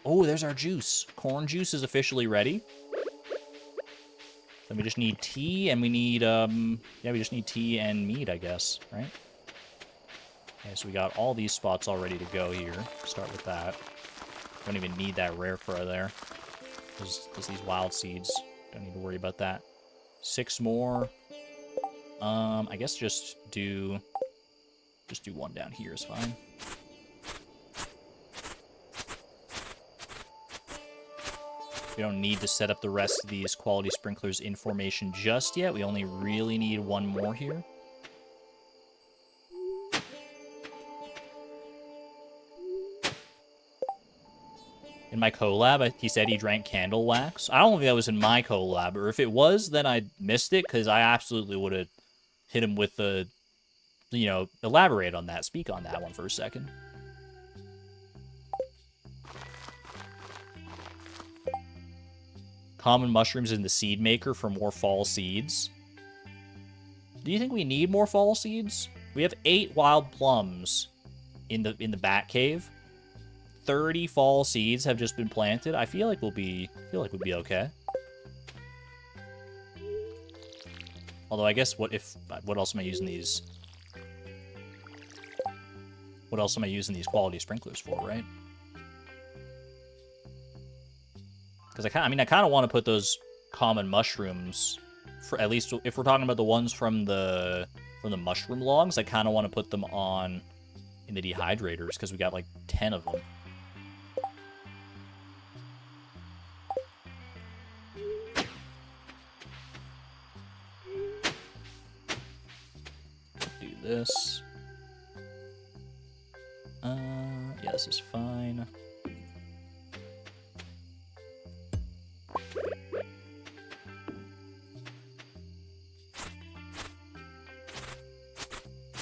Oh, there's our juice. Corn juice is officially ready. Then we just need tea, and we need, we just need tea and meat, I guess, right? Okay, so we got all these spots all ready to go here. Start with that. Don't even need that rare crow there. Just these wild seeds. Don't need to worry about that. 6 more. I guess just do one down here is fine. We don't need to set up the rest of these quality sprinklers in formation just yet. We only really need one more here. In my collab, he said he drank candle wax. I don't think that was in my collab, or if it was, then I missed it, because I absolutely would have hit him with the, you know, elaborate on that, speak on that one for a second. Common mushrooms in the seed maker for more fall seeds. Do you think we need more fall seeds? We have 8 wild plums in the bat cave. 30 fall seeds have just been planted. I feel like we'll be okay. Although I guess what else am I using these? What else am I using these quality sprinklers for, right? Because I kind of want to put those common mushrooms, for at least if we're talking about the ones from the mushroom logs, I kind of want to put them on in the dehydrators because we got like 10 of them. Do this. Yeah, this is fine.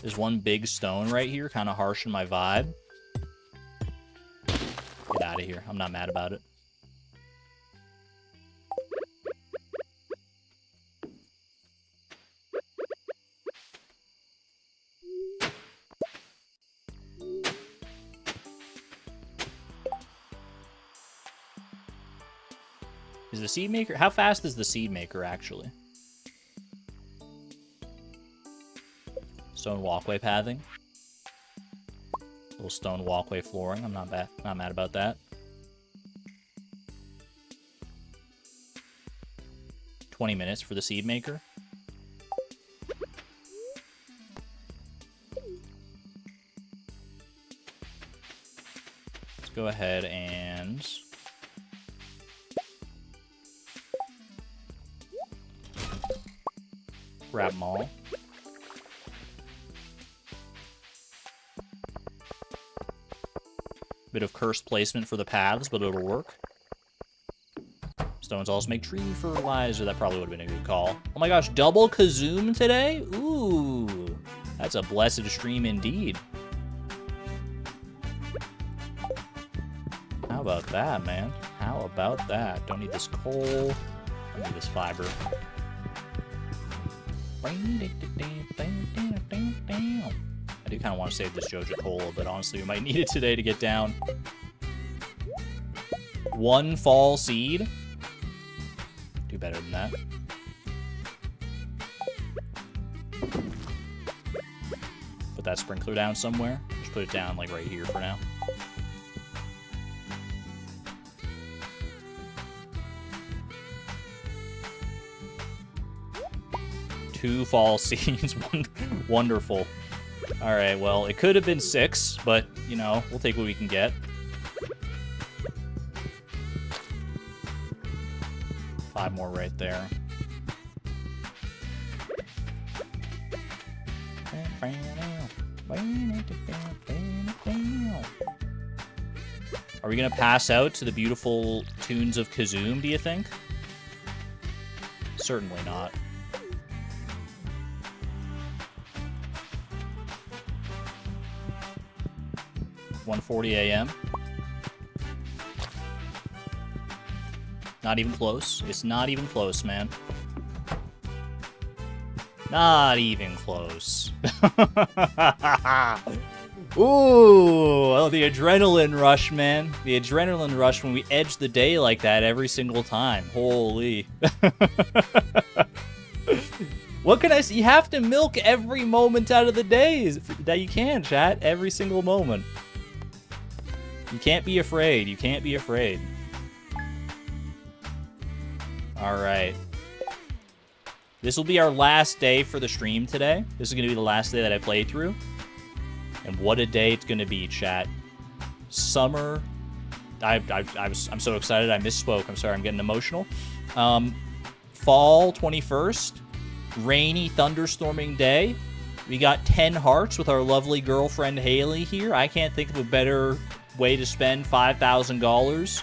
There's one big stone right here, kind of harsh in my vibe. Get out of here. I'm not mad about it. Is the seed maker... How fast is the seed maker, actually? Stone walkway pathing. Little stone walkway flooring. I'm not mad about that. 20 minutes for the seed maker. Let's go ahead and... grab them all. Bit of cursed placement for the paths, but it'll work. Stones also make tree fertilizer. That probably would have been a good call. Oh my gosh, double Kazoom today? Ooh, that's a blessed stream indeed. How about that, man? How about that? Don't need this coal. I need this fiber. I do kind of want to save this Joja coal, but honestly, we might need it today to get down. 1 fall seed. Do better than that. Put that sprinkler down somewhere. Just put it down like right here for now. Two fall seeds. Wonderful. All right, well, it could have been 6, but, you know, we'll take what we can get. 5 more right there. Are we going to pass out to the beautiful tunes of Kazoom, do you think? Certainly not. $1:40 a.m. Not even close. It's not even close, man. Not even close. Ooh, oh, the adrenaline rush, man. The adrenaline rush when we edge the day like that every single time. Holy. What can I say? You have to milk every moment out of the day that you can, chat. Every single moment. You can't be afraid. You can't be afraid. Alright. This will be our last day for the stream today. This is going to be the last day that I play through. And what a day it's going to be, chat. Summer. I'm so excited. I misspoke. I'm sorry. I'm getting emotional. Fall 21st. Rainy, thunderstorming day. We got 10 hearts with our lovely girlfriend Haley here. I can't think of a better way to spend $5,000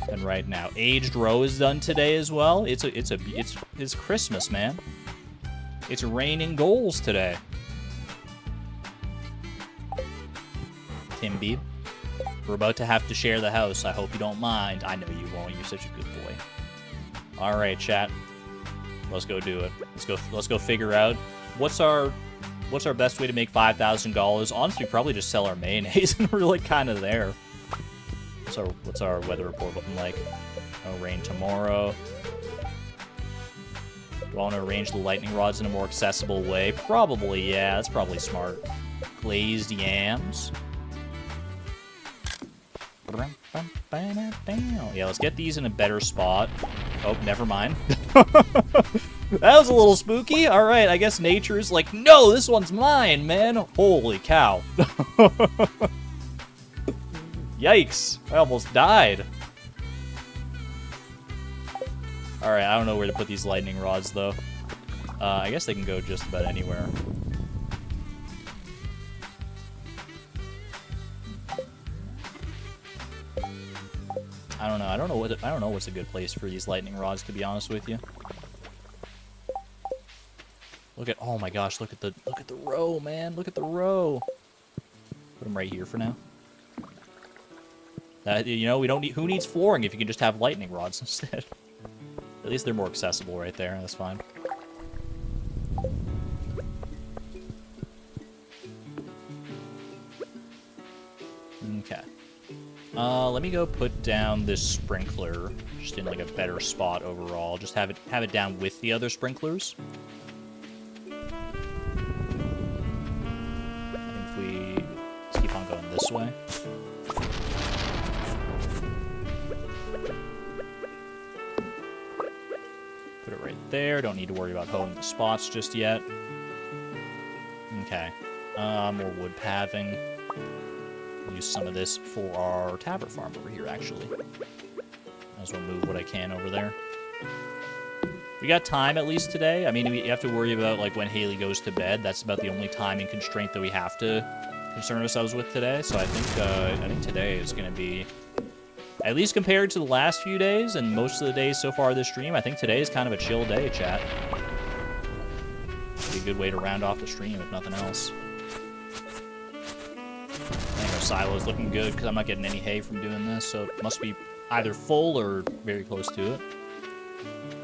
than right now. Aged Roe is done today as well. It's Christmas, man. It's raining goals today. Tim Beeb, we're about to have to share the house. I hope you don't mind. I know you won't. You're such a good boy. All right, chat. Let's go do it. Let's go figure out what's our best way to make $5,000. Honestly, probably just sell our mayonnaise, and we're like kind of there. So what's our weather report looking like? No rain tomorrow. Do I want to arrange the lightning rods in a more accessible way? Probably, yeah. That's probably smart. Glazed yams. Yeah, let's get these in a better spot. Oh, never mind. That was a little spooky. All right, I guess nature is like, no, this one's mine, man. Holy cow. Yikes. I almost died. All right, I don't know where to put these lightning rods, though. I guess they can go just about anywhere. I don't know. I don't know what's a good place for these lightning rods, to be honest with you. Look at, oh my gosh, look at the row, man. Look at the row. Put them right here for now. You know, we don't need, who needs flooring if you can just have lightning rods instead? At least they're more accessible right there. That's fine. Okay. Let me go put down this sprinkler just in like a better spot overall. Just have it down with the other sprinklers. I think let's keep on going this way. Put it right there. Don't need to worry about holding the spots just yet. Okay. More wood pathing. Use some of this for our tablet farm over here, actually. Might as well move what I can over there. We got time at least today. I mean, we have to worry about like when Haley goes to bed. That's about the only timing constraint that we have to concern ourselves with today. So I think today is going to be At least compared to the last few days and most of the days so far this stream, I think today is kind of a chill day, chat. Be a good way to round off the stream, if nothing else. I think our silo's looking good because I'm not getting any hay from doing this, so it must be either full or very close to it.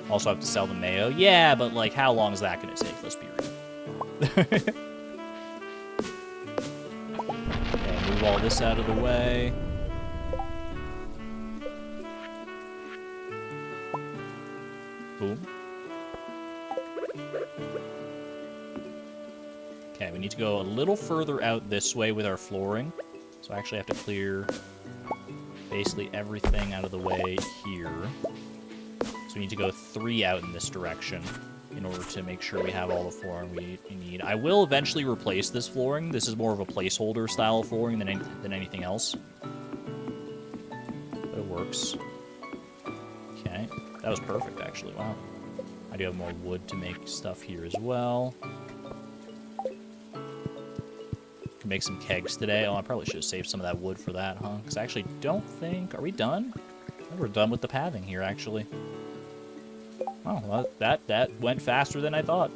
Also have to sell the mayo. Yeah, but like, how long is that going to take? Let's be real. Okay, move all this out of the way. Boom. Okay, we need to go a little further out this way with our flooring. So I actually have to clear basically everything out of the way here. So we need to go 3 out in this direction in order to make sure we have all the flooring we need. I will eventually replace this flooring. This is more of a placeholder style of flooring than anything else. But it works. Okay, that was perfect actually, wow. I do have more wood to make stuff here as well. Can make some kegs today. Oh, I probably should have saved some of that wood for that, huh? Because I actually don't think... Are we done? I think we're done with the pathing here, actually. Oh, well, that went faster than I thought.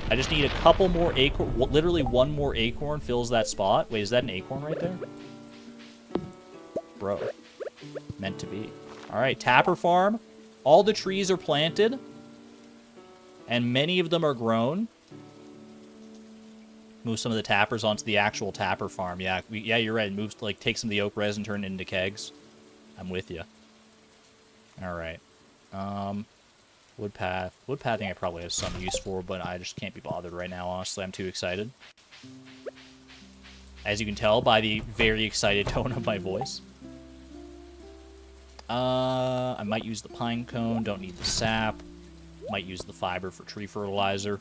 I just need a couple more acorn. Literally one more acorn fills that spot. Wait, is that an acorn right there? Bro. Meant to be. Alright, Tapper Farm. All the trees are planted. And many of them are grown. Move some of the tappers onto the actual tapper farm. Yeah, yeah, you're right. Move, like, take some of the oak resin, turn it into kegs. I'm with you. All right. Wood path. Wood pathing I probably have some use for, but I just can't be bothered right now, honestly. I'm too excited. As you can tell by the very excited tone of my voice. I might use the pine cone. Don't need the sap. Might use the fiber for tree fertilizer.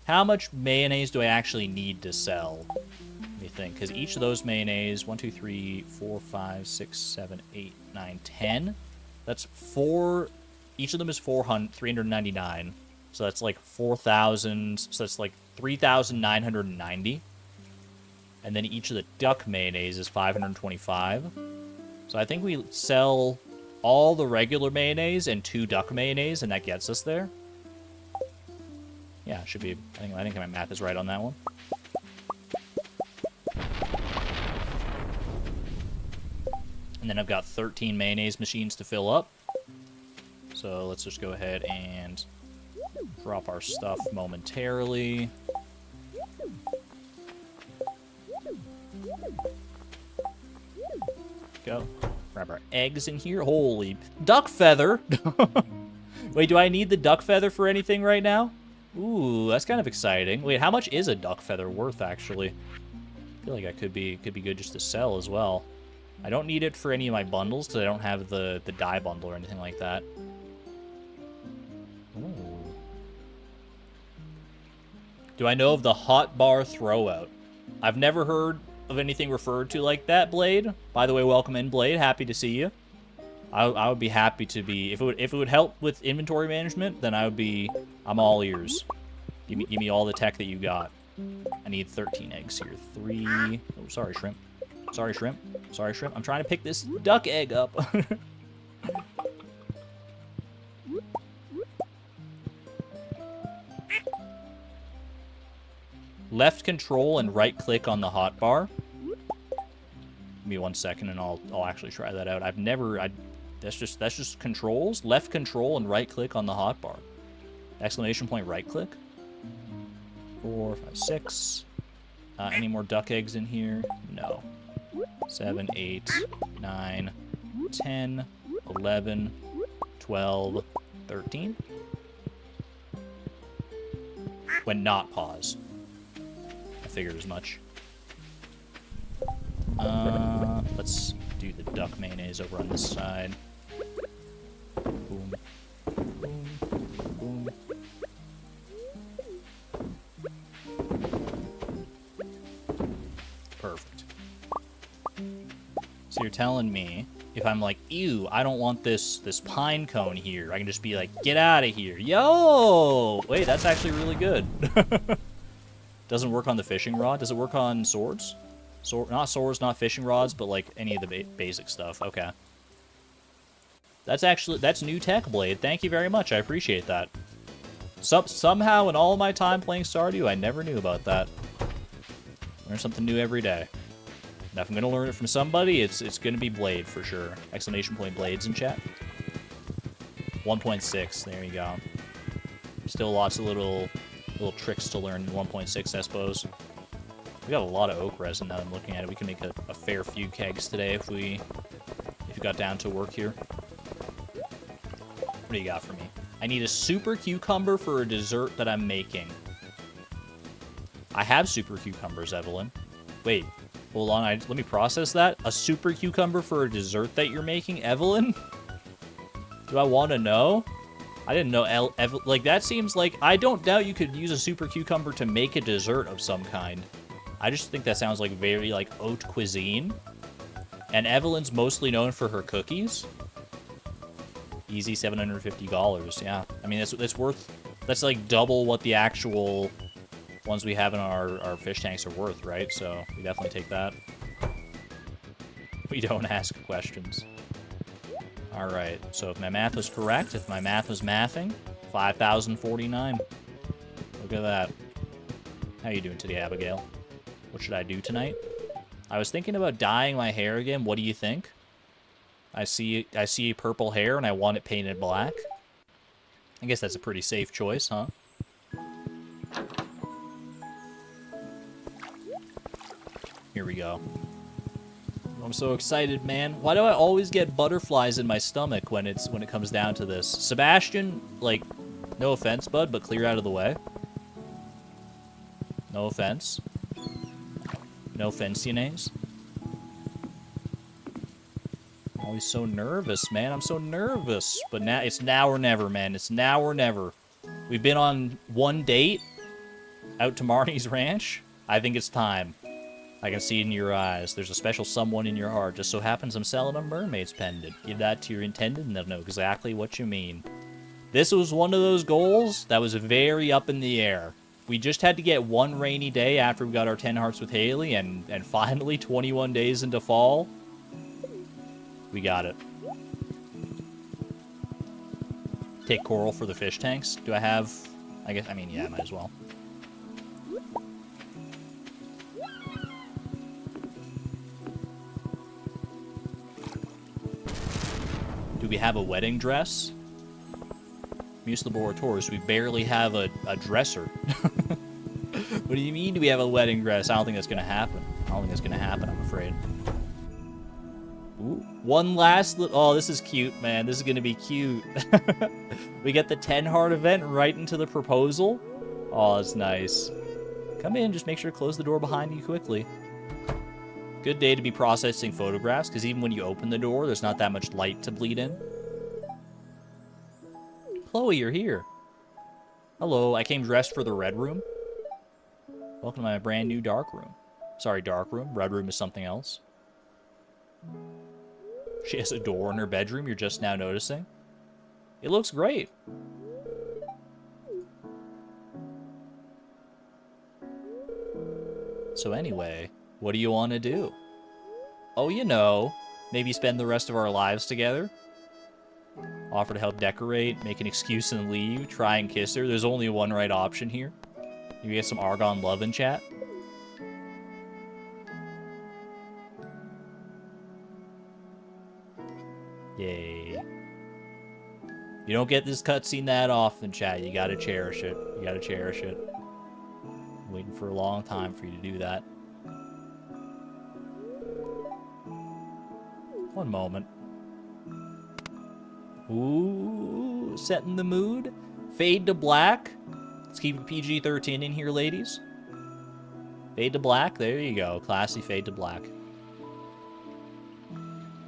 How much mayonnaise do I actually need to sell? Let me think. Because each of those mayonnaise, 1, 2, 3, 4, 5, 6, 7, 8, 9, 10. That's 4. Each of them is 399. So that's like 4,000. So that's like 3,990. And then each of the duck mayonnaise is 525. So I think we sell all the regular mayonnaise and 2 duck mayonnaise, and that gets us there. Yeah, it should be. I think my math is right on that one. And then I've got 13 mayonnaise machines to fill up. So let's just go ahead and drop our stuff momentarily. Go. Grab our eggs in here. Holy duck feather! Wait, do I need the duck feather for anything right now? Ooh, that's kind of exciting. Wait, how much is a duck feather worth, actually? I feel like that could be good just to sell as well. I don't need it for any of my bundles, because I don't have the dye bundle or anything like that. Ooh. Do I know of the hot bar throwout? I've never heard of anything referred to like that, Blade. By the way, welcome in, Blade. Happy to see you. I would be happy to be... If it would help with inventory management, then I'm all ears. Give me all the tech that you got. I need 13 eggs here. 3... Oh, sorry, shrimp. Sorry, shrimp. Sorry, shrimp. I'm trying to pick this duck egg up. Left control and right click on the hotbar. Give me 1 second and I'll actually try that out. That's just controls. Left control and right click on the hotbar. Exclamation point right click. 4, 5, 6. Any more duck eggs in here? No. 7, 8, 9, 10, 11, 12, 13. When not pause. I figured as much. Let's do the duck mayonnaise over on this side. Boom. Boom. Boom. Perfect. So you're telling me, if I'm like, ew, I don't want this pine cone here, I can just be like, get out of here. Yo! Wait, that's actually really good. Doesn't work on the fishing rod. Does it work on swords? Not swords, not fishing rods, but like any of the basic stuff. Okay. That's new tech, Blade. Thank you very much. I appreciate that. Somehow in all my time playing Stardew, I never knew about that. Learn something new every day. And if I'm gonna learn it from somebody, it's gonna be Blade for sure. Exclamation point Blades in chat. 1.6. There you go. Still lots of little tricks to learn in 1.6, I suppose. We got a lot of oak resin now that I'm looking at it. We can make a fair few kegs today if we got down to work here. What do you got for me? I need a super cucumber for a dessert that I'm making. I have super cucumbers, Evelyn. Wait, hold on. Let me process that. A super cucumber for a dessert that you're making, Evelyn? Do I want to know? I didn't know. Like, that seems like... I don't doubt you could use a super cucumber to make a dessert of some kind. I just think that sounds like very, like, haute cuisine. And Evelyn's mostly known for her cookies. Easy $750, yeah. I mean, that's worth... That's, like, double what the actual ones we have in our fish tanks are worth, right? So, we definitely take that. We don't ask questions. Alright, so if my math was correct, if my math was mathing, 5,049. Look at that. How you doing today, Abigail? What should I do tonight? I was thinking about dyeing my hair again. What do you think? I see purple hair and I want it painted black. I guess that's a pretty safe choice, huh? Here we go. I'm so excited, man. Why do I always get butterflies in my stomach when it comes down to this? Sebastian, like, no offense, bud, but clear out of the way. No offense. No offense-y-names. I'm always so nervous, man. I'm so nervous. But now, it's now or never, man. It's now or never. We've been on one date out to Marnie's ranch. I think it's time. I can see it in your eyes. There's a special someone in your heart. Just so happens I'm selling a mermaid's pendant. Give that to your intended and they'll know exactly what you mean. This was one of those goals that was very up in the air. We just had to get one rainy day after we got our 10 hearts with Haley, and finally, 21 days into fall, we got it. Take coral for the fish tanks. Do I have... I mean, yeah, might as well. Do we have a wedding dress? Muse Laboratories, we barely have a dresser. What do you mean do we have a wedding dress? I don't think that's going to happen. I'm afraid. Ooh, one last oh, this is cute, man. This is going to be cute. We get the 10 heart event right into the proposal. Oh, that's nice. Come in, just make sure to close the door behind you quickly. Good day to be processing photographs, because even when you open the door, there's not that much light to bleed in. Chloe, you're here. Hello, I came dressed for the red room. Welcome to my brand new dark room. Sorry, dark room. Red room is something else. She has a door in her bedroom, you're just now noticing. It looks great. So anyway, what do you want to do? Oh, you know, maybe spend the rest of our lives together? Offer to help decorate, make an excuse and leave, try and kiss her. There's only one right option here. You get some Argon love in chat. Yay. You don't get this cutscene that often, chat. You gotta cherish it. You gotta cherish it. I'm waiting for a long time for you to do that. One moment. Ooh, setting the mood. Fade to black. Let's keep it PG-13 in here, ladies. Fade to black. There you go. Classy fade to black.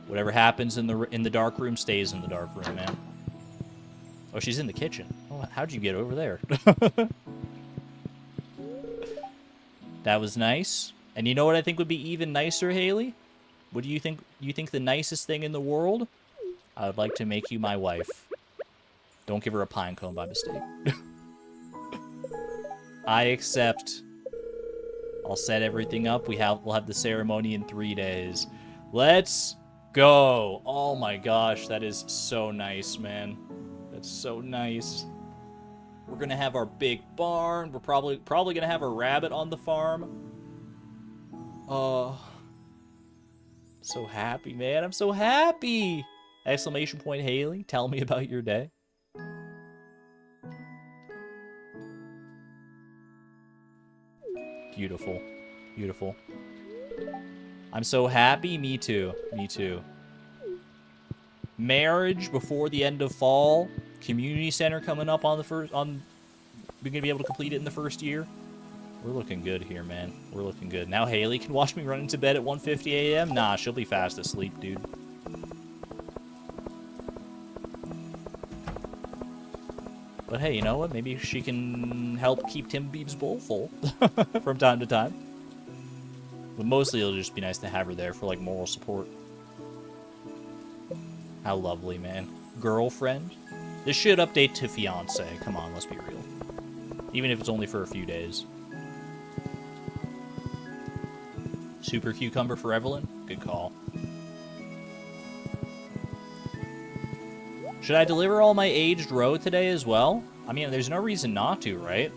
Whatever happens in the dark room stays in the dark room, man. Oh, she's in the kitchen. Oh, how'd you get over there? That was nice. And you know what I think would be even nicer, Haley? What do you think? You think the nicest thing in the world? I would like to make you my wife. Don't give her a pine cone by mistake. I accept I'll set everything up. We'll have the ceremony in 3 days. Let's go. Oh my gosh, that is so nice, man. That's so nice. We're gonna have our big barn. We're probably gonna have a rabbit on the farm. Oh, so happy, man. I'm so happy. Exclamation point, Haley. Tell me about your day. Beautiful. Beautiful. I'm so happy. Me too. Me too. Marriage before the end of fall. Community center coming up on the first... We're gonna be able to complete it in the first year. We're looking good here, man. We're looking good. Now Haley can watch me run into bed at 1:50 a.m. Nah, she'll be fast asleep, dude. But hey, you know what? Maybe she can help keep Tim Beeb's bowl full from time to time. But mostly it'll just be nice to have her there for, like, moral support. How lovely, man. Girlfriend? This should update to fiance. Come on, let's be real. Even if it's only for a few days. Super cucumber for Evelyn? Good call. Should I deliver all my aged roe today as well? I mean, there's no reason not to, right?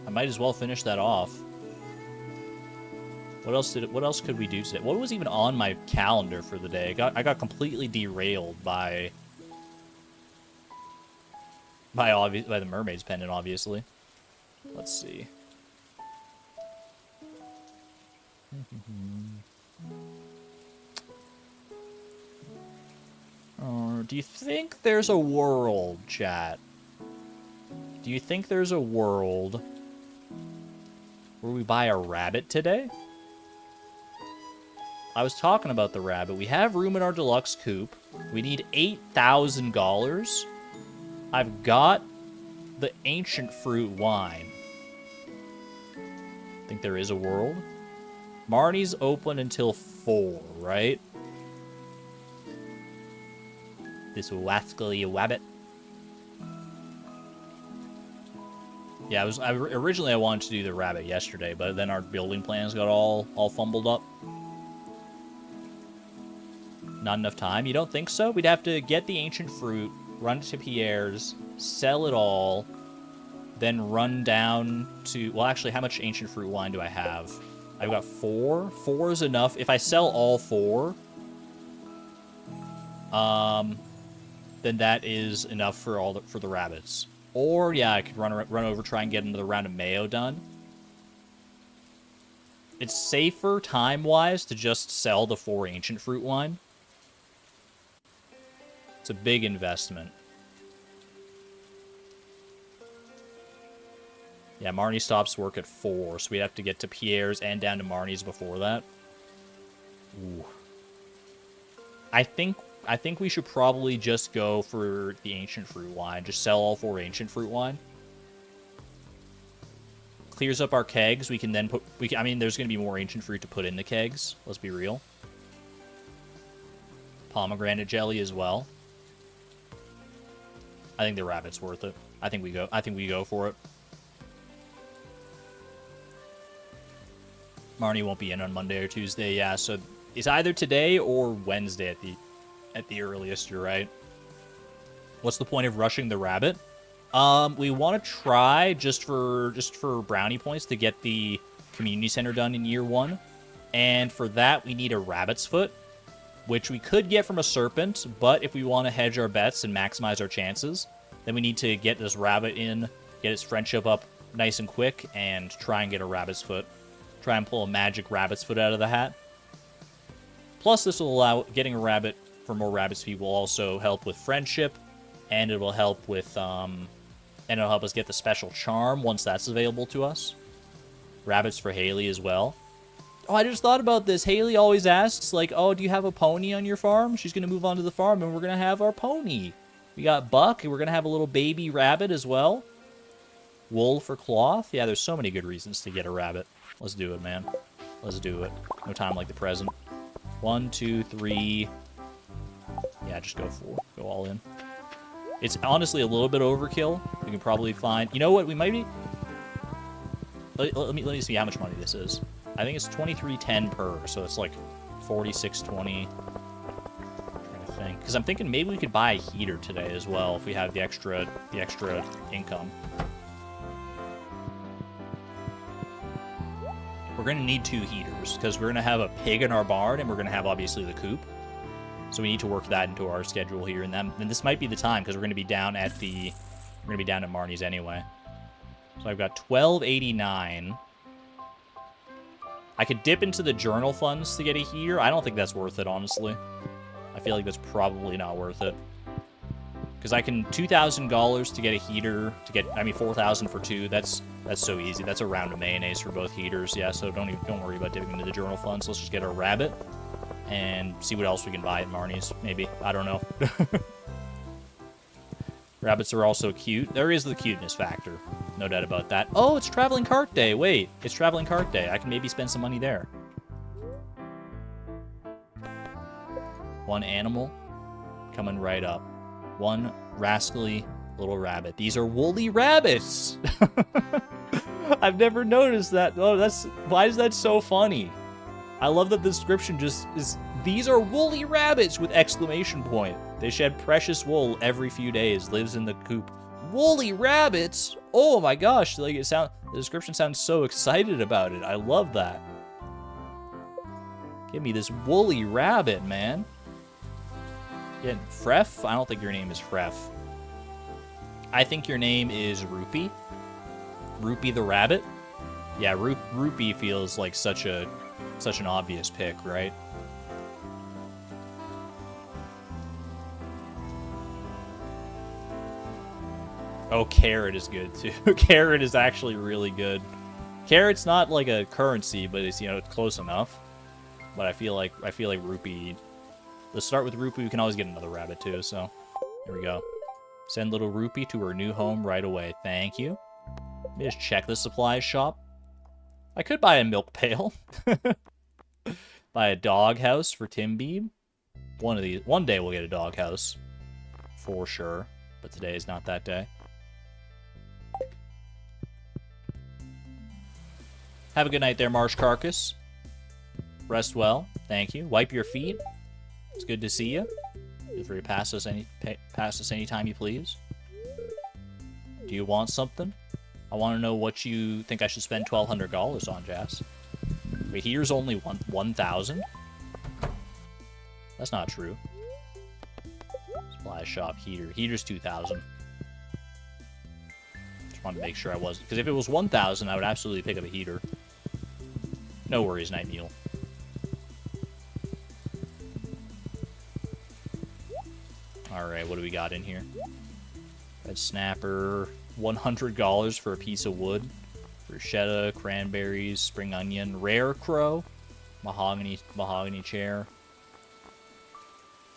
I might as well finish that off. What else could we do today? What was even on my calendar for the day? I got completely derailed by the mermaid's pendant, obviously. Let's see. Do you think there's a world, chat? Do you think there's a world where we buy a rabbit today? I was talking about the rabbit. We have room in our deluxe coop. We need $8,000. I've got the ancient fruit wine. Think there is a world? Marnie's open until 4, right? This wascally rabbit. Yeah, originally I wanted to do the rabbit yesterday, but then our building plans got all fumbled up. Not enough time? You don't think so? We'd have to get the ancient fruit, run to Pierre's, sell it all, then run down to... Well, actually, how much ancient fruit wine do I have? I've got 4. 4 is enough. If I sell all 4, then that is enough for for the rabbits. Or, yeah, I could run over, try and get another round of mayo done. It's safer, time-wise, to just sell the 4 ancient fruit wine. It's a big investment. Yeah, Marnie stops work at 4, so we'd have to get to Pierre's and down to Marnie's before that. Ooh. I think we should probably just go for the ancient fruit wine. Just sell all 4 ancient fruit wine. Clears up our kegs. We can then put... I mean, there's going to be more ancient fruit to put in the kegs. Let's be real. Pomegranate jelly as well. I think the rabbit's worth it. I think we go for it. Marnie won't be in on Monday or Tuesday, yeah, so it's either today or Wednesday at the earliest, you're right. What's the point of rushing the rabbit? We want to try, just for brownie points, to get the community center done in year 1. And for that, we need a rabbit's foot, which we could get from a serpent, but if we want to hedge our bets and maximize our chances, then we need to get this rabbit in, get its friendship up nice and quick, and try and get a rabbit's foot. Try and pull a magic rabbit's foot out of the hat. Plus, this will allow getting a rabbit for more rabbit's feet will also help with friendship, and it will help with and it'll help us get the special charm once that's available to us. Rabbits for Haley as well. Oh, I just thought about this. Haley always asks, like, oh, do you have a pony on your farm? She's going to move on to the farm, and we're going to have our pony. We got Buck, and we're going to have a little baby rabbit as well. Wool for cloth. Yeah, there's so many good reasons to get a rabbit. Let's do it, man. Let's do it. No time like the present. 1, 2, 3. Yeah, just go go all in. It's honestly a little bit overkill. We can probably find... You know what? We might be... Let me see how much money this is. I think it's 23.10 per, so it's like 46.20. Because I'm thinking maybe we could buy a heater today as well if we have the extra income. We're going to need 2 heaters because we're going to have a pig in our barn and we're going to have obviously the coop. So we need to work that into our schedule here, and then this might be the time because we're going to be down at Marnie's anyway. So I've got 12.89. I could dip into the journal funds to get a heater. I don't think that's worth it, honestly. I feel like that's probably not worth it. Because I can $2,000 to get a heater, I mean 4,000 for 2. That's so easy. That's a round of mayonnaise for both heaters. Yeah, so don't worry about dipping into the journal funds. Let's just get a rabbit and see what else we can buy at Marnie's. Maybe, I don't know. Rabbits are also cute. There is the cuteness factor, no doubt about that. Oh, it's traveling cart day. Wait, it's traveling cart day. I can maybe spend some money there. 1 animal coming right up. 1 rascally little rabbit. These are woolly rabbits. I've never noticed that. Oh, why is that so funny? I love that the description just is, these are woolly rabbits with exclamation point. They shed precious wool every few days, lives in the coop. Woolly rabbits? Oh my gosh, like the description sounds so excited about it. I love that. Give me this woolly rabbit, man. Yeah, Fref? I don't think your name is Fref. I think your name is Rupee. Rupee the rabbit. Yeah, Rupee feels like such an obvious pick, right? Oh, carrot is good too. Carrot is actually really good. Carrot's not like a currency, but it's, it's close enough. But I feel like Rupee. Let's start with Rupee. We can always get another rabbit too. So here we go. Send little Rupee to her new home right away. Thank you. Let me just check the supplies shop. I could buy a milk pail. Buy a dog house for Tim Beeb. One day we'll get a dog house. For sure. But today is not that day. Have a good night there, Marsh Carcass. Rest well. Thank you. Wipe your feet. It's good to see you. Feel free to pass us anytime you please. Do you want something? I want to know what you think I should spend $1,200 on, Jazz. Wait, here's only 1,000? That's not true. Supply shop heater. Heater's 2,000. Just wanted to make sure I wasn't. Because if it was 1,000, I would absolutely pick up a heater. No worries, Night Mule. Alright, what do we got in here? Red snapper. $100 for a piece of wood. Bruschetta, cranberries, spring onion, rare crow, mahogany chair.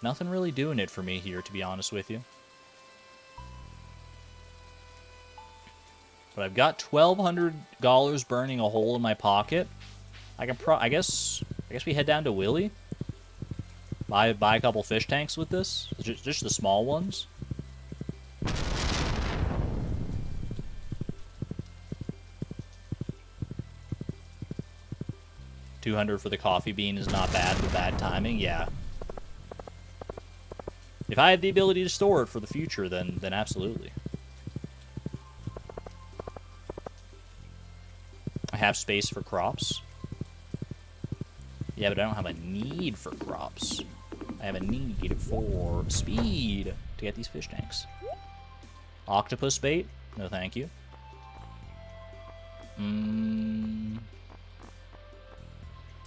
Nothing really doing it for me here, to be honest with you. But I've got $1,200 burning a hole in my pocket. I guess we head down to Willie. Buy a couple fish tanks with this. Just the small ones. $200 for the coffee bean is not bad, but bad timing, yeah. If I had the ability to store it for the future, then absolutely. I have space for crops. Yeah, but I don't have a need for crops. I have a need for speed to get these fish tanks. Octopus bait? No, thank you.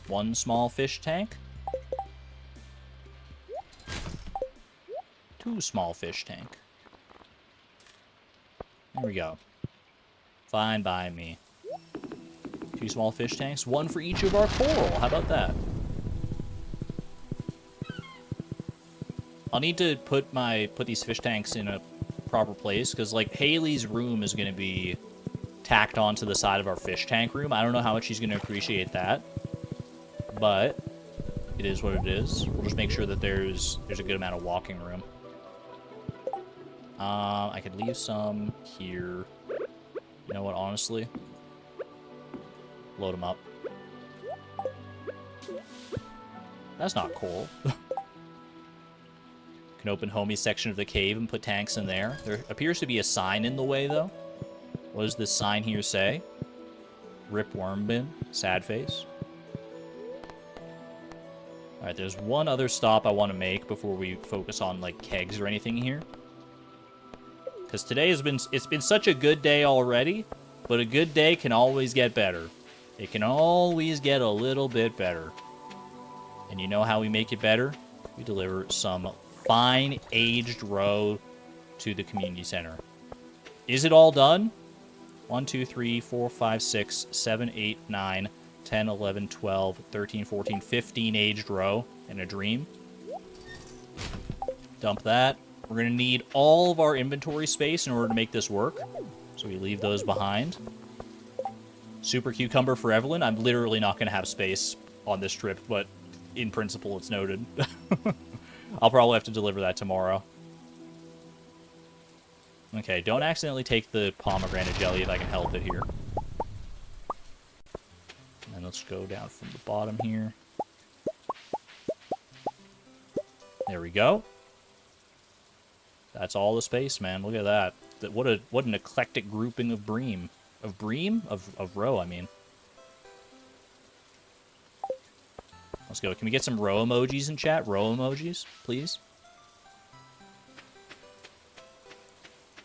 One small fish tank. 2 small fish tank. There we go. Fine by me. 2 small fish tanks, 1 for each of our coral. How about that? I'll need to put these fish tanks in a proper place, because like Haley's room is going to be tacked onto the side of our fish tank room. I don't know how much she's going to appreciate that, but it is what it is. We'll just make sure that there's a good amount of walking room. I could leave some here. You know what, honestly? Load them up. That's not cool. Can open homie section of the cave and put tanks in there. There appears to be a sign in the way, though. What does this sign here say? Rip worm bin. Sad face. Alright, there's one other stop I want to make before we focus on, like, kegs or anything here. Because today it's been such a good day already, but a good day can always get better. It can always get a little bit better. And you know how we make it better? We deliver some fine aged roe to the community center. Is it all done? 1, 2, 3, 4, 5, 6, 7, 8, 9, 10, 11, 12, 13, 14, 15 aged roe in a dream. Dump that. We're going to need all of our inventory space in order to make this work. So we leave those behind. Super cucumber for Evelyn. I'm literally not going to have space on this trip, but in principle, it's noted. I'll probably have to deliver that tomorrow. Okay, don't accidentally take the pomegranate jelly if I can help it here. And let's go down from the bottom here. There we go. That's all the space, man. Look at that. What an eclectic grouping of bream. Of bream? Of roe, I mean. Let's go. Can we get some roe emojis in chat? Roe emojis, please?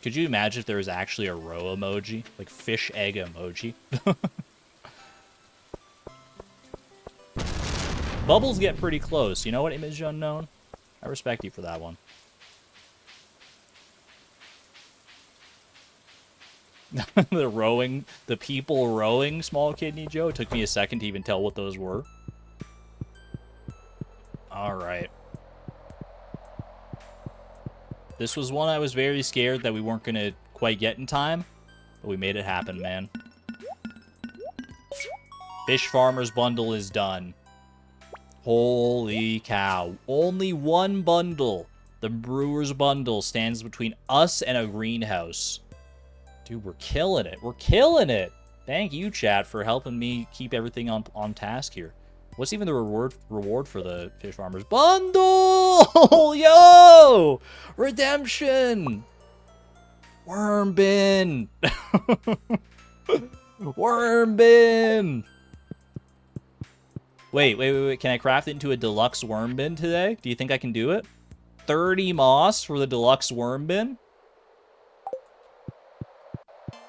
Could you imagine if there was actually a roe emoji? Like fish egg emoji? Bubbles get pretty close. You know what, Image Unknown? I respect you for that one. The people rowing, Small Kidney Joe. It took me a second to even tell what those were. Alright. This was one I was very scared that we weren't going to quite get in time, but we made it happen, man. Fish Farmer's bundle is done. Holy cow. Only one bundle. The Brewer's bundle stands between us and a greenhouse. Dude, we're killing it. We're killing it. Thank you, chat, for helping me keep everything on task here. What's even the reward for the Fish Farmer's bundle? Yo! Redemption! Worm bin! Worm bin! Wait. Can I craft it into a deluxe worm bin today? Do you think I can do it? 30 moss for the deluxe worm bin?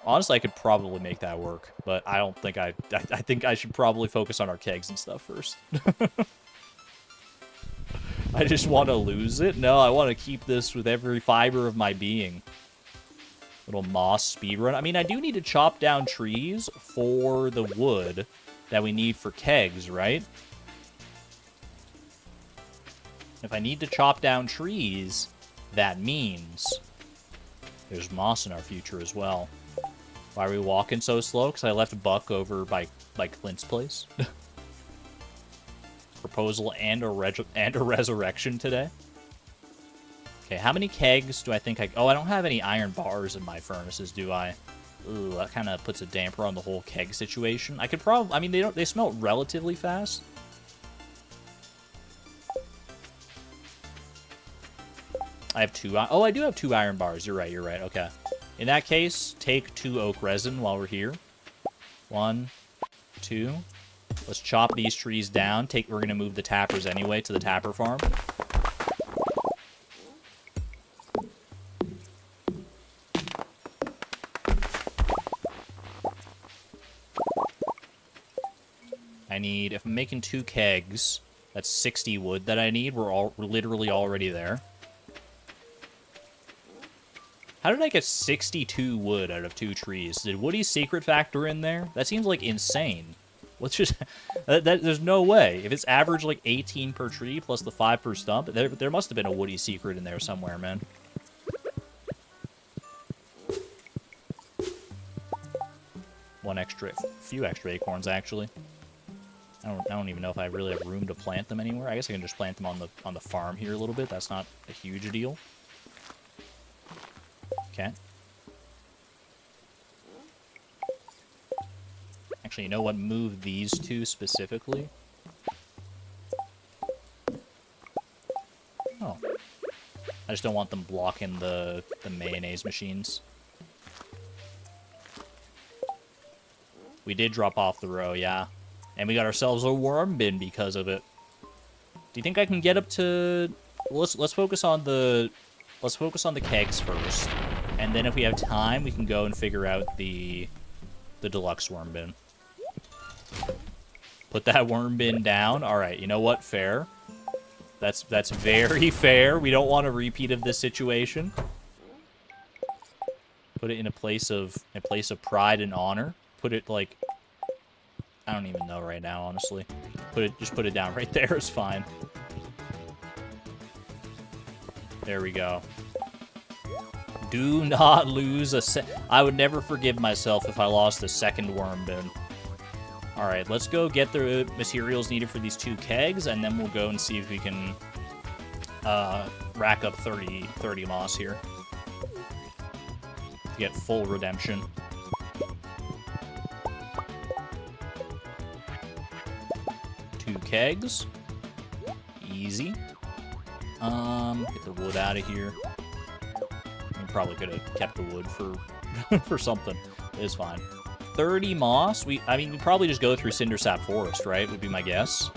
Honestly, I could probably make that work, but I don't think I think I should probably focus on our kegs and stuff first. I just want to lose it? No, I want to keep this with every fiber of my being. Little moss speedrun. I mean, I do need to chop down trees for the wood that we need for kegs, right? If I need to chop down trees, that means there's moss in our future as well. Why are we walking so slow? Because I left Buck over by Clint's place. Proposal and a resurrection today. Okay, how many kegs do I think I... Oh, I don't have any iron bars in my furnaces, do I? Ooh, that kind of puts a damper on the whole keg situation. I could probably... I mean, they smelt relatively fast. I have 2... Oh, I do have 2 iron bars. You're right. Okay. In that case, take 2 oak resin while we're here. 1, 2. Let's chop these trees down. We're going to move the tappers anyway to the tapper farm. I need, if I'm making 2 kegs, that's 60 wood that I need. We're literally already there. How did I get 62 wood out of 2 trees? Did Woody's secret factor in there? That seems like insane. Let's just... there's no way. If it's average like 18 per tree plus the 5 per stump, there must have been a Woody secret in there somewhere, man. Few extra acorns, actually. I don't even know if I really have room to plant them anywhere. I guess I can just plant them on the farm here a little bit. That's not a huge deal. Okay. Actually, you know what? Move these 2 specifically. Oh. I just don't want them blocking the mayonnaise machines. We did drop off the row, yeah. And we got ourselves a worm bin because of it. Do you think I can get up to... Well, let's focus on the... Let's focus on the kegs first. And then if we have time, we can go and figure out the deluxe worm bin. Put that worm bin down. Alright, you know what? Fair. That's very fair. We don't want a repeat of this situation. Put it in a place of pride and honor. Put it like, I don't even know right now, honestly. Just put it down right there. It's fine. There we go. Do not lose I would never forgive myself if I lost a second worm bin. Alright, let's go get the materials needed for these 2 kegs, and then we'll go and see if we can rack up 30 moss here. To get full redemption. Two kegs. Easy. Get the wood out of here. We probably could have kept the wood for for something. It's fine. 30 moss. I mean, we probably just go through Cindersap Forest, right? Would be my guess.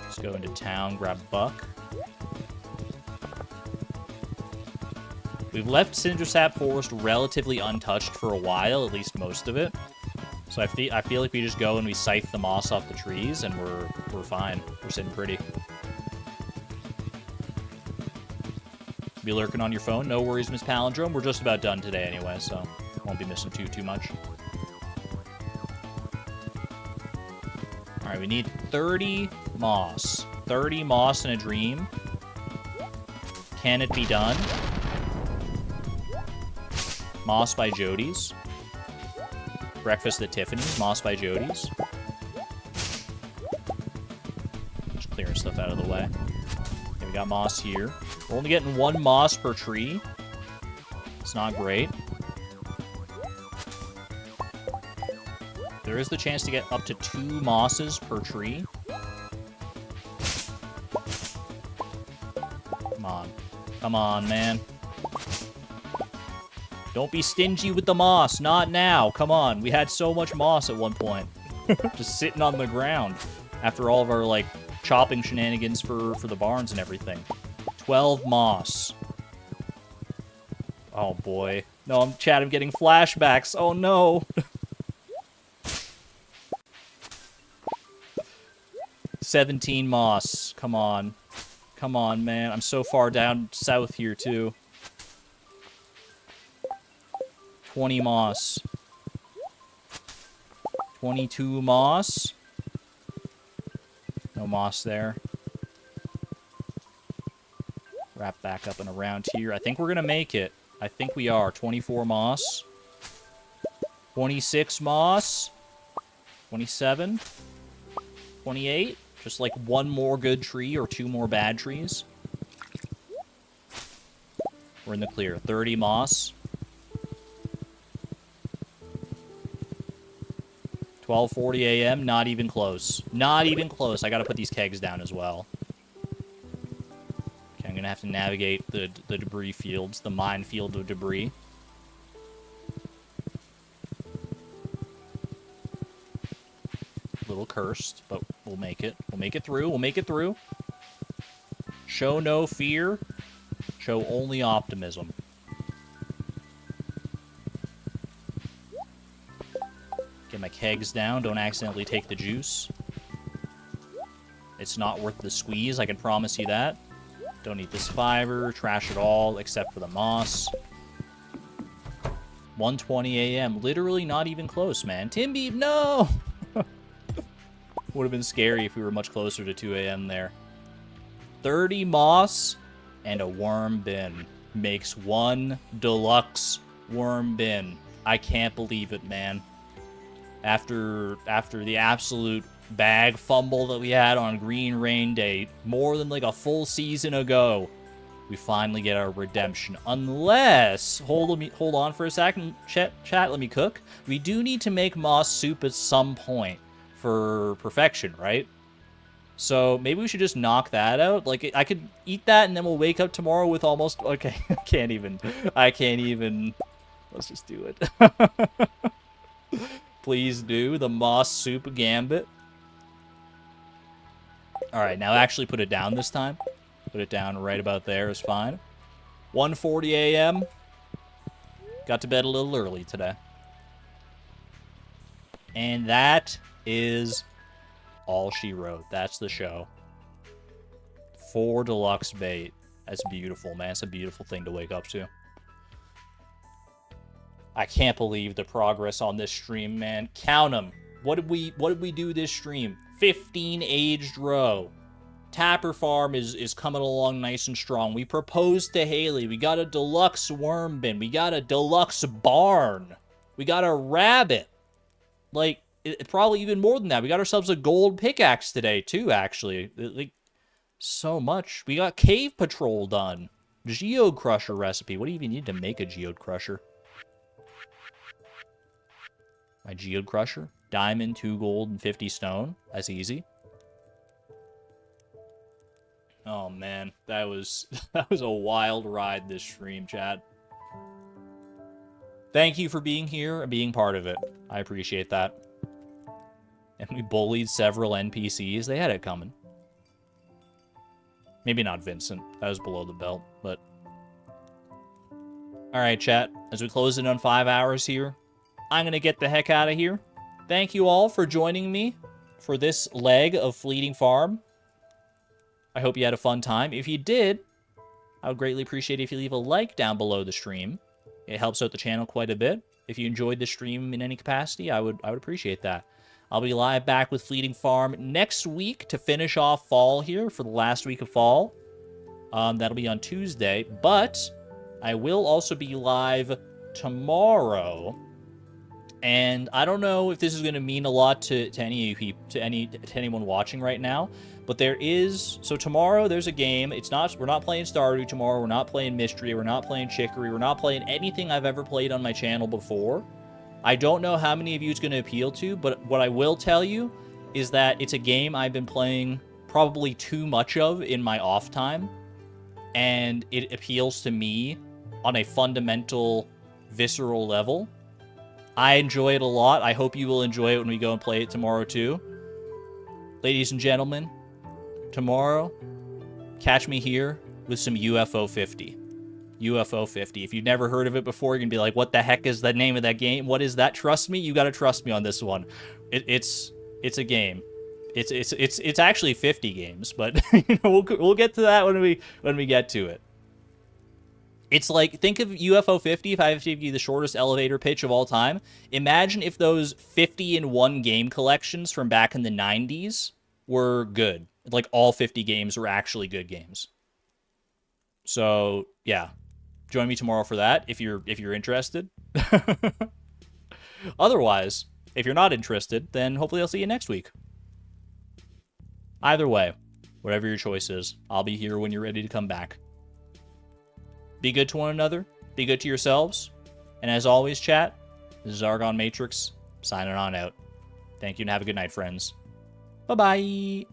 Let's go into town, grab buck. We've left Cindersap Forest relatively untouched for a while, at least most of it. So I feel like we just go and we scythe the moss off the trees, and we're fine. We're sitting pretty. Be lurking on your phone? No worries, Miss Palindrome. We're just about done today anyway, so won't be missing too much. Alright, we need 30 moss. 30 moss in a dream. Can it be done? Moss by Jody's. Breakfast at Tiffany's. Moss by Jody's. Just clearing stuff out of the way. Okay, we got moss here. We're only getting 1 moss per tree. It's not great. There is the chance to get up to 2 mosses per tree. Come on. Come on, man. Don't be stingy with the moss. Not now. Come on. We had so much moss at one point. Just sitting on the ground. After all of our, like, chopping shenanigans for the barns and everything. 12 moss. Oh, boy. No, I'm getting flashbacks. Oh, no. 17 moss. Come on. Come on, man. I'm so far down south here, too. 20 moss. 22 moss. No moss there. Wrap back up and around here. I think we're going to make it. I think we are. 24 moss. 26 moss. 27. 28. Just like 1 more good tree or 2 more bad trees. We're in the clear. 30 moss. 12:40 a.m. Not even close. Not even close. I gotta put these kegs down as well. Okay, I'm gonna have to navigate the debris fields, the minefield of debris. A little cursed, but we'll make it. We'll make it through. We'll make it through. Show no fear. Show only optimism. Get my kegs down. Don't accidentally take the juice. It's not worth the squeeze, I can promise you that. Don't eat this fiber. Trash it all, except for the moss. 1:20 a.m. Literally not even close, man. Timby, no! Would have been scary if we were much closer to 2 a.m. there. 30 moss and a worm bin makes 1 deluxe worm bin. I can't believe it, man. After the absolute bag fumble that we had on Green Rain Day, more than like a full season ago, we finally get our redemption. Unless, hold on for a second, chat, let me cook. We do need to make moss soup at some point for perfection, right? So maybe we should just knock that out. Like, I could eat that, and then we'll wake up tomorrow with almost... Okay, I can't even... Let's just do it. Please do. The moss soup gambit. Alright, now actually put it down this time. Put it down right about there is fine. 1:40 a.m. Got to bed a little early today. And that is all she wrote. That's the show. 4 deluxe bait. That's beautiful, man. It's a beautiful thing to wake up to. I can't believe the progress on this stream, man. Count them. What did we do this stream? 15 aged roe. Tapper Farm is coming along nice and strong. We proposed to Haley. We got a deluxe worm bin. We got a deluxe barn. We got a rabbit. Like, probably even more than that. We got ourselves a gold pickaxe today, too, actually. Like, so much. We got Cave Patrol done. Geode Crusher recipe. What do you even need to make a Geode Crusher? My Geode Crusher. Diamond, 2 gold, and 50 stone. That's easy. Oh, man. That was a wild ride, this stream, chat. Thank you for being here and being part of it. I appreciate that. And we bullied several NPCs. They had it coming. Maybe not Vincent. That was below the belt, but... Alright, chat. As we close in on 5 hours here, I'm going to get the heck out of here. Thank you all for joining me for this leg of Fleeting Farm. I hope you had a fun time. If you did, I would greatly appreciate it if you leave a like down below the stream. It helps out the channel quite a bit. If you enjoyed the stream in any capacity, I would appreciate that. I'll be live back with Fleeting Farm next week to finish off fall here for the last week of fall. That'll be on Tuesday, but I will also be live tomorrow. And I don't know if this is going to mean a lot to any of you people, to anyone watching right now, but there is. So tomorrow there's a game. We're not playing Stardew tomorrow. We're not playing Mystery. We're not playing Chicory. We're not playing anything I've ever played on my channel before. I don't know how many of you it's going to appeal to, but what I will tell you is that it's a game I've been playing probably too much of in my off time, and it appeals to me on a fundamental, visceral level. I enjoy it a lot. I hope you will enjoy it when we go and play it tomorrow, too. Ladies and gentlemen, tomorrow, catch me here with some UFO 50. UFO 50. If you've never heard of it before, you're going to be like, what the heck is the name of that game? What is that? Trust me, you got to trust me on this one. It's a game. It's actually 50 games, but you know, we'll get to that when we get to it. It's like, think of UFO 50, if I have to give you the shortest elevator pitch of all time. Imagine if those 50-in-1 game collections from back in the 90s were good. Like, all 50 games were actually good games. So, yeah. Join me tomorrow for that, if you're interested. Otherwise, if you're not interested, then hopefully I'll see you next week. Either way, whatever your choice is, I'll be here when you're ready to come back. Be good to one another. Be good to yourselves. And as always, chat, this is Argon Matrix, signing on out. Thank you and have a good night, friends. Bye-bye.